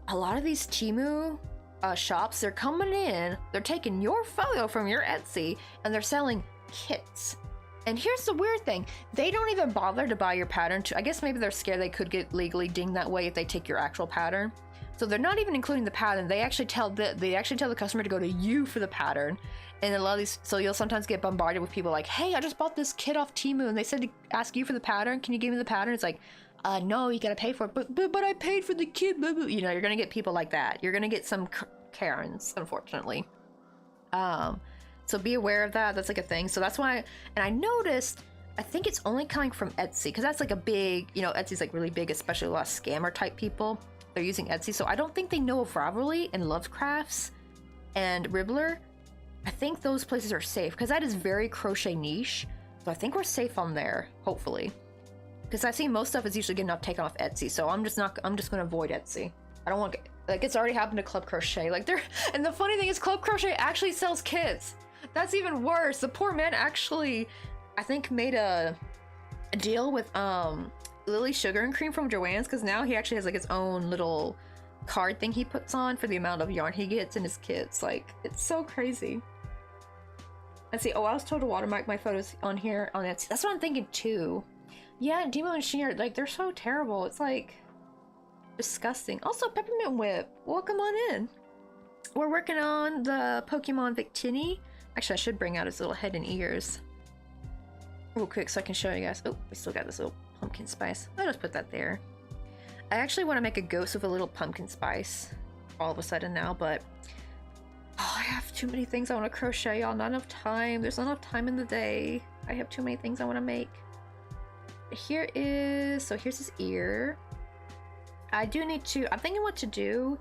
a lot of these Temu shops, they're coming in, they're taking your photo from your Etsy and they're selling kits. And here's the weird thing. They don't even bother to buy your pattern. I guess maybe they're scared they could get legally dinged that way if they take your actual pattern. So they're not even including the pattern. They actually tell the customer to go to you for the pattern. And a lot of these, so you'll sometimes get bombarded with people like, hey, I just bought this kit off Temu and they said to ask you for the pattern. Can you give me the pattern? It's like, no, you gotta pay for it. But I paid for the kit. Blah, blah. You know, you're gonna get people like that. You're gonna get some Karens, unfortunately. So be aware of that. That's like a thing. So that's why, and I noticed, I think it's only coming from Etsy because that's like a big, you know, Etsy's like really big, especially a lot of scammer type people. They're using Etsy. So I don't think they know of Ravelry and Lovecrafts and Ribbler. I think those places are safe because that is very crochet niche. So I think we're safe on there, hopefully. Because I see most stuff is usually getting taken off Etsy. So I'm just going to avoid Etsy. I don't want to, like, it's already happened to Club Crochet. Like, and the funny thing is Club Crochet actually sells kits. That's even worse. The poor man actually, I think, made a deal with Lily Sugar and Cream from Joann's because now he actually has like his own little card thing he puts on for the amount of yarn he gets in his kits. Like, it's so crazy. Let's see. Oh, I was told to watermark my photos on here on Etsy. That's what I'm thinking too. Yeah, Demo and Sheer, like, they're so terrible. It's like disgusting. Also, Peppermint Whip, welcome on in. We're working on the Pokemon Victini. Actually, I should bring out his little head and ears real quick so I can show you guys. Oh, we still got this little pumpkin spice. I'll just put that there. I actually want to make a ghost with a little pumpkin spice all of a sudden now, but oh, I have too many things I want to crochet, y'all. Not enough time. There's not enough time in the day. I have too many things I want to make. Here is, so here's his ear. I do need to, I'm thinking what to do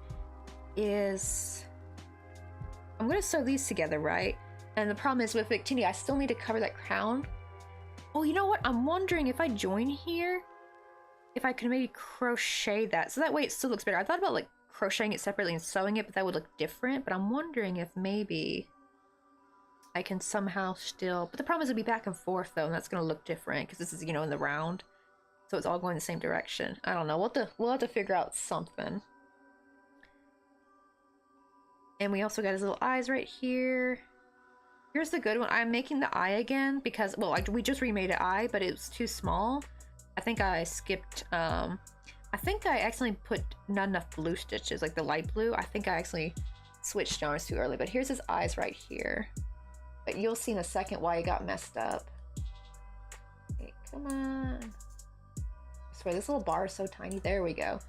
is, I'm going to sew these together, right? And the problem is with Victini, I still need to cover that crown. Oh, you know what? I'm wondering if I join here, if I could maybe crochet that. So that way it still looks better. I thought about like crocheting it separately and sewing it, but that would look different. But I'm wondering if maybe I can somehow still, but the problem is it'll be back and forth though, and that's going to look different because this is, you know, in the round. So it's all going the same direction. I don't know. We'll have to figure out something. And we also got his little eyes right here. Here's the good one. I'm making the eye again because, well, we just remade an eye, but it was too small. I think I skipped, I think I accidentally put not enough blue stitches, like the light blue. I think I actually switched yarns too early, but here's his eyes right here. But you'll see in a second why it got messed up. Okay, come on. I swear, this little bar is so tiny. There we go.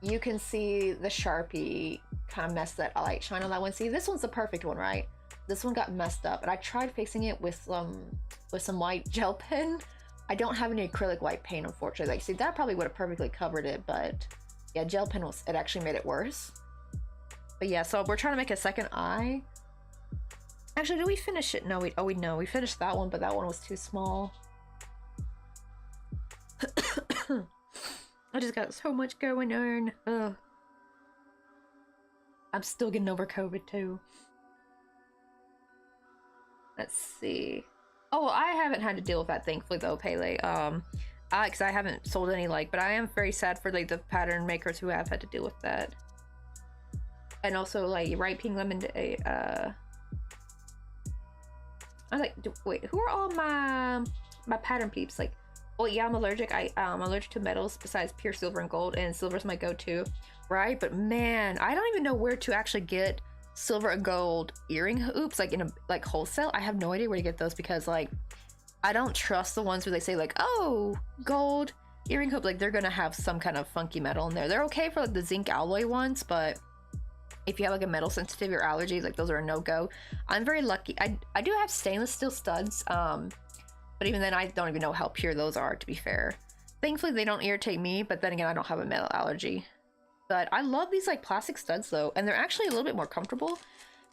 You can see the Sharpie kind of messed that light shine on that one. See, this one's the perfect one, right? This one got messed up, and I tried fixing it with some white gel pen. I don't have any acrylic white paint, unfortunately. Like, see, that probably would have perfectly covered it, but yeah, gel pen it actually made it worse. But yeah, so we're trying to make a second eye. Actually, did we finish it? No, we finished that one, but that one was too small. I just got so much going on. Ugh. I'm still getting over COVID too. Let's see. Oh, well, I haven't had to deal with that, thankfully, though, Pele. Because I haven't sold any, like, but I am very sad for, like, the pattern makers who have had to deal with that. And also, like, right, Pink Lemon Day, I was like, wait, who are all my pattern peeps? Like, well, yeah, I'm allergic. I'm allergic to metals besides pure silver and gold, and silver's my go-to, right? But man, I don't even know where to actually get silver and gold earring hoops, like in a wholesale. I have no idea where to get those because, like, I don't trust the ones where they say like, oh, gold earring hoop, like they're gonna have some kind of funky metal in there. They're okay for like the zinc alloy ones, but if you have like a metal sensitivity or allergies, like those are a no-go. I'm very lucky. I do have stainless steel studs, but even then I don't even know how pure those are, to be fair. Thankfully they don't irritate me, but then again I don't have a metal allergy. But I love these like plastic studs though, and they're actually a little bit more comfortable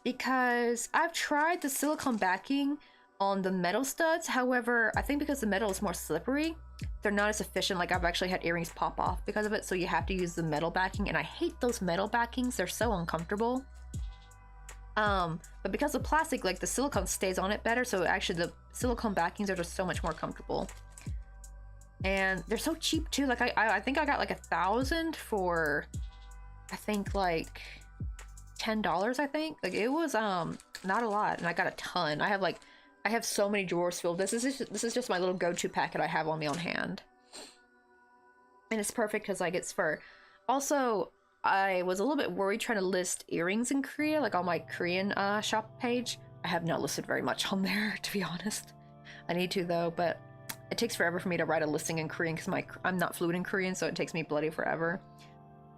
because I've tried the silicone backing on the metal studs. However, I think because the metal is more slippery, they're not as efficient. Like, I've actually had earrings pop off because of it, so you have to use the metal backing, and I hate those metal backings. They're so uncomfortable. But because of plastic, like, the silicone stays on it better, so actually the silicone backings are just so much more comfortable. And they're so cheap too. Like, I think I got like 1,000 for, I think, like $10, I think. Like, it was not a lot, and I got a ton. I have like I have so many drawers filled. This is just my little go-to packet I have on me on hand. And it's perfect because like it's for... Also, I was a little bit worried trying to list earrings in Korea, like on my Korean shop page. I have not listed very much on there, to be honest. I need to though, but it takes forever for me to write a listing in Korean because I'm not fluent in Korean, so it takes me bloody forever.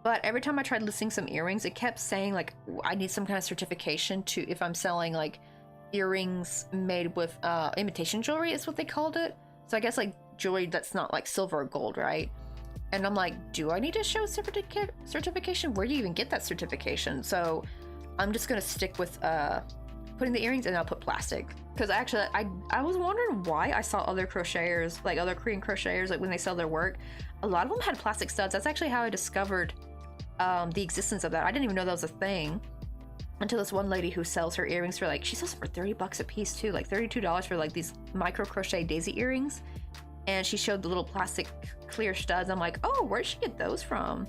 But every time I tried listing some earrings, it kept saying like I need some kind of certification to if I'm selling like earrings made with imitation jewelry is what they called it. So I guess like jewelry that's not like silver or gold, right? And I'm like, do I need to show certification? Where do you even get that certification? So I'm just gonna stick with putting the earrings, and I'll put plastic. Because actually, I was wondering why I saw other crocheters, like other Korean crocheters, like when they sell their work, a lot of them had plastic studs. That's actually how I discovered the existence of that. I didn't even know that was a thing until this one lady who sells her earrings for like, she sells for 30 bucks a piece too, like $32 for like these micro crochet daisy earrings. And she showed the little plastic clear studs. I'm like, oh, where'd she get those from?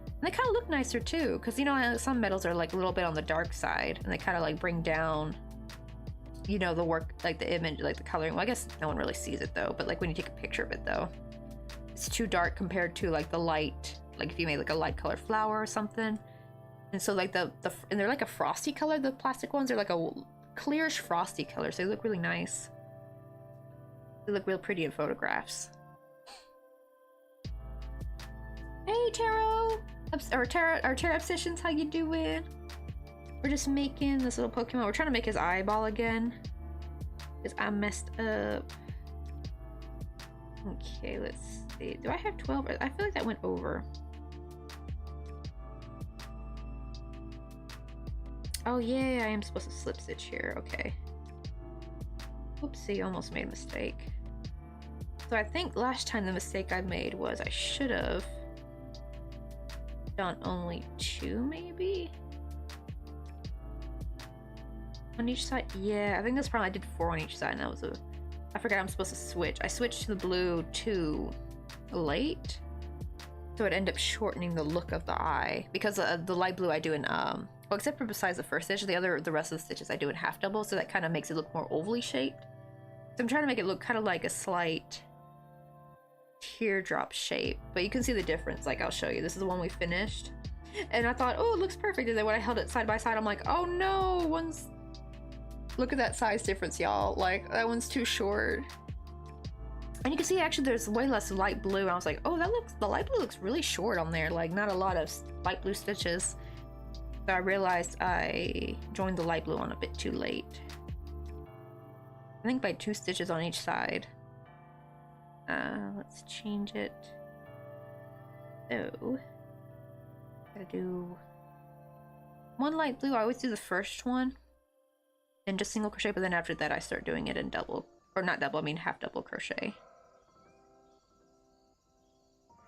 And they kind of look nicer too, because you know some metals are like a little bit on the dark side, and they kind of like bring down, you know, the work, like the image, like the coloring. Well, I guess no one really sees it though, but like when you take a picture of it though, it's too dark compared to like the light, like if you made like a light colored flower or something. And so like and they're like a frosty color. The plastic ones are like a clearish frosty color, so they look really nice. They look real pretty in photographs. Hey Taro! Or Tara Obsessions, how you doing? We're just making this little Pokemon. We're trying to make his eyeball again, because I messed up. Okay, let's see. Do I have 12? I feel like that went over. Oh yeah, I am supposed to slip stitch here. Okay. Oopsie, almost made a mistake. So I think last time the mistake I made was I should have done only 2 maybe? On each side? Yeah, I think that's probably I did 4 on each side, and that was I forgot I'm supposed to switch. I switched to the blue too late, so it ended up shortening the look of the eye, because the light blue I do in well, except for besides the first stitch, the rest of the stitches I do in half double, so that kind of makes it look more ovally shaped. So I'm trying to make it look kind of like a slight teardrop shape, but you can see the difference. Like I'll show you. This is the one we finished, and I thought, oh, it looks perfect. And then when I held it side by side, I'm like, oh no, look at that size difference, y'all. Like that one's too short. And you can see actually there's way less light blue. And I was like, oh, the light blue looks really short on there. Like not a lot of light blue stitches. So I realized I joined the light blue on a bit too late. I think by 2 stitches on each side. Let's change it. So, gotta do 1 light blue. I always do the first one and just single crochet, but then after that I start doing it in double, or not double, I mean half double crochet.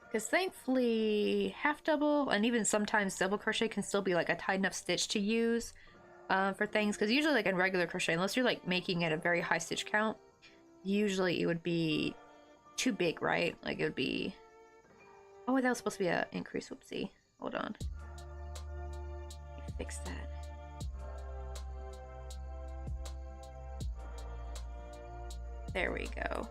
Because thankfully half double and even sometimes double crochet can still be like a tight enough stitch to use for things, because usually like in regular crochet, unless you're like making it a very high stitch count, usually it would be too big, right? Like it would be, oh, that was supposed to be an increase. Whoopsie, hold on, fix that. There we go.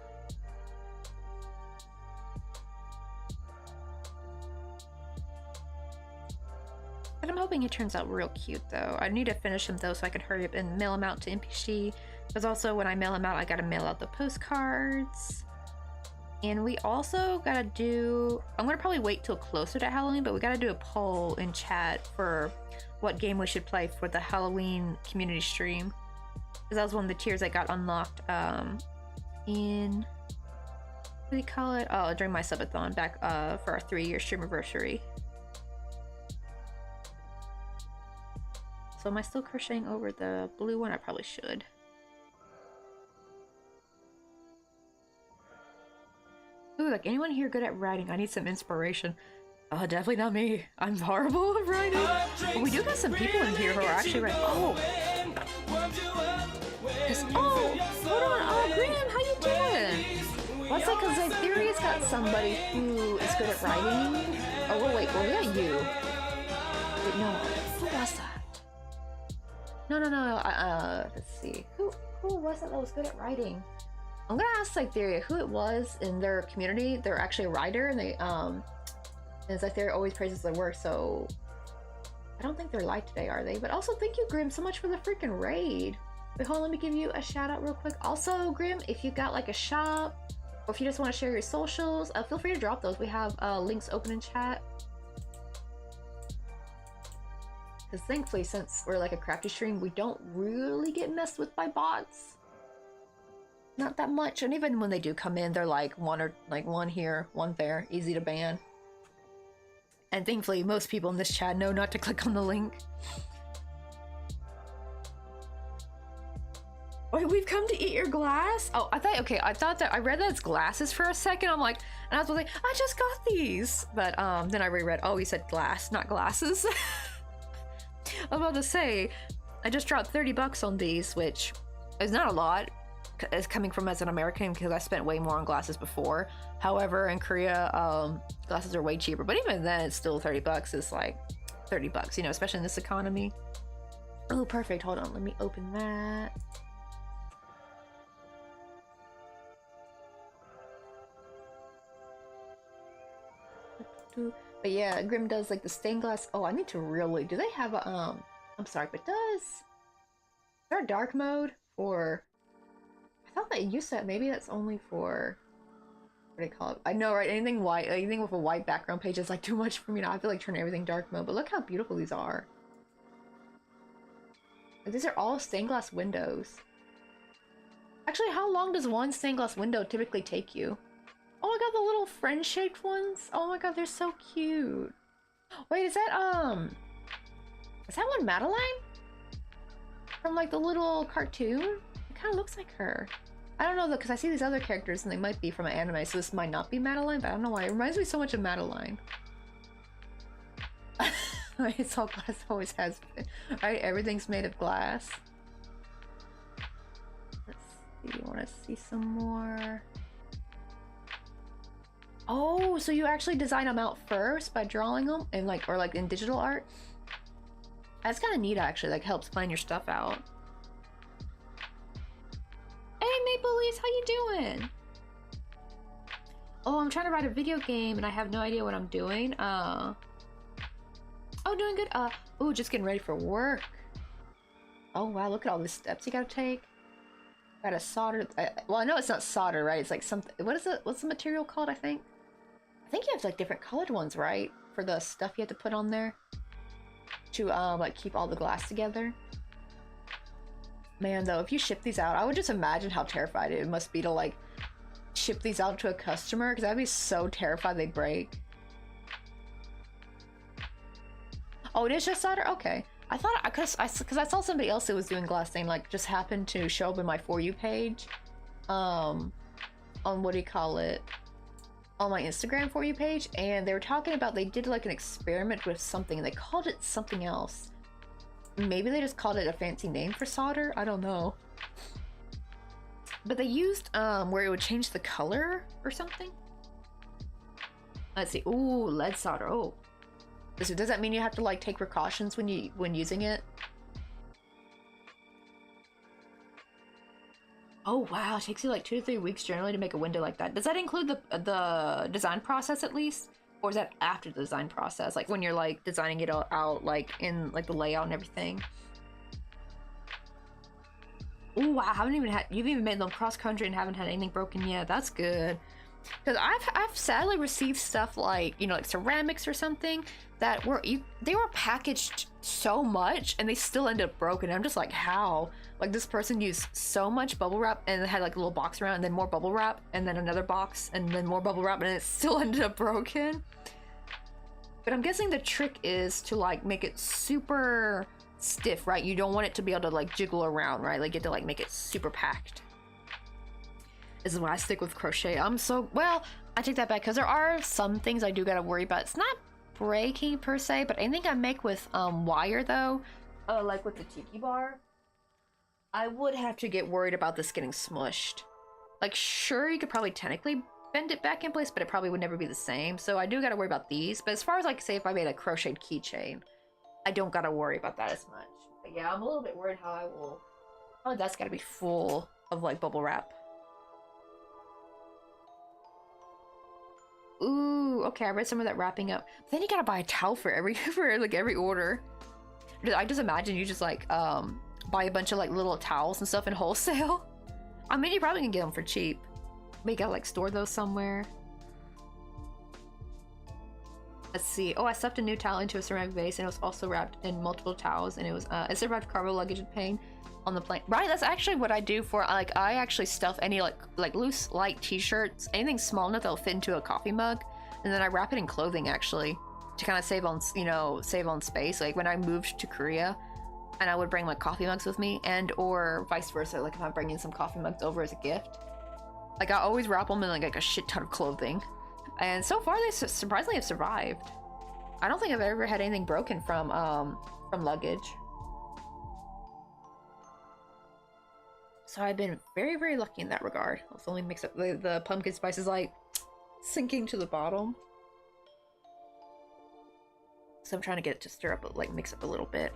But I'm hoping it turns out real cute though. I need to finish them though so I can hurry up and mail them out to NPShi, because also when I mail them out I gotta mail out the postcards. And we also gotta do, I'm gonna probably wait till closer to Halloween, but we gotta do a poll in chat for what game we should play for the Halloween community stream, because that was one of the tiers that got unlocked in, what do you call it? Oh, during my subathon back for our 3-year stream anniversary. So am I still crocheting over the blue one? I probably should. Ooh, like anyone here good at writing? I need some inspiration. Oh, definitely not me. I'm horrible at writing. But we do got some people in here who are actually writing. Oh! Oh! Hold on! Oh, Graham, how you doing? Well, it's like, because Etherea's got somebody who is good at writing. Oh, well, wait, well, we got you. Wait, no. Who was that? No. Let's see. Who who was it that was good at writing? I'm gonna ask Cytheria who it was in their community. They're actually a writer, and they and Cytheria always praises their work. So I don't think they're live today, are they? But also, thank you, Grim, so much for the freaking raid. Wait, hold on, let me give you a shout out real quick. Also, Grim, if you got like a shop, or if you just want to share your socials, feel free to drop those. We have links open in chat. Because thankfully, since we're like a crafty stream, we don't really get messed with by bots. Not that much. And even when they do come in, they're like one here, one there, easy to ban. And thankfully, most people in this chat know not to click on the link. Wait, we've come to eat your glass? Oh, I thought that I read that it's glasses for a second. I'm like, and I was like, I just got these. But then I reread, oh, he said glass, not glasses. I was about to say, I just dropped 30 bucks on these, which is not a lot. It's coming from as an American because I spent way more on glasses before. However, in Korea, glasses are way cheaper. But even then, it's still 30 bucks. It's like 30 bucks, you know, especially in this economy. Oh, perfect. Hold on. Let me open that. But yeah, Grim does like the stained glass. Oh, I need to really. Do they have a I'm sorry, but is there a dark mode for? I thought that you said maybe that's only for. What do they call it? I know, right? Anything white, anything with a white background page is like too much for me now. I feel like turn everything dark mode. But look how beautiful these are. Like, these are all stained glass windows. Actually, how long does one stained glass window typically take you? Oh my god, the little friend-shaped ones. Oh my god, they're so cute. Wait, is that one Madeline? From like the little cartoon? It kind of looks like her. I don't know though, because I see these other characters and they might be from an anime, so this might not be Madeline, but I don't know why. It reminds me so much of Madeline. It's all glass, always has been. Right, everything's made of glass. Let's see, you want to see some more? Oh, so you actually design them out first by drawing them and like, or like in digital art? That's kind of neat actually, like helps plan your stuff out. Hey Maple Leafs, how you doing? Oh, I'm trying to write a video game and I have no idea what I'm doing. Oh, doing good. Oh, just getting ready for work. Oh wow, look at all the steps you gotta take. Gotta solder. Well, I know it's not solder, right? It's like something. What is it? What's the material called? I think you have like different colored ones, right? For the stuff you have to put on there to like keep all the glass together. Man, though, if you ship these out, I would just imagine how terrified it must be to like ship these out to a customer, because I'd be so terrified they'd break. Oh, it is just solder? Okay. I thought, because I saw somebody else that was doing glass thing, like, just happened to show up in my For You page. On what do you call it? On my Instagram For You page. And they were talking about, they did, like, an experiment with something, and they called it something else. Maybe they just called it a fancy name for solder? I don't know. But they used, where it would change the color or something? Let's see. Ooh, lead solder. Oh. So does that mean you have to like take precautions when using it? Oh wow, it takes you like 2 to 3 weeks generally to make a window like that. Does that include the design process at least? Or is that after the design process? Like when you're like designing it out like in like the layout and everything? Oh wow, you've even made them cross country and haven't had anything broken yet. That's good. Because I've sadly received stuff like, you know, like ceramics or something that they were packaged so much and they still ended up broken. I'm just like, how? Like this person used so much bubble wrap and it had like a little box around and then more bubble wrap and then another box and then more bubble wrap and it still ended up broken. But I'm guessing the trick is to like make it super stiff, right? You don't want it to be able to like jiggle around, right? Like you have to like make it super packed. This is why I stick with crochet. Well, I take that back because there are some things I do gotta worry about. It's not breaking per se, but anything I make with wire though, like with the tiki bar, I would have to get worried about this getting smushed. Like sure, you could probably technically bend it back in place, but it probably would never be the same. So I do gotta worry about these. But as far as like say if I made a crocheted keychain, I don't gotta worry about that as much. But yeah, I'm a little bit worried how I will Oh, that's gotta be full of like bubble wrap. Ooh, okay, I read some of that wrapping up. But then you gotta buy a towel for every for like every order. I just imagine you just like buy a bunch of like little towels and stuff in wholesale. I mean, you probably can get them for cheap, but you gotta like store those somewhere. Let's see. Oh, I stuffed a new towel into a ceramic vase, and it was also wrapped in multiple towels, and it survived cargo luggage and pain on the plane. Right, that's actually what I do for like I actually stuff any like loose light t-shirts, anything small enough that'll fit into a coffee mug, and then I wrap it in clothing actually to kind of save on save on space. Like when I moved to Korea, and I would bring like coffee mugs with me, and or vice versa. Like if I'm bringing some coffee mugs over as a gift, like I always wrap them in like a shit ton of clothing. And so far, they surprisingly have survived. I don't think I've ever had anything broken from luggage. So I've been very, very lucky in that regard. Let's only mix up the pumpkin spice is like sinking to the bottom. So I'm trying to get it to stir up, like mix up a little bit.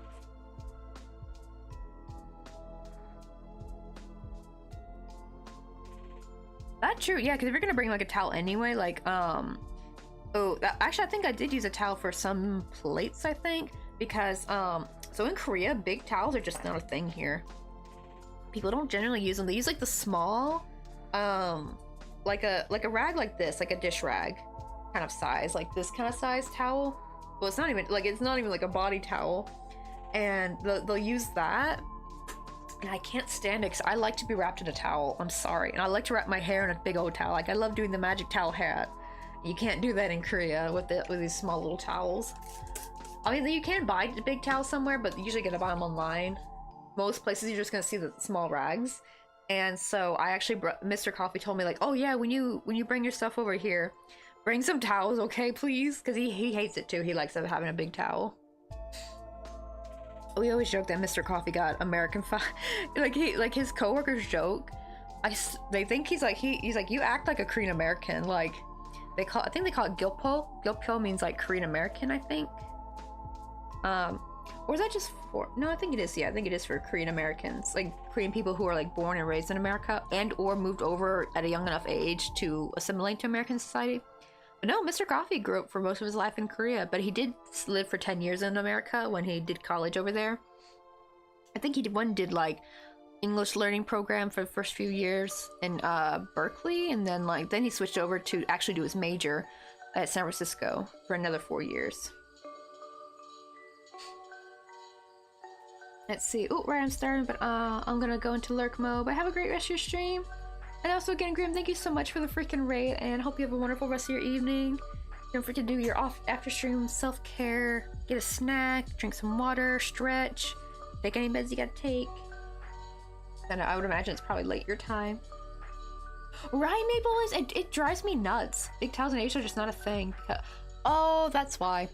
That's true, yeah, because if you're gonna bring like a towel anyway, like actually I think I did use a towel for some plates, I think, because so in Korea big towels are just not a thing here. People don't generally use them. They use like the small like a rag like this, like a dish rag kind of size, like this kind of size towel. Well, it's not even like a body towel, and they'll use that. And I can't stand it because I like to be wrapped in a towel. I'm sorry. And I like to wrap my hair in a big old towel. Like I love doing the magic towel hat. You can't do that in Korea with these small little towels. I mean, you can buy a big towel somewhere, but you usually gotta buy them online. Most places you're just gonna see the small rags. And so I actually Mr. Coffee told me like, oh yeah, when you bring your stuff over here, bring some towels, okay, please? Because he hates it too. He likes having a big towel. We always joke that Mr. Coffee got American like his coworkers joke. They think he's like you act like a Korean American. Like I think they call it gilpo. Gilpo means like Korean American, I think. Or is that just for? No, I think it is. Yeah, I think it is for Korean Americans, like Korean people who are like born and raised in America and or moved over at a young enough age to assimilate to American society. But no, Mr. Coffee grew up for most of his life in Korea, but he did live for 10 years in America when he did college over there. I think he did like English learning program for the first few years in Berkeley, and then he switched over to actually do his major at San Francisco for another 4 years. Let's see. Oh, right, I'm starting, but I'm gonna go into lurk mode. But have a great rest of your stream. And also, again, Grim, thank you so much for the freaking raid, and hope you have a wonderful rest of your evening. Don't forget to do your after stream self-care, get a snack, drink some water, stretch, take any meds you gotta take. And I would imagine it's probably late your time. Right, Maple, it drives me nuts. Big towels in Asia are just not a thing. Oh, that's why.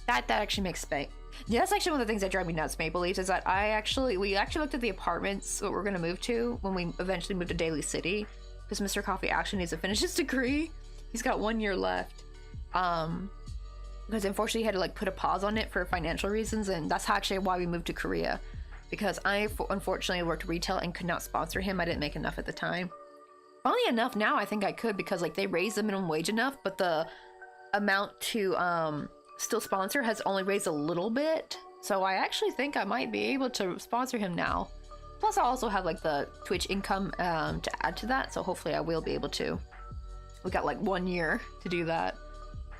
That actually makes space. Yeah, that's actually one of the things that drive me nuts, Maple Leafs, is that we actually looked at the apartments that we're gonna move to when we eventually move to Daly City, because Mr. Coffee actually needs to finish his degree. He's got 1 year left. Because unfortunately he had to like put a pause on it for financial reasons, and that's actually why we moved to Korea. Because I unfortunately worked retail and could not sponsor him. I didn't make enough at the time. Funny enough, now I think I could, because like they raised the minimum wage enough, but the amount to still sponsor has only raised a little bit, so I actually think I might be able to sponsor him now. Plus I also have like the Twitch income to add to that, so hopefully I will be able to. We got like 1 year to do that,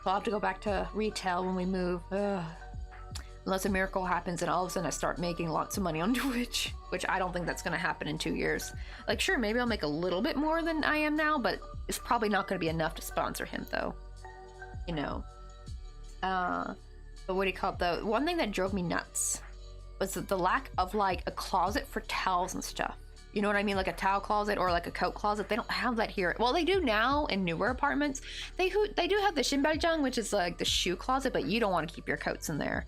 so I'll have to go back to retail when we move. Unless a miracle happens and all of a sudden I start making lots of money on Twitch, which I don't think that's gonna happen in 2 years. Like sure, maybe I'll make a little bit more than I am now, but it's probably not gonna be enough to sponsor him though, you know. But what do you call it? The one thing that drove me nuts was the lack of like a closet for towels and stuff. You know what I mean? Like a towel closet or like a coat closet. They don't have that here. Well, they do now in newer apartments. They do have the shinbarijang, which is like the shoe closet, but you don't want to keep your coats in there.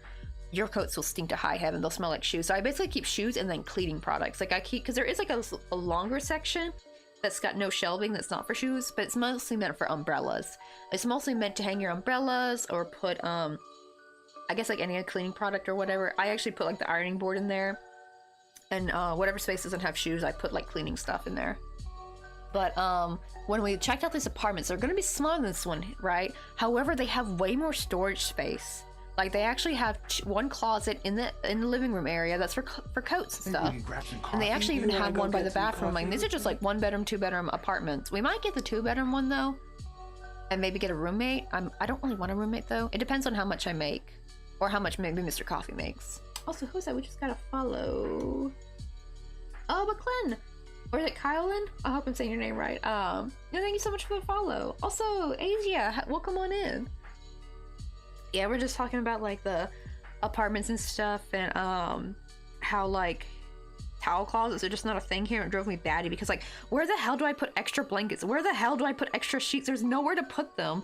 Your coats will stink to high heaven. They'll smell like shoes. So I basically keep shoes and then cleaning products. Like I keep, because there is like a longer section that's got no shelving that's not for shoes, but it's mostly meant for umbrellas. It's mostly meant to hang your umbrellas or put I guess like any cleaning product or whatever. I actually put like the ironing board in there, And whatever space doesn't have shoes, I put like cleaning stuff in there. But when we checked out these apartments, they're gonna be smaller than this one, right? However, they have way more storage space. Like they actually have one closet in the living room area that's for coats and stuff. And they actually even have one by the bathroom. Like these are just like 1-bedroom, 2-bedroom apartments. We might get the 2-bedroom one though, and maybe get a roommate. I don't really want a roommate though. It depends on how much I make, or how much maybe Mr. Coffee makes. Also, who's that? We just gotta follow. Oh, McClin. Or is it Kylan? I hope I'm saying your name right. No, thank you so much for the follow. Also, Asia, welcome on in. Yeah, we're just talking about like the apartments and stuff, and how like towel closets are just not a thing here. It drove me batty because like, where the hell do I put extra blankets? Where the hell do I put extra sheets? There's nowhere to put them.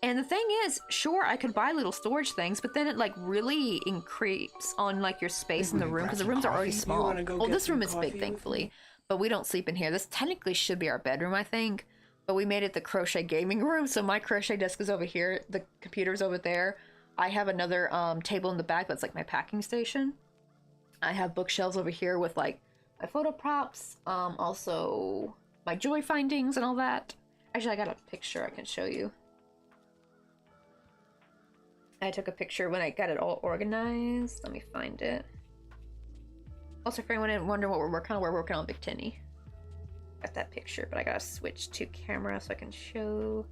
And the thing is, sure, I could buy little storage things, but then it like really increases on like your space in the room because the rooms are already small. Well, this room is big, thankfully, but we don't sleep in here. This technically should be our bedroom, I think, but we made it the crochet gaming room. So my crochet desk is over here. The computer's over there. I have another table in the back that's like my packing station. I have bookshelves over here with like my photo props, also my joy findings and all that. Actually, I got a picture I can show you. I took a picture when I got it all organized. Let me find it. Also, if anyone didn't wonder what we're working on Big Tinny. Got that picture, but I gotta switch to camera so I can show.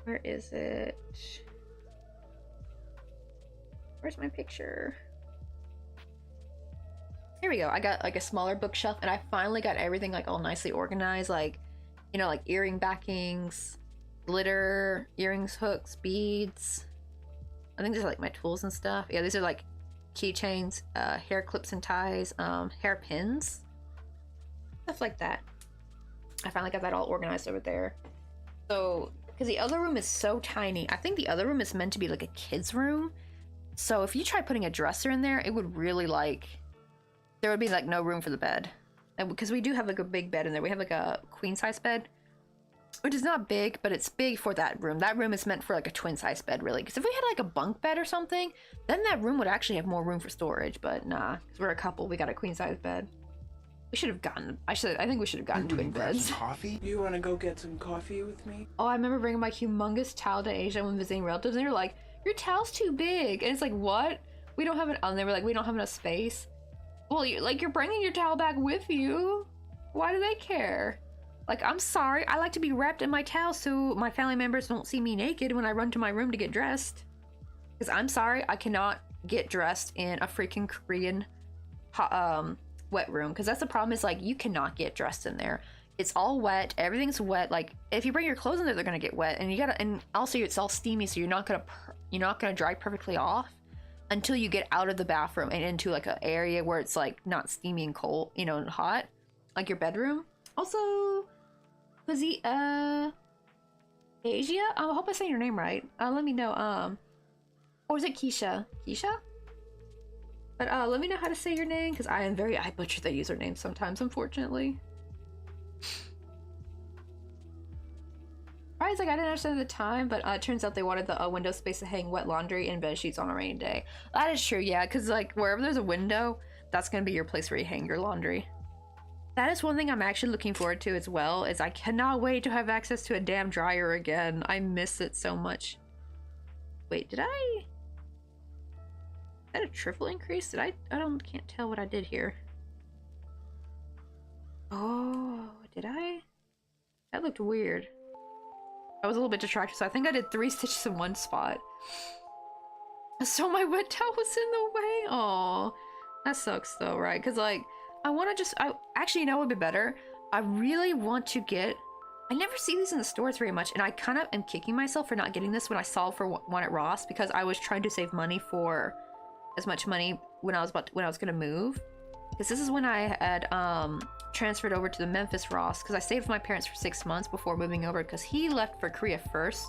Where is it? Where's my picture? Here we go. I got like a smaller bookshelf, and I finally got everything like all nicely organized, like, you know, like earring backings, glitter, earrings, hooks, beads. I think these are like my tools and stuff. Yeah, these are like keychains, hair clips and ties, hair pins, stuff like that. I finally got that all organized over there. So, because the other room is so tiny, I think the other room is meant to be like a kid's room. So if you try putting a dresser in there, it would really like, there would be like no room for the bed. And because we do have like a big bed in there, we have like a queen size bed, which is not big, but it's big for that room. That room is meant for like a twin size bed, really. Because if we had like a bunk bed or something, then that room would actually have more room for storage. But nah, because we're a couple, we got a queen size bed. We should have gotten, I think we should have gotten twin beds. Coffee? You want to go get some coffee with me? Oh, I remember bringing my humongous towel to Asia when visiting relatives, and they were like, your towel's too big. And it's like, what? We don't have an, and they were like, we don't have enough space. Well, you're bringing your towel back with you. Why do they care? Like, I'm sorry, I like to be wrapped in my towel so my family members don't see me naked when I run to my room to get dressed. Because I'm sorry, I cannot get dressed in a freaking Korean wet room. Because that's the problem, is like, you cannot get dressed in there. It's all wet, everything's wet. Like, if you bring your clothes in there, they're gonna get wet. And you gotta, and also it's all steamy, so you're not gonna dry perfectly off until you get out of the bathroom and into like an area where it's like not steamy and cold, you know, and hot, like your bedroom. Also, was he Asia? I hope I say your name right. Let me know. Or is it Keisha? Keisha? But let me know how to say your name, because I butcher the username sometimes, unfortunately. Right, it's like I didn't understand at the time, but it turns out they wanted the window space to hang wet laundry and bed sheets on a rainy day. That is true, yeah, because like wherever there's a window, that's gonna be your place where you hang your laundry. That is one thing I'm actually looking forward to as well, is I cannot wait to have access to a damn dryer again. I miss it so much. Wait, did I? Is that a triple increase? Did I can't tell what I did here. Oh, did I? That looked weird. I was a little bit distracted, so I think I did 3 stitches in one spot. So my wet towel was in the way. Oh, that sucks though, right? Because like, actually, you know what would be better? I really want to get, I never see these in the stores very much, and I kind of am kicking myself for not getting this when I saw for one at Ross, because I was trying to save money for as much money when I was gonna move. Because this is when I had transferred over to the Memphis Ross, because I stayed with my parents for 6 months before moving over, because he left for Korea first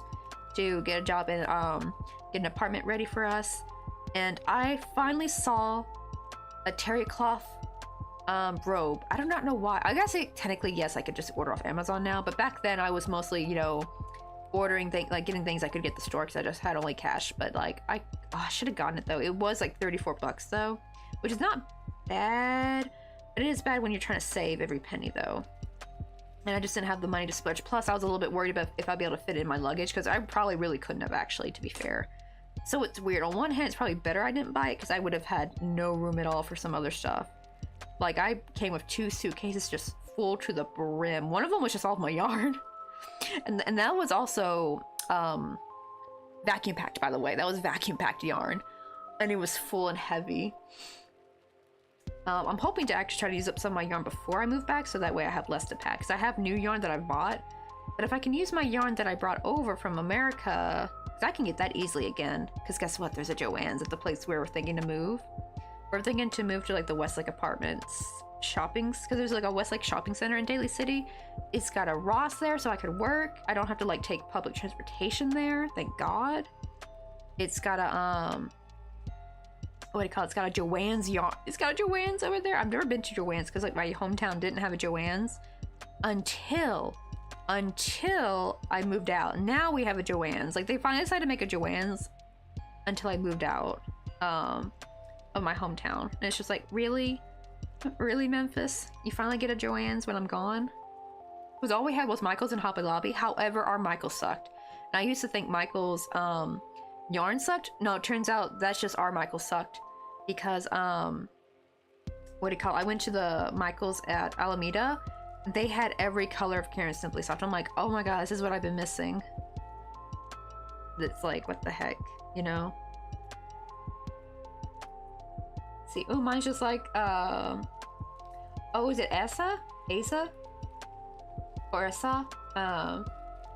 to get a job and get an apartment ready for us. And I finally saw a terry cloth robe. I do not know why. I guess technically, yes, I could just order off Amazon now, but back then I was mostly, you know, ordering things, like getting things I could get at the store, because I just had only cash. But like, I should have gotten it though. It was like 34 bucks though, which is not bad. It is bad when you're trying to save every penny though. And I just didn't have the money to splurge. Plus, I was a little bit worried about if I'd be able to fit it in my luggage, because I probably really couldn't have, actually, to be fair. So it's weird. On one hand, it's probably better I didn't buy it, because I would have had no room at all for some other stuff. Like, I came with 2 suitcases just full to the brim. One of them was just all of my yarn. And that was also vacuum packed, by the way. That was vacuum packed yarn. And it was full and heavy. I'm hoping to actually try to use up some of my yarn before I move back, so that way I have less to pack. Because I have new yarn that I've bought. But if I can use my yarn that I brought over from America, because I can get that easily again. Because guess what? There's a Joann's at the place where we're thinking to move. We're thinking to move to like the Westlake Apartments shoppings. Because there's like a Westlake shopping center in Daly City. It's got a Ross there, so I could work. I don't have to like take public transportation there. Thank God. It's got a what do you call it? It's got a Joann's yarn. It's got a Joann's over there. I've never been to Joann's because like my hometown didn't have a Joann's until I moved out. Now we have a Joann's. Like they finally decided to make a Joann's until I moved out of my hometown. And it's just like, really? Really, Memphis? You finally get a Joann's when I'm gone? Because all we had was Michael's and Hobby Lobby. However, our Michael's sucked. And I used to think Michael's yarn sucked. No, it turns out that's just our Michael sucked. Because what do you call it? I went to the Michael's at Alameda. They had every color of Karen Simply Soft. I'm like, oh my god, this is what I've been missing. It's like, what the heck, you know? See, oh, mine's just like oh, is it Asa? Asa? Or Asa?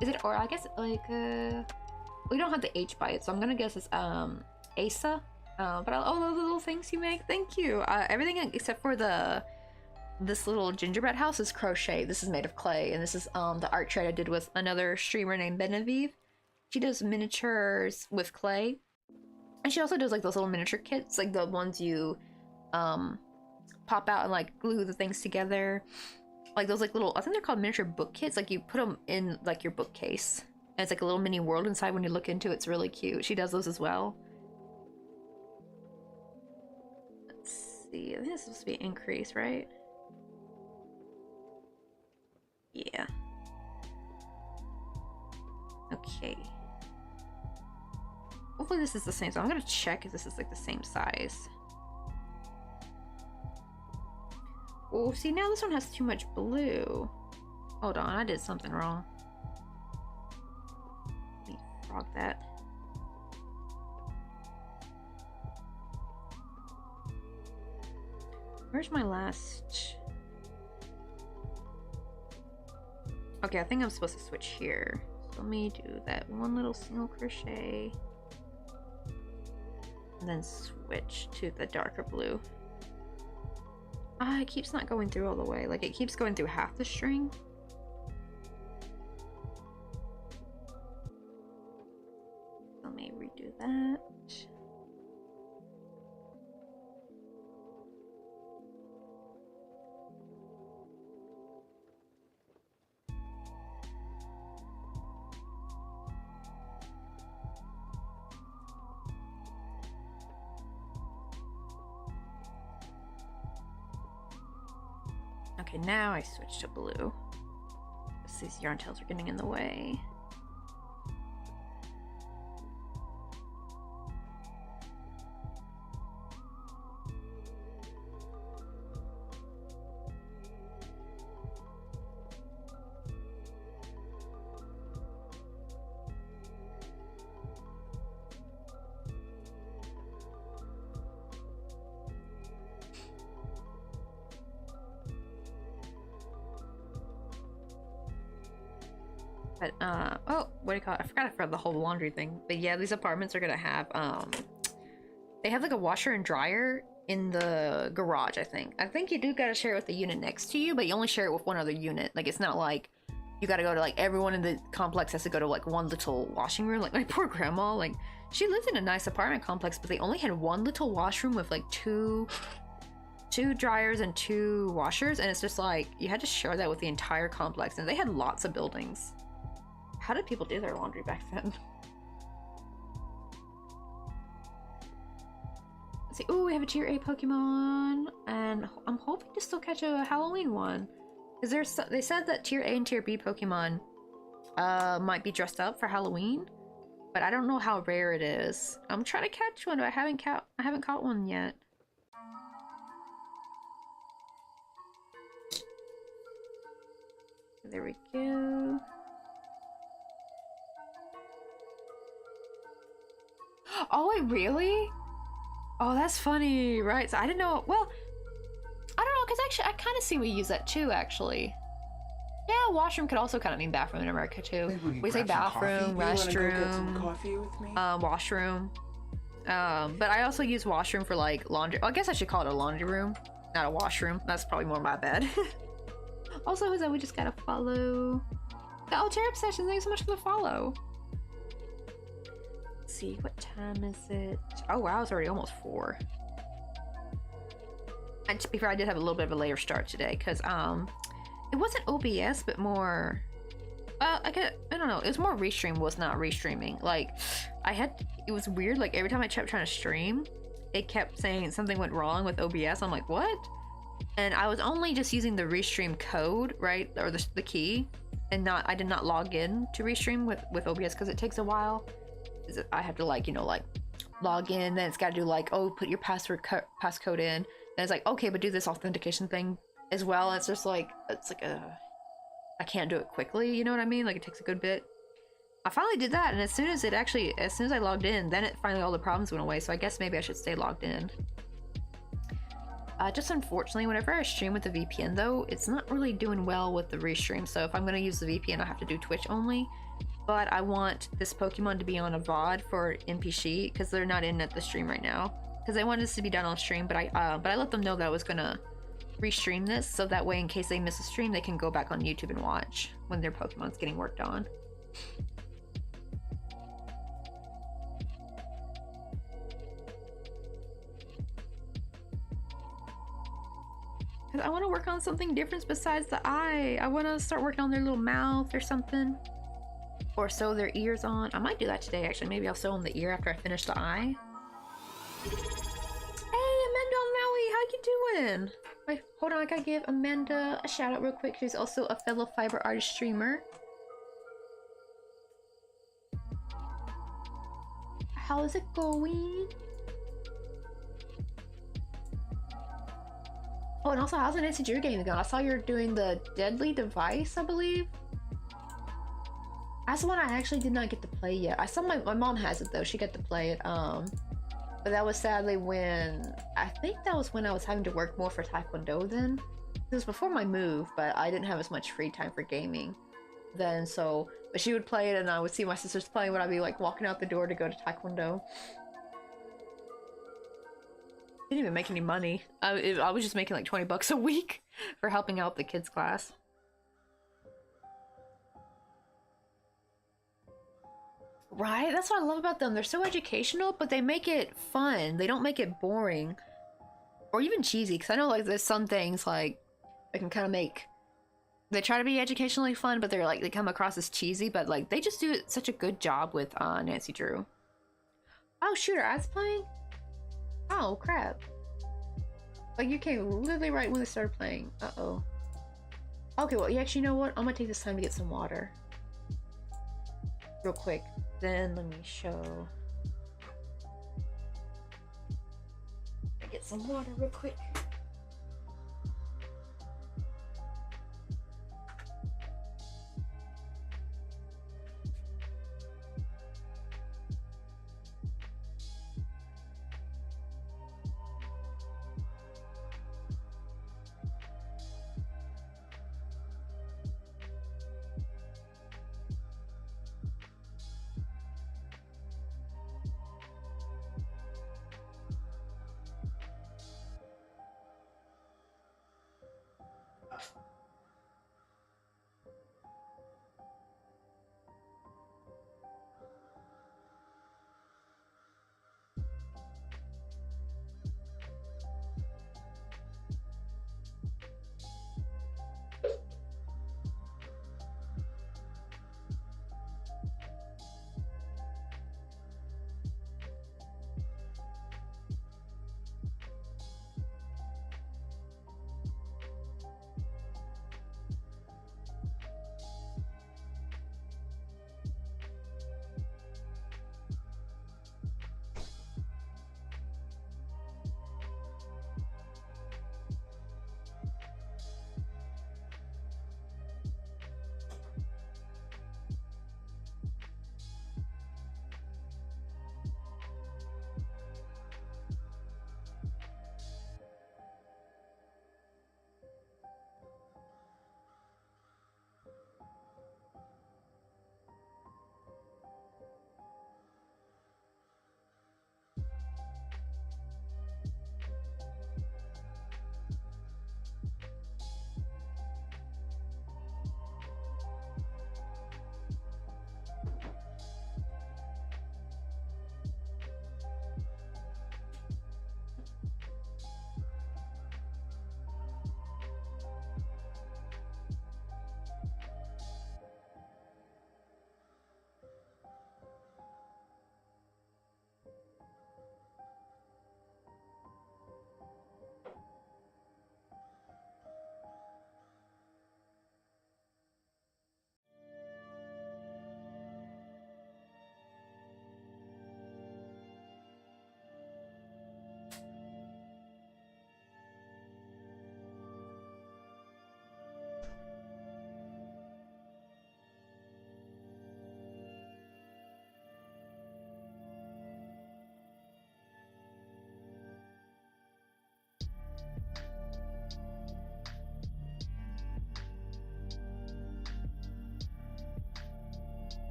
Is it, or I guess like we don't have the H by it, so I'm gonna guess it's Asa. But all the little things you make, thank you. Everything except for this little gingerbread house is crochet. This is made of clay, and this is the art trade I did with another streamer named Benevieve. She does miniatures with clay, and she also does like those little miniature kits, like the ones you pop out and like glue the things together, like those like little, I think they're called miniature book kits. Like you put them in like your bookcase, and it's like a little mini world inside when you look into it. It's really cute. She does those as well. I think it's supposed to be an increase, right? Yeah. Okay. Hopefully this is the same. So I'm gonna check if this is like the same size. Oh, see, now this one has too much blue. Hold on, I did something wrong. Let me frog that. Where's my last? Okay, I think I'm supposed to switch here. So let me do that one little single crochet. And then switch to the darker blue. It keeps not going through all the way. Like it keeps going through half the string. Let me redo that. Okay, now I switch to blue. These yarn tails are getting in the way. But oh, what do you call it? I forgot the whole laundry thing. But yeah, these apartments are gonna have they have like a washer and dryer in the garage. I think you do gotta share it with the unit next to you, but you only share it with one other unit. Like it's not like you gotta go to like everyone in the complex has to go to like one little washing room. Like my poor grandma, like she lived in a nice apartment complex, but they only had one little washroom with like two dryers and 2 washers, and it's just like you had to share that with the entire complex, and they had lots of buildings. How did people do their laundry back then? Let's see. Ooh, we have a tier 8 Pokemon, and I'm hoping to still catch a Halloween one. Because they said that tier A and tier B Pokemon might be dressed up for Halloween, but I don't know how rare it is. I'm trying to catch one, but I haven't caught one yet. There we go. Oh, wait, really? Oh, that's funny, right? So I didn't know. Well, I don't know, because actually, I kind of see we use that too, actually. Yeah, washroom could also kind of mean bathroom in America too. Maybe we can We say grab some coffee? bathroom, You wanna go get some restroom, coffee with me? washroom. But I also use washroom for like laundry. Well, I guess I should call it a laundry room, not a washroom. That's probably more my bad. Also, who's that? We just gotta follow. The Altair Obsession, thanks so much for the follow. Let's see, what time is it? Oh wow, it's already almost 4. And to be fair, I did have a little bit of a later start today, because it wasn't OBS, but more I don't know, it was more Restream was not restreaming. Like, it was weird, like every time I kept trying to stream, it kept saying something went wrong with OBS. I'm like, what? And I was only just using the Restream code, right, or the key, and I did not log in to Restream with OBS, because it takes a while. I have to, like, you know, like log in, then it's got to do like, oh, put your passcode in, and it's like, okay, but do this authentication thing as well. It's just like, I can't do it quickly, you know what I mean? Like, it takes a good bit. I finally did that, and as soon as I logged in, then finally all the problems went away. So I guess maybe I should stay logged in. Just unfortunately, whenever I stream with the VPN though, it's not really doing well with the restream. So if I'm going to use the VPN, I have to do Twitch only. But I want this Pokemon to be on a VOD for NPShi, because they're not in at the stream right now. Because I wanted this to be done on stream, but I let them know that I was gonna restream this, so that way in case they miss a stream, they can go back on YouTube and watch when their Pokemon's getting worked on. Because I want to work on something different besides the eye. I want to start working on their little mouth or something. Or sew their ears on. I might do that today, actually. Maybe I'll sew on the ear after I finish the eye. Hey, Amanda on Maui, how you doing? Wait, hold on, I gotta give Amanda a shout out real quick. She's also a fellow fiber artist streamer. How is it going? Oh, and also, how's the Nancy Drew game going? I saw you're doing the Deadly Device, I believe. That's the one I actually did not get to play yet. I saw my mom has it though. She got to play it. But that was sadly when I think that was when I was having to work more for Taekwondo then. It was before my move, but I didn't have as much free time for gaming then. So, but she would play it, and I would see my sisters playing when I'd be like walking out the door to go to Taekwondo. Didn't even make any money. I was just making like 20 bucks a week for helping out the kids' class. Right? That's what I love about them. They're so educational, but they make it fun. They don't make it boring. Or even cheesy, because I know like there's some things like they can kind of make... They try to be educationally fun, but they're like, they come across as cheesy, but like they just do such a good job with Nancy Drew. Oh shoot, are ads playing? Oh crap. Like you came literally right when they started playing. Uh-oh. Okay, well, actually, you know what? I'm gonna take this time to get some water. Real quick. Then let me show. Get some water real quick.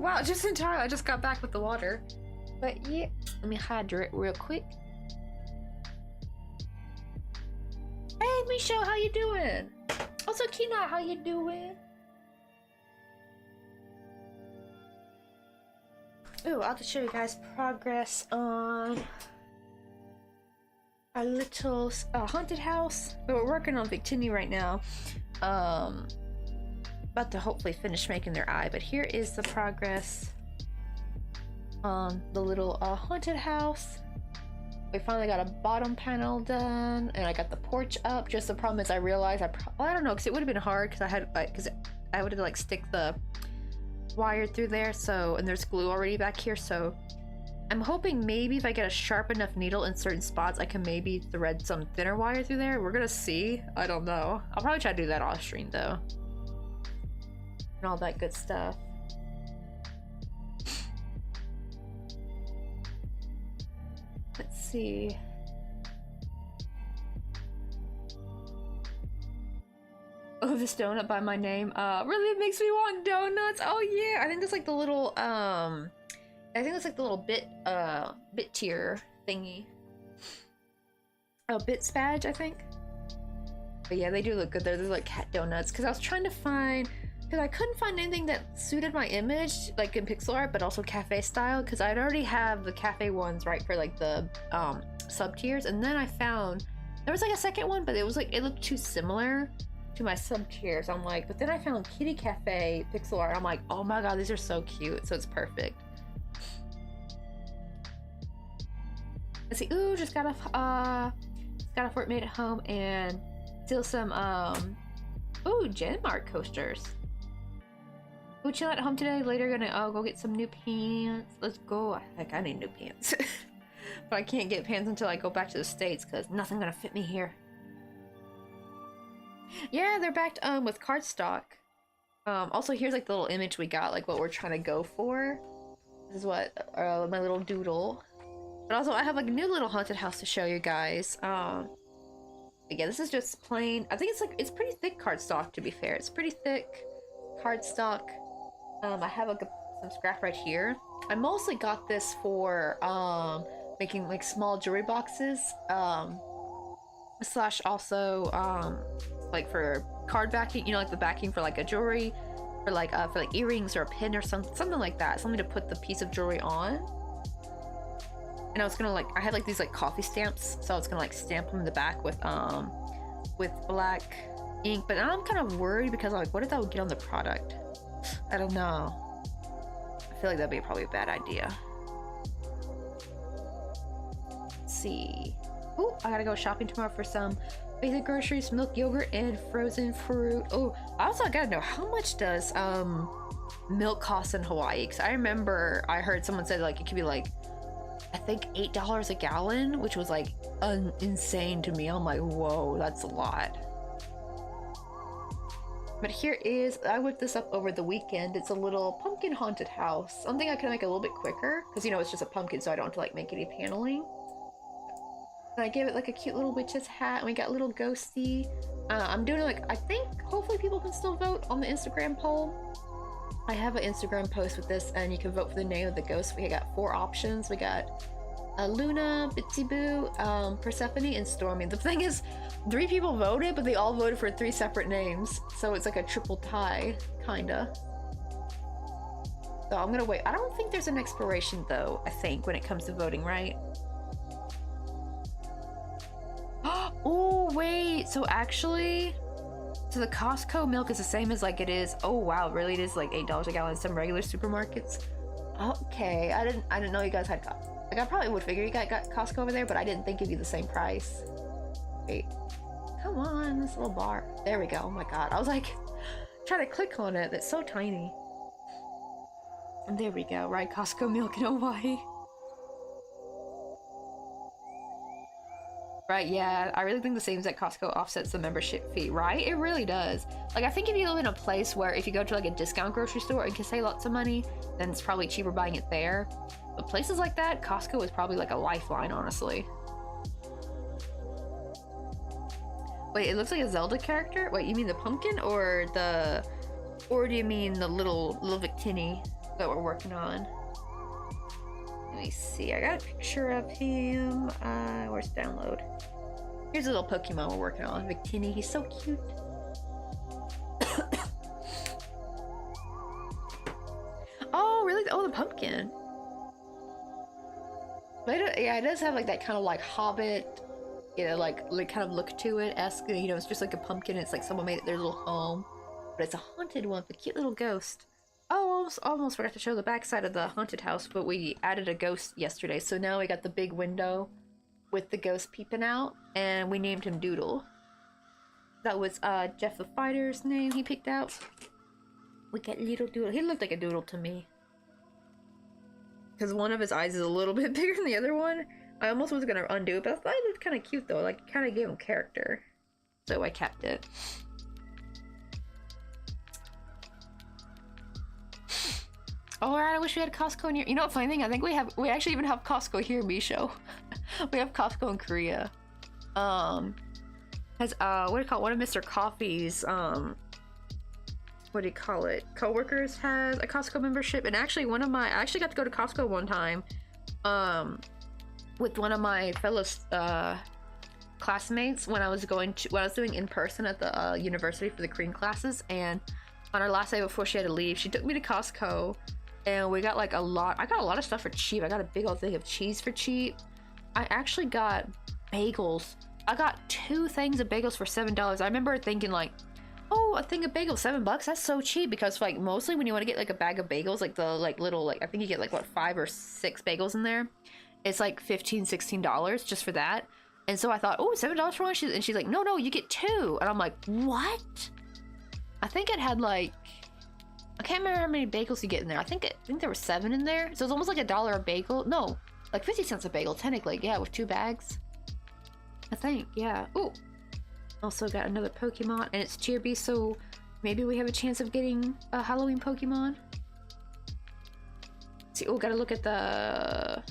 wow, just in time. I just got back with the water. But yeah, let me hydrate real quick. Hey, Misha, how you doing? Also, Kina, how you doing? Ooh, I'll have to show you guys progress on our little haunted house. But we're working on Victini right now. About to hopefully finish making their eye, but here is the progress on the little haunted house. We finally got a bottom panel done, and I got the porch up. Just the problem is I realized I don't know, because it would have been hard because I would have like stick the wire through there, so, and there's glue already back here, so I'm hoping maybe if I get a sharp enough needle in certain spots I can maybe thread some thinner wire through there. We're gonna see. I don't know. I'll probably try to do that off stream though, and all that good stuff. Let's see. Oh, this donut by my name really makes me want donuts. Oh yeah, I think that's like the little bit tier thingy. Oh, bit badge, I think. But yeah, they do look good. They're like cat donuts. Because I was trying to find, because I couldn't find anything that suited my image, like in pixel art, but also cafe style. Because I'd already have the cafe ones right for like the sub tiers, and then I found there was like a second one, but it was like it looked too similar to my sub tiers. I'm like, but then I found Kitty Cafe pixel art. I'm like, oh my god, these are so cute. So it's perfect. Let's see. Ooh, just got a fort made at home and still some ooh, Genmark coasters. Ooh, chill at home today. Later gonna go get some new pants. Let's go. Heck, I need new pants. But I can't get pants until I go back to the States because nothing's gonna fit me here. Yeah, they're backed with cardstock. Also, here's like the little image we got, like what we're trying to go for. This is what my little doodle. But also, I have like a new little haunted house to show you guys. Yeah, this is just plain. I think it's pretty thick cardstock. To be fair, it's pretty thick cardstock. I have like some scrap right here. I mostly got this for making like small jewelry boxes. Slash also like for card backing, you know, like the backing for like a jewelry, or like for like earrings or a pin or something like that, something to put the piece of jewelry on. And I was gonna like, I had like these like coffee stamps, so I was gonna like stamp them in the back with black ink. But now I'm kind of worried because I'm like, what if that would get on the product? I don't know. I feel like that'd be probably a bad idea. Let's see. Oh, I gotta go shopping tomorrow for some basic groceries, milk, yogurt, and frozen fruit. Oh, I also gotta know, how much does milk cost in Hawaii? Because I remember I heard someone say like it could be like, I think $8 a gallon, which was like insane to me. I'm like, whoa, that's a lot. But here is, I whipped this up over the weekend. It's a little pumpkin haunted house. Something I can make a little bit quicker because, you know, it's just a pumpkin, so I don't have to like make any paneling. And I gave it like a cute little witch's hat, and we got little ghosty. I'm doing like, I think hopefully people can still vote on the Instagram poll. I have an Instagram post with this, and you can vote for the name of the ghost. We got 4 options. We got Luna, Bitsy Boo, Persephone, and Stormy. The thing is, 3 people voted, but they all voted for 3 separate names, so it's like a triple tie, kinda. So I'm gonna wait. I don't think there's an expiration though, I think, when it comes to voting, right? Oh wait, so actually, so the Costco milk is the same as like it is, oh wow, really, it is like $8 a gallon in some regular supermarkets. Okay, I didn't know you guys had, like, I probably would figure you got Costco over there, but I didn't think it'd be the same price. Wait, come on, this little bar, there we go. Oh my god, I was like trying to click on it, it's so tiny. And there we go, right? Costco milk in Hawaii. Right, yeah, I really think the savings at Costco offsets the membership fee, right? It really does. Like, I think if you live in a place where if you go to like a discount grocery store and can save lots of money, then it's probably cheaper buying it there. But places like that, Costco is probably like a lifeline, honestly. Wait, it looks like a Zelda character? Wait, you mean the pumpkin or do you mean the little Victini? that we're working on. Let me see. I got a picture of him. Where's download? Here's a little Pokemon we're working on. Victini. He's so cute. Oh, really? Oh, the pumpkin. But yeah, it does have like that kind of like Hobbit, you know, like kind of look to it. You know, it's just like a pumpkin. It's like someone made it their little home, but it's a haunted one. The cute little ghost. Oh, almost forgot to show the backside of the haunted house, but we added a ghost yesterday, so now we got the big window with the ghost peeping out, and we named him Doodle. That was Jeff the Fighter's name he picked out. We got little Doodle. He looked like a doodle to me. Because one of his eyes is a little bit bigger than the other one. I almost was gonna undo it, but I thought it looked kind of cute though. Like, it kind of gave him character. So I kept it. Oh, I wish we had Costco near. You know what, funny thing? I think we actually even have Costco here, Misho. We have Costco in Korea. Has what do you call it? One of Mr. Coffee's what do you call it? Coworkers has a Costco membership, and actually I actually got to go to Costco one time, with one of my fellow classmates when I was doing in person at the university for the Korean classes, and on our last day before she had to leave, she took me to Costco. And we got like I got a lot of stuff for cheap. I got a big old thing of cheese for cheap. I actually got bagels. I got 2 things of bagels for $7. I remember thinking like, oh, a thing of bagels, $7? That's so cheap, because like mostly when you want to get like a bag of bagels, like the little, like I think you get like what, 5 or 6 bagels in there. It's like $15, $16 just for that. And so I thought, oh, $7 for one? And she's like, no, you get 2. And I'm like, what? I think it had like, I can't remember how many bagels you get in there. I think there were 7 in there. So it's almost like $1 a bagel. No, like 50 cents a bagel, technically. Yeah, with 2 bags. I think, yeah. Ooh. Also got another Pokemon, and it's Cheerby, so maybe we have a chance of getting a Halloween Pokemon. Let's see, oh, gotta look at the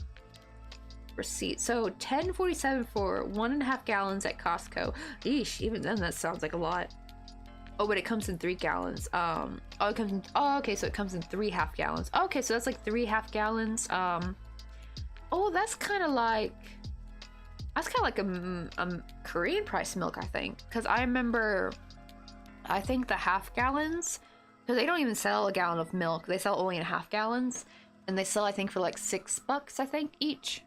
receipt. So $10.47 for 1.5 gallons at Costco. Eesh, even then that sounds like a lot. Oh, but it comes in 3 gallons. Okay, so it comes in 3 half gallons. Okay, so that's like 3 half gallons. Oh, that's kind of like a Korean price milk, I think. Because I think the half gallons, because they don't even sell a gallon of milk. They sell only in half gallons. And they sell, I think, for like $6, I think, each.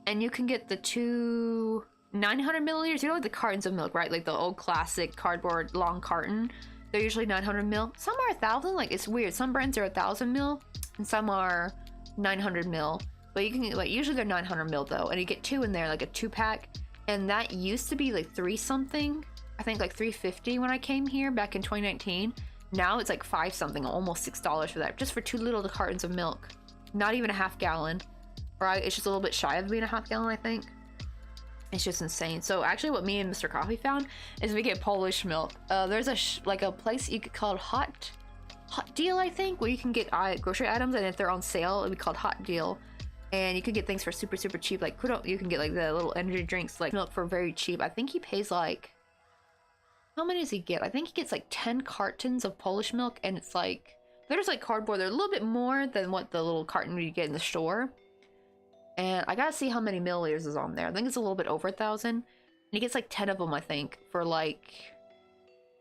And you can get the 2 900 milliliters. You know, like the cartons of milk, right? Like the old classic cardboard long carton. They're usually 900 mil. Some are 1,000. Like, it's weird. Some brands are 1,000 mil, and some are 900 mil. But you can get, like, usually they're 900 mil though, and you get 2 in there, like a 2-pack. And that used to be like 3 something. I think like $3.50 when I came here back in 2019. Now it's like 5 something, almost $6 for that, just for 2 little cartons of milk. Not even a half gallon, right? It's just a little bit shy of being a half gallon, I think. It's just insane. So actually what me and Mr. Coffee found is we get Polish milk. There's a place you could call it Hot Deal, I think, where you can get grocery items, and if they're on sale, it'd be called Hot Deal. And you can get things for super cheap. Like, you can get like the little energy drinks, like milk, for very cheap. I think he pays like, how many does he get? I think he gets like 10 cartons of Polish milk, and it's like, they're just like cardboard. They're a little bit more than what the little carton you get in the store. And I gotta see how many milliliters is on there. I think it's a little bit over 1,000. And he gets like 10 of them, I think, for like,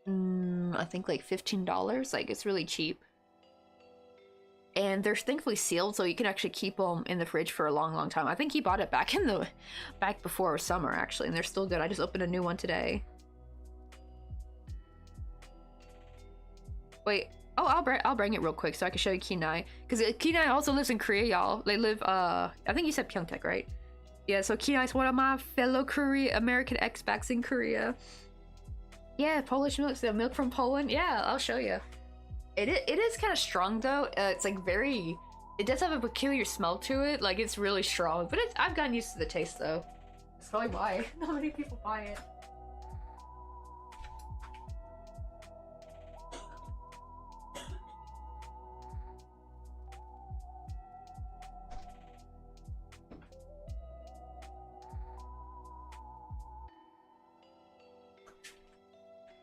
I think like $15. Like, it's really cheap. And they're thankfully sealed, so you can actually keep them in the fridge for a long time. I think he bought it back before summer, actually, and they're still good. I just opened a new one today. Wait. Oh, I'll bring it real quick so I can show you Kinai. Because Kinai also lives in Korea, y'all. They live, I think you said Pyeongtaek, right? Yeah, so Kinai's one of my fellow American expats in Korea. Yeah, Polish milk, so milk from Poland. Yeah, I'll show you. It is kind of strong, though. It's like it does have a peculiar smell to it. Like, it's really strong. But I've gotten used to the taste, though. That's probably why not many people buy it.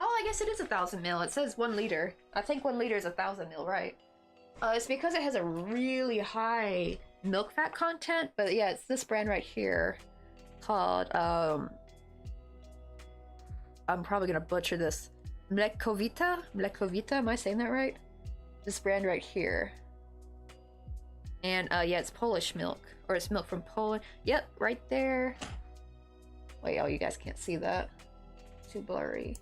Oh, I guess it is 1,000 mil. It says 1 liter. I think 1 liter is 1,000 mil, right? It's because it has a really high milk fat content, but yeah, it's this brand right here called, I'm probably gonna butcher this, Mlekovita? Mlekovita, am I saying that right? This brand right here. And yeah, it's Polish milk, or it's milk from Poland. Yep, right there. Wait, oh, you guys can't see that. Too blurry.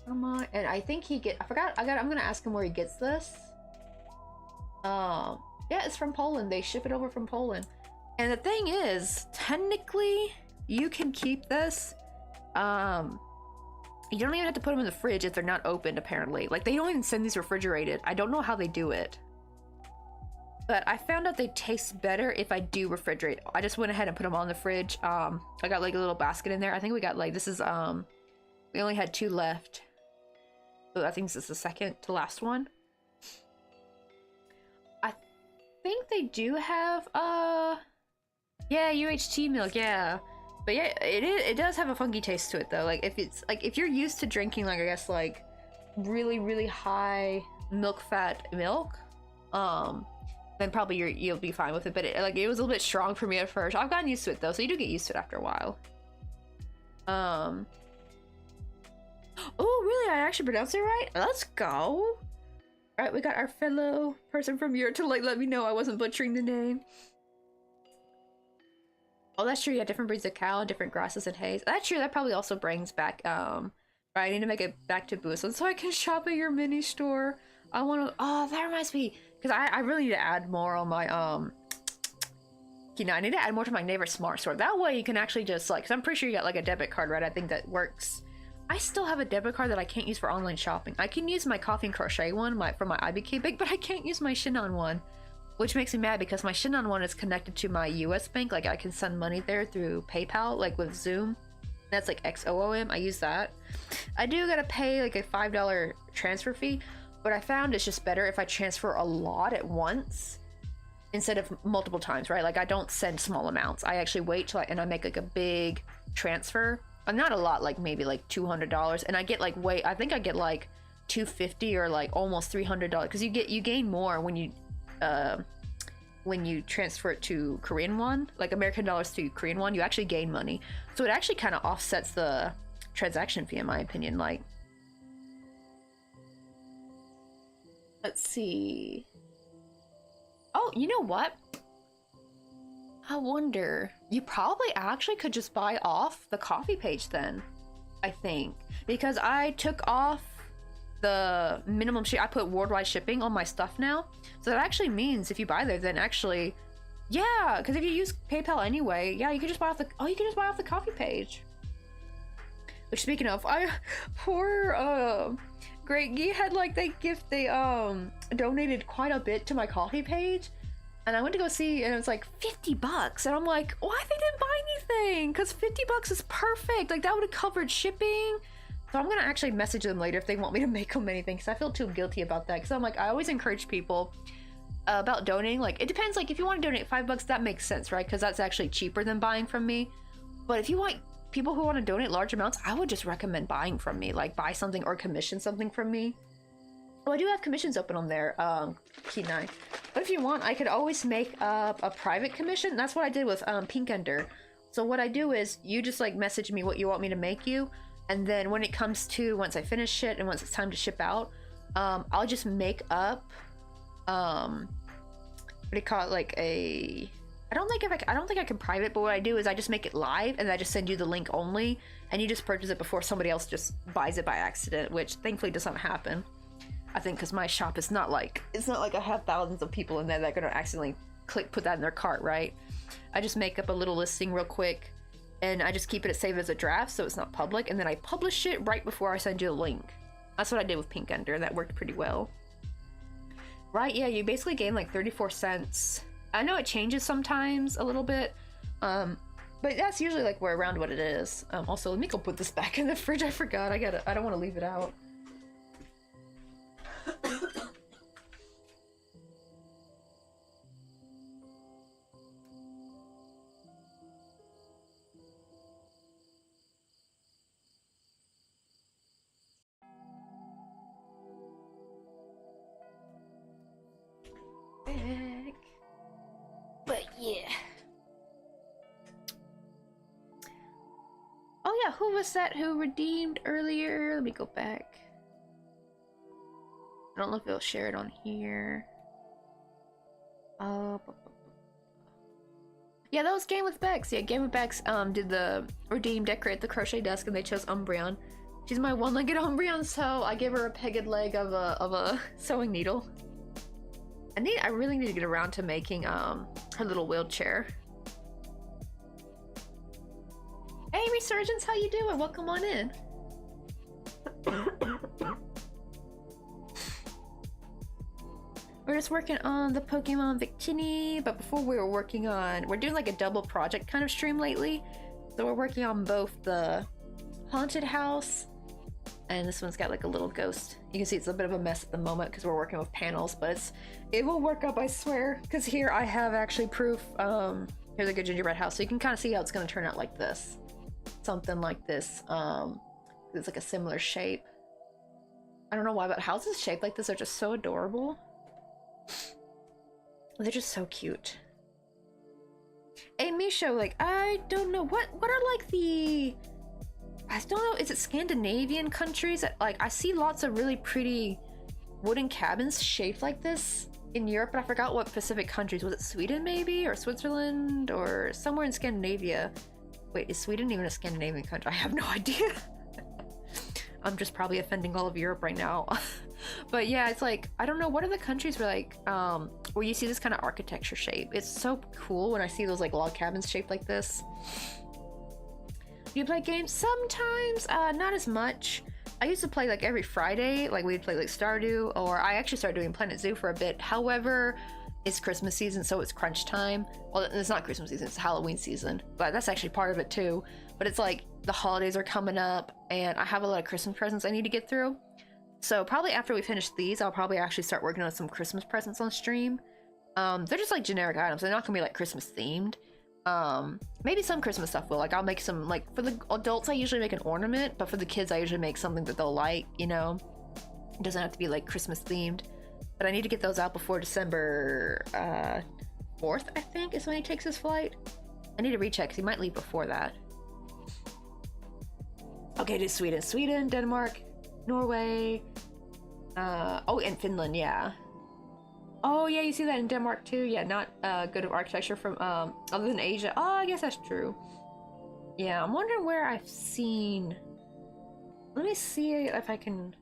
Come on. And I think I'm gonna ask him where he gets this. Yeah, it's from Poland. They ship it over from Poland. And the thing is, technically, you can keep this. You don't even have to put them in the fridge if they're not opened, apparently. Like, they don't even send these refrigerated. I don't know how they do it. But I found out they taste better if I do refrigerate. I just went ahead and put them on the fridge. I got like a little basket in there. I think we got like, this is, we only had 2 left. So I think this is the second to last one. I think they do have, yeah, UHT milk, yeah. But yeah, it does have a funky taste to it though. Like if you're used to drinking, like, I guess like really, really high milk fat milk, then probably you'll be fine with it. But it was a little bit strong for me at first. I've gotten used to it though, so you do get used to it after a while. Oh really? I actually pronounced it right? Let's go. Alright, we got our fellow person from Europe to like let me know I wasn't butchering the name. Oh, that's true. Yeah, different breeds of cow, different grasses and hays. That's true. That probably also brings back, right, I need to make it back to Busan so I can shop at your mini store. I want to, oh, that reminds me, because I really need to add more on my, you know, I need to add more to my Neighbor Smart Store. That way you can actually just, like, because I'm pretty sure you got, like, a debit card, right? I think that works. I still have a debit card that I can't use for online shopping. I can use my Coffee and Crochet one for my IBK Bake, but I can't use my Shinhan one. Which makes me mad because my Shinhan one is connected to my US bank. Like, I can send money there through PayPal, like with Zoom. That's like XOOM. I use that. I do gotta pay like a $5 transfer fee, but I found it's just better if I transfer a lot at once instead of multiple times, right? Like, I don't send small amounts. I actually wait till and I make like a big transfer. Not a lot, like maybe like $200, and I get like I think I get like $250 or like almost $300 because you gain more when you transfer it to Korean won, like American dollars to Korean won, you actually gain money. So it actually kind of offsets the transaction fee, in my opinion. Like, let's see. Oh, you know what? I wonder, you probably actually could just buy off the coffee page then, I think. Because I took off the minimum I put worldwide shipping on my stuff now. So that actually means if you buy there, then actually, yeah, because if you use PayPal anyway, yeah, you can just buy off the coffee page. Which, speaking of, poor Great Gee had like they donated quite a bit to my coffee page. And I went to go see, and it was like $50, and I'm like, why they didn't buy anything? Because $50 is perfect. Like, that would have covered shipping. So I'm gonna actually message them later if they want me to make them anything, because I feel too guilty about that. Because I'm like, I always encourage people about donating. Like, it depends. Like, if you want to donate $5, that makes sense, right? Because that's actually cheaper than buying from me. But if you want people who want to donate large amounts, I would just recommend buying from me. Like, buy something or commission something from me. Oh, I do have commissions open on there, Key 9. But if you want, I could always make up a private commission. That's what I did with Pink Ender. So what I do is, you just like message me what you want me to make you, and then when it comes to, once I finish it and once it's time to ship out, I'll just make up, what do you call it, like a, I don't think I can private, but what I do is I just make it live and I just send you the link only, and you just purchase it before somebody else just buys it by accident, which thankfully does not happen. I think because my shop is not like, it's not like I have thousands of people in there that are gonna accidentally put that in their cart, right? I just make up a little listing real quick, and I just keep it saved as a draft so it's not public, and then I publish it right before I send you the link. That's what I did with Pink Ender, and that worked pretty well. Right, yeah, you basically gain like 34 cents. I know it changes sometimes a little bit, but that's usually like around what it is. Also, let me go put this back in the fridge. I forgot. I don't want to leave it out. yeah, who was that who redeemed earlier? Let me go back. I don't know if it'll share it on here. Yeah, that was Game with Bex. Yeah, Game with Bex did the redeem decorate the crochet desk, and they chose Umbreon. She's my one-legged Umbreon, so I gave her a pegged leg of a sewing needle. I really need to get around to making her little wheelchair. Hey Resurgence, how you doing? Welcome on in. We're just working on the Pokemon Victini, but before we were working on, we're doing like a double project kind of stream lately. So we're working on both the haunted house, and this one's got like a little ghost. You can see it's a bit of a mess at the moment because we're working with panels, but it will work up, I swear. Because here I have actually proof. Here's a good gingerbread house, so you can kind of see how it's going to turn out like this. Something like this. It's like a similar shape. I don't know why, but houses shaped like this are just so adorable. They're just so cute. Hey Misho, like, I don't know, what are like the, I don't know, is it Scandinavian countries that, like, I see lots of really pretty wooden cabins shaped like this in Europe, but I forgot what specific countries. Was it Sweden maybe, or Switzerland, or somewhere in Scandinavia? Wait, is Sweden even a Scandinavian country? I have no idea. I'm just probably offending all of Europe right now. But yeah, it's like, I don't know, what are the countries where like, where you see this kind of architecture shape? It's so cool when I see those like log cabins shaped like this. Do you play games? Sometimes, not as much. I used to play like every Friday, like we'd play like Stardew, or I actually started doing Planet Zoo for a bit. However, it's Christmas season, so it's crunch time. Well, it's not Christmas season, it's Halloween season, but that's actually part of it too. But it's like the holidays are coming up and I have a lot of Christmas presents I need to get through. So probably after we finish these, I'll probably actually start working on some Christmas presents on stream. They're just like generic items. They're not gonna be like Christmas themed. Maybe some Christmas stuff will. Like I'll make some, like for the adults I usually make an ornament, but for the kids I usually make something that they'll like, you know. It doesn't have to be like Christmas themed. But I need to get those out before December 4th, I think, is when he takes his flight. I need to recheck because he might leave before that. Okay, do Sweden, Denmark, Norway, oh, and Finland, yeah. Oh yeah, you see that in Denmark too. Yeah, not good at architecture from other than Asia. Oh, I guess that's true. Yeah, I'm wondering where I've seen. Let me see if I can.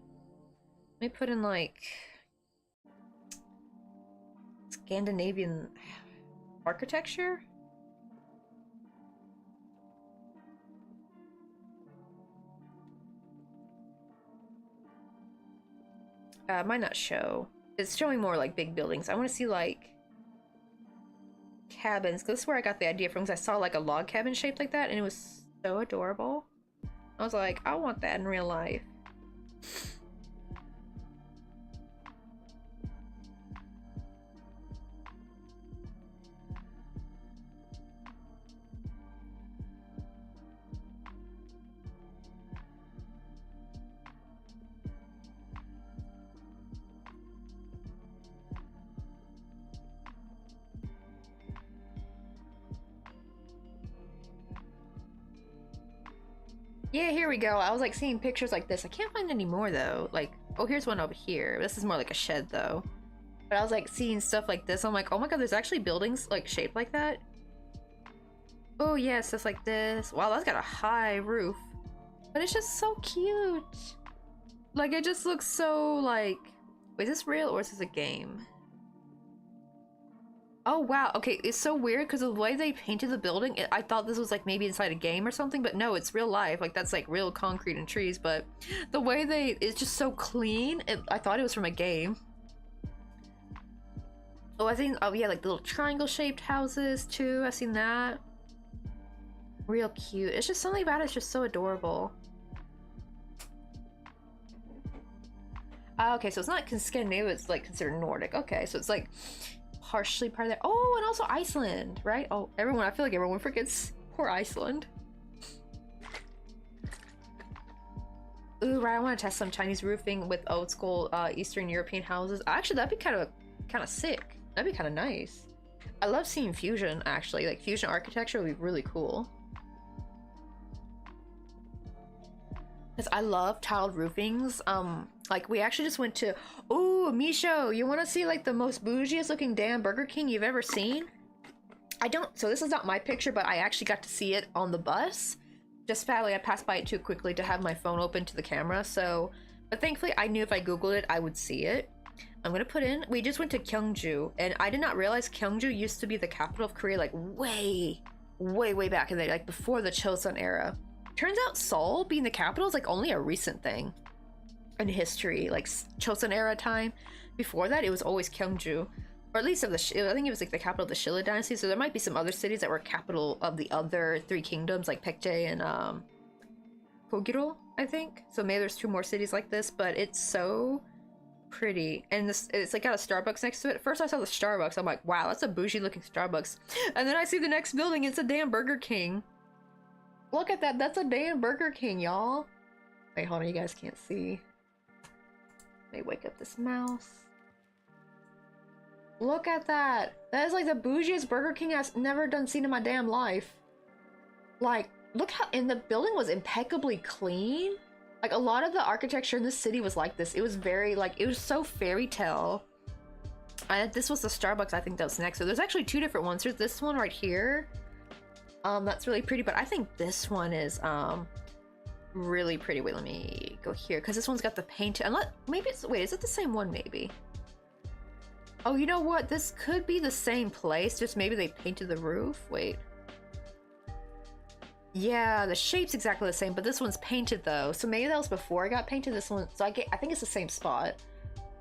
Let me put in like Scandinavian architecture. Might not show. It's showing more like big buildings. I want to see like cabins, because this is where I got the idea from, because I saw like a log cabin shaped like that and it was so adorable. I was like, I want that in real life. Yeah, here we go. I was like seeing pictures like this. I can't find any more though. Like, oh, here's one over here. This is more like a shed though. But I was like seeing stuff like this. I'm like, oh my god, there's actually buildings like shaped like that. Oh yes, it's like this. Wow, that's got a high roof. But it's just so cute. Like, it just looks so like, wait, is this real or is this a game? Oh wow, okay, it's so weird because of the way they painted the building, I thought this was like maybe inside a game or something, but no, it's real life. Like, that's like real concrete and trees, but the way it's just so clean, I thought it was from a game. Oh, I think, oh yeah, like the little triangle shaped houses too, I've seen that. Real cute. It's just something about it's just so adorable. Okay, so it's not Scandinavia, it's like considered Nordic. Okay, so it's like partially part of that. Oh, and also Iceland, right? Oh, everyone, I feel like everyone forgets poor Iceland. Ooh, right, I want to test some Chinese roofing with old school Eastern European houses. Actually, that'd be kind of sick. That'd be kind of nice. I love seeing fusion, actually. Like, fusion architecture would be really cool. because I love tiled roofings. Like we actually just went to, oh, Misho, you want to see like the most bougiest looking damn Burger King you've ever seen? So this is not my picture, but I actually got to see it on the bus. Just sadly, I passed by it too quickly to have my phone open to the camera, so, but thankfully I knew if I Googled it, I would see it. I'm gonna put in, we just went to Gyeongju, and I did not realize Gyeongju used to be the capital of Korea, like way back in the, like before the Chosun era. Turns out Seoul being the capital is like only a recent thing in history, like Chosun era time. Before that, it was always Gyeongju, or at least of the, I think it was like the capital of the Shilla dynasty, so there might be some other cities that were capital of the other three kingdoms, like Paekje and Kogiro, I think. So maybe there's 2 more cities like this, but it's so pretty. And this, it's like got a Starbucks next to it. At first I saw the Starbucks, I'm like, wow, that's a bougie looking Starbucks. And then I see the next building, it's a damn Burger King. Look at that, that's a damn Burger King, y'all. Wait, hold on, you guys can't see. Let me wake up this mouse. Look at that. That is like the bougiest Burger King I've never seen in my damn life. Like, look how, and the building was impeccably clean. Like, a lot of the architecture in this city was like this. It was very, like, it was so fairy tale. This was the Starbucks, I think that was next. So there's actually 2 different ones. There's this one right here. That's really pretty, but I think this one is, really pretty. Wait, let me go here, because this one's got the paint. Maybe it's, wait, is it the same one, maybe? Oh, you know what? This could be the same place, just maybe they painted the roof. Wait. Yeah, the shape's exactly the same, but this one's painted though. So maybe that was before it got painted. This one, so I think it's the same spot.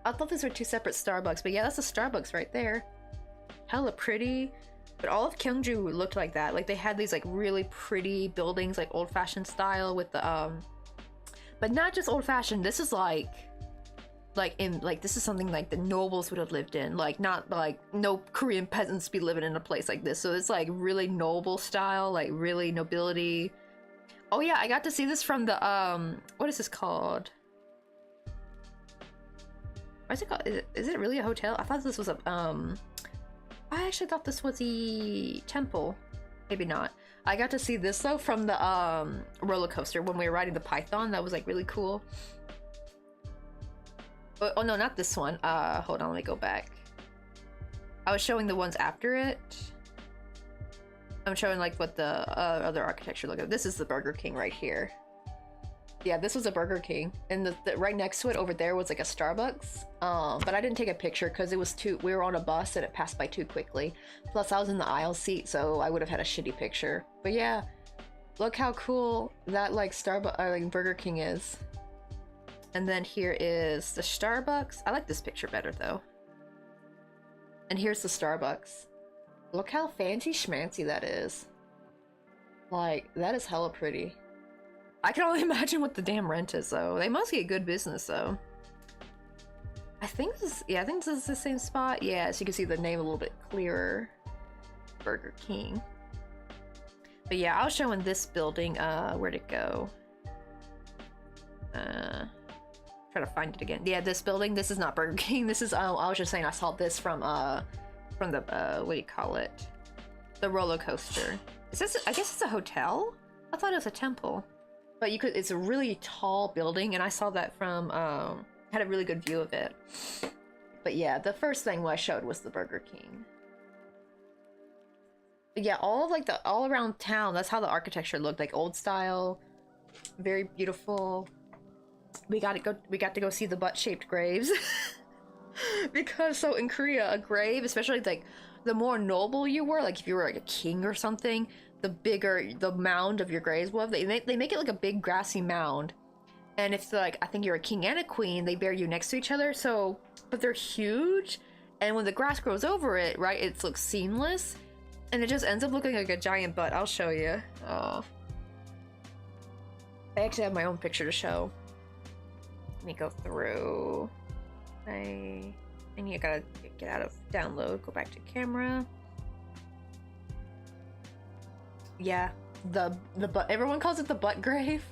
I thought these were 2 separate Starbucks, but yeah, that's a Starbucks right there. Hella pretty. But all of Gyeongju looked like that. Like they had these like really pretty buildings, like old-fashioned style with the but not just old-fashioned. This is like this is something like the nobles would have lived in. Like not like no Korean peasants be living in a place like this. So it's like really noble style, like really nobility. Oh yeah, I got to see this from the what is this called? What's it called? Is it really a hotel? I thought this was a I actually thought this was the temple. Maybe not. I got to see this though from the roller coaster when we were riding the Python. That was like really cool. Oh no, not this one. Hold on, let me go back. I was showing the ones after it. I'm showing like what the other architecture looked like. This is the Burger King right here. Yeah, this was a Burger King, and the right next to it over there was like a Starbucks. But I didn't take a picture because it was we were on a bus and it passed by too quickly. Plus I was in the aisle seat, so I would have had a shitty picture. But yeah, look how cool that like Starbucks like Burger King is. And then here is the Starbucks. I like this picture better though. And here's the Starbucks. Look how fancy schmancy that is. Like, that is hella pretty. I can only imagine what the damn rent is though. They must get good business though. I think this is the same spot. Yeah, so you can see the name a little bit clearer. Burger King. But yeah, I was showing this building, where'd it go? Try to find it again. Yeah, this building, this is not Burger King. This is, I was just saying I saw this from the, what do you call it? The roller coaster. Is this, I guess it's a hotel? I thought it was a temple. But you could, it's a really tall building, and I saw that from, had a really good view of it. But yeah, the first thing I showed was the Burger King. But yeah, all around town, that's how the architecture looked, like old style, very beautiful. We got to go see the butt-shaped graves. Because so in Korea, a grave, especially like the more noble you were, like if you were like a king or something, the bigger the mound of your graves was. They make it like a big grassy mound. And if like, I think you're a king and a queen, they bury you next to each other. So, but they're huge. And when the grass grows over it, right, it looks seamless. And it just ends up looking like a giant butt. I'll show you. Oh. I actually have my own picture to show. Let me go through. And you gotta get out of download, go back to camera. Yeah, the butt, everyone calls it the butt grave.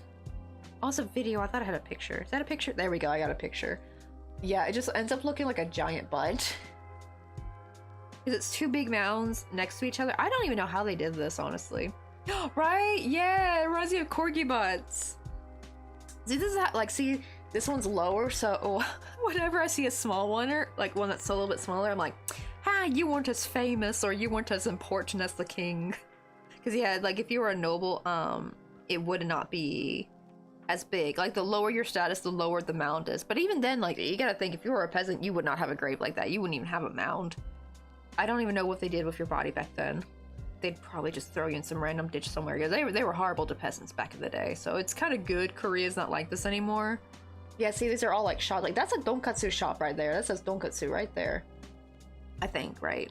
Also video, I thought I had a picture. Is that a picture? There we go, I got a picture. Yeah, it just ends up looking like a giant butt. Because it's 2 big mounds next to each other. I don't even know how they did this, honestly. Right? Yeah, it reminds me of corgi butts. See, this is how, like, see, this one's lower, so whenever I see a small one or like one that's a little bit smaller, I'm like, you weren't as famous or you weren't as important as the king. Because yeah, like if you were a noble, it would not be as big. Like the lower your status, the lower the mound is. But even then, like you gotta think, if you were a peasant, you would not have a grave like that. You wouldn't even have a mound. I don't even know what they did with your body back then. They'd probably just throw you in some random ditch somewhere, because they were horrible to peasants back in the day. So it's kind of good Korea's not like this anymore. Yeah, see, these are all like shops. Like that's a donkatsu shop right there. That says donkatsu right there. I think, right?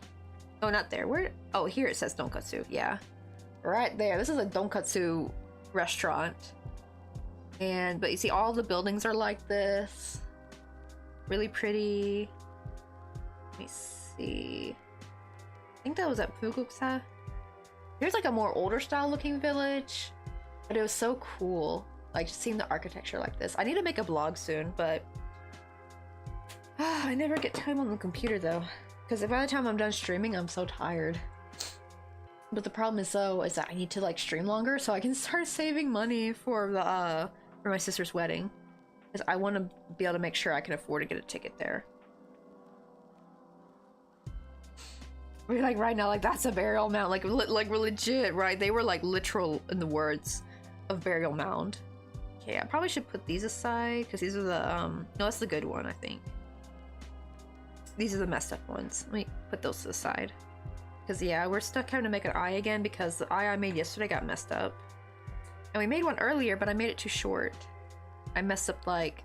Oh, not there. Where? Oh, here it says donkatsu. Yeah, right there. This is a donkatsu restaurant. But you see, all the buildings are like this. Really pretty. Let me see. I think that was at Puguksa. Here's like a more older style looking village, but it was so cool. Like just seeing the architecture like this. I need to make a vlog soon, but I never get time on the computer though. Because by the time I'm done streaming, I'm so tired. But the problem is though, is that I need to like stream longer so I can start saving money for the for my sister's wedding. Because I want to be able to make sure I can afford to get a ticket there. We're like right now, like that's a burial mound, like legit, right? They were like literal in the words of burial mound. Okay, I probably should put these aside because these are the no, that's the good one, I think. These are the messed up ones. Let me put those to the side. Because yeah, we're stuck having to make an eye again because the eye I made yesterday got messed up. And we made one earlier, but I made it too short. I messed up like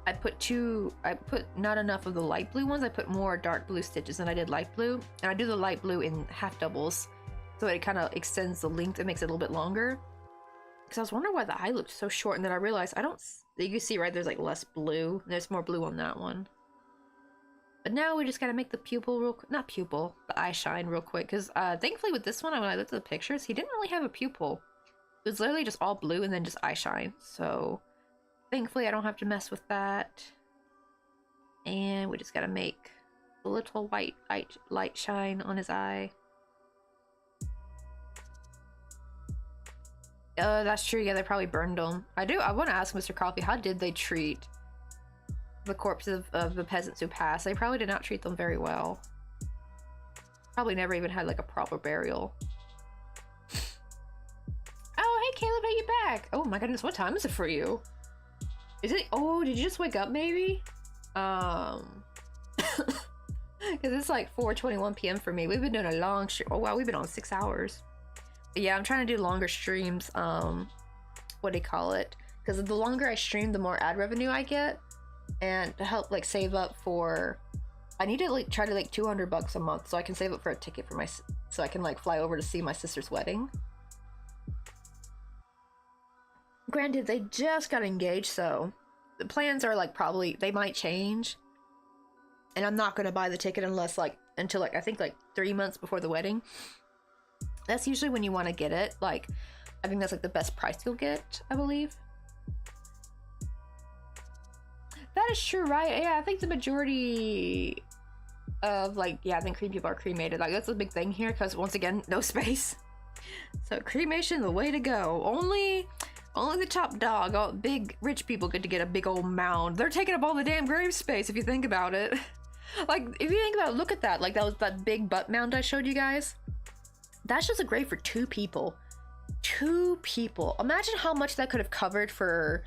I put not enough of the light blue ones. I put more dark blue stitches than I did light blue. And I do the light blue in half doubles. So it kind of extends the length. It makes it a little bit longer. Because I was wondering why the eye looked so short. And then I realized you can see, right, there's like less blue. There's more blue on that one. But now we just gotta make the pupil real quick. Not pupil, the eye shine real quick. Because thankfully with this one, when I looked at the pictures, he didn't really have a pupil. It was literally just all blue and then just eye shine. So thankfully I don't have to mess with that. And we just gotta make a little white light shine on his eye. That's true. Yeah, they probably burned him. I want to ask Mr. Coffee, how did they treat the corpses of the peasants who passed? They probably did not treat them very well. Probably never even had like a proper burial. Oh, hey Caleb, how you back? Oh my goodness, what time is it for you? Is it? Oh, did you just wake up maybe? Because it's like 4:21 p.m. for me. We've been doing a long stream. Oh wow, we've been on 6 hours. But yeah, I'm trying to do longer streams. What do you call it? Because the longer I stream, the more ad revenue I get, and to help like save up for, I need to like try to like $200 a month so I can save up for a ticket for so I can like fly over to see my sister's wedding. Granted, they just got engaged, so the plans are like probably they might change, and I'm not gonna buy the ticket unless like until like I think like 3 months before the wedding. That's usually when you want to get it. Like I think that's like the best price you'll get, I believe. That is true, right? Yeah, I think the majority of like, yeah, I think Korean people are cremated. Like that's a big thing here because once again, no space. So cremation, the way to go. Only the top dog, all big rich people get to get a big old mound. They're taking up all the damn grave space if you think about it. Like if you think about it, look at that. Like that big butt mound I showed you guys. That's just a grave for 2 people. 2 people. Imagine how much that could have covered for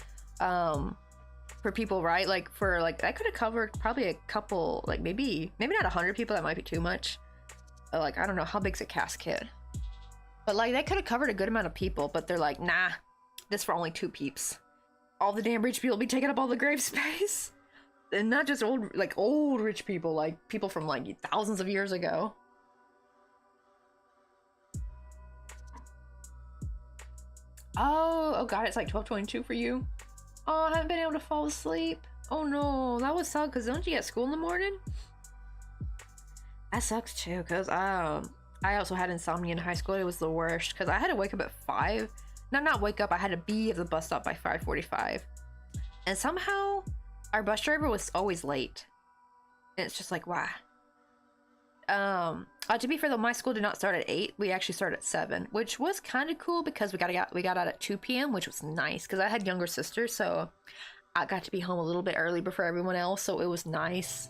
people, right? Like for like that could have covered probably a couple, like maybe not 100 people. That might be too much. Like I don't know how big's a casket, but like that could have covered a good amount of people. But they're like, nah, this for only 2 peeps. All the damn rich people be taking up all the grave space, and not just old rich people, like people from like thousands of years ago. Oh god, it's like 12:22 for you. Oh, I haven't been able to fall asleep. Oh no, that would suck, because don't you get school in the morning? That sucks too, because I also had insomnia in high school. It was the worst, because I had to wake up at 5. Not wake up, I had to be at the bus stop by 5:45. And somehow, our bus driver was always late. And it's just like, wow. To be fair though, my school did not start at 8. We actually started at 7, which was kind of cool because we got out at 2 p.m., which was nice because I had younger sisters, so I got to be home a little bit early before everyone else, so it was nice.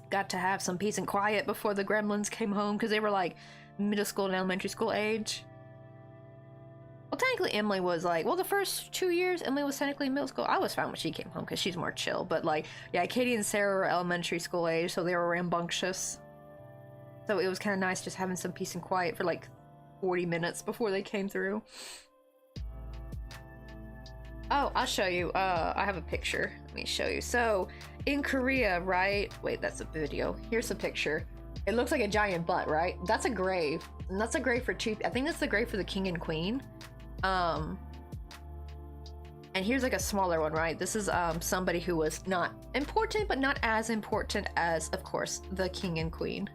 Got to have some peace and quiet before the gremlins came home because they were like middle school and elementary school age. Well, technically Emily was like, well, the first 2 years Emily was technically in middle school. I was fine when she came home because she's more chill, but like, yeah, Katie and Sarah were elementary school age, so they were rambunctious. So it was kind of nice just having some peace and quiet for like 40 minutes before they came through. Oh, I'll show you. I have a picture. Let me show you. So in Korea, right? Wait, that's a video. Here's a picture. It looks like a giant butt, right? That's a grave. And that's a grave for two. I think that's the grave for the king and queen. And here's like a smaller one, right? This is somebody who was not important, but not as important as, of course, the king and queen.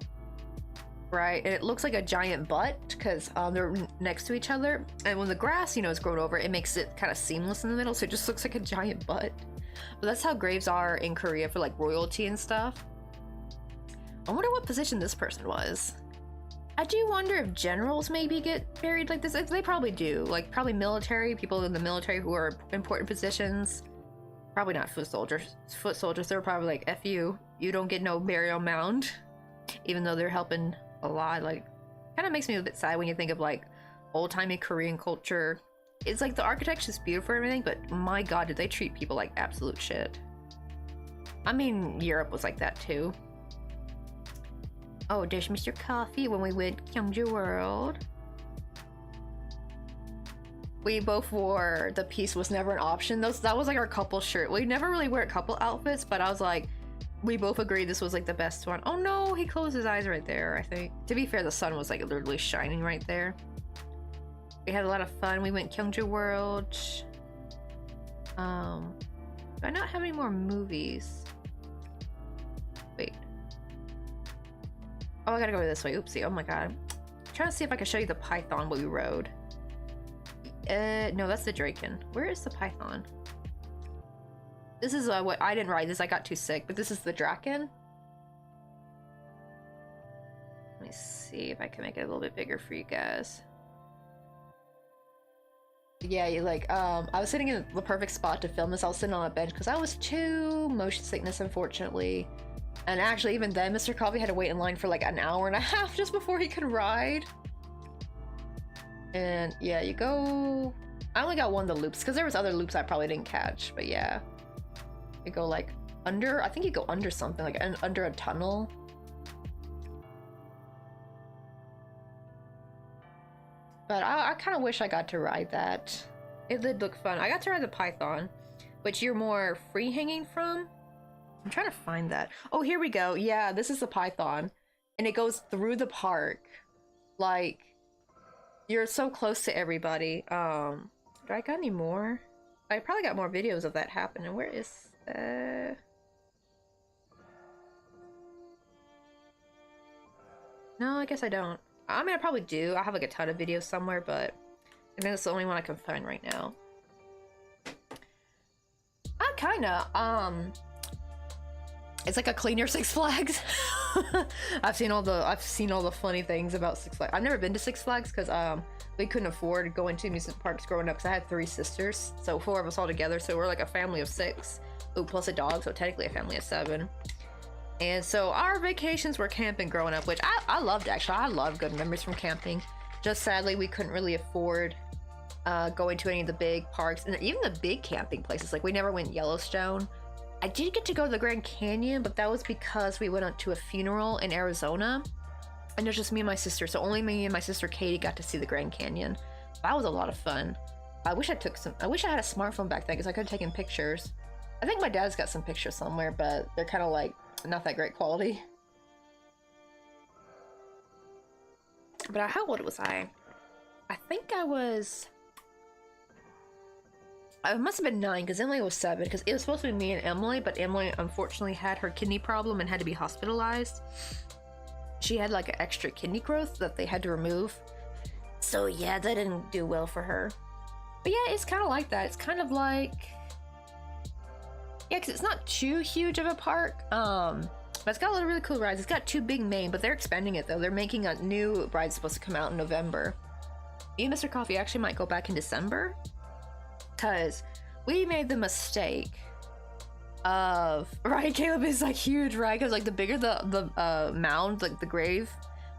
Right, and it looks like a giant butt because they're next to each other, and when the grass, you know, is grown over, it makes it kind of seamless in the middle, so it just looks like a giant butt. But that's how graves are in Korea for like royalty and stuff. I wonder what position this person was. I do wonder if generals maybe get buried like this. They probably do, like probably military, people in the military who are important positions. Probably not foot soldiers. Foot soldiers, they're probably like, F you don't get no burial mound, even though they're helping a lot. Like, kind of makes me a bit sad when you think of like old-timey Korean culture. It's like the architecture is beautiful and everything, but my god, did they treat people like absolute shit. I mean, Europe was like that too. Oh, there's Mr. Coffee when we went Kyungju World. We both wore the piece was never an option. That was like our couple shirt. We never really wear couple outfits, but I was like, we both agreed this was like the best one. Oh no, he closed his eyes right there, I think. To be fair, the sun was like literally shining right there. We had a lot of fun. We went Kyungju World. Do I not have any more movies? Wait. Oh, I gotta go this way. Oopsie. Oh my god. I'm trying to see if I can show you the python we rode. No, that's the Draken. Where is the python? This is what I didn't ride this. I got too sick, but this is the Draken. Let me see if I can make it a little bit bigger for you guys. Yeah, you like, I was sitting in the perfect spot to film this. I was sitting on a bench because I was too motion sickness, unfortunately. And actually, even then, Mr. Coffee had to wait in line for like an hour and a half just before he could ride. And yeah, you go... I only got one of the loops because there was other loops I probably didn't catch, but yeah. You go like under, I think you go under something, like under a tunnel. But I kind of wish I got to ride that. It did look fun. I got to ride the python, which you're more free hanging from. I'm trying to find that. Oh, here we go. Yeah, this is the python. And it goes through the park. Like, you're so close to everybody. Do I got any more? I probably got more videos of that happening. Where is... No, I guess I don't. I mean, I probably do. I have like a ton of videos somewhere, but I think that's the only one I can find right now. I kinda, it's like a cleaner Six Flags. I've seen all the funny things about Six Flags. I've never been to Six Flags because we couldn't afford going to amusement parks growing up because I had 3 sisters, so 4 of us all together, so we're like a family of 6. Ooh, plus a dog, so technically a family of 7. And so our vacations were camping growing up, which I loved actually. I love good memories from camping. Just sadly, we couldn't really afford going to any of the big parks and even the big camping places. Like we never went Yellowstone. I did get to go to the Grand Canyon, but that was because we went to a funeral in Arizona. And it was just me and my sister, so only me and my sister Katie got to see the Grand Canyon. That was a lot of fun. I wish I had a smartphone back then because I could have taken pictures. I think my dad's got some pictures somewhere, but they're kind of like not that great quality. But how old was I? I think I must have been 9 because Emily was 7 because it was supposed to be me and Emily, but Emily unfortunately had her kidney problem and had to be hospitalized. She had like an extra kidney growth that they had to remove. So yeah, that didn't do well for her. But yeah, it's kind of like that. It's kind of like... Yeah, because it's not too huge of a park. But it's got a lot of really cool rides. It's got 2 big main, but they're expanding it though. They're making a new ride supposed to come out in November. Me and Mr. Coffee actually might go back in December, because we made the mistake of, right, Caleb is like huge, right? Because like the bigger the mound, like the grave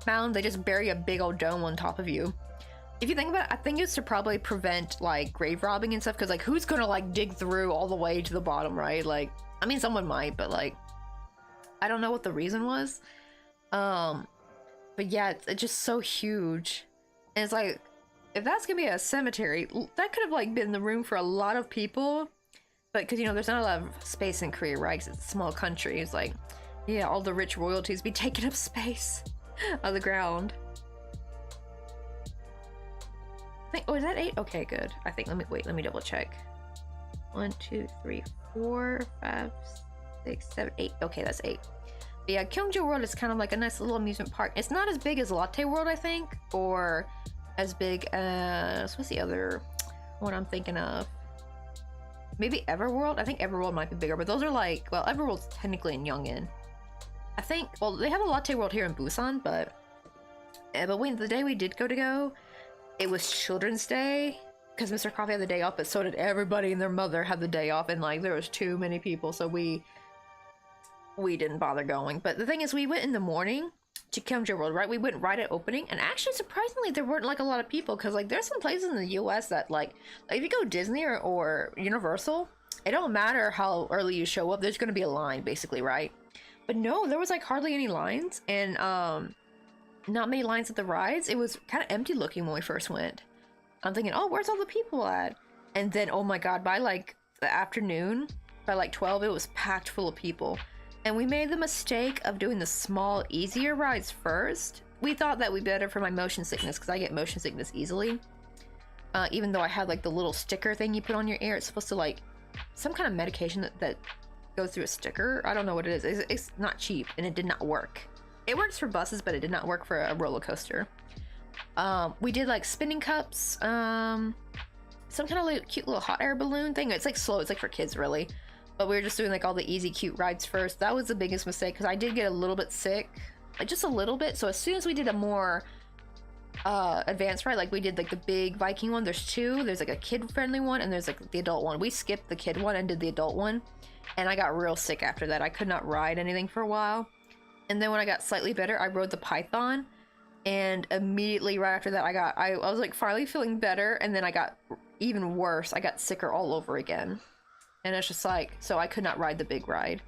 mound, they just bury a big old dome on top of you. If you think about it, I think it's to probably prevent like grave robbing and stuff, because like who's gonna like dig through all the way to the bottom, right? Like, I mean, someone might, but like, I don't know what the reason was. But yeah, it's just so huge. And it's like, if that's gonna be a cemetery, that could have like been the room for a lot of people. But because, you know, there's not a lot of space in Korea, right? Because it's a small country. It's like, yeah, all the rich royalties be taking up space on the ground. I think, oh, is that 8? Okay, good. I think, let me double check. 1, 2, 3, 4, 5, 6, 7, 8. Okay, that's 8. But yeah, Gyeongju World is kind of like a nice little amusement park. It's not as big as Latte World, I think, or as big as, what's the other one I'm thinking of? Maybe Everworld? I think Everworld might be bigger, but those are like, well, Everworld's technically in Yongin. I think, well, they have a Latte World here in Busan, but when the day we did go, it was Children's Day, because Mr. Coffee had the day off, but so did everybody and their mother had the day off, and like there was too many people, so we didn't bother going. But the thing is, we went in the morning to Gyeongju World, right? We went right at opening, and actually surprisingly there weren't like a lot of people, because like there's some places in the US that like if you go Disney or Universal, it don't matter how early you show up, there's going to be a line basically, right? But no, there was like hardly any lines, and not many lines at the rides. It was kind of empty looking when we first went. I'm thinking, oh, where's all the people at? And then, oh my god, by like the afternoon, by like 12, it was packed full of people. And we made the mistake of doing the small, easier rides first. We thought that would be better for my motion sickness, because I get motion sickness easily. Even though I had like the little sticker thing you put on your ear, it's supposed to like, some kind of medication that goes through a sticker. I don't know what it is. It's not cheap, and it did not work. It works for buses, but it did not work for a roller coaster. We did like spinning cups, some kind of like cute little hot air balloon thing. It's like slow, it's like for kids really. But we were just doing like all the easy cute rides first. That was the biggest mistake, because I did get a little bit sick, like just a little bit. So as soon as we did a more advanced ride, like we did like the big Viking one, there's 2, there's like a kid friendly one, and there's like the adult one. We skipped the kid one and did the adult one, and I got real sick after that. I could not ride anything for a while. And then when I got slightly better, I rode the Python, and immediately right after that I was like finally feeling better, and then I got even worse. I got sicker all over again. And it's just like, so I could not ride the big ride.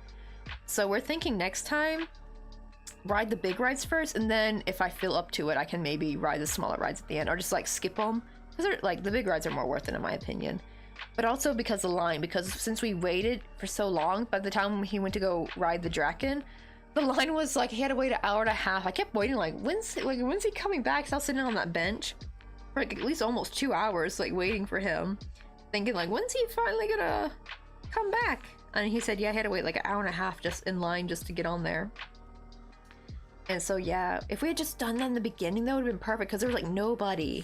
So we're thinking next time, ride the big rides first, and then if I feel up to it, I can maybe ride the smaller rides at the end, or just like skip them. Because they're like, the big rides are more worth it in my opinion. But also because the line, because since we waited for so long, by the time he went to go ride the Draken, the line was like, he had to wait 1.5 hours. I kept waiting, like when's he coming back? So I was sitting on that bench for like at least almost 2 hours, like waiting for him, thinking like, when's he finally gonna come back? And he said, yeah, I had to wait like 1.5 hours just in line just to get on there. And so yeah, if we had just done that in the beginning, that would have been perfect, because there was like nobody.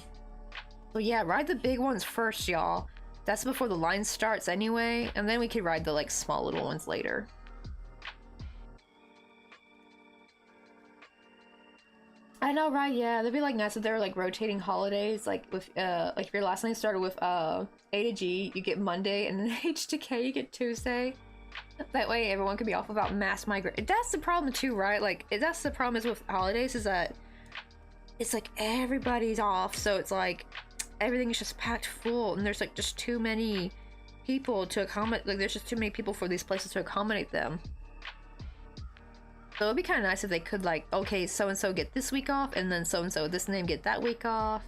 So yeah, ride the big ones first, y'all. That's before the line starts anyway, and then we could ride the like small little ones later. I know, right? Yeah, that'd be like nice if there were like rotating holidays, like with like if your last night started with A to G, you get Monday, and then H to K, you get Tuesday. That way everyone could be off without mass migrate. That's the problem too, right? Like that's the problem is with holidays, is that it's like everybody's off, so it's like everything is just packed full, and there's like just too many people to accommodate. Like there's just too many people for these places to accommodate them. So it'd be kind of nice if they could like, okay, so and so get this week off, and then so and so this name get that week off.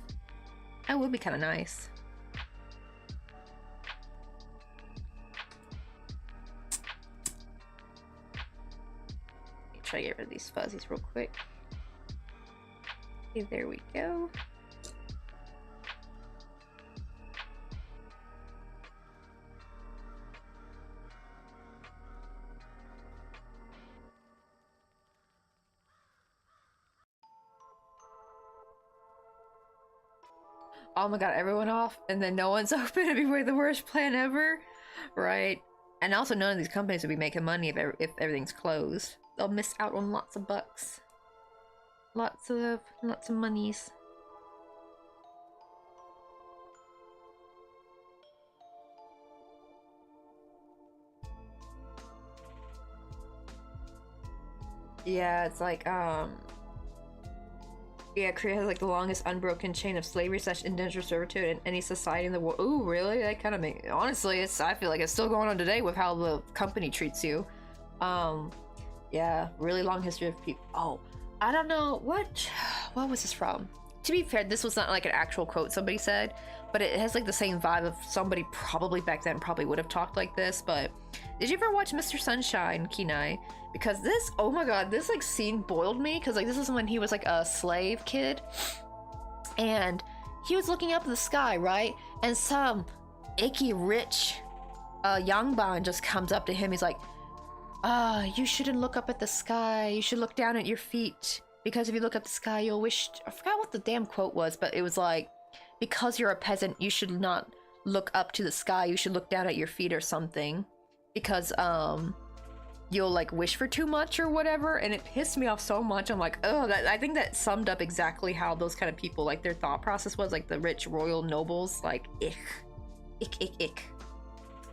That would be kind of nice. Let me try to get rid of these fuzzies real quick. Okay, there we go. Oh my god, everyone off, and then no one's open. It'd be the worst plan ever, right? And also, none of these companies would be making money if everything's closed. they'll miss out on lots of bucks. Lots of monies. Yeah, it's like, yeah, Korea has like the longest unbroken chain of slavery / indentured servitude in any society in the world. Ooh, really? That kind of make, honestly, I feel like it's still going on today with how the company treats you. Yeah, really long history of people. Oh, I don't know, what was this from? To be fair, this was not like an actual quote somebody said, but it has like the same vibe of somebody probably back then probably would have talked like this. But did you ever watch Mr. Sunshine, Kenai? Because this, oh my god, this like scene boiled me, because like this is when he was like a slave kid and he was looking up at the sky, right? And some icky rich Yangban just comes up to him. He's like, you shouldn't look up at the sky, you should look down at your feet, because if you look up the sky you'll wish I forgot what the damn quote was, but it was like, because you're a peasant you should not look up to the sky, you should look down at your feet or something, because you'll like wish for too much or whatever. And it pissed me off so much. I'm like, oh, I think that summed up exactly how those kind of people, like their thought process was, like the rich royal nobles, like ick.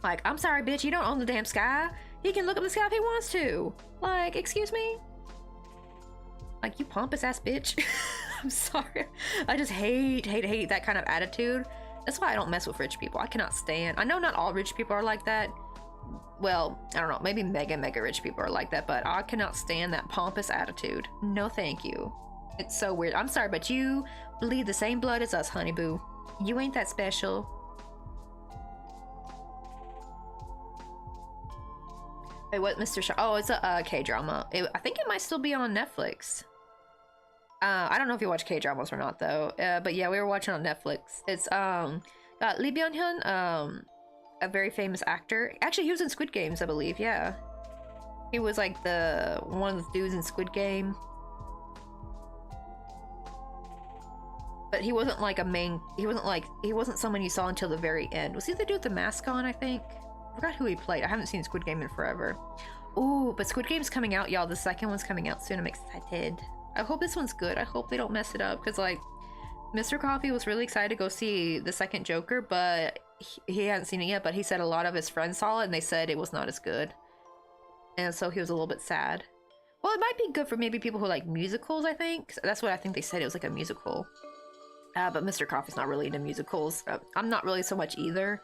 Like, I'm sorry bitch, you don't own the damn sky, he can look up the sky if he wants to. Like, excuse me? Like, you pompous ass bitch. I'm sorry. I just hate that kind of attitude. That's why I don't mess with rich people. I cannot stand. I know not all rich people are like that. Well, I don't know, maybe mega rich people are like that, but I cannot stand that pompous attitude. No thank you. It's so weird. I'm sorry, but you bleed the same blood as us, honey boo. You ain't that special. Wait, what, Mr. Shaw? Oh, it's a K-drama. I think it might still be on Netflix. I don't know if you watch K-dramas or not, though. But yeah, we were watching on Netflix. It's got Lee Byung-hun, a very famous actor. Actually, he was in Squid Games, I believe. Yeah, he was like one of the dudes in Squid Game. But he wasn't like a main. He wasn't someone you saw until the very end. Was he the dude with the mask on? I think. I forgot who he played. I haven't seen Squid Game in forever. Ooh, but Squid Game's coming out, y'all. The second one's coming out soon. I'm excited. I hope this one's good. I hope they don't mess it up, because like Mr. Coffee was really excited to go see the second Joker, but he hadn't seen it yet. But he said a lot of his friends saw it and they said it was not as good, and so he was a little bit sad. Well, it might be good for maybe people who like musicals. I think that's what I think they said. It was like a musical. But Mr. Coffee's not really into musicals. I'm not really so much either.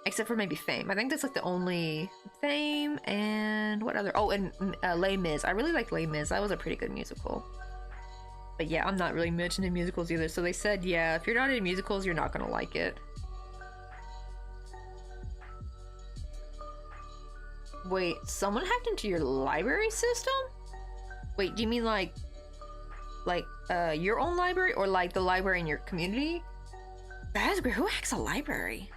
Except for maybe Fame. I think that's like the only Fame, and what other? Oh, and Les Mis. I really liked Les Mis. That was a pretty good musical. But yeah, I'm not really much into musicals either. So they said, yeah, if you're not into musicals, you're not gonna like it. Wait, someone hacked into your library system? Wait, do you mean like your own library, or like the library in your community? That's weird. Who hacks a library?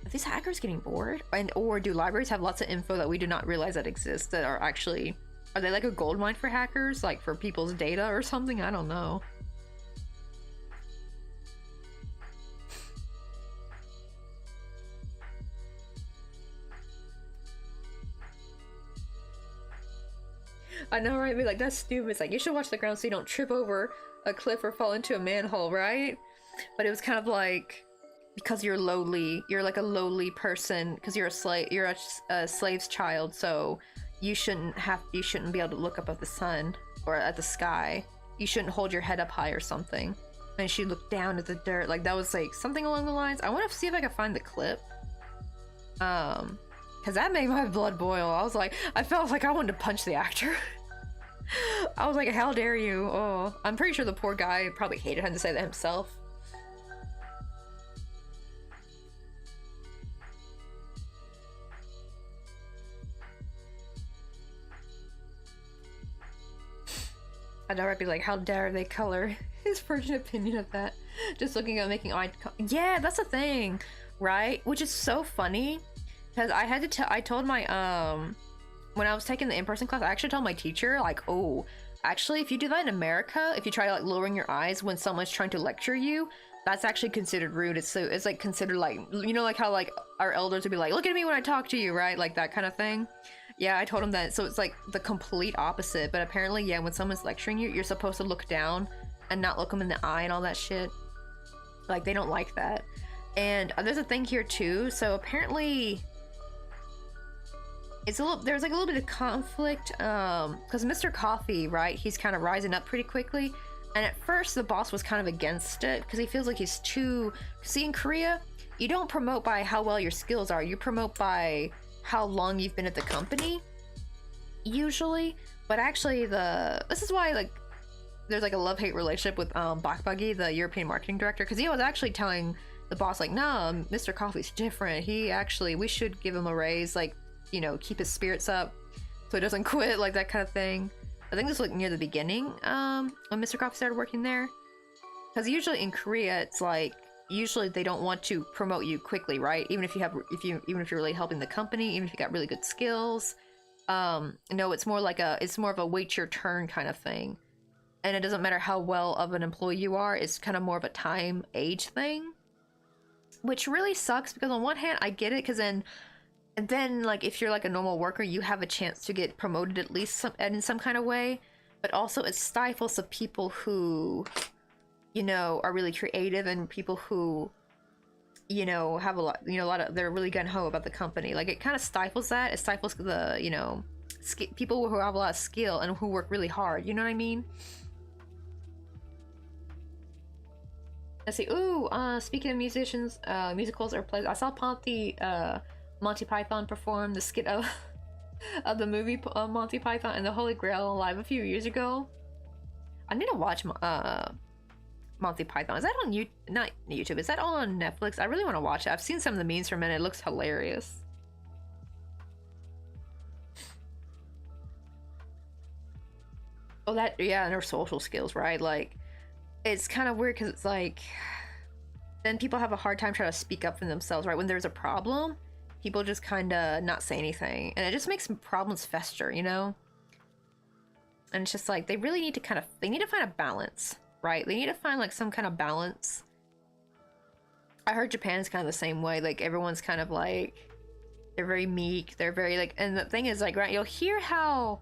Are these hackers getting bored? Or do libraries have lots of info that we do not realize that exists, that are actually... Are they like a gold mine for hackers? Like for people's data or something? I don't know. I know, right? Be like, that's stupid. It's like, you should watch the ground so you don't trip over a cliff or fall into a manhole, right? But it was kind of like... Because you're lowly, you're like a lowly person, because you're a slave, you're a slave's child, so you shouldn't be able to look up at the sun or at the sky. You shouldn't hold your head up high or something. And she looked down at the dirt. Like, that was like something along the lines. I want to see if I can find the clip. Because that made my blood boil. I was like, I felt like I wanted to punch the actor. I was like, how dare you? Oh, I'm pretty sure the poor guy probably hated him to say that himself. I know, I'd be like, how dare they color his version opinion of that? Just looking at making eye. Yeah, that's a thing, right? Which is so funny, because I had to I told my when I was taking the in-person class, I actually told my teacher, like, oh, actually, if you do that in America, if you try like lowering your eyes when someone's trying to lecture you, that's actually considered rude. It's like considered like, you know, like how like our elders would be like, look at me when I talk to you, right? Like that kind of thing. Yeah, I told him that. So it's like the complete opposite. But apparently, yeah, when someone's lecturing you, you're supposed to look down and not look them in the eye and all that shit. Like, they don't like that. And there's a thing here too. So apparently, there's like a little bit of conflict. Because Mr. Coffee, right? He's kind of rising up pretty quickly. And at first, the boss was kind of against it because he feels like he's too. See, in Korea, you don't promote by how well your skills are. You promote by how long you've been at the company, usually. But actually, this is why like there's like a love-hate relationship with Bakbagi, the European marketing director, because he was actually telling the boss like, no, Mr. Coffee's different. We should give him a raise, like, you know, keep his spirits up so he doesn't quit, like that kind of thing. I think this was like near the beginning when Mr. Coffee started working there, because usually in Korea it's like usually they don't want to promote you quickly, right? Even if you're really helping the company, even if you got really good skills. No, it's more of a wait your turn kind of thing. And it doesn't matter how well of an employee you are, it's kind of more of a time age thing. Which really sucks because on one hand I get it, because then like if you're like a normal worker, you have a chance to get promoted at least in some kind of way. But also it stifles the people who, you know, are really creative and people who, you know, have a lot of, they're really gung-ho about the company. Like it kind of stifles that. It stifles the, you know, people who have a lot of skill and who work really hard. You know what I mean? Let's see. Ooh, speaking of musicians, musicals or plays, I saw Monty Python perform the skit of the movie Monty Python and the Holy Grail live a few years ago. I need to watch Monty Python. Is that on not YouTube? Is that all on Netflix? I really want to watch it. I've seen some of the memes from it. It looks hilarious. Oh, yeah, and her social skills, right? Like, it's kind of weird because it's like, then people have a hard time trying to speak up for themselves, right? When there's a problem, people just kind of not say anything, and it just makes problems fester, you know? And it's just like, they really need to they need to find a balance, right? They need to find like some kind of balance. I heard Japan's kind of the same way. Like, everyone's kind of like, they're very meek, they're very like, and the thing is like, right, you'll hear how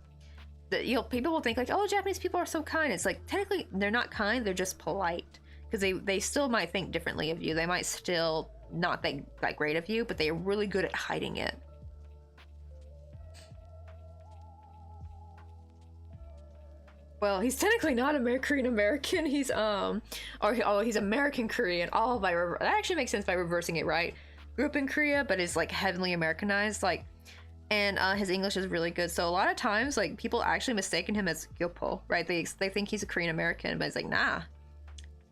people will think like, oh, Japanese people are so kind. It's like, technically they're not kind, they're just polite, because they still might think differently of you. They might still not think that great of you, but they're really good at hiding it. Well, he's technically not Korean American. He's he's American Korean. All by that actually makes sense by reversing it, right? Grew up in Korea, but is like heavily Americanized, like. And his English is really good. So a lot of times, like, people actually mistaken him as Gyopo, right? They think he's a Korean American, but it's like, nah.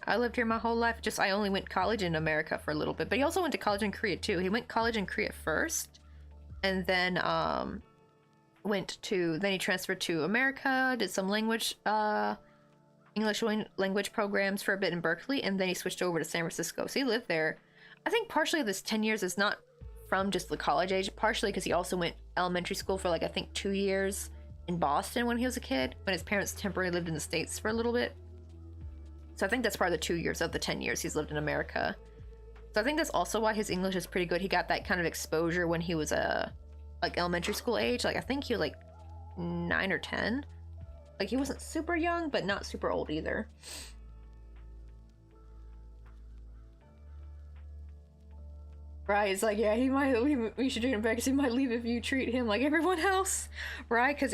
I lived here my whole life. Just, I only went to college in America for a little bit. But he also went to college in Korea, too. He went to college in Korea first. And then, then he transferred to America, did some English language programs for a bit in Berkeley. And then he switched over to San Francisco. So he lived there. I think partially this 10 years is not from just the college age, partially because he also went elementary school for like I think 2 years in Boston when he was a kid, when his parents temporarily lived in the States for a little bit. So I think that's part of the 2 years of the 10 years he's lived in America. So I think that's also why his English is pretty good. He got that kind of exposure when he was like elementary school age. Like I think he was like 9 or 10. Like he wasn't super young, but not super old either. Right, it's like, yeah, he might leave, we should treat him back because he might leave if you treat him like everyone else, right? Because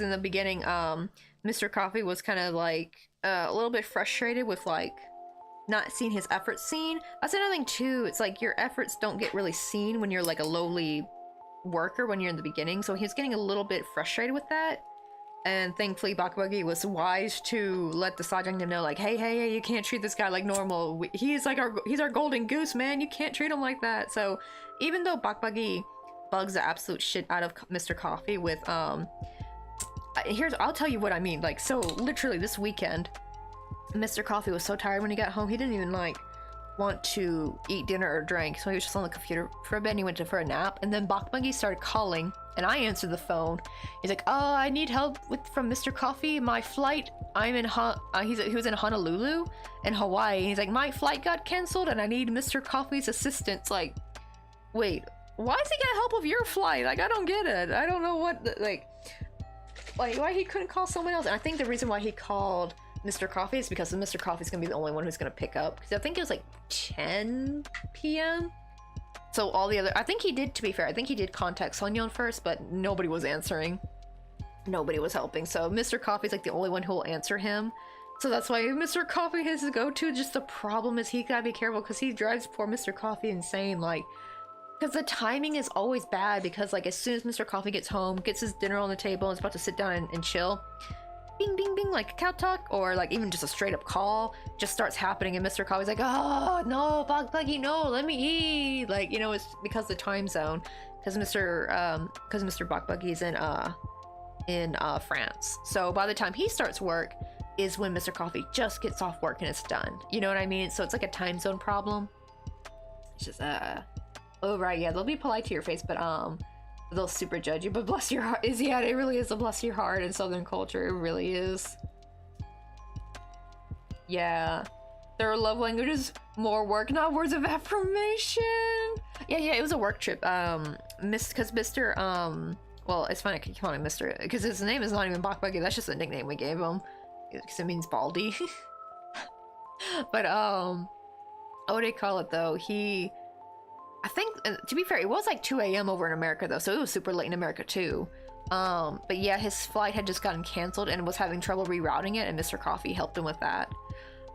in the beginning, Mr. Coffee was kind of like a little bit frustrated with like not seeing his efforts seen. That's another thing too. It's like your efforts don't get really seen when you're like a lowly worker when you're in the beginning. So he was getting a little bit frustrated with that. And thankfully, Bakbagi was wise to let the Sajangnim know, like, hey, you can't treat this guy like normal. He's our golden goose, man. You can't treat him like that. So even though Bakbagi bugs the absolute shit out of Mr. Coffee with, I'll tell you what I mean. Like, so literally this weekend, Mr. Coffee was so tired when he got home, he didn't even like want to eat dinner or drink. So he was just on the computer for a bit and he went for a nap. And then Bakbagi started calling. And I answered the phone. He's like, "Oh, I need help from Mr. Coffee. My flight. I'm in he was in Honolulu, in Hawaii. He's like, my flight got canceled, and I need Mr. Coffee's assistance." Like, wait, why is he getting help with your flight? Like, I don't get it. I don't know what, like why he couldn't call someone else. And I think the reason why he called Mr. Coffee is because Mr. Coffee's gonna be the only one who's gonna pick up. Because I think it was like 10 p.m. So all the other, I think he did, to be fair, I think he did contact Sonyeon first, but nobody was answering. Nobody was helping. So Mr. Coffee's like the only one who will answer him. So that's why Mr. Coffee is his go-to. Just the problem is he gotta be careful because he drives poor Mr. Coffee insane. Like, because the timing is always bad, because like as soon as Mr. Coffee gets home, gets his dinner on the table, and is about to sit down and chill, bing bing bing, like a cow talk or like even just a straight up call just starts happening, and Mr. Coffee's like, oh no, Buggy, no, let me eat. Like, you know, it's because the time zone, because Mr. Buggy's in France. So by the time he starts work is when Mr. Coffee just gets off work and it's done. You know what I mean? So it's like a time zone problem. It's just oh right, yeah, they'll be polite to your face, but they'll super judge you. But bless your heart is, yeah, it really is a bless your heart in Southern culture. It really is. Yeah, their love language is more work, not words of affirmation. Yeah, it was a work trip. Because Mr. Well, it's funny I keep calling him Mr. because his name is not even Bakbuggy. That's just a nickname we gave him because it means baldy. But what do you call it though? I think, to be fair, it was like 2 a.m. over in America though, so it was super late in America too. But yeah, his flight had just gotten canceled and was having trouble rerouting it, and Mr. Coffee helped him with that.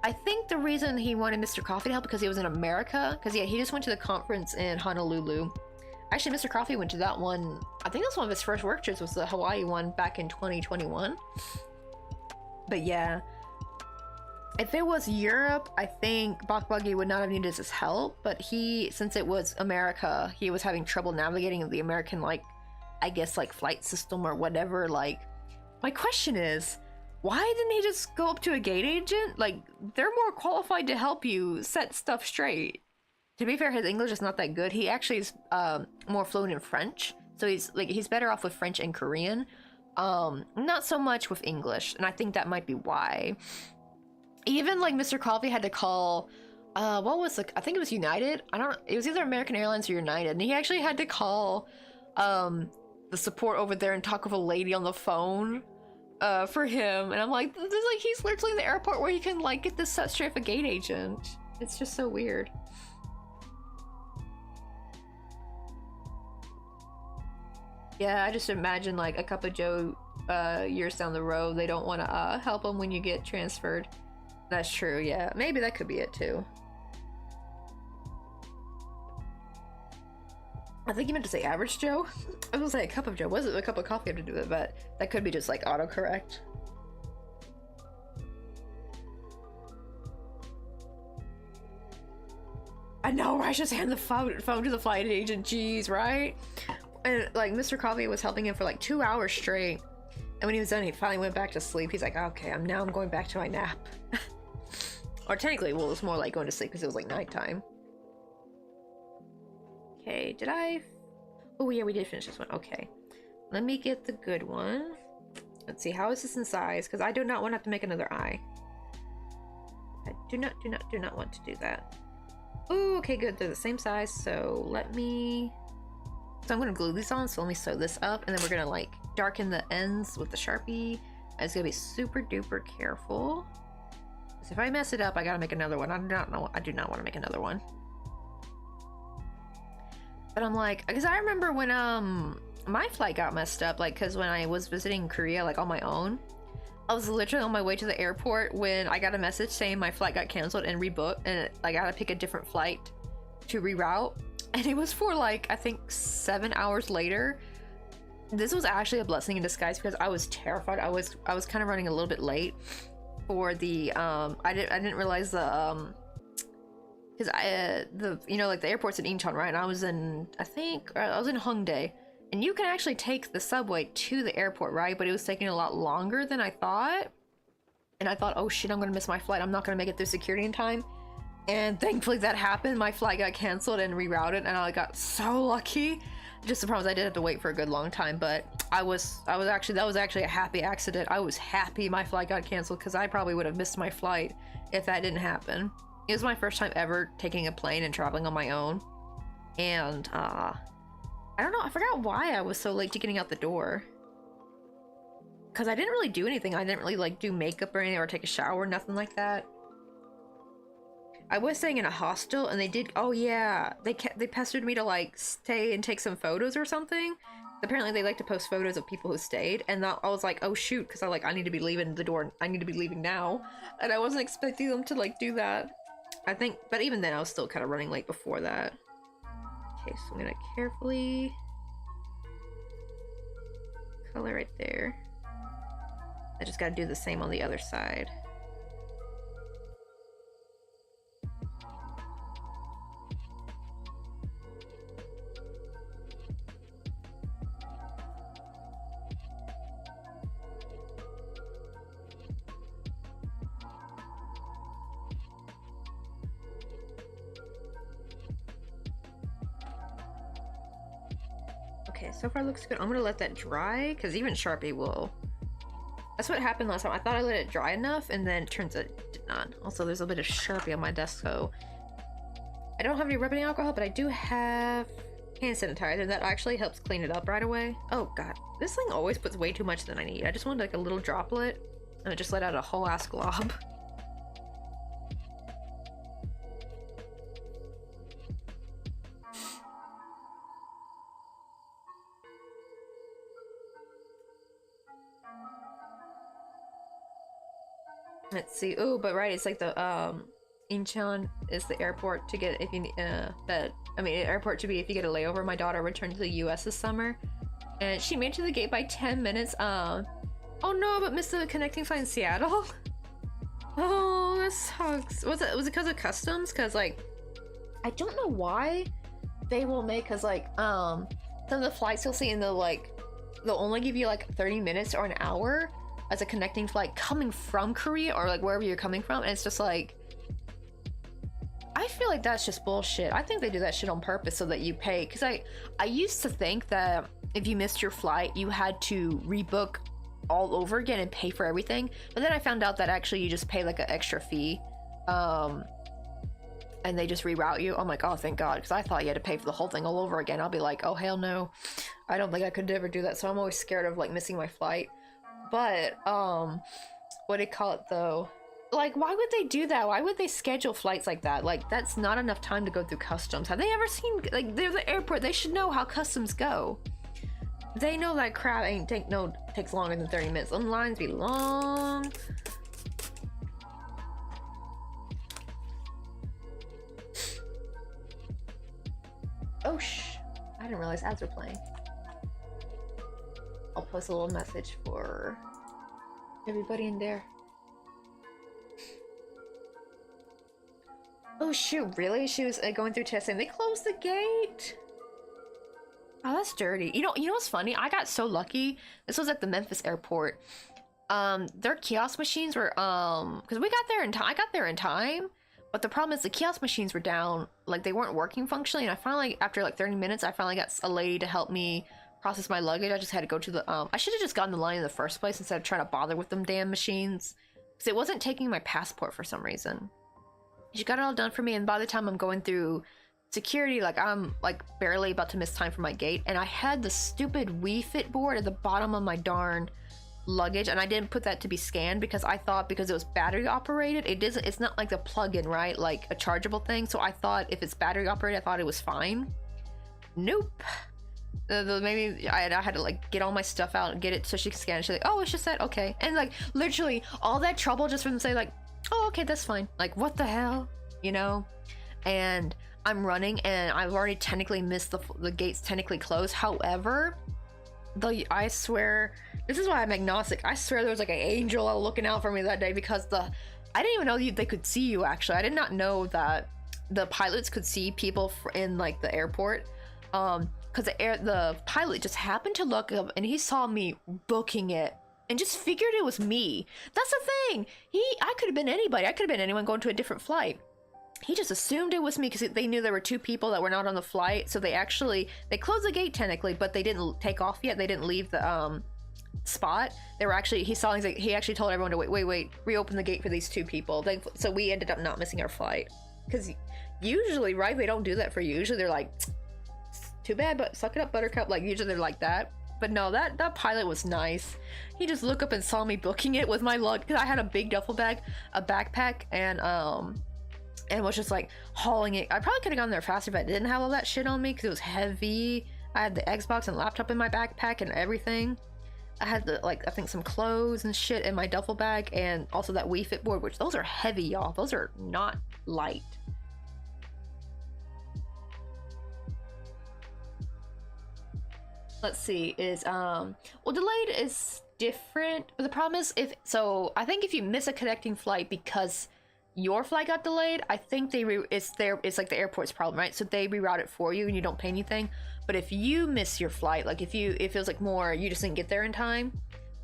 I think the reason he wanted Mr. Coffee to help because he was in America, because yeah, he just went to the conference in Honolulu. Actually, Mr. Coffee went to that one. I think that's one of his first work trips, was the Hawaii one back in 2021. But yeah, if it was Europe, I think Bakbuggy would not have needed his help, but since it was America, he was having trouble navigating the American, like, I guess, like, flight system or whatever. Like, my question is, why didn't he just go up to a gate agent? Like, they're more qualified to help you set stuff straight. To be fair, his English is not that good. He actually is more fluent in French, so he's better off with French and Korean. Not so much with English, and I think that might be why. Even like Mr. Coffee had to call, what was I think it was United. It was either American Airlines or United, and he actually had to call the support over there and talk with a lady on the phone for him. And I'm like, he's literally in the airport where he can like get this set straight with a gate agent. It's just so weird. Yeah, I just imagine like a Cup of Joe years down the road, they don't want to help him when you get transferred. That's true, yeah. Maybe that could be it too. I think you meant to say average Joe. I was gonna say a cup of Joe. Was it a cup of coffee have to do it? But that could be just like autocorrect. I know, right? Just hand the phone to the flight agent. Jeez, right? And like Mr. Coffee was helping him for like 2 hours straight. And when he was done, he finally went back to sleep. He's like, okay, I'm going back to my nap. Or technically, well, it was more like going to sleep because it was like nighttime. Okay, did I? Oh yeah, we did finish this one. Okay, let me get the good one. Let's see, how is this in size? Because I do not want to have to make another eye. I do not want to do that. Oh, okay, good. They're the same size. So let me. So I'm gonna glue these on. So let me sew this up, and then we're gonna like darken the ends with the Sharpie. I just gotta be super duper careful. Because if I mess it up, I gotta make another one. I do not want to make another one. But I'm like, because I remember when my flight got messed up, like, because when I was visiting Korea, like on my own, I was literally on my way to the airport when I got a message saying my flight got canceled and rebooked, and I gotta pick a different flight to reroute. And it was for like, I think 7 hours later. This was actually a blessing in disguise because I was terrified. I was kind of running a little bit late for the I didn't realize the because you know, like the airport's in Incheon, right? And I was in Hongdae, and you can actually take the subway to the airport, right? But it was taking a lot longer than I thought, and I thought, oh shit, I'm gonna miss my flight. I'm not gonna make it through security in time. And thankfully that happened. My flight got canceled and rerouted, and I got so lucky. Just the problem is I did have to wait for a good long time, but that was actually a happy accident. I was happy my flight got canceled because I probably would have missed my flight if that didn't happen. It was my first time ever taking a plane and traveling on my own, and I don't know, I forgot why I was so late to getting out the door. Because I didn't really do anything. I didn't really like do makeup or anything or take a shower, nothing like that. I was staying in a hostel and they did, oh yeah, they pestered me to like stay and take some photos or something. Apparently they like to post photos of people who stayed, and I was like, oh shoot, because I need to be leaving the door, I need to be leaving now. And I wasn't expecting them to like do that. I think, but even then I was still kind of running late before that. Okay, so I'm gonna carefully color right there. I just gotta do the same on the other side. Okay, so far looks good. I'm gonna let that dry, because even Sharpie will... That's what happened last time. I thought I let it dry enough, and then it turns out it did not. Also, there's a bit of Sharpie on my desk, so... I don't have any rubbing alcohol, but I do have hand sanitizer. That actually helps clean it up right away. Oh god, this thing always puts way too much than I need. I just wanted like a little droplet, and it just let out a whole ass glob. Let's see. Oh, but right, it's like the Incheon is the airport to get if you airport to be if you get a layover. My daughter returned to the US this summer and she made it to the gate by 10 minutes. Oh no, but missed the connecting flight in Seattle. Oh, that sucks. Was it because of customs? Because like I don't know why they will make, because like some of the flights you'll see in the like they'll only give you like 30 minutes or an hour as a connecting flight coming from Korea or like wherever you're coming from, and it's just like, I feel like that's just bullshit. I think they do that shit on purpose so that you pay, because I used to think that if you missed your flight you had to rebook all over again and pay for everything, but then I found out that actually you just pay like an extra fee and they just reroute you. I'm like, oh thank god, because I thought you had to pay for the whole thing all over again. I'll be like, oh hell no, I don't think I could ever do that, so I'm always scared of like missing my flight. But what do you call it though, like why would they do that? Why would they schedule flights like that? Like that's not enough time to go through customs. Have they ever seen, like they're the airport, they should know how customs go. They know that crap takes longer than 30 minutes. Them lines be long. Oh I didn't realize ads were playing. I'll post a little message for everybody in there. Oh shoot, really? She was going through testing. They closed the gate. Oh, that's dirty. You know what's funny? I got so lucky. This was at the Memphis airport. Their kiosk machines were because we got there in time. I got there in time, but the problem is the kiosk machines were down. Like they weren't working functionally, and I finally, after like 30 minutes, I finally got a lady to help me process my luggage. I just had to go to the I should have just gotten the line in the first place instead of trying to bother with them damn machines, because it wasn't taking my passport for some reason. She got it all done for me, and by the time I'm going through security, like I'm like barely about to miss time for my gate, and I had the stupid Wii Fit board at the bottom of my darn luggage, and I didn't put that to be scanned because I thought because it was battery operated, it's not like the plug-in, right, like a chargeable thing, so I thought if it's battery operated I thought it was fine. Nope. Maybe I had to like get all my stuff out and get it so she could scan it. She's like, oh, it's just that, okay. And like literally all that trouble just for them to say like, oh okay, that's fine. Like what the hell, you know? And I'm running and I've already technically missed the gates technically closed. However, I swear, this is why I'm agnostic. I swear there was like an angel looking out for me that day, because I didn't even know they could see you actually. I did not know that the pilots could see people in like the airport. Because the pilot just happened to look up and he saw me booking it and just figured it was me. That's the thing. I could have been anybody. I could have been anyone going to a different flight. He just assumed it was me because they knew there were two people that were not on the flight. So they closed the gate technically, but they didn't take off yet. They didn't leave the spot. He actually told everyone to wait, reopen the gate for these two people. So we ended up not missing our flight. Because usually, right, they don't do that for you. Usually they're like, too bad, but suck it up, Buttercup. Like, usually they're like that. But no, that pilot was nice. He just looked up and saw me booking it with my lug, because I had a big duffel bag, a backpack, and was just like hauling it. I probably could have gone there faster, but I didn't have all that shit on me because it was heavy. I had the Xbox and laptop in my backpack and everything. I had the, like, I think some clothes and shit in my duffel bag, and also that Wii Fit board, which those are heavy, y'all. Those are not light. Let's see, is well, delayed is different, but the problem is, I think if you miss a connecting flight because your flight got delayed, I think it's like the airport's problem, right? So they reroute it for you and you don't pay anything. But if you miss your flight, like it feels like more you just didn't get there in time,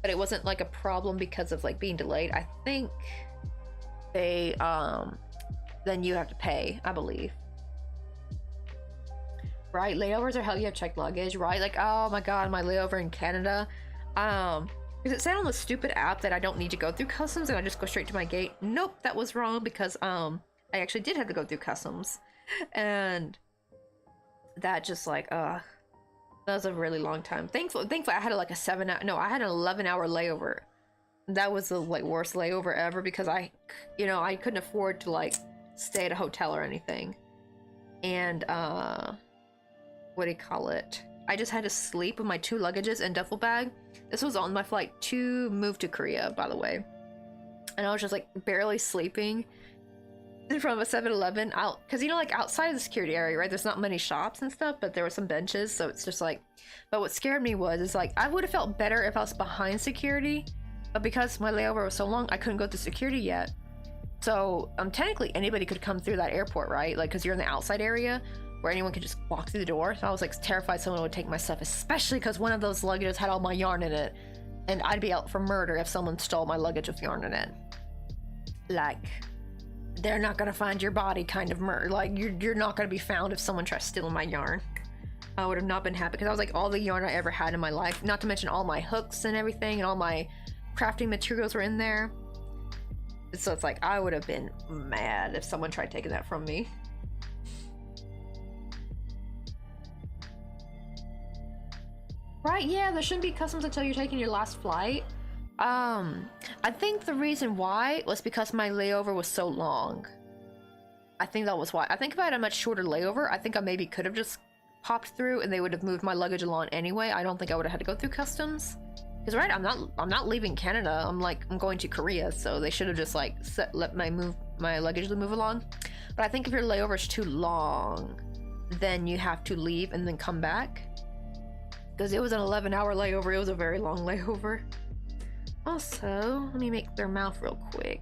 but it wasn't like a problem because of like being delayed, I think they then you have to pay, I believe. Right, layovers are hell, you have checked luggage, right? Like, oh my god, my layover in Canada, because it said on the stupid app that I don't need to go through customs and I just go straight to my gate. Nope, that was wrong, because I actually did have to go through customs, and that just like that was a really long time. Thankfully I had like I had an 11-hour layover. That was the like worst layover ever, because I couldn't afford to like stay at a hotel or anything, and what do you call it? I just had to sleep with my 2 luggages and duffel bag. This was on my flight to move to Korea, by the way. And I was just like barely sleeping in front of a 7-Eleven out, because like outside of the security area, right? There's not many shops and stuff, but there were some benches, so it's just like. But what scared me is like I would have felt better if I was behind security, but because my layover was so long, I couldn't go through security yet. So technically anybody could come through that airport, right? Like, because you're in the outside area where anyone could just walk through the door. So I was like terrified someone would take my stuff, especially because one of those luggages had all my yarn in it, and I'd be out for murder if someone stole my luggage with yarn in it. Like, they're not gonna find your body kind of murder. Like, you're not gonna be found if someone tries stealing my yarn. I would have not been happy, because I was like all the yarn I ever had in my life, not to mention all my hooks and everything, and all my crafting materials were in there. So it's like I would have been mad if someone tried taking that from me. Right, yeah, there shouldn't be customs until you're taking your last flight. I think the reason why was because my layover was so long. I think that was why. I think if I had a much shorter layover, I think I maybe could have just popped through and they would have moved my luggage along anyway. I don't think I would have had to go through customs. Because right, I'm not leaving Canada. I'm going to Korea, so they should have just like let my luggage move along. But I think if your layover is too long, then you have to leave and then come back. Because it was an 11-hour layover. It was a very long layover. Also, let me make their mouth real quick.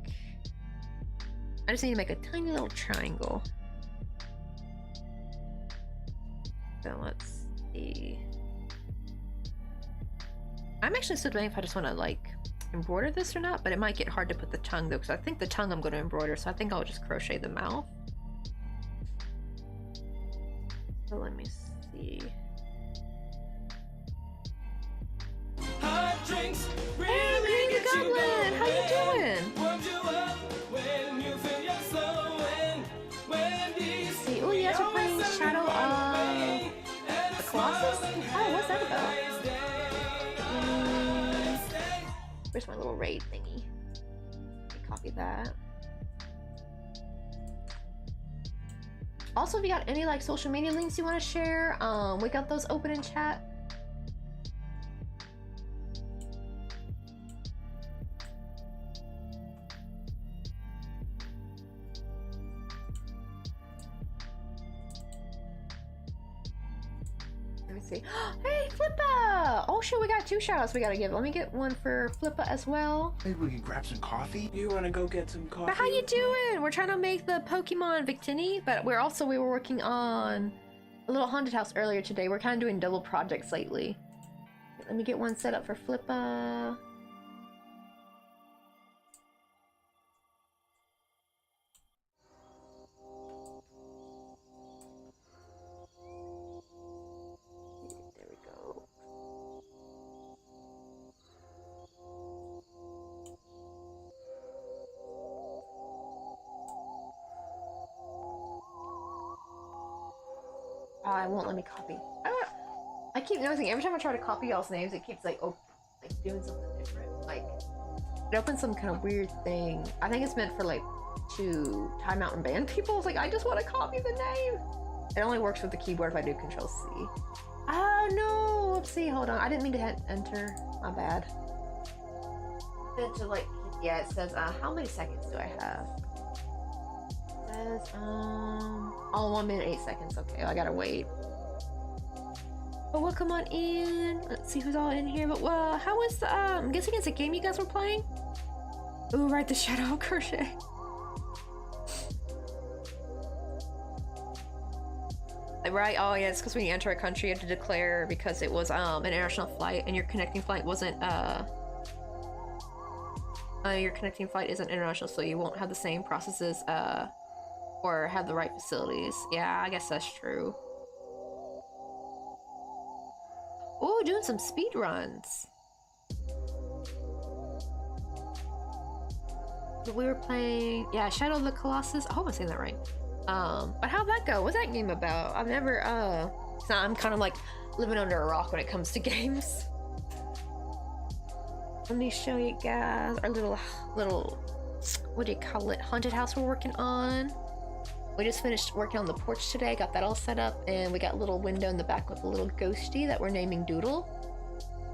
I just need to make a tiny little triangle. So let's see. I'm actually still debating if I just want to like embroider this or not, but it might get hard to put the tongue though, because I think the tongue I'm going to embroider, so I think I'll just crochet the mouth. So let me see. Hot drinks really Hey, get you Goblin, how you doing? Warms you up when you feel your soul and when these See, oh yes, we're playing Shadow of the Colossus. Oh, what's that about? Where's my little raid thingy? Let me copy that. Also, if you got any like social media links you want to share, we got those open in chat. Let me see. Hey, Flippa! Oh shit, we got 2 shoutouts we gotta give. Let me get one for Flippa as well. Maybe we can grab some coffee? You want to go get some coffee? But how you with me? doing? We're trying to make the Pokemon Victini, but we were working on a little haunted house earlier today. We're kind of doing double projects lately. Let me get one set up for Flippa. There we go. I won't let me copy. I keep noticing every time I try to copy y'all's names, it keeps like doing something different. Like it opens some kind of weird thing. I think it's meant for like to time out and ban people. It's like I just want to copy the name. It only works with the keyboard if I do Control C. Oh no! Oopsie, hold on. I didn't mean to hit enter. My bad. To like, yeah, it says how many seconds do I have? It says oh, 1 minute 8 seconds. Okay, I gotta wait. But well, come on in. Let's see who's all in here. But well, how was the I'm guessing it's a game you guys were playing? Ooh, right, the Shadow Crochet. Right, oh yeah, it's because when you enter a country you have to declare because it was an international flight and your connecting flight wasn't your connecting flight isn't international, so you won't have the same processes or have the right facilities. Yeah, I guess that's true. Oh, doing some speed runs. We were playing, yeah, Shadow of the Colossus. I hope I'm saying that right. But how'd that go? What's that game about? I've never, so I'm kind of like living under a rock when it comes to games. Let me show you guys our little, what do you call it? Haunted house we're working on. We just finished working on the porch today, got that all set up, and we got a little window in the back with a little ghosty that we're naming Doodle.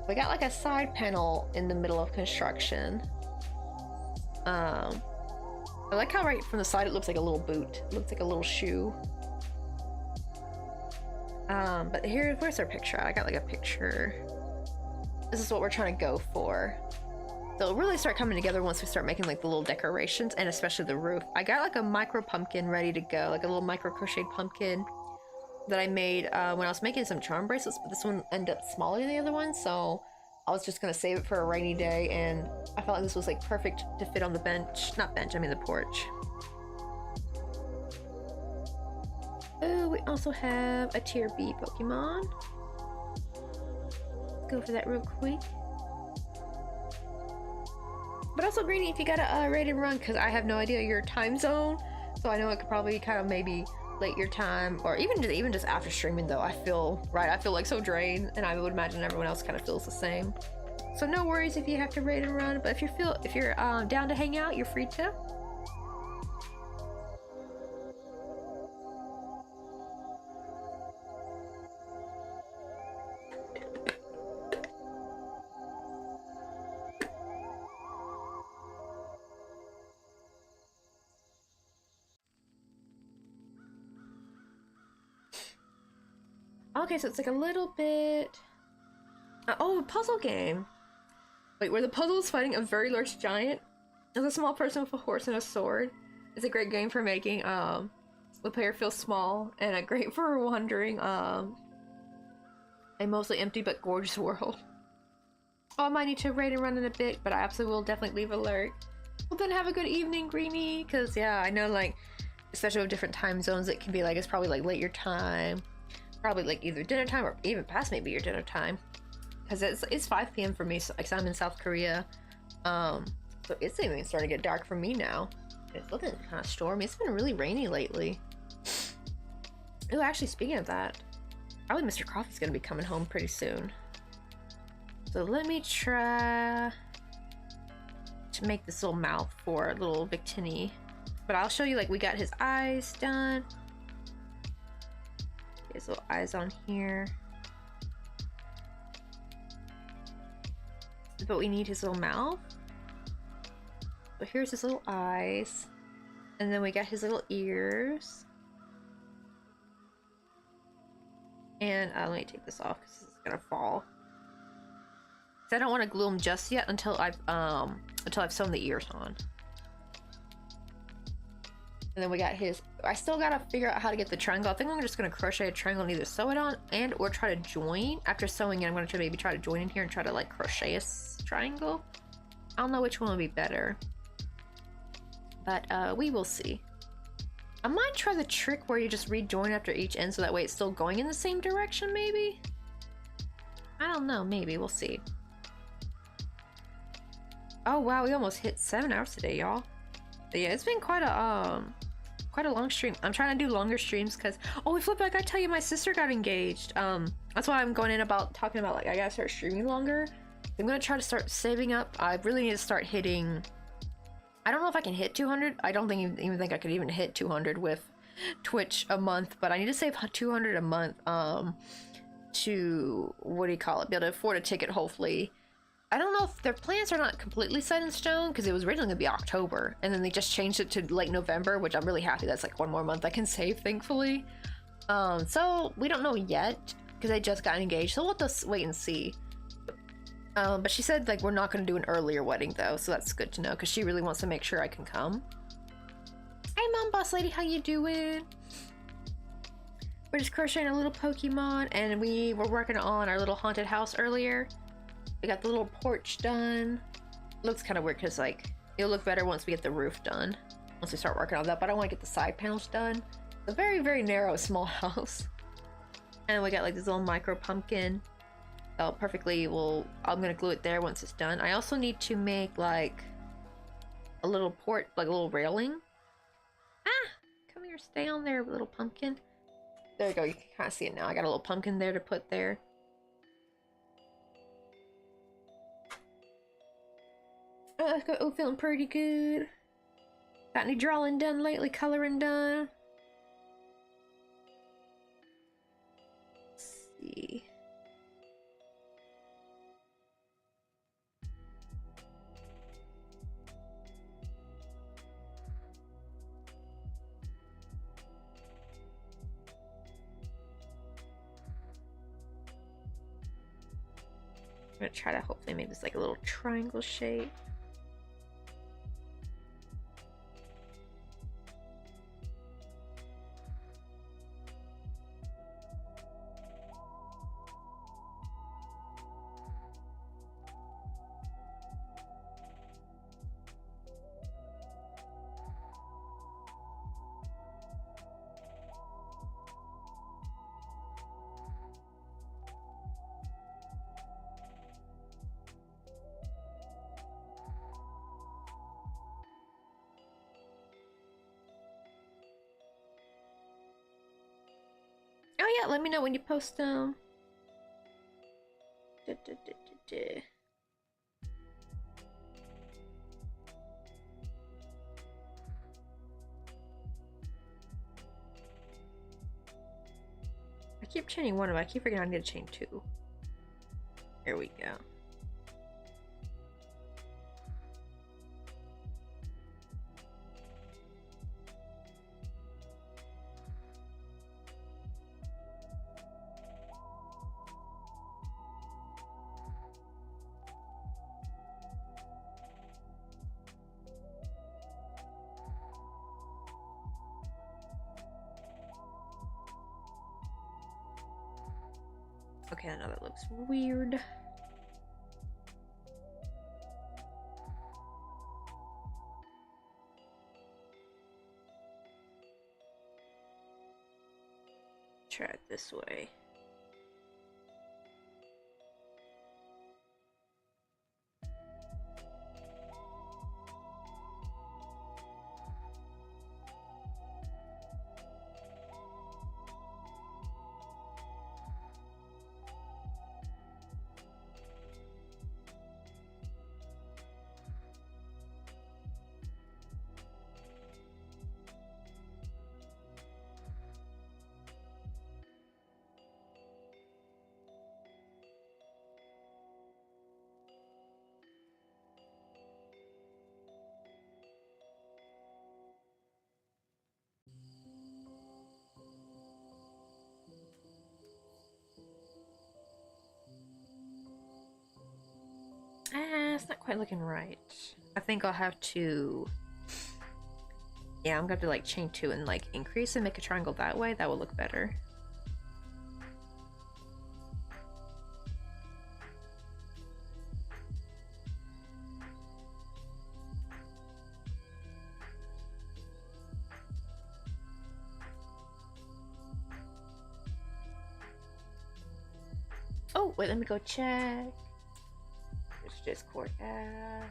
We got like a side panel in the middle of construction. I like how right from the side it looks like a little boot. It looks like a little shoe. But here, where's our picture? I got like a picture. This is what we're trying to go for. They'll really start coming together once we start making like the little decorations and especially the roof. I got like a micro pumpkin ready to go, like a little micro crocheted pumpkin that I made when I was making some charm bracelets, but this one ended up smaller than the other one, so I was just gonna save it for a rainy day, and I felt like this was like perfect to fit on the bench. Not bench, I mean the porch. Oh, we also have a tier B Pokemon. Let's go for that real quick. But also, Greenie, if you got a rated run, because I have no idea your time zone, so I know it could probably kind of maybe late your time, or even just after streaming though. I feel like so drained, and I would imagine everyone else kind of feels the same. So no worries if you have to raid and run, but if you're down to hang out, you're free to. Okay, so it's like a little bit... oh, a puzzle game. Wait, where the puzzle is fighting a very large giant. There's a small person with a horse and a sword. It's a great game for making the player feel small, and a great for wandering a mostly empty but gorgeous world. Oh, I might need to raid and run in a bit, but I absolutely will definitely leave alert. Well then, have a good evening, Greenie, because yeah, I know like, especially with different time zones, it can be like, it's probably like late your time. Probably like either dinner time or even past maybe your dinner time, because it's 5 p.m. for me, so like, I'm in South Korea, so it's even starting to get dark for me now. It's looking kind of stormy. It's been really rainy lately. Oh, actually, speaking of that, probably Mr. Coffee's gonna be coming home pretty soon, so let me try to make this little mouth for little Victini, but I'll show you, like, we got his eyes done. His little eyes on here, but we need his little mouth. So here's his little eyes, and then we got his little ears. And let me take this off because it's gonna fall. So I don't want to glue them just yet until I've sewn the ears on. And then we got his, I still gotta figure out how to get the triangle. I think I'm just gonna crochet a triangle and either sew it on and or try to join. After sewing it, I'm gonna maybe try to join in here and try to like crochet a triangle. I don't know which one would be better, but we will see. I might try the trick where you just rejoin after each end so that way it's still going in the same direction, maybe? I don't know, maybe, we'll see. Oh wow, we almost hit 7 hours today, y'all. But yeah, it's been quite quite a long stream. I'm trying to do longer streams because oh, Flip, I gotta tell you, my sister got engaged. That's why I'm going in about talking about like I gotta start streaming longer. I'm gonna try to start saving up. I really need to start hitting. I don't know if I can hit 200. I don't even think I could even hit 200 with Twitch a month, but I need to save 200 a month to what do you call it? Be able to afford a ticket, hopefully. I don't know if their plans are not completely set in stone because it was originally gonna be October and then they just changed it to late November, which I'm really happy. That's like one more month I can save, thankfully. So we don't know yet because I just got engaged, so we'll just wait and see. But she said like we're not gonna do an earlier wedding though, so that's good to know because she really wants to make sure I can come. Hey mom boss lady, how you doing? We're just crocheting a little Pokemon and we were working on our little haunted house earlier. We got the little porch done. Looks kind of weird because like it'll look better once we get the roof done. Once we start working on that, but I want to get the side panels done. It's a very, very narrow, small house. And we got like this little micro pumpkin. So perfectly, I'm gonna glue it there once it's done. I also need to make like a little like a little railing. Ah, come here, stay on there, little pumpkin. There you go, you can kind of see it now. I got a little pumpkin there to put there. Oh, feeling pretty good. Got any drawing done lately? Coloring done? Let's see. I'm gonna try to hopefully make this like a little triangle shape. Oh yeah, let me know when you post them. I keep chaining one of them. I keep forgetting I need to chain two. Here we go. Okay, I know that looks weird. Try it this way. It's not quite looking right. I think I'll have to... Yeah, I'm gonna have to like chain two and like increase and make a triangle that way. That will look better. Oh, wait, let me go check. It's Discord app.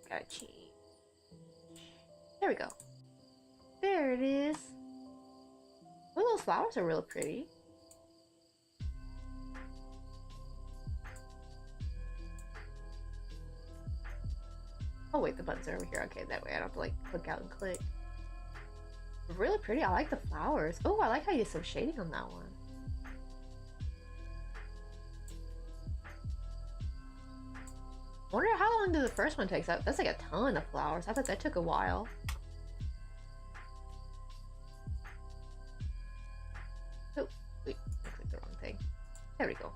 gotta change. There we go. There it is. Oh, those flowers are really pretty. Oh wait, the buttons are over here. Okay, that way I don't have to like click out and click. Really pretty. I like the flowers. Oh, I like how you did some shading on that one. I wonder how long did the first one take? That's like a ton of flowers. I thought that took a while. Oh, wait, I clicked the wrong thing. There we go.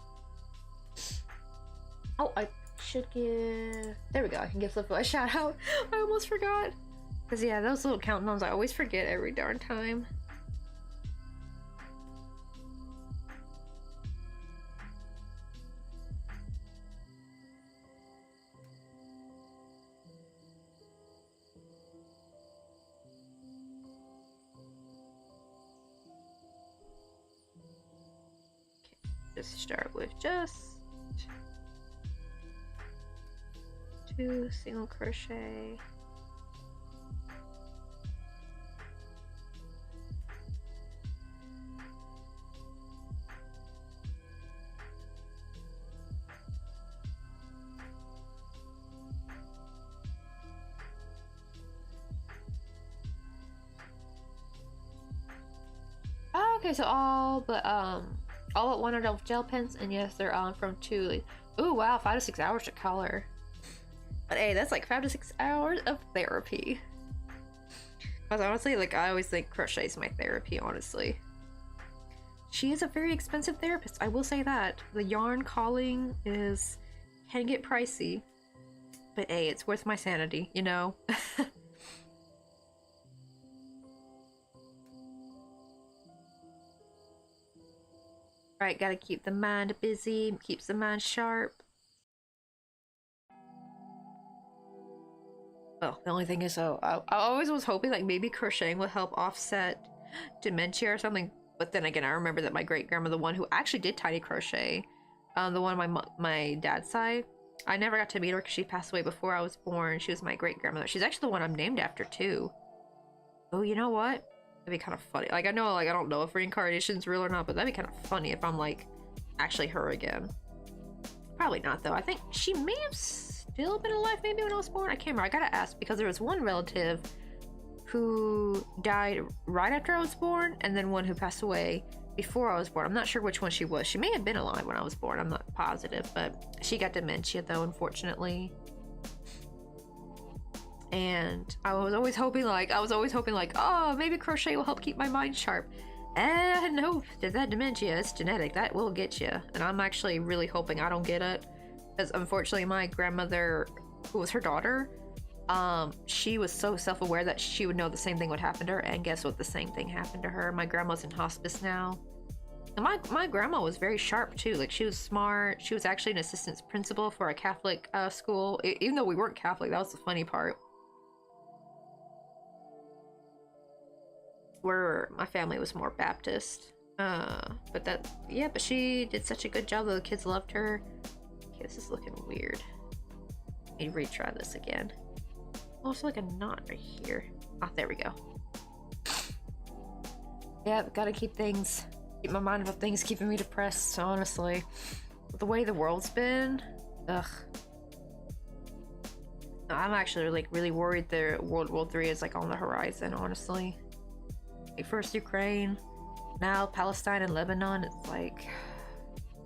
Oh, I should give... There we go, I can give Flippo a shout out. I almost forgot. Because yeah, those little countdowns I always forget every darn time. Just start with just 2 single crochet. Oh, okay, so all but one are gel pens, and yes, they're on from 2. Ooh, wow, 5 to 6 hours to color. But hey, that's like 5 to 6 hours of therapy. Because honestly, like, I always think crochet is my therapy, honestly. She is a very expensive therapist, I will say that. The yarn calling can get pricey. But hey, it's worth my sanity, you know? Right, gotta keep the mind busy, keeps the mind sharp. Well, the only thing is, though, I always was hoping like maybe crocheting would help offset dementia or something. But then again, I remember that my great grandma, the one who actually did tiny crochet, the one on my dad's side, I never got to meet her because she passed away before I was born. She was my great grandmother. She's actually the one I'm named after too. Oh, you know what? That'd be kind of funny. Like, I know, like, I don't know if reincarnation's real or not, but that'd be kind of funny if I'm like actually her again. Probably not though. I think she may have still been alive maybe when I was born. I can't remember. I gotta ask because there was one relative who died right after I was born and then one who passed away before I was born. I'm not sure which one she was. She may have been alive when I was born. I'm not positive, but she got dementia though, unfortunately. And I was always hoping like, oh, maybe crochet will help keep my mind sharp. And no, that dementia, it's genetic. That will get you. And I'm actually really hoping I don't get it. Because unfortunately my grandmother, who was her daughter, she was so self-aware that she would know the same thing would happen to her. And guess what? The same thing happened to her. My grandma's in hospice now. And my grandma was very sharp too. Like, she was smart. She was actually an assistant principal for a Catholic school. Even though we weren't Catholic, that was the funny part. Where my family was more Baptist. But she did such a good job that the kids loved her. Okay, this is looking weird. Let me retry this again. Also, like a knot right here. Ah, there we go. Yeah, gotta keep my mind off things keeping me depressed, honestly. With the way the world's been, ugh. I'm actually like really worried that World War III is like on the horizon, honestly. Like, first Ukraine, now Palestine and Lebanon. It's like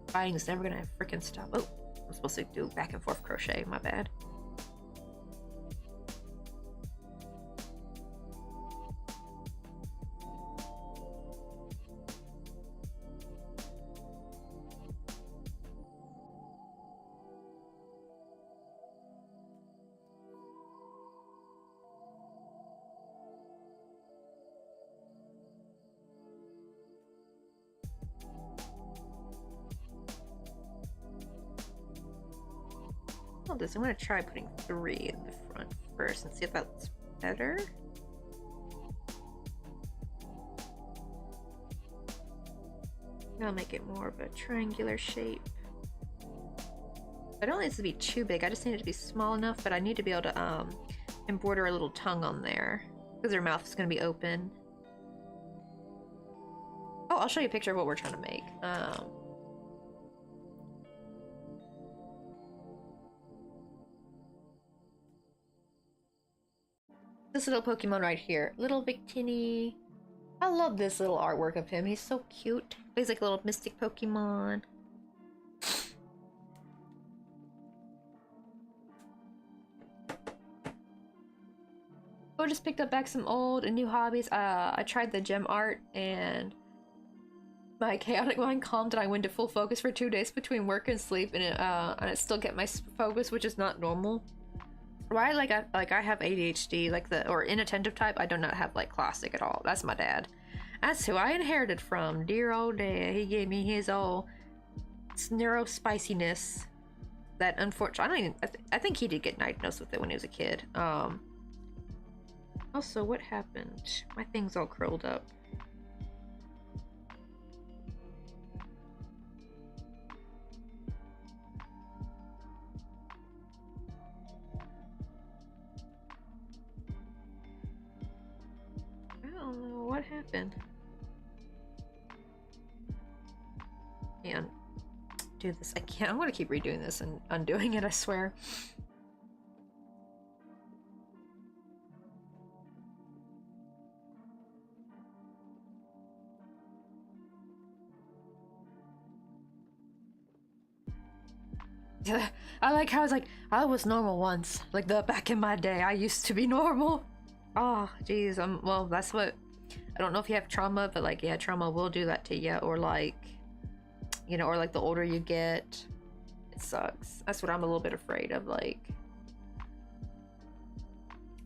fighting is never gonna freaking stop. Oh, I'm supposed to do back and forth crochet, my bad. I'm gonna try putting 3 in the front first and see if that's better. I'll make it more of a triangular shape. I don't need it to be too big. I just need it to be small enough, but I need to be able to embroider a little tongue on there because her mouth is going to be open. Oh, I'll show you a picture of what we're trying to make. This little Pokemon right here, little Victini. I love this little artwork of him. He's so cute. He's like a little mystic Pokemon. I just picked up back some old and new hobbies. I tried the gem art and my chaotic mind calmed and I went to full focus for 2 days between work and sleep, and it still kept my focus, which is not normal. Right? Like I have ADHD, like or inattentive type. I do not have like classic at all. That's my dad. That's who I inherited from. Dear old dad. He gave me his old neuro spiciness. That unfortunately, I think he did get diagnosed with it when he was a kid. Also, what happened? My thing's all curled up. I don't know what happened. Man, do this. I can't. I'm gonna keep redoing this and undoing it, I swear. I like how it's like, I was normal once. Like back in my day, I used to be normal. Oh, geez. Well, that's what, I don't know if you have trauma, but like, yeah, trauma will do that to you. Or like, you know, or like the older you get, it sucks. That's what I'm a little bit afraid of, like.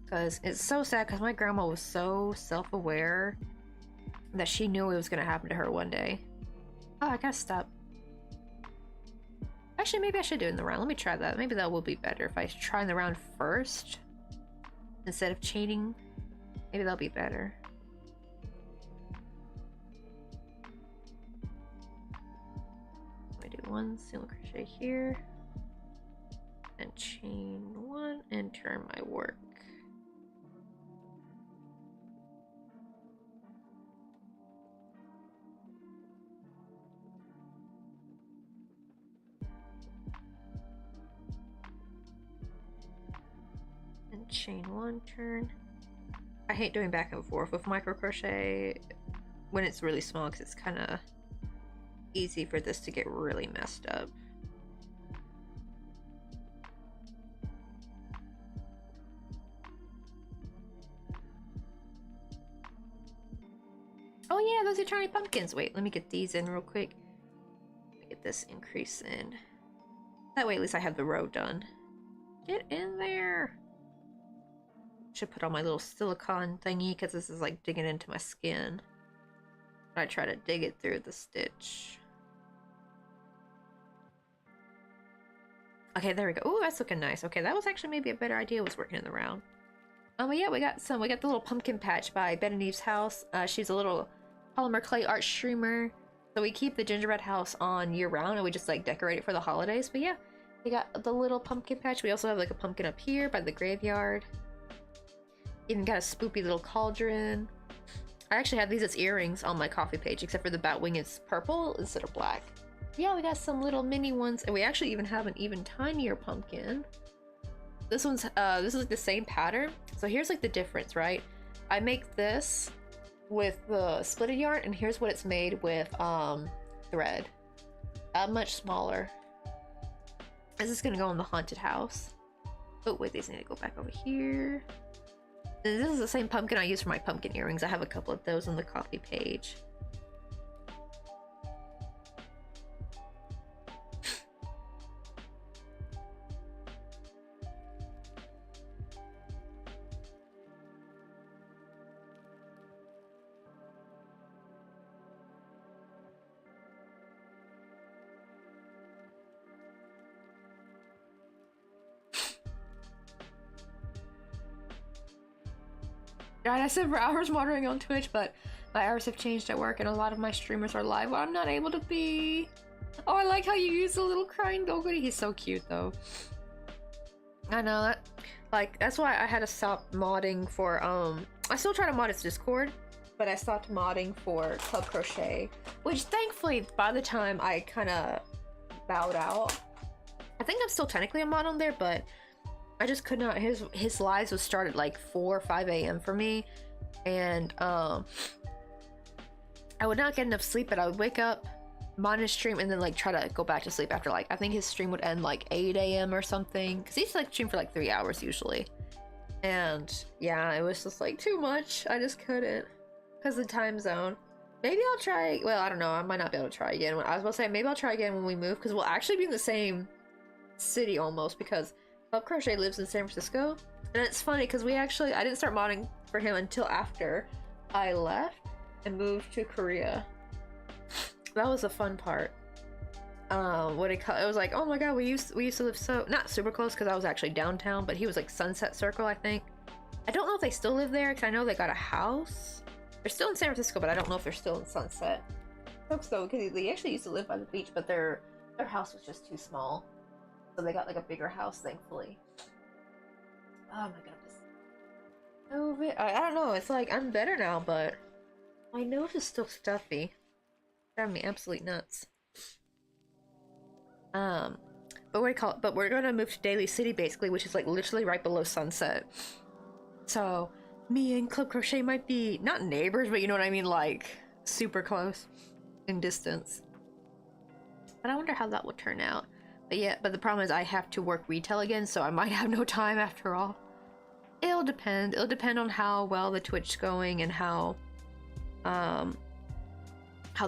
Because it's so sad, because my grandma was so self-aware that she knew it was going to happen to her one day. Oh, I gotta stop. Actually, maybe I should do it in the round. Let me try that. Maybe that will be better if I try in the round first instead of chaining. Maybe that'll be better. I do 1 single crochet here and chain 1 and turn my work. Chain 1, turn. I hate doing back and forth with micro crochet when it's really small because it's kind of easy for this to get really messed up. Oh yeah, those are tiny pumpkins. Wait, let me get these in real quick. Let me get this increase in. That way at least I have the row done. Get in there. Should put on my little silicone thingy because this is like digging into my skin. I try to dig it through the stitch. Okay, there we go. Oh, that's looking nice. Okay, that was actually maybe a better idea, was working in the round. But yeah, we got the little pumpkin patch by Ben and Eve's house. She's a little polymer clay art streamer. So we keep the gingerbread house on year round and we just like decorate it for the holidays. But yeah, we got the little pumpkin patch. We also have like a pumpkin up here by the graveyard. Even got a spoopy little cauldron. I actually have these as earrings on my coffee page, except for the bat wing is purple instead of black. Yeah, we got some little mini ones, and we actually even have an even tinier pumpkin. This one's this is like the same pattern. So here's like the difference, right? I make this with the splitted yarn, and here's what it's made with thread. Much smaller. This is gonna go in the haunted house. Oh wait, these need to go back over here. This is the same pumpkin I use for my pumpkin earrings. I have a couple of those on the coffee page. I said for hours monitoring on Twitch, but my hours have changed at work and a lot of my streamers are live when I'm not able to be. Oh, I like how you use the little crying Gogoty. He's so cute though. I know that. Like, that's why I had to stop modding for, I still try to mod its Discord, but I stopped modding for Club Crochet, which thankfully, by the time I kind of bowed out, I think I'm still technically a mod on there, but I just could not, his lives would start at like 4 or 5 a.m. for me, and, I would not get enough sleep, but I would wake up, mod his stream, and then like try to go back to sleep after like, I think his stream would end like 8 a.m. or something, because he's like stream for like 3 hours usually. And yeah, it was just like too much. I just couldn't, because the time zone. Maybe I'll try, well, I don't know, I might not be able to try again. I was about to say, maybe I'll try again when we move, because we'll actually be in the same city almost, because Club Crochet lives in San Francisco. And it's funny, because I didn't start modding for him until after I left and moved to Korea. That was the fun part. It was like, oh my god, we used to live so, not super close because I was actually downtown, but he was like Sunset Circle, I think. I don't know if they still live there, because I know they got a house. They're still in San Francisco, but I don't know if they're still in Sunset. I hope so, because they actually used to live by the beach, but their house was just too small. So they got like a bigger house, thankfully. Oh my goodness. I don't know, it's like, I'm better now, but my nose is still stuffy. Driving me absolutely nuts. But we're gonna move to Daly City basically, which is like literally right below Sunset. So me and Club Crochet might be not neighbors, but you know what I mean, like super close in distance. But I wonder how that will turn out. But yeah, but the problem is I have to work retail again, so I might have no time after all. It'll depend. It'll depend on how well the Twitch's going and how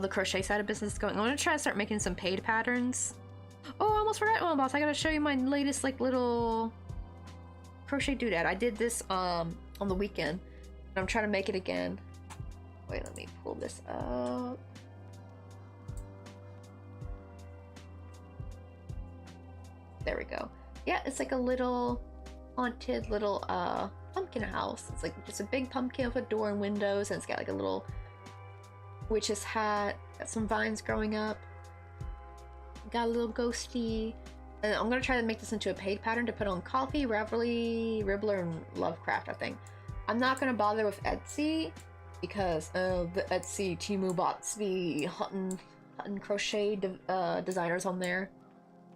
the crochet side of business is going. I'm gonna try to start making some paid patterns. Oh, I almost forgot one, boss. I gotta show you my latest like little crochet doodad. I did this on the weekend, and I'm trying to make it again. Wait, let me pull this up. There we go. Yeah, it's like a little haunted little pumpkin house. It's like just a big pumpkin with a door and windows, and it's got like a little witch's hat, got some vines growing up, got a little ghosty, and I'm gonna try to make this into a paid pattern to put on Coffee, Ravelry, Ribbler, and Lovecraft, I think. I'm not gonna bother with Etsy because the Etsy Temu bots be hunting crochet designers on there.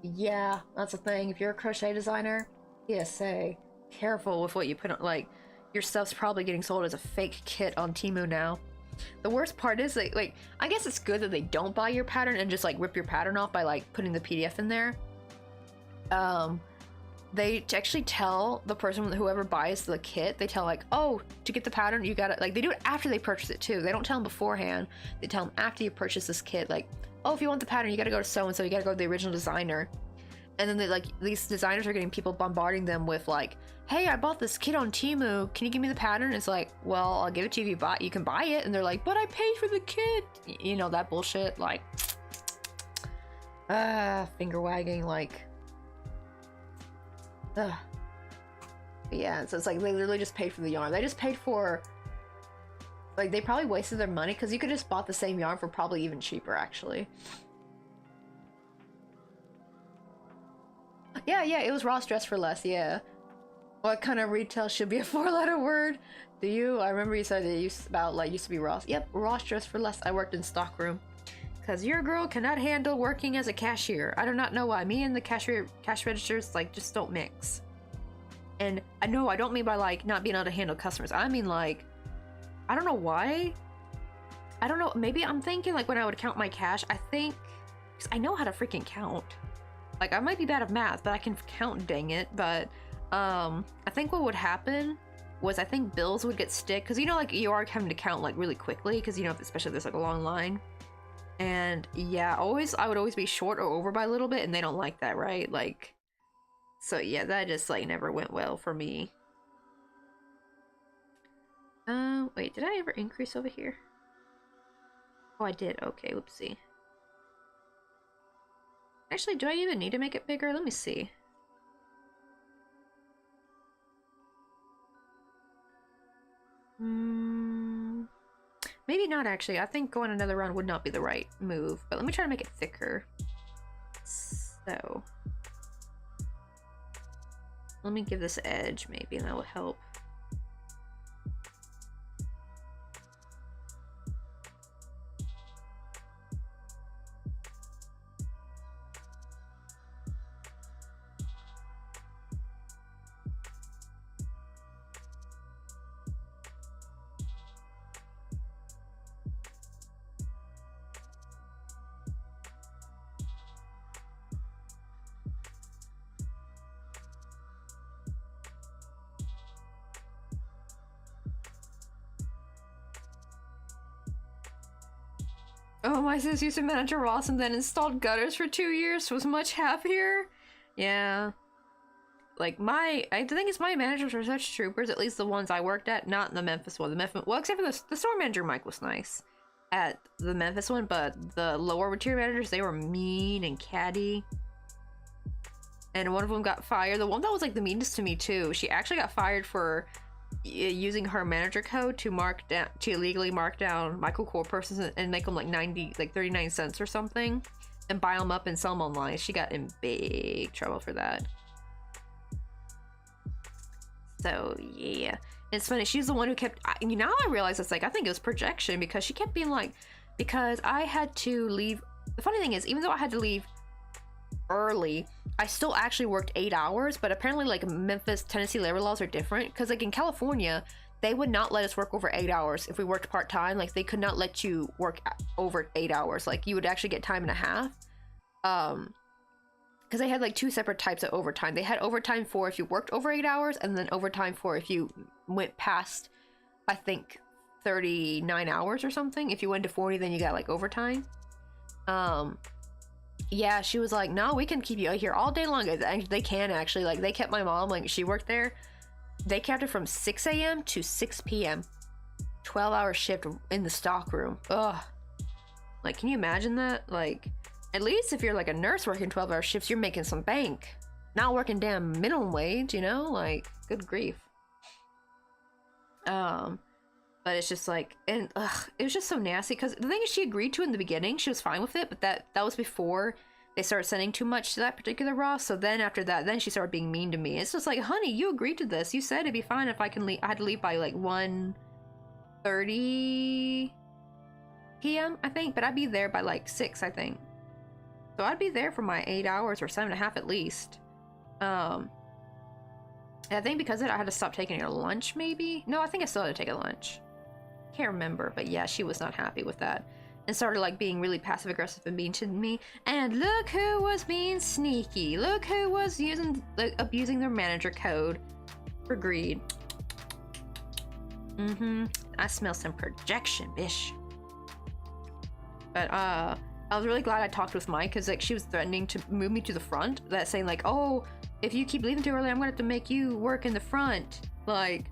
Yeah, that's the thing. If you're a crochet designer, PSA, careful with what you put on. Like, your stuff's probably getting sold as a fake kit on Temu now. The worst part is like I guess it's good that they don't buy your pattern and just like rip your pattern off by like putting the PDF in there. They actually tell the person, whoever buys the kit, they tell like, oh, to get the pattern you gotta, like, they do it after they purchase it too. They don't tell them beforehand. They tell them after you purchase this kit, like, oh, if you want the pattern you gotta go to so and so, you gotta go to the original designer. And then they, like, these designers are getting people bombarding them with like, hey, I bought this kit on Temu, can you give me the pattern? It's like, well, I'll give it to you if you can buy it. And they're like, but I paid for the kit, you know, that bullshit. Like, finger wagging, like, ugh. But yeah, so it's like they literally just paid for the yarn. They just paid for, like, they probably wasted their money because you could just bought the same yarn for probably even cheaper, actually. Yeah, it was Ross Dress for Less, yeah. What kind of retail should be a 4-letter word? Do you? I remember you said it used to be Ross. Yep, Ross Dress for Less. I worked in stockroom. Because your girl cannot handle working as a cashier. I do not know why. Me and the cash registers, like, just don't mix. And I know I don't mean by, like, not being able to handle customers. I mean, like, I don't know why. I don't know. Maybe I'm thinking, like, when I would count my cash, I think, because I know how to freaking count. Like, I might be bad at math, but I can count, dang it. But I think what would happen was I think bills would get stick. Because, you know, like, you are having to count, like, really quickly. Because, you know, especially if there's, like, a long line. And yeah, I would always be short or over by a little bit, and they don't like that, right? Like, so yeah, that just like never went well for me. Wait, did I ever increase over here? Oh, I did. Okay, whoopsie. Actually, do I even need to make it bigger? Let me see. Maybe not, actually. I think going another round would not be the right move, but let me try to make it thicker. So let me give this edge maybe, and that will help. Oh, my sis used to manage a Ross and then installed gutters for 2 years, was much happier. Yeah. Like, the thing is, my managers were such troopers, at least the ones I worked at, not the Memphis one. Well, except for the store manager, Mike, was nice at the Memphis one, but the lower tier managers, they were mean and catty. And one of them got fired. The one that was, like, the meanest to me, too, she actually got fired for using her manager code to illegally mark down microcore persons and make them like 39 cents or something and buy them up and sell them online. She got in big trouble for that. So yeah, and it's funny, she's the one who kept, now I realize it's like, I think it was projection, because she kept being like, because I had to leave. The funny thing is, even though I had to leave early, I still actually worked 8 hours, but apparently like Memphis, Tennessee labor laws are different, because like in California, they would not let us work over 8 hours if we worked part-time. Like they could not let you work over 8 hours. Like you would actually get time and a half. Because they had like 2 separate types of overtime. They had overtime for if you worked over 8 hours, and then overtime for if you went past, I think, 39 hours or something. If you went to 40, then you got like overtime. Yeah, she was like, no, we can keep you out here all day long. They can actually, like, they kept my mom, like, she worked there. They kept her from 6 a.m. to 6 p.m. 12-hour shift in the stock room. Ugh. Like, can you imagine that? Like, at least if you're like a nurse working 12-hour shifts, you're making some bank. Not working damn minimum wage, you know? Like, good grief. But it's just like, and it was just so nasty, because the thing is, she agreed to it in the beginning. She was fine with it, but that was before they started sending too much to that particular Ross. So then after that, then she started being mean to me. It's just like, honey, you agreed to this. You said it'd be fine if I can leave. I had to leave by like 1:30 p.m. I think, but I'd be there by like 6, I think. So I'd be there for my 8 hours or 7.5 at least. And I think because of it, I had to stop taking a lunch, maybe. No, I think I still had to take a lunch. Can't remember, but yeah, she was not happy with that and started like being really passive aggressive and mean to me. And look who was being sneaky. Look who was abusing their manager code for greed. I smell some projection, bish. But I was really glad I talked with Mike, because like she was threatening to move me to the front, that saying like, oh, if you keep leaving too early, I'm gonna have to make you work in the front. Like,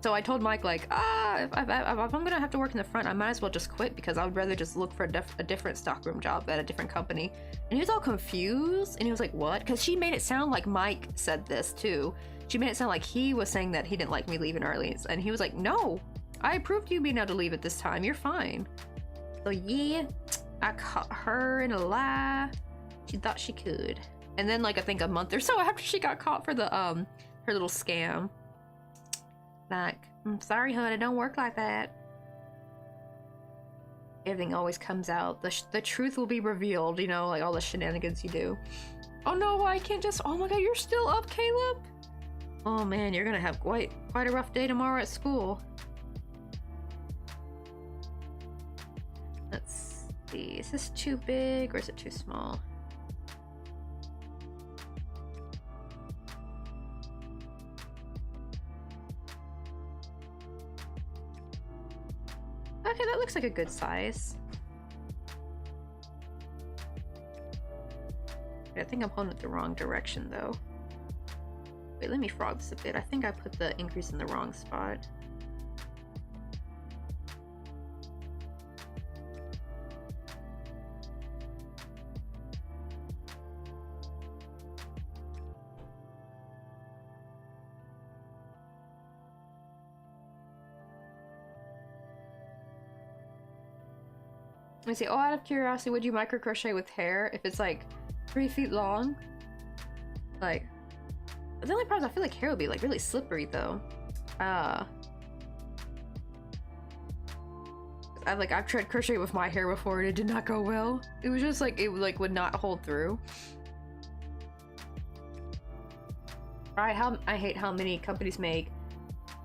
so I told Mike, like, if I'm gonna have to work in the front, I might as well just quit, because I would rather just look for a different stockroom job at a different company. And he was all confused, and he was like, what? Because she made it sound like Mike said this too. She made it sound like he was saying that he didn't like me leaving early, and he was like, no, I approved you being able to leave at this time, you're fine. So yeah, I caught her in a lie. She thought she could. And then like I think a month or so after she got caught for the her little scam, like, I'm sorry, hon, it don't work like that. Everything always comes out. The truth will be revealed, you know, like all the shenanigans you do. Oh no, I can't just, oh my god, you're still up, Caleb? Oh man, you're gonna have quite a rough day tomorrow at school. Let's see, is this too big or is it too small? Okay, that looks like a good size. I think I'm holding it the wrong direction though. Wait, let me frog this a bit. I think I put the increase in the wrong spot. Let me see. Oh, out of curiosity, would you micro crochet with hair? If it's like 3 feet long. Like, the only problem is I feel like hair would be like really slippery though. I've tried crochet with my hair before and it did not go well. It was just like, it like would not hold through. Alright, I hate how many companies make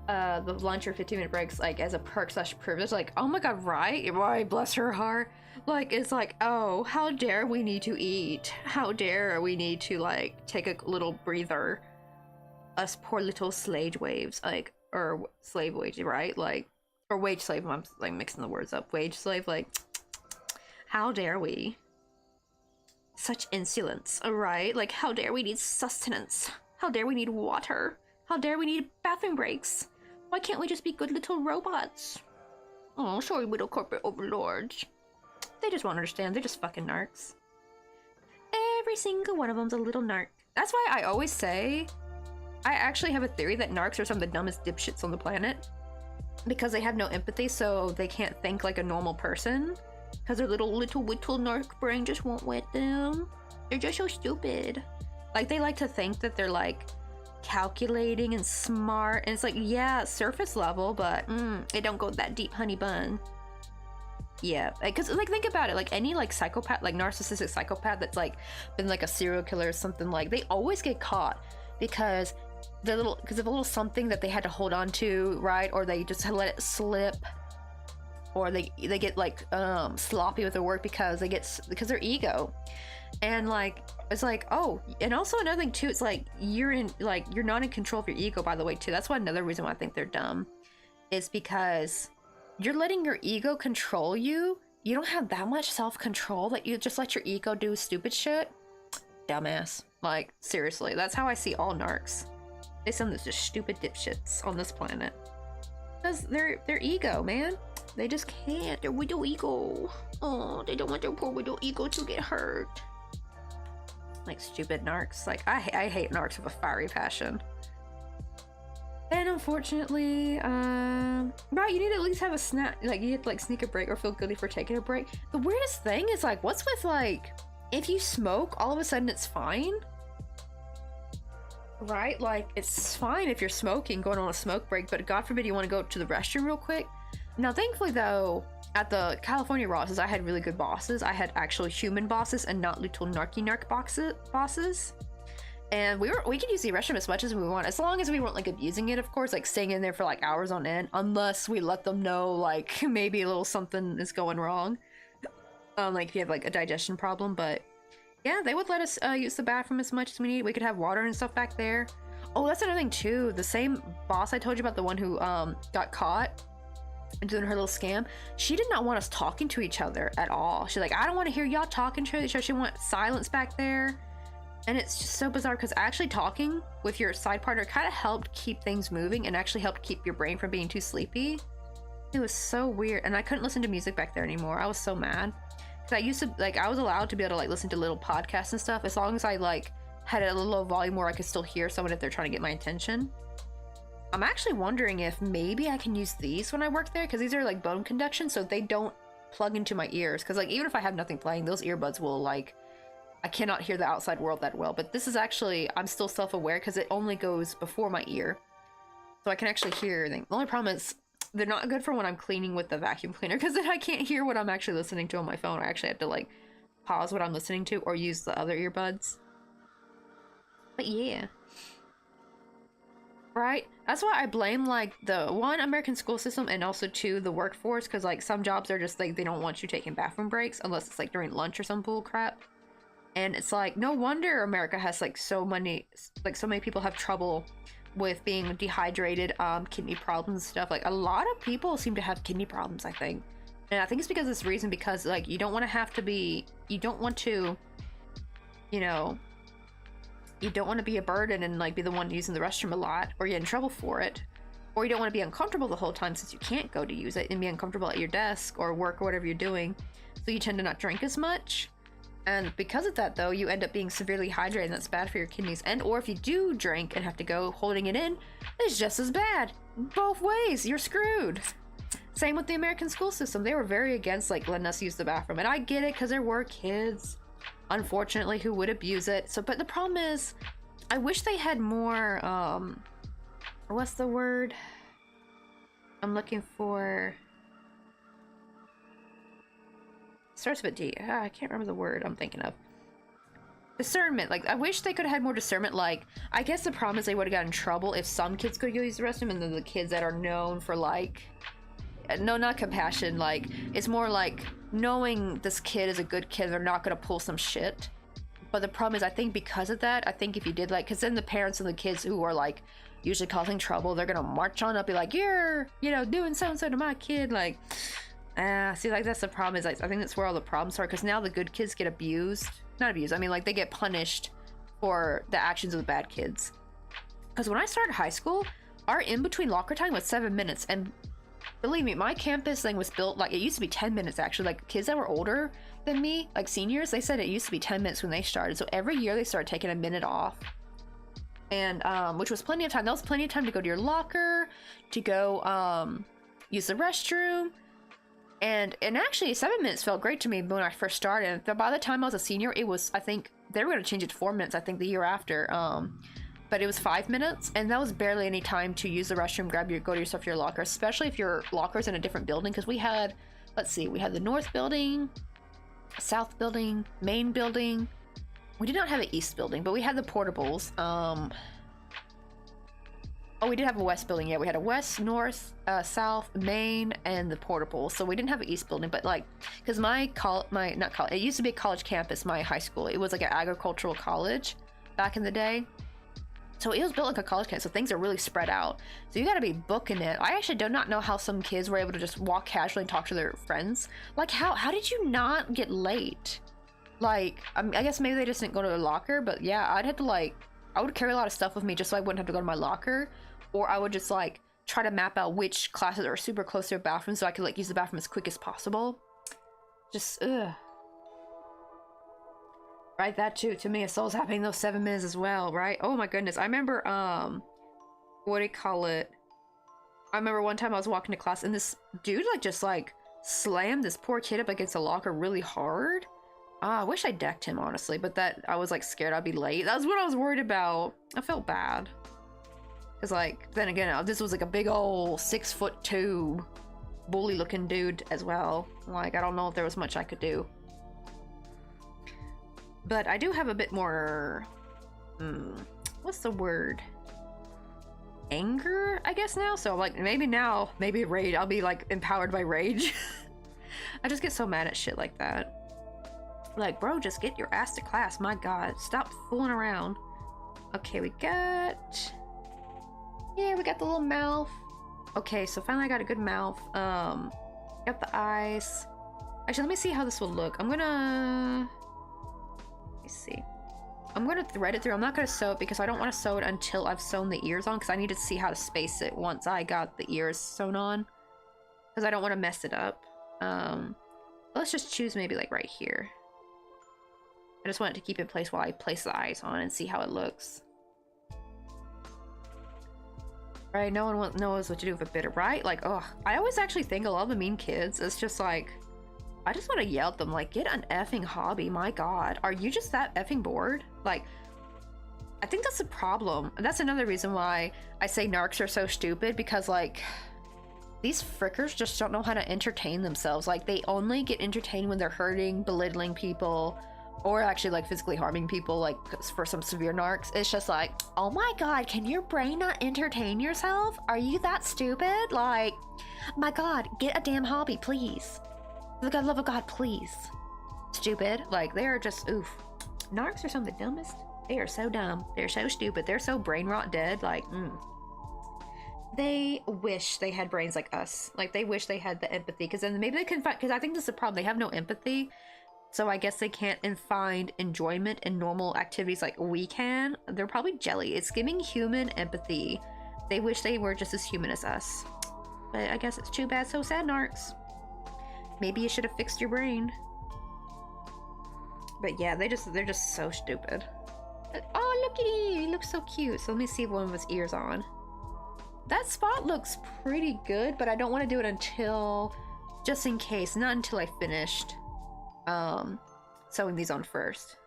the lunch or 15-minute breaks like as a perk / privilege. Like, oh my god, right, bless her heart. Like, it's like, oh, how dare we need to eat? How dare we need to like take a little breather? Us poor little slave waves, like, or slave wage, right? Like, or wage slave. I'm like mixing the words up. Wage slave, like, how dare we? Such insolence, alright? Like, how dare we need sustenance? How dare we need water? How dare we need bathroom breaks? Why can't we just be good little robots? Oh, sorry, little corporate overlords. They just won't understand. They're just fucking narcs. Every single one of them's a little narc. That's why I always say, I actually have a theory that narcs are some of the dumbest dipshits on the planet. Because they have no empathy, so they can't think like a normal person. Because their little narc brain just won't let them. They're just so stupid. Like, they like to think that they're like calculating and smart, and it's like, yeah, surface level, but it don't go that deep, honey bun. Yeah, because like think about it, like any like psychopath, like narcissistic psychopath that's like been like a serial killer or something, like they always get caught because of a little something that they had to hold on to, right? Or they just let it slip, or they get like sloppy with their work because their ego. And like, it's like, oh, and also another thing too, it's like you're not in control of your ego, by the way, too. That's another reason why I think they're dumb, is because you're letting your ego control you. You don't have that much self-control that you just let your ego do stupid shit. Dumbass. Like, seriously, that's how I see all narcs. They some of just stupid dipshits on this planet. Because their ego, man. They just can't. Their widow ego. Oh, they don't want their poor widow ego to get hurt. Like, stupid narcs. Like, I hate narcs with a fiery passion. And unfortunately, right, you need to at least have a snack. Like, you have to like sneak a break or feel guilty for taking a break. The weirdest thing is like, what's with like, if you smoke, all of a sudden it's fine? Right? Like, it's fine if you're smoking, going on a smoke break, but God forbid you want to go to the restroom real quick. Now, thankfully though, at the California Rosses, I had really good bosses. I had actual human bosses and not little narc bosses. And we could use the restroom as much as we want, as long as we weren't like abusing it, of course, like staying in there for like hours on end, unless we let them know like maybe a little something is going wrong. Like if you have like a digestion problem, but yeah, they would let us use the bathroom as much as we need. We could have water and stuff back there. Oh, that's another thing too. The same boss I told you about, the one who got caught doing her little scam, she did not want us talking to each other at all. She's like, I don't want to hear y'all talking to each other. She wants silence back there. And it's just so bizarre because actually talking with your side partner kind of helped keep things moving and actually helped keep your brain from being too sleepy. It was so weird. And I couldn't listen to music back there anymore. I was so mad. Because I used to, like, I was allowed to be able to like listen to little podcasts and stuff as long as I like had a little low volume where I could still hear someone if they're trying to get my attention. I'm actually wondering if maybe I can use these when I work there, because these are like bone conduction, so they don't plug into my ears. Because like even if I have nothing playing, those earbuds will like, I cannot hear the outside world that well. But this is actually, I'm still self-aware because it only goes before my ear, so I can actually hear everything. The only problem is they're not good for when I'm cleaning with the vacuum cleaner, because then I can't hear what I'm actually listening to on my phone. I actually have to like pause what I'm listening to or use the other earbuds. But yeah. Right? That's why I blame like the one, American school system, and also two, the workforce, because like some jobs are just like they don't want you taking bathroom breaks unless it's like during lunch or some bull crap. And it's like, no wonder America has like so many people have trouble with being dehydrated, kidney problems and stuff. Like a lot of people seem to have kidney problems, I think. And I think it's because of this reason, because like you don't want to, you know, you don't want to be a burden and like be the one using the restroom a lot or get in trouble for it. Or you don't want to be uncomfortable the whole time since you can't go to use it and be uncomfortable at your desk or work or whatever you're doing. So you tend to not drink as much. And because of that though, you end up being severely hydrated, and that's bad for your kidneys. And or if you do drink and have to go holding it in, it's just as bad. Both ways, you're screwed. Same with the American school system. They were very against like letting us use the bathroom. And I get it because there were kids. unfortunately, who would abuse it. So, but the problem is, I wish they had more, what's the word I'm looking for? Starts with D. I can't remember the word I'm thinking of. Discernment. Like, I wish they could have had more discernment. Like, I guess the problem is they would have gotten in trouble if some kids could go use the restroom, and then the kids that are known for, like, no, not compassion, like, it's more like knowing this kid is a good kid, they're not gonna pull some shit. But the problem is, I think because of that, I think if you did, like, because then the parents and the kids who are, like, usually causing trouble, they're gonna march on up, be like, you're, you know, doing so-and-so to my kid, like, see, like, that's the problem, is, like, I think that's where all the problems are, because now the good kids get abused. Not abused, I mean, like, they get punished for the actions of the bad kids. Because when I started high school, our in-between locker time was 7 minutes, and believe me, my campus thing was built, like, it used to be 10 minutes, actually. Like, kids that were older than me, like seniors, they said it used to be 10 minutes when they started. So every year they started taking a minute off. And, which was plenty of time. That was plenty of time to go to your locker, to go, use the restroom. And actually, 7 minutes felt great to me when I first started. And by the time I was a senior, it was, I think, they were going to change it to 4 minutes, I think, the year after. But it was 5 minutes, and that was barely any time to use the restroom, go to yourself to your locker, especially if your locker's in a different building, because we had, let's see, we had the north building, south building, main building. We did not have an east building, but we had the portables. Oh, we did have a west building. Yeah, we had a west, north, south, main, and the portables. So we didn't have an east building, but like, because not college, it used to be a college campus, my high school. It was like an agricultural college back in the day. So it was built like a college campus, so things are really spread out. So you gotta be booking it. I actually do not know how some kids were able to just walk casually and talk to their friends. Like, how did you not get late? Like, I guess maybe they just didn't go to their locker, but yeah, I'd have to, like, I would carry a lot of stuff with me just so I wouldn't have to go to my locker. Or I would just, like, try to map out which classes are super close to a bathroom so I could, like, use the bathroom as quick as possible. Just, ugh. Right, that too, to me, so was happening those 7 minutes as well, right? Oh my goodness, I remember, what do you call it? I remember one time I was walking to class and this dude, like, just, like, slammed this poor kid up against the locker really hard. I wish I decked him, honestly, but that, I was, like, scared I'd be late. That was what I was worried about. I felt bad. Because, like, then again, this was, like, a big old 6'2" bully-looking dude as well. Like, I don't know if there was much I could do. But I do have a bit more, what's the word? Anger, I guess, now? So, like, maybe rage. I'll be, like, empowered by rage. I just get so mad at shit like that. Like, bro, just get your ass to class. My God, stop fooling around. Okay, we got the little mouth. Okay, so finally I got a good mouth. Got the eyes. Actually, let me see how this will look. Let me see. I'm gonna thread it through. I'm not gonna sew it because I don't want to sew it until I've sewn the ears on, because I need to see how to space it once I got the ears sewn on, because I don't want to mess it up. Let's just choose maybe like right here. I just want it to keep in place while I place the eyes on and see how it looks. Right, no one knows what to do with a bit of, right? Like, oh, I always actually think a lot of the mean kids, it's just like, I just want to yell at them, like, get an effing hobby, my God. Are you just that effing bored? Like, I think that's a problem. That's another reason why I say narcs are so stupid, because, like, these frickers just don't know how to entertain themselves. Like, they only get entertained when they're hurting, belittling people, or actually, like, physically harming people, like, for some severe narcs. It's just like, oh my God, can your brain not entertain yourself? Are you that stupid? Like, my God, get a damn hobby, please. For the love of God, please. Stupid. Like, they are just, oof. Narcs are some of the dumbest. They are so dumb. They're so stupid. They're so brain rot dead. Like, They wish they had brains like us. Like, they wish they had the empathy, because then maybe they can find, because I think this is the problem. They have no empathy. So I guess they can't find enjoyment in normal activities like we can. They're probably jelly. It's giving human empathy. They wish they were just as human as us. But I guess it's too bad, so sad, narcs. Maybe you should have fixed your brain. But yeah, they're just so stupid. Oh, looky! He looks so cute. So let me see if one of his ears on. That spot looks pretty good, but I don't want to do it until, just in case, not until I finished sewing these on first.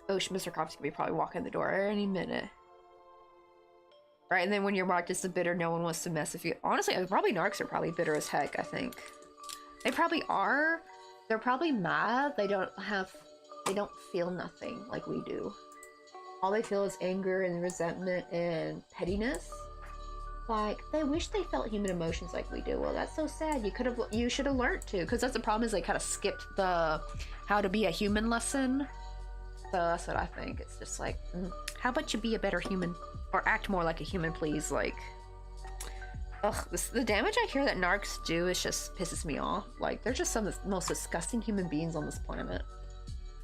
Oh, Mr. Coffee's gonna be probably walking in the door any minute. Right, and then when you're marked as the bitter, no one wants to mess with you. Honestly, probably narcs are probably bitter as heck, I think. They probably are. They're probably mad. They don't feel nothing like we do. All they feel is anger and resentment and pettiness. Like, they wish they felt human emotions like we do. Well, that's so sad. You should have learned to, because that's the problem, is they kind of skipped the how to be a human lesson. So that's what I think. It's just like, how about you be a better human? Or act more like a human, please. Like, ugh, the damage I hear that narcs do is just pisses me off. Like, they're just some of the most disgusting human beings on this planet.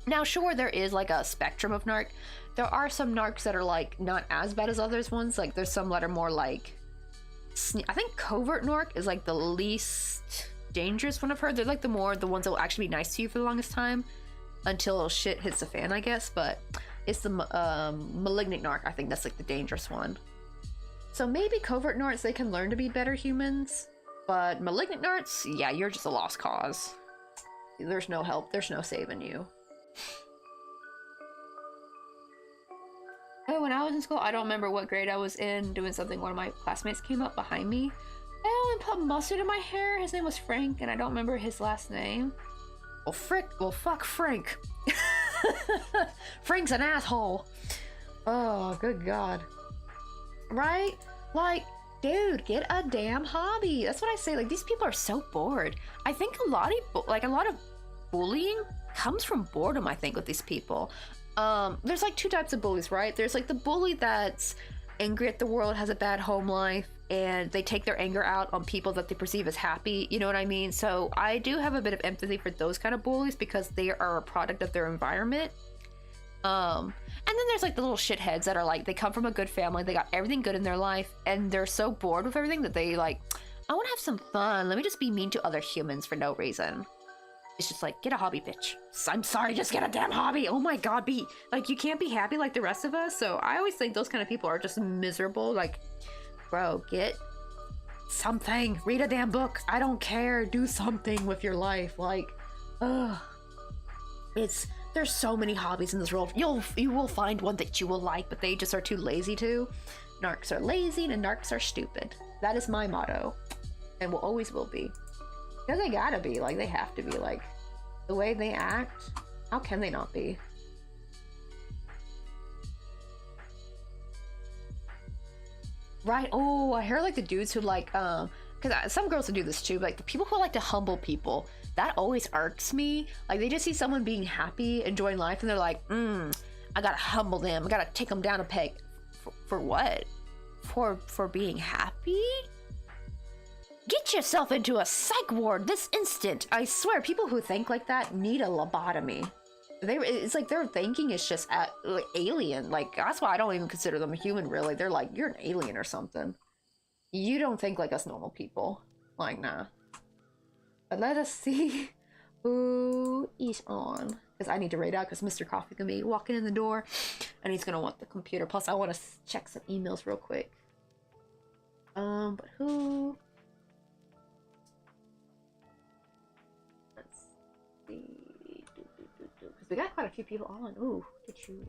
Now, sure, there is like a spectrum of narc. There are some narcs that are like not as bad as others ones. Like, there's some that are more like, I think covert narc is like the least dangerous one I've heard. They're like the ones that will actually be nice to you for the longest time until shit hits the fan, I guess. But it's the malignant narc, I think that's like the dangerous one. So maybe covert narcs, they can learn to be better humans, but malignant narcs, yeah, you're just a lost cause. There's no help, there's no saving you. Oh, when I was in school, I don't remember what grade I was in, doing something, one of my classmates came up behind me and put mustard in my hair. His name was Frank, and I don't remember his last name. Well, fuck Frank. Frank's an asshole. Oh, good God. Right? Like, dude, get a damn hobby. That's what I say. Like, these people are so bored. I think a lot of bullying comes from boredom, I think, with these people. There's like two types of bullies, right? There's like the bully that's angry at the world, has a bad home life, and they take their anger out on people that they perceive as happy, you know what I mean? So I do have a bit of empathy for those kind of bullies because they are a product of their environment. And then there's like the little shitheads that are like, they come from a good family, they got everything good in their life, and they're so bored with everything that they like, I want to have some fun, let me just be mean to other humans for no reason. It's just like, get a hobby, bitch. I'm sorry, just get a damn hobby. Oh my God, you can't be happy like the rest of us. So I always think those kind of people are just miserable. Like, bro, get something, read a damn book, I don't care, do something with your life. Like, there's so many hobbies in this world. You will find one that you will like, but they just are too lazy to. Narcs are lazy and narcs are stupid. That is my motto, and will always will be. Because they gotta be, like, they have to be, like, the way they act, how can they not be? Right, oh, I hear, like, the dudes who, like, because some girls will do this too, but, like, the people who like to humble people, that always irks me. Like, they just see someone being happy, enjoying life, and they're like, I gotta humble them, I gotta take them down a peg. For what? For being happy? Get yourself into a psych ward this instant. I swear, people who think like that need a lobotomy. It's like their thinking is just like alien. Like, that's why I don't even consider them a human, really. They're like, you're an alien or something. You don't think like us normal people. Like, nah. But let us see who is on. Because I need to raid out, because Mr. Coffee can be walking in the door. And he's going to want the computer. Plus, I want to check some emails real quick. But who... Because we got quite a few people on. Ooh, to choose.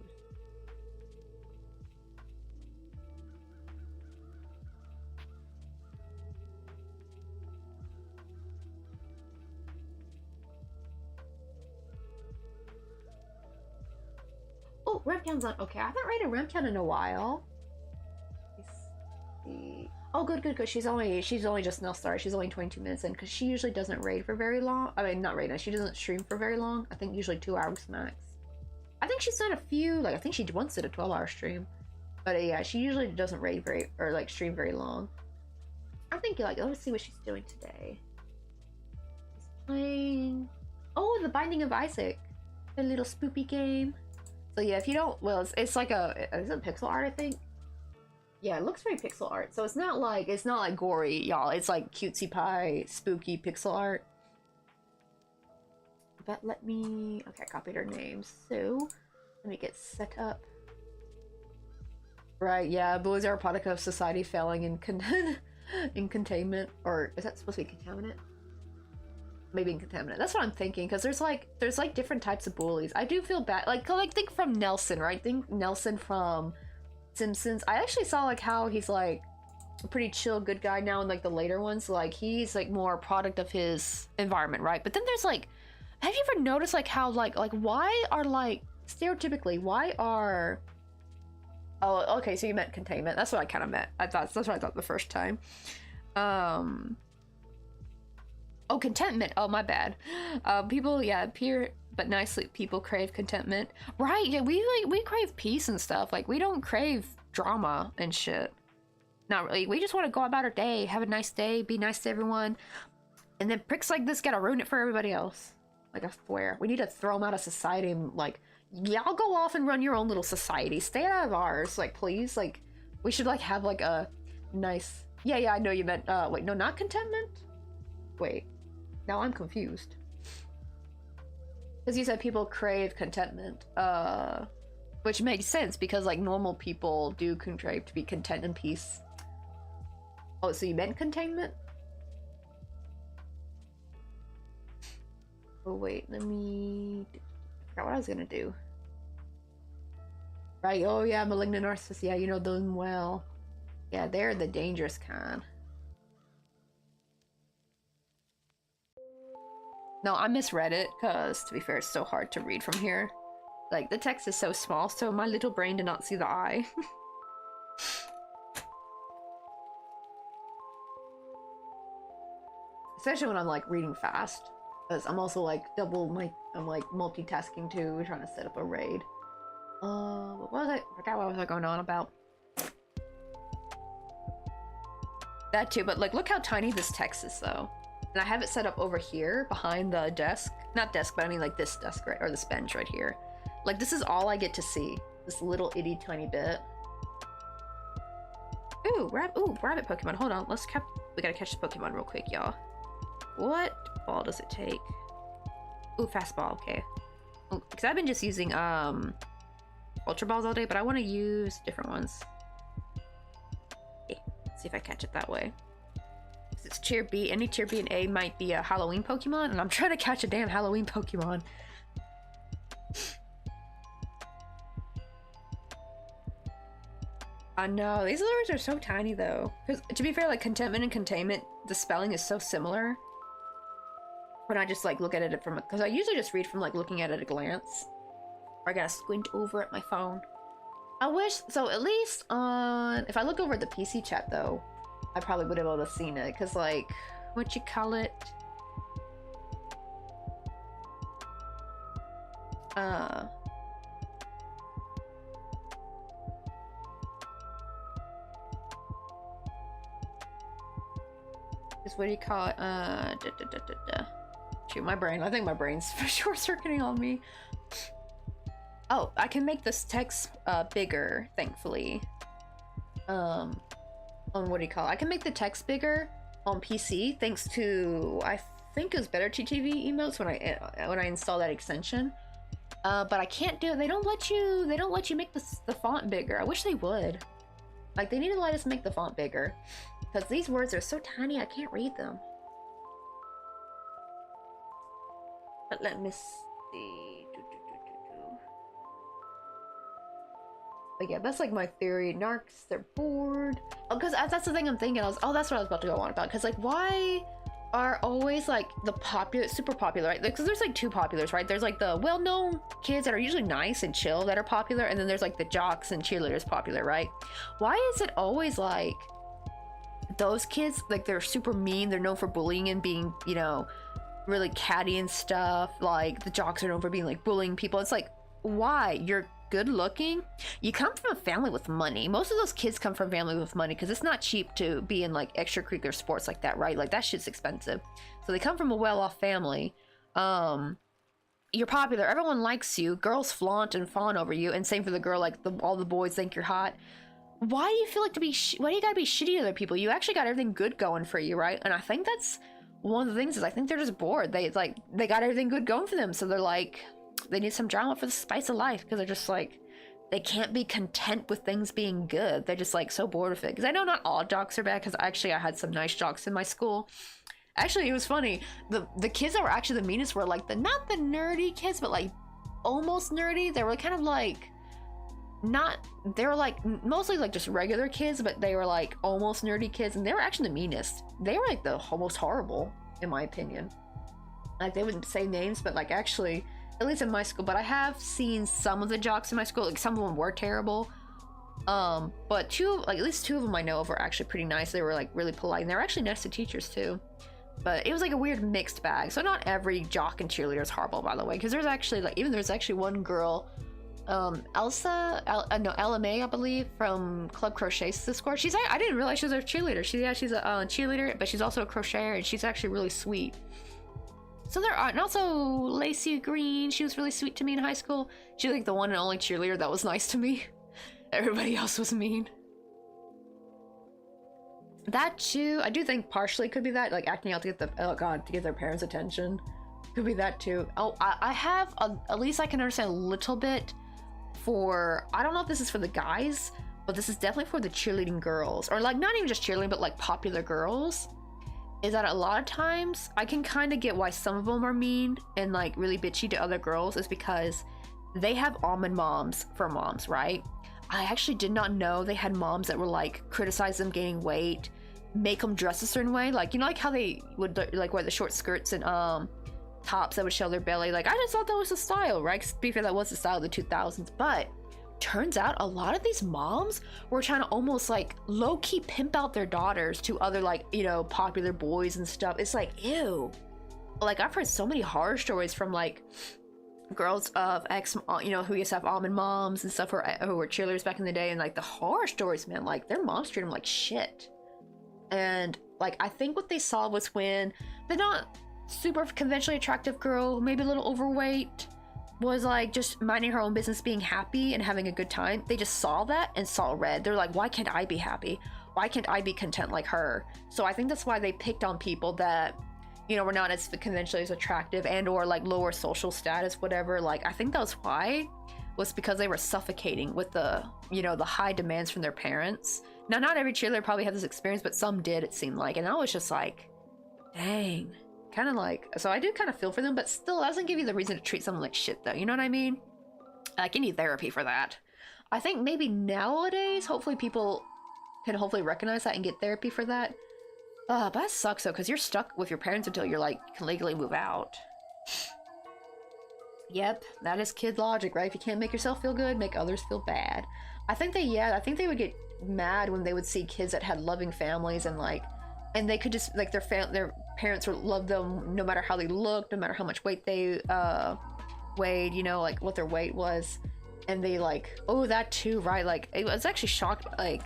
Oh, Remtown's on. Okay, I haven't raided Remtown in a while. Let's see. Oh, good. She's only just now started. She's only 22 minutes in, because she usually doesn't raid for very long. I mean, not raid. She doesn't stream for very long. I think usually 2 hours max. I think she's done a few. Like, I think she once did a 12-hour stream. But yeah, she usually doesn't raid stream very long. I think let's see what she's doing today. She's playing. Oh, The Binding of Isaac, a little spoopy game. So yeah, if you don't, well, it's like is it pixel art? I think. Yeah, it looks very pixel art. So it's not like gory, y'all. It's like cutesy pie, spooky pixel art. But let me... Okay, I copied her name. So, let me get set up. Right, yeah. Bullies are a product of society failing in containment. Or, is that supposed to be contaminant? maybe contaminant. That's what I'm thinking, because there's like different types of bullies. I do feel bad. Like think from Nelson, right? Think Nelson from Simpsons. I actually saw like how he's like a pretty chill good guy now in like the later ones. Like he's like more a product of his environment, right? But then there's like, have you ever noticed like how like why are like stereotypically why are oh okay, so you meant containment. That's what I kind of meant. That's what I thought the first time. Oh, contentment. Oh, my bad. People, yeah, appear but nicely. People crave contentment, right? Yeah, we crave peace and stuff. Like we don't crave drama and shit. Not really. We just want to go about our day, have a nice day, be nice to everyone, and then pricks like this gotta ruin it for everybody else. Like I swear, we need to throw them out of society and like, y'all go off and run your own little society. Stay out of ours, like please. Like we should like have like a nice. Yeah, I know you meant. Wait, no, not contentment. Wait. Now I'm confused. Because you said people crave contentment, which makes sense because like normal people do crave to be content and peace. Oh, so you meant containment? Oh wait, I forgot what I was gonna do. Right, oh yeah, malignant narcissists, yeah, you know them well. Yeah, they're the dangerous kind. No, I misread it, because, to be fair, it's so hard to read from here. Like, the text is so small, so my little brain did not see the I. Especially when I'm, like, reading fast. Because I'm also, like, I'm, like, multitasking, too, trying to set up a raid. What was I forgot what was I going on about. That, too, but, like, look how tiny this text is, though. And I have it set up over here behind the desk. Not desk, but I mean like this desk, right? Or this bench right here. Like this is all I get to see. This little itty tiny bit. Ooh, rabbit Pokemon. Hold on, we gotta catch the Pokemon real quick, y'all. What ball does it take? Ooh, fastball, okay. Because I've been just using Ultra Balls all day, but I want to use different ones. Okay, see if I catch it that way. It's tier B. Any tier B and A might be a Halloween Pokemon, and I'm trying to catch a damn Halloween Pokemon. I know, these lures are so tiny though. Because to be fair, like contentment and containment, the spelling is so similar. When I just like look at it from, because I usually just read from like looking at it at a glance. Or I gotta squint over at my phone. I wish, so at least on, if I look over at the PC chat though, I probably would have able to seen it, because like, what you call it? Just what do you call it? Shoot, my brain. I think my brain's short-circuiting on me. Oh, I can make this text bigger, thankfully. On what do you call it? I can make the text bigger on PC thanks to, I think it was better TTV emotes when I install that extension. But I can't do it. They don't let you make the font bigger. I wish they would. Like they need to let us make the font bigger, because these words are so tiny I can't read them. But let me see. But yeah, that's like my theory. Narcs, they're bored. Oh, because that's the thing I'm thinking. That's what I was about to go on about. Because like, why are always like the super popular, right? Because there's like two populars, right? There's like the well-known kids that are usually nice and chill that are popular, and then there's like the jocks and cheerleaders popular, right? Why is it always like those kids, like they're super mean, they're known for bullying and being, you know, really catty and stuff? Like the jocks are known for being like bullying people. It's like, why? You're good looking, you come from a family with money. Most of those kids come from family with money, because it's not cheap to be in like extracurricular sports like that, right? Like that shit's expensive. So they come from a well-off family. You're popular, everyone likes you, girls flaunt and fawn over you, and same for the girl. Like all the boys think you're hot. Why do you feel like why do you gotta be shitty to other people? You actually got everything good going for you, right? And I think that's one of the things, is I think they're just bored. They got everything good going for them, so they're like, they need some drama for the spice of life, because they're just like, they can't be content with things being good. They're just like so bored of it. Because I know not all jocks are bad, because actually I had some nice jocks in my school. Actually, it was funny. The kids that were actually the meanest were like not the nerdy kids, but like almost nerdy. They were kind of like they were like mostly like just regular kids, but they were like almost nerdy kids, and they were actually the meanest. They were like the most horrible, in my opinion. Like, they wouldn't say names, but like actually, at least in my school, but I have seen some of the jocks in my school, like some of them were terrible. But at least two of them I know of were actually pretty nice. They were like really polite, and they were actually nice to teachers too. But it was like a weird mixed bag. So not every jock and cheerleader is horrible, by the way, because there's actually one girl, LMA, I believe, from Club Crochet Discord. I didn't realize she was a cheerleader. She's a cheerleader, but she's also a crocheter, and she's actually really sweet. So there are, and also Lacey Green, she was really sweet to me in high school. She was like the one and only cheerleader that was nice to me. Everybody else was mean. That too, I do think partially could be that, like acting out to get their parents' attention. Could be that too. Oh, I have, at least I can understand a little bit for, I don't know if this is for the guys, but this is definitely for the cheerleading girls. Or like, not even just cheerleading, but like popular girls. Is that a lot of times, I can kind of get why some of them are mean and like really bitchy to other girls, is because they have almond moms for moms, right? I actually did not know they had moms that were like criticize them gaining weight, make them dress a certain way, like, you know, like how they would like wear the short skirts and tops that would show their belly. Like, I just thought that was the style, right? 'Cause to be fair, that was the style of the 2000s. But turns out a lot of these moms were trying to almost like low-key pimp out their daughters to other, like, you know, popular boys and stuff. It's like, ew. Like, I've heard so many horror stories from like girls of who used to have almond moms and stuff, who were cheerleaders back in the day, and like the horror stories, man, like their moms treated them like shit. And like, I think what they saw was when the not super conventionally attractive girl, maybe a little overweight, was like just minding her own business, being happy and having a good time. They just saw that and saw red. They're like, why can't I be happy? Why can't I be content like her? So I think that's why they picked on people that, you know, were not as conventionally as attractive and or like lower social status, whatever. Like, I think that was why, was because they were suffocating with the, you know, the high demands from their parents. Now, not every cheerleader probably had this experience, but some did, it seemed like. And I was just like, dang. Kind of like, so I do kind of feel for them, but still, that doesn't give you the reason to treat someone like shit, though. You know what I mean? Like, you need therapy for that. I think maybe nowadays, hopefully people can hopefully recognize that and get therapy for that. But that sucks, though, because you're stuck with your parents until you're like, can legally move out. Yep, that is kid logic, right? If you can't make yourself feel good, make others feel bad. I think they would get mad when they would see kids that had loving families and like, and they could just like their parents would love them no matter how they looked, no matter how much weight they weighed, you know, like what their weight was. And they like, oh, that too, right? Like, I was actually shocked. Like,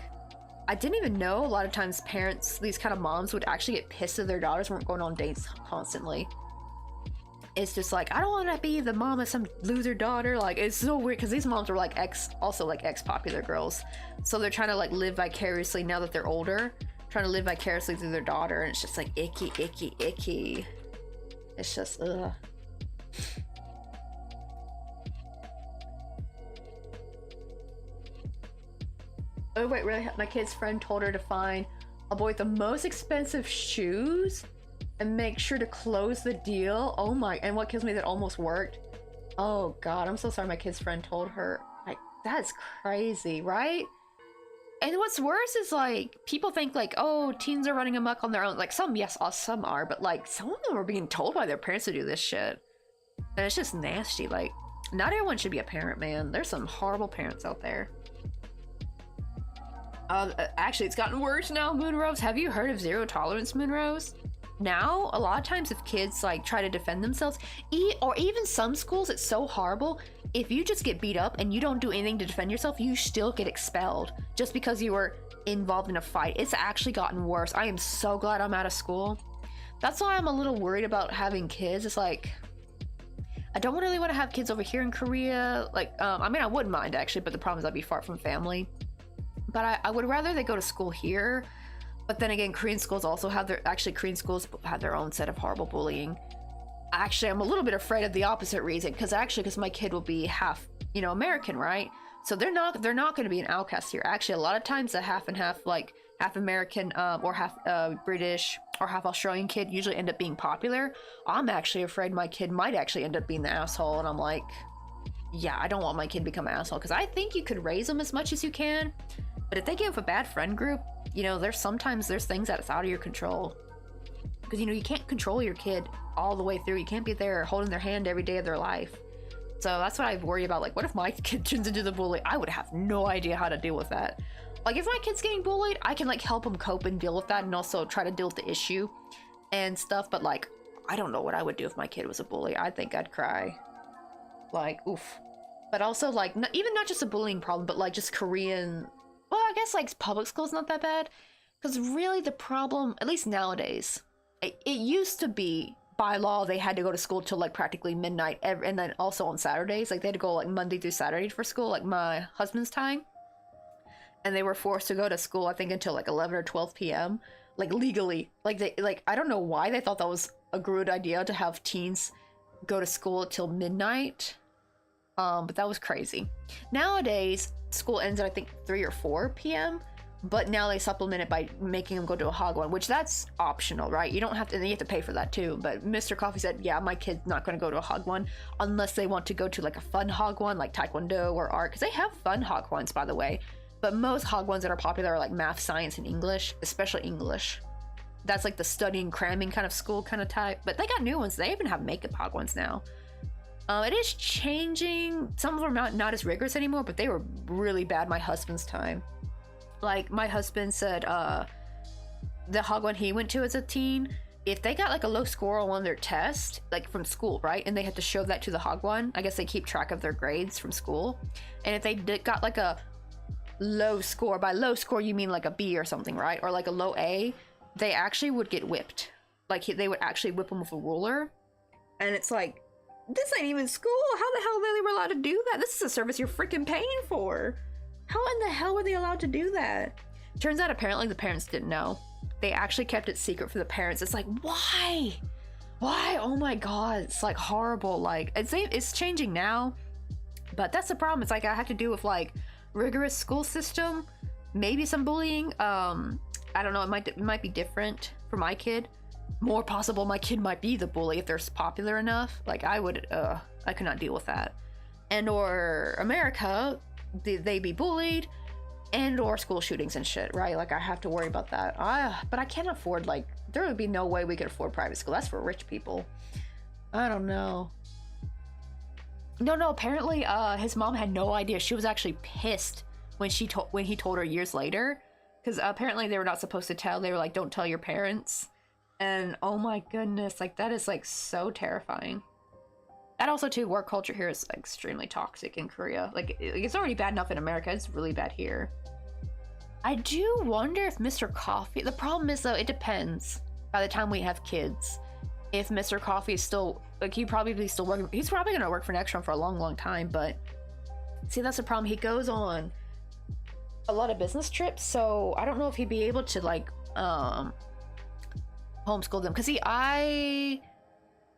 I didn't even know a lot of times parents, these kind of moms, would actually get pissed that their daughters weren't going on dates constantly. It's just like, I don't want to be the mom of some loser daughter. Like, it's so weird because these moms were like ex-popular girls, so they're trying to like live vicariously now that they're older, trying to live vicariously through their daughter, and it's just like icky, icky, icky. It's just ugh. Oh wait, really? My kid's friend told her to find a boy with the most expensive shoes and make sure to close the deal. Oh my, and what kills me, that almost worked. Oh god, I'm so sorry my kid's friend told her. Like, that's crazy, right? And what's worse is like, people think like, oh, teens are running amok on their own. Like, some, yes, some are, but like, some of them are being told by their parents to do this shit. And it's just nasty. Like, not everyone should be a parent, man. There's some horrible parents out there. Actually, it's gotten worse now, Moonrose. Have you heard of zero tolerance, Moonrose? Now, a lot of times if kids like try to defend themselves, or even some schools, it's so horrible. If you just get beat up and you don't do anything to defend yourself, you still get expelled just because you were involved in a fight. It's actually gotten worse. I am so glad I'm out of school. That's why I'm a little worried about having kids. It's like, I don't really want to have kids over here in Korea. Like, I mean, I wouldn't mind actually, but the problem is I'd be far from family. But I would rather they go to school here. But then again, Korean schools also have Korean schools have their own set of horrible bullying. Actually, I'm a little bit afraid of the opposite reason, because my kid will be half, American, right? So they're not going to be an outcast here. Actually, a lot of times the half and half, like half American or half British or half Australian kid usually end up being popular. I'm actually afraid my kid might actually end up being the asshole, and I'm like, yeah, I don't want my kid to become an asshole, because I think you could raise them as much as you can, but if they give a bad friend group, you know, there's things that's out of your control, because, you know, you can't control your kid all the way through. You can't be there holding their hand every day of their life. So that's what I worry about. Like, what if my kid turns into the bully? I would have no idea how to deal with that. Like, if my kid's getting bullied, I can like help him cope and deal with that, and also try to deal with the issue and stuff, but like, I don't know what I would do if my kid was a bully. I think I'd cry. Like, oof. But also, like, not just a bullying problem, but like just Korean, well, I guess like public school's not that bad, because really the problem, at least nowadays, it used to be by law they had to go to school till like practically midnight, and then also on Saturdays, like they had to go like Monday through Saturday for school, like my husband's time, and they were forced to go to school I think until like 11 or 12 p.m. like legally. Like I don't know why they thought that was a good idea to have teens go to school till midnight. But that was crazy. Nowadays, school ends at I think 3 or 4 p.m. But now they supplement it by making them go to a hog one, which that's optional, right? You don't have to, and you have to pay for that too. But Mr. Coffee said, yeah, my kid's not going to go to a hog one unless they want to go to like a fun hog one, like Taekwondo or art, because they have fun hog ones, by the way. But most hog ones that are popular are like math, science, and English, especially English. That's like the studying, cramming kind of school kind of type. But they got new ones. They even have makeup hog ones now. It is changing. Some of them are not as rigorous anymore, but they were really bad my husband's time. Like, my husband said, the hog one he went to as a teen, if they got like a low score on one of their tests, like from school, right? And they had to show that to the hog one. I guess they keep track of their grades from school. And if they got like a low score, by low score you mean like a B or something, right? Or like a low A, they actually would get whipped. Like, they would actually whip them with a ruler. And it's like, this ain't even school. How the hell they were allowed to do that? This is a service you're freaking paying for. How in the hell were they allowed to do that? Turns out apparently the parents didn't know. They actually kept it secret for the parents. It's like, why? Why? Oh my god, it's like horrible. Like, it's changing now, but that's the problem. It's like I have to deal with like rigorous school system, maybe some bullying. I don't know. It might be different for my kid. More possible my kid might be the bully if they're popular enough. Like, I could not deal with that. And or America, they be bullied, and or school shootings and shit, right? Like, I have to worry about that. But I can't afford, like, there would be no way we could afford private school. That's for rich people. I don't know. No, apparently his mom had no idea. She was actually pissed when he told her years later, because apparently they were not supposed to tell. They were like, don't tell your parents. And oh my goodness, like, that is like so terrifying. And also too, work culture here is extremely toxic in Korea. Like, it's already bad enough in America. It's really bad here. I do wonder if Mr. Coffee, the problem is though, it depends by the time we have kids. If Mr. Coffee is still, like, he's probably gonna work for an extra for a long time, but see, that's the problem. He goes on a lot of business trips, so I don't know if he'd be able to like homeschool them, because I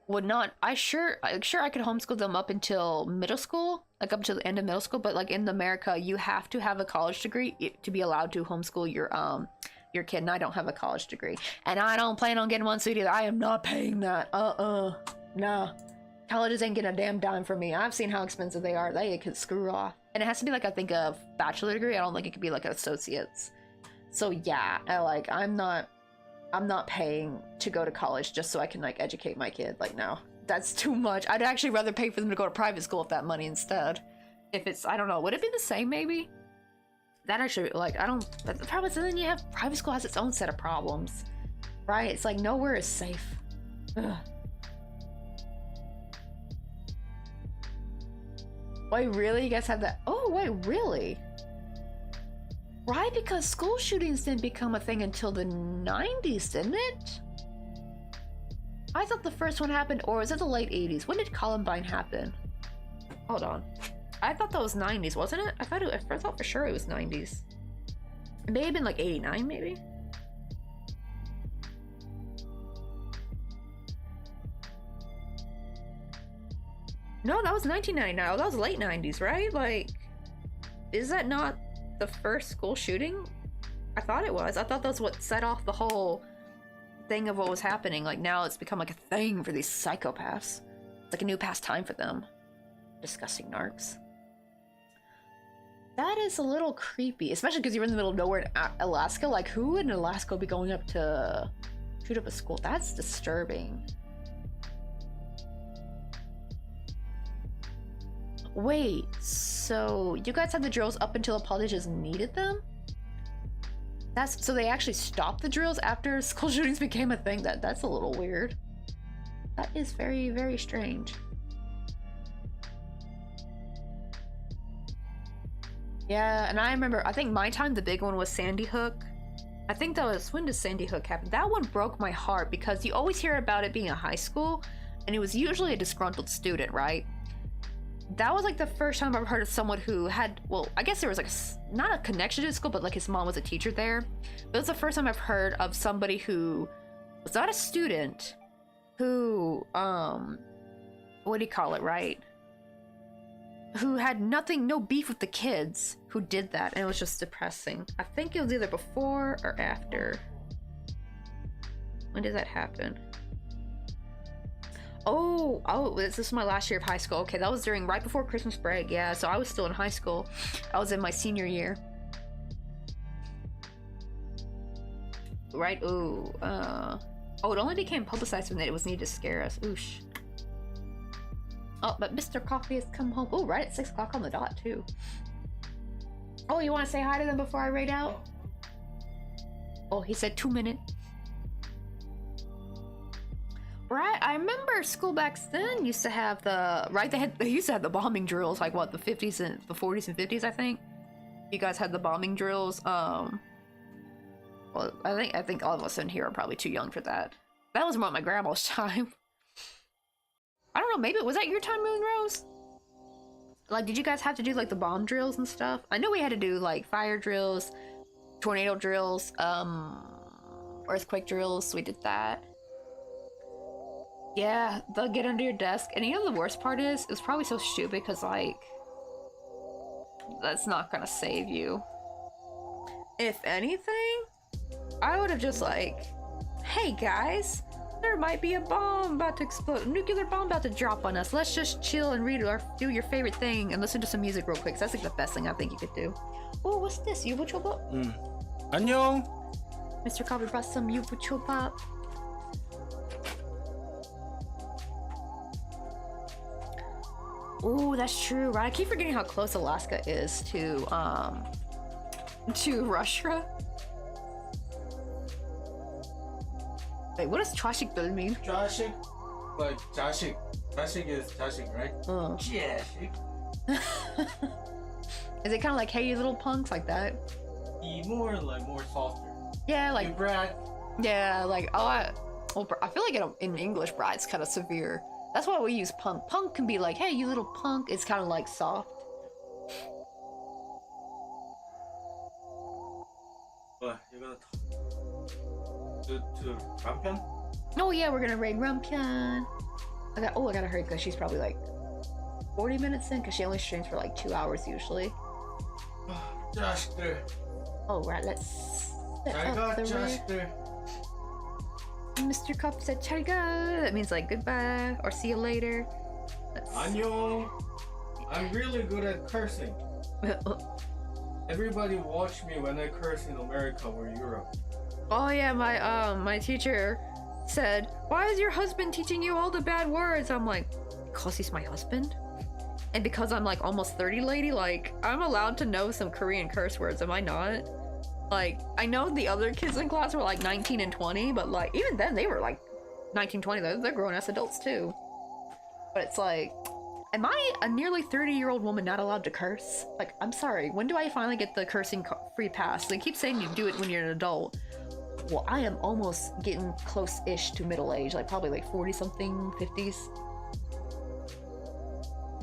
would not. Sure I could homeschool them up until middle school, like up to the end of middle school, but like in America you have to have a college degree to be allowed to homeschool your kid, and I don't have a college degree, and I don't plan on getting one soon either. I am not paying that. Nah, colleges ain't getting a damn dime for me. I've seen how expensive they are. They could screw off. And it has to be like, I think, a bachelor degree. I don't think it could be like an associate's. So yeah, I'm not paying to go to college just so I can like educate my kid. Like, no, that's too much. I'd actually rather pay for them to go to private school with that money instead. If it's, I don't know, would it be the same maybe? That actually, like, but the problem is then you have private school has its own set of problems, right? It's like nowhere is safe. Ugh. Wait, really? You guys have that? Oh, wait, really? Right, because school shootings didn't become a thing until the 90s, didn't it? I thought the first one happened, or was it the late 80s? When did Columbine happen? Hold on. I thought that was 90s, wasn't it? I thought for sure it was 90s. It may have been like 89, maybe? No, that was 1999. Oh, that was late 90s, right? Like, is that not the first school shooting? I thought it was. I thought that's what set off the whole thing of what was happening. Like, now it's become like a thing for these psychopaths. It's like a new pastime for them. Disgusting narcs. That is a little creepy, especially because you're in the middle of nowhere in Alaska. Like, who in Alaska would be going up to shoot up a school? That's disturbing. Wait, so you guys had the drills up until the politicians needed them? That's so they actually stopped the drills after school shootings became a thing? That's a little weird. That is very, very strange. Yeah, and I remember, I think my time, the big one was Sandy Hook. I think that was, when does Sandy Hook happen? That one broke my heart because you always hear about it being a high school, and it was usually a disgruntled student, right? That was like the first time I've heard of someone who had, well, I guess there was like not a connection to the school, but like his mom was a teacher there. But it was the first time I've heard of somebody who was not a student, who, what do you call it, right? Who had no beef with the kids, who did that, and it was just depressing. I think it was either before or after. When did that happen? Oh, this is my last year of high school. Okay, that was right before Christmas break. Yeah, so I was still in high school. I was in my senior year. Right, ooh, it only became publicized when it was needed to scare us. Oosh. Oh, but Mr. Coffee has come home. Oh, right at 6 o'clock on the dot, too. Oh, you want to say hi to them before I raid out? Oh, he said 2 minutes. Right, I remember school back then used to have they used to have the bombing drills, like what, the 50s and the 40s and 50s, I think. You guys had the bombing drills. Well, I think all of us in here are probably too young for that. That was more my grandma's time. I don't know, maybe was that your time, Moonrose? Like, did you guys have to do like the bomb drills and stuff? I know we had to do like fire drills, tornado drills, earthquake drills, so we did that. Yeah, they'll get under your desk. And you know the worst part is, it's probably so stupid because, like, that's not gonna save you. If anything, I would have just like, hey guys, there might be a bomb about to explode, a nuclear bomb about to drop on us. Let's just chill and read or do your favorite thing and listen to some music real quick. 'Cause that's like the best thing I think you could do. Oh, what's this? Yubuchoba? 안녕. Mr. Coffee brought some Yubuchoba. Oh, that's true, right? I keep forgetting how close Alaska is to Russia. Wait, what does Trashik Bill mean? 자식, like 자식. 자식 is 자식, right? 자식. Is it kind of like, hey, you little punks, like that? More softer. Yeah, You like, brat. yeah, like, I feel like in English, brat's kind of severe. That's why we use punk. Punk can be like, hey, you little punk. It's kind of like soft. What? You're gonna to Rampion? Oh yeah, we're gonna raid Rumpion. I gotta hurry because she's probably like 40 minutes in because she only streams for like 2 hours usually. 자식들. Oh right, let's set 잘 up 가, the raid. 자식들. Mr. Cup said "Chariga." That means like goodbye or see you later. 안녕. I'm really good at cursing. Everybody watch me when I curse in America or Europe. Oh yeah, my teacher said, "Why is your husband teaching you all the bad words?" I'm like, "Because he's my husband." And because I'm like almost 30, lady, like I'm allowed to know some Korean curse words, am I not? Like, I know the other kids in class were like 19 and 20, but like even then they were like 19, 20, they're grown-ass adults too. But it's like, am I a nearly 30-year-old woman not allowed to curse? Like, I'm sorry, when do I finally get the cursing free pass? They keep saying you do it when you're an adult. Well, I am almost getting close-ish to middle age, like probably like 40-something, 50s.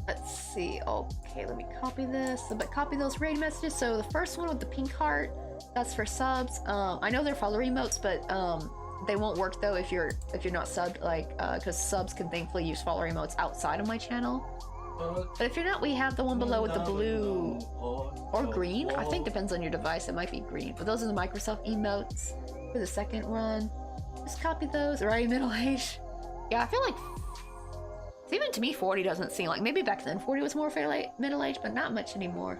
Let's see, okay, let me copy this, but copy those raid messages. So the first one with the pink heart, that's for subs. I know they're follow emotes, but they won't work though if you're not subbed, like because subs can thankfully use follow emotes outside of my channel. But if you're not, we have the one below with the blue or green. I think depends on your device. It might be green. But those are the Microsoft emotes for the second run. Just copy those. Right, middle age. Yeah, I feel like even to me 40 doesn't seem like, maybe back then 40 was more middle age, but not much anymore.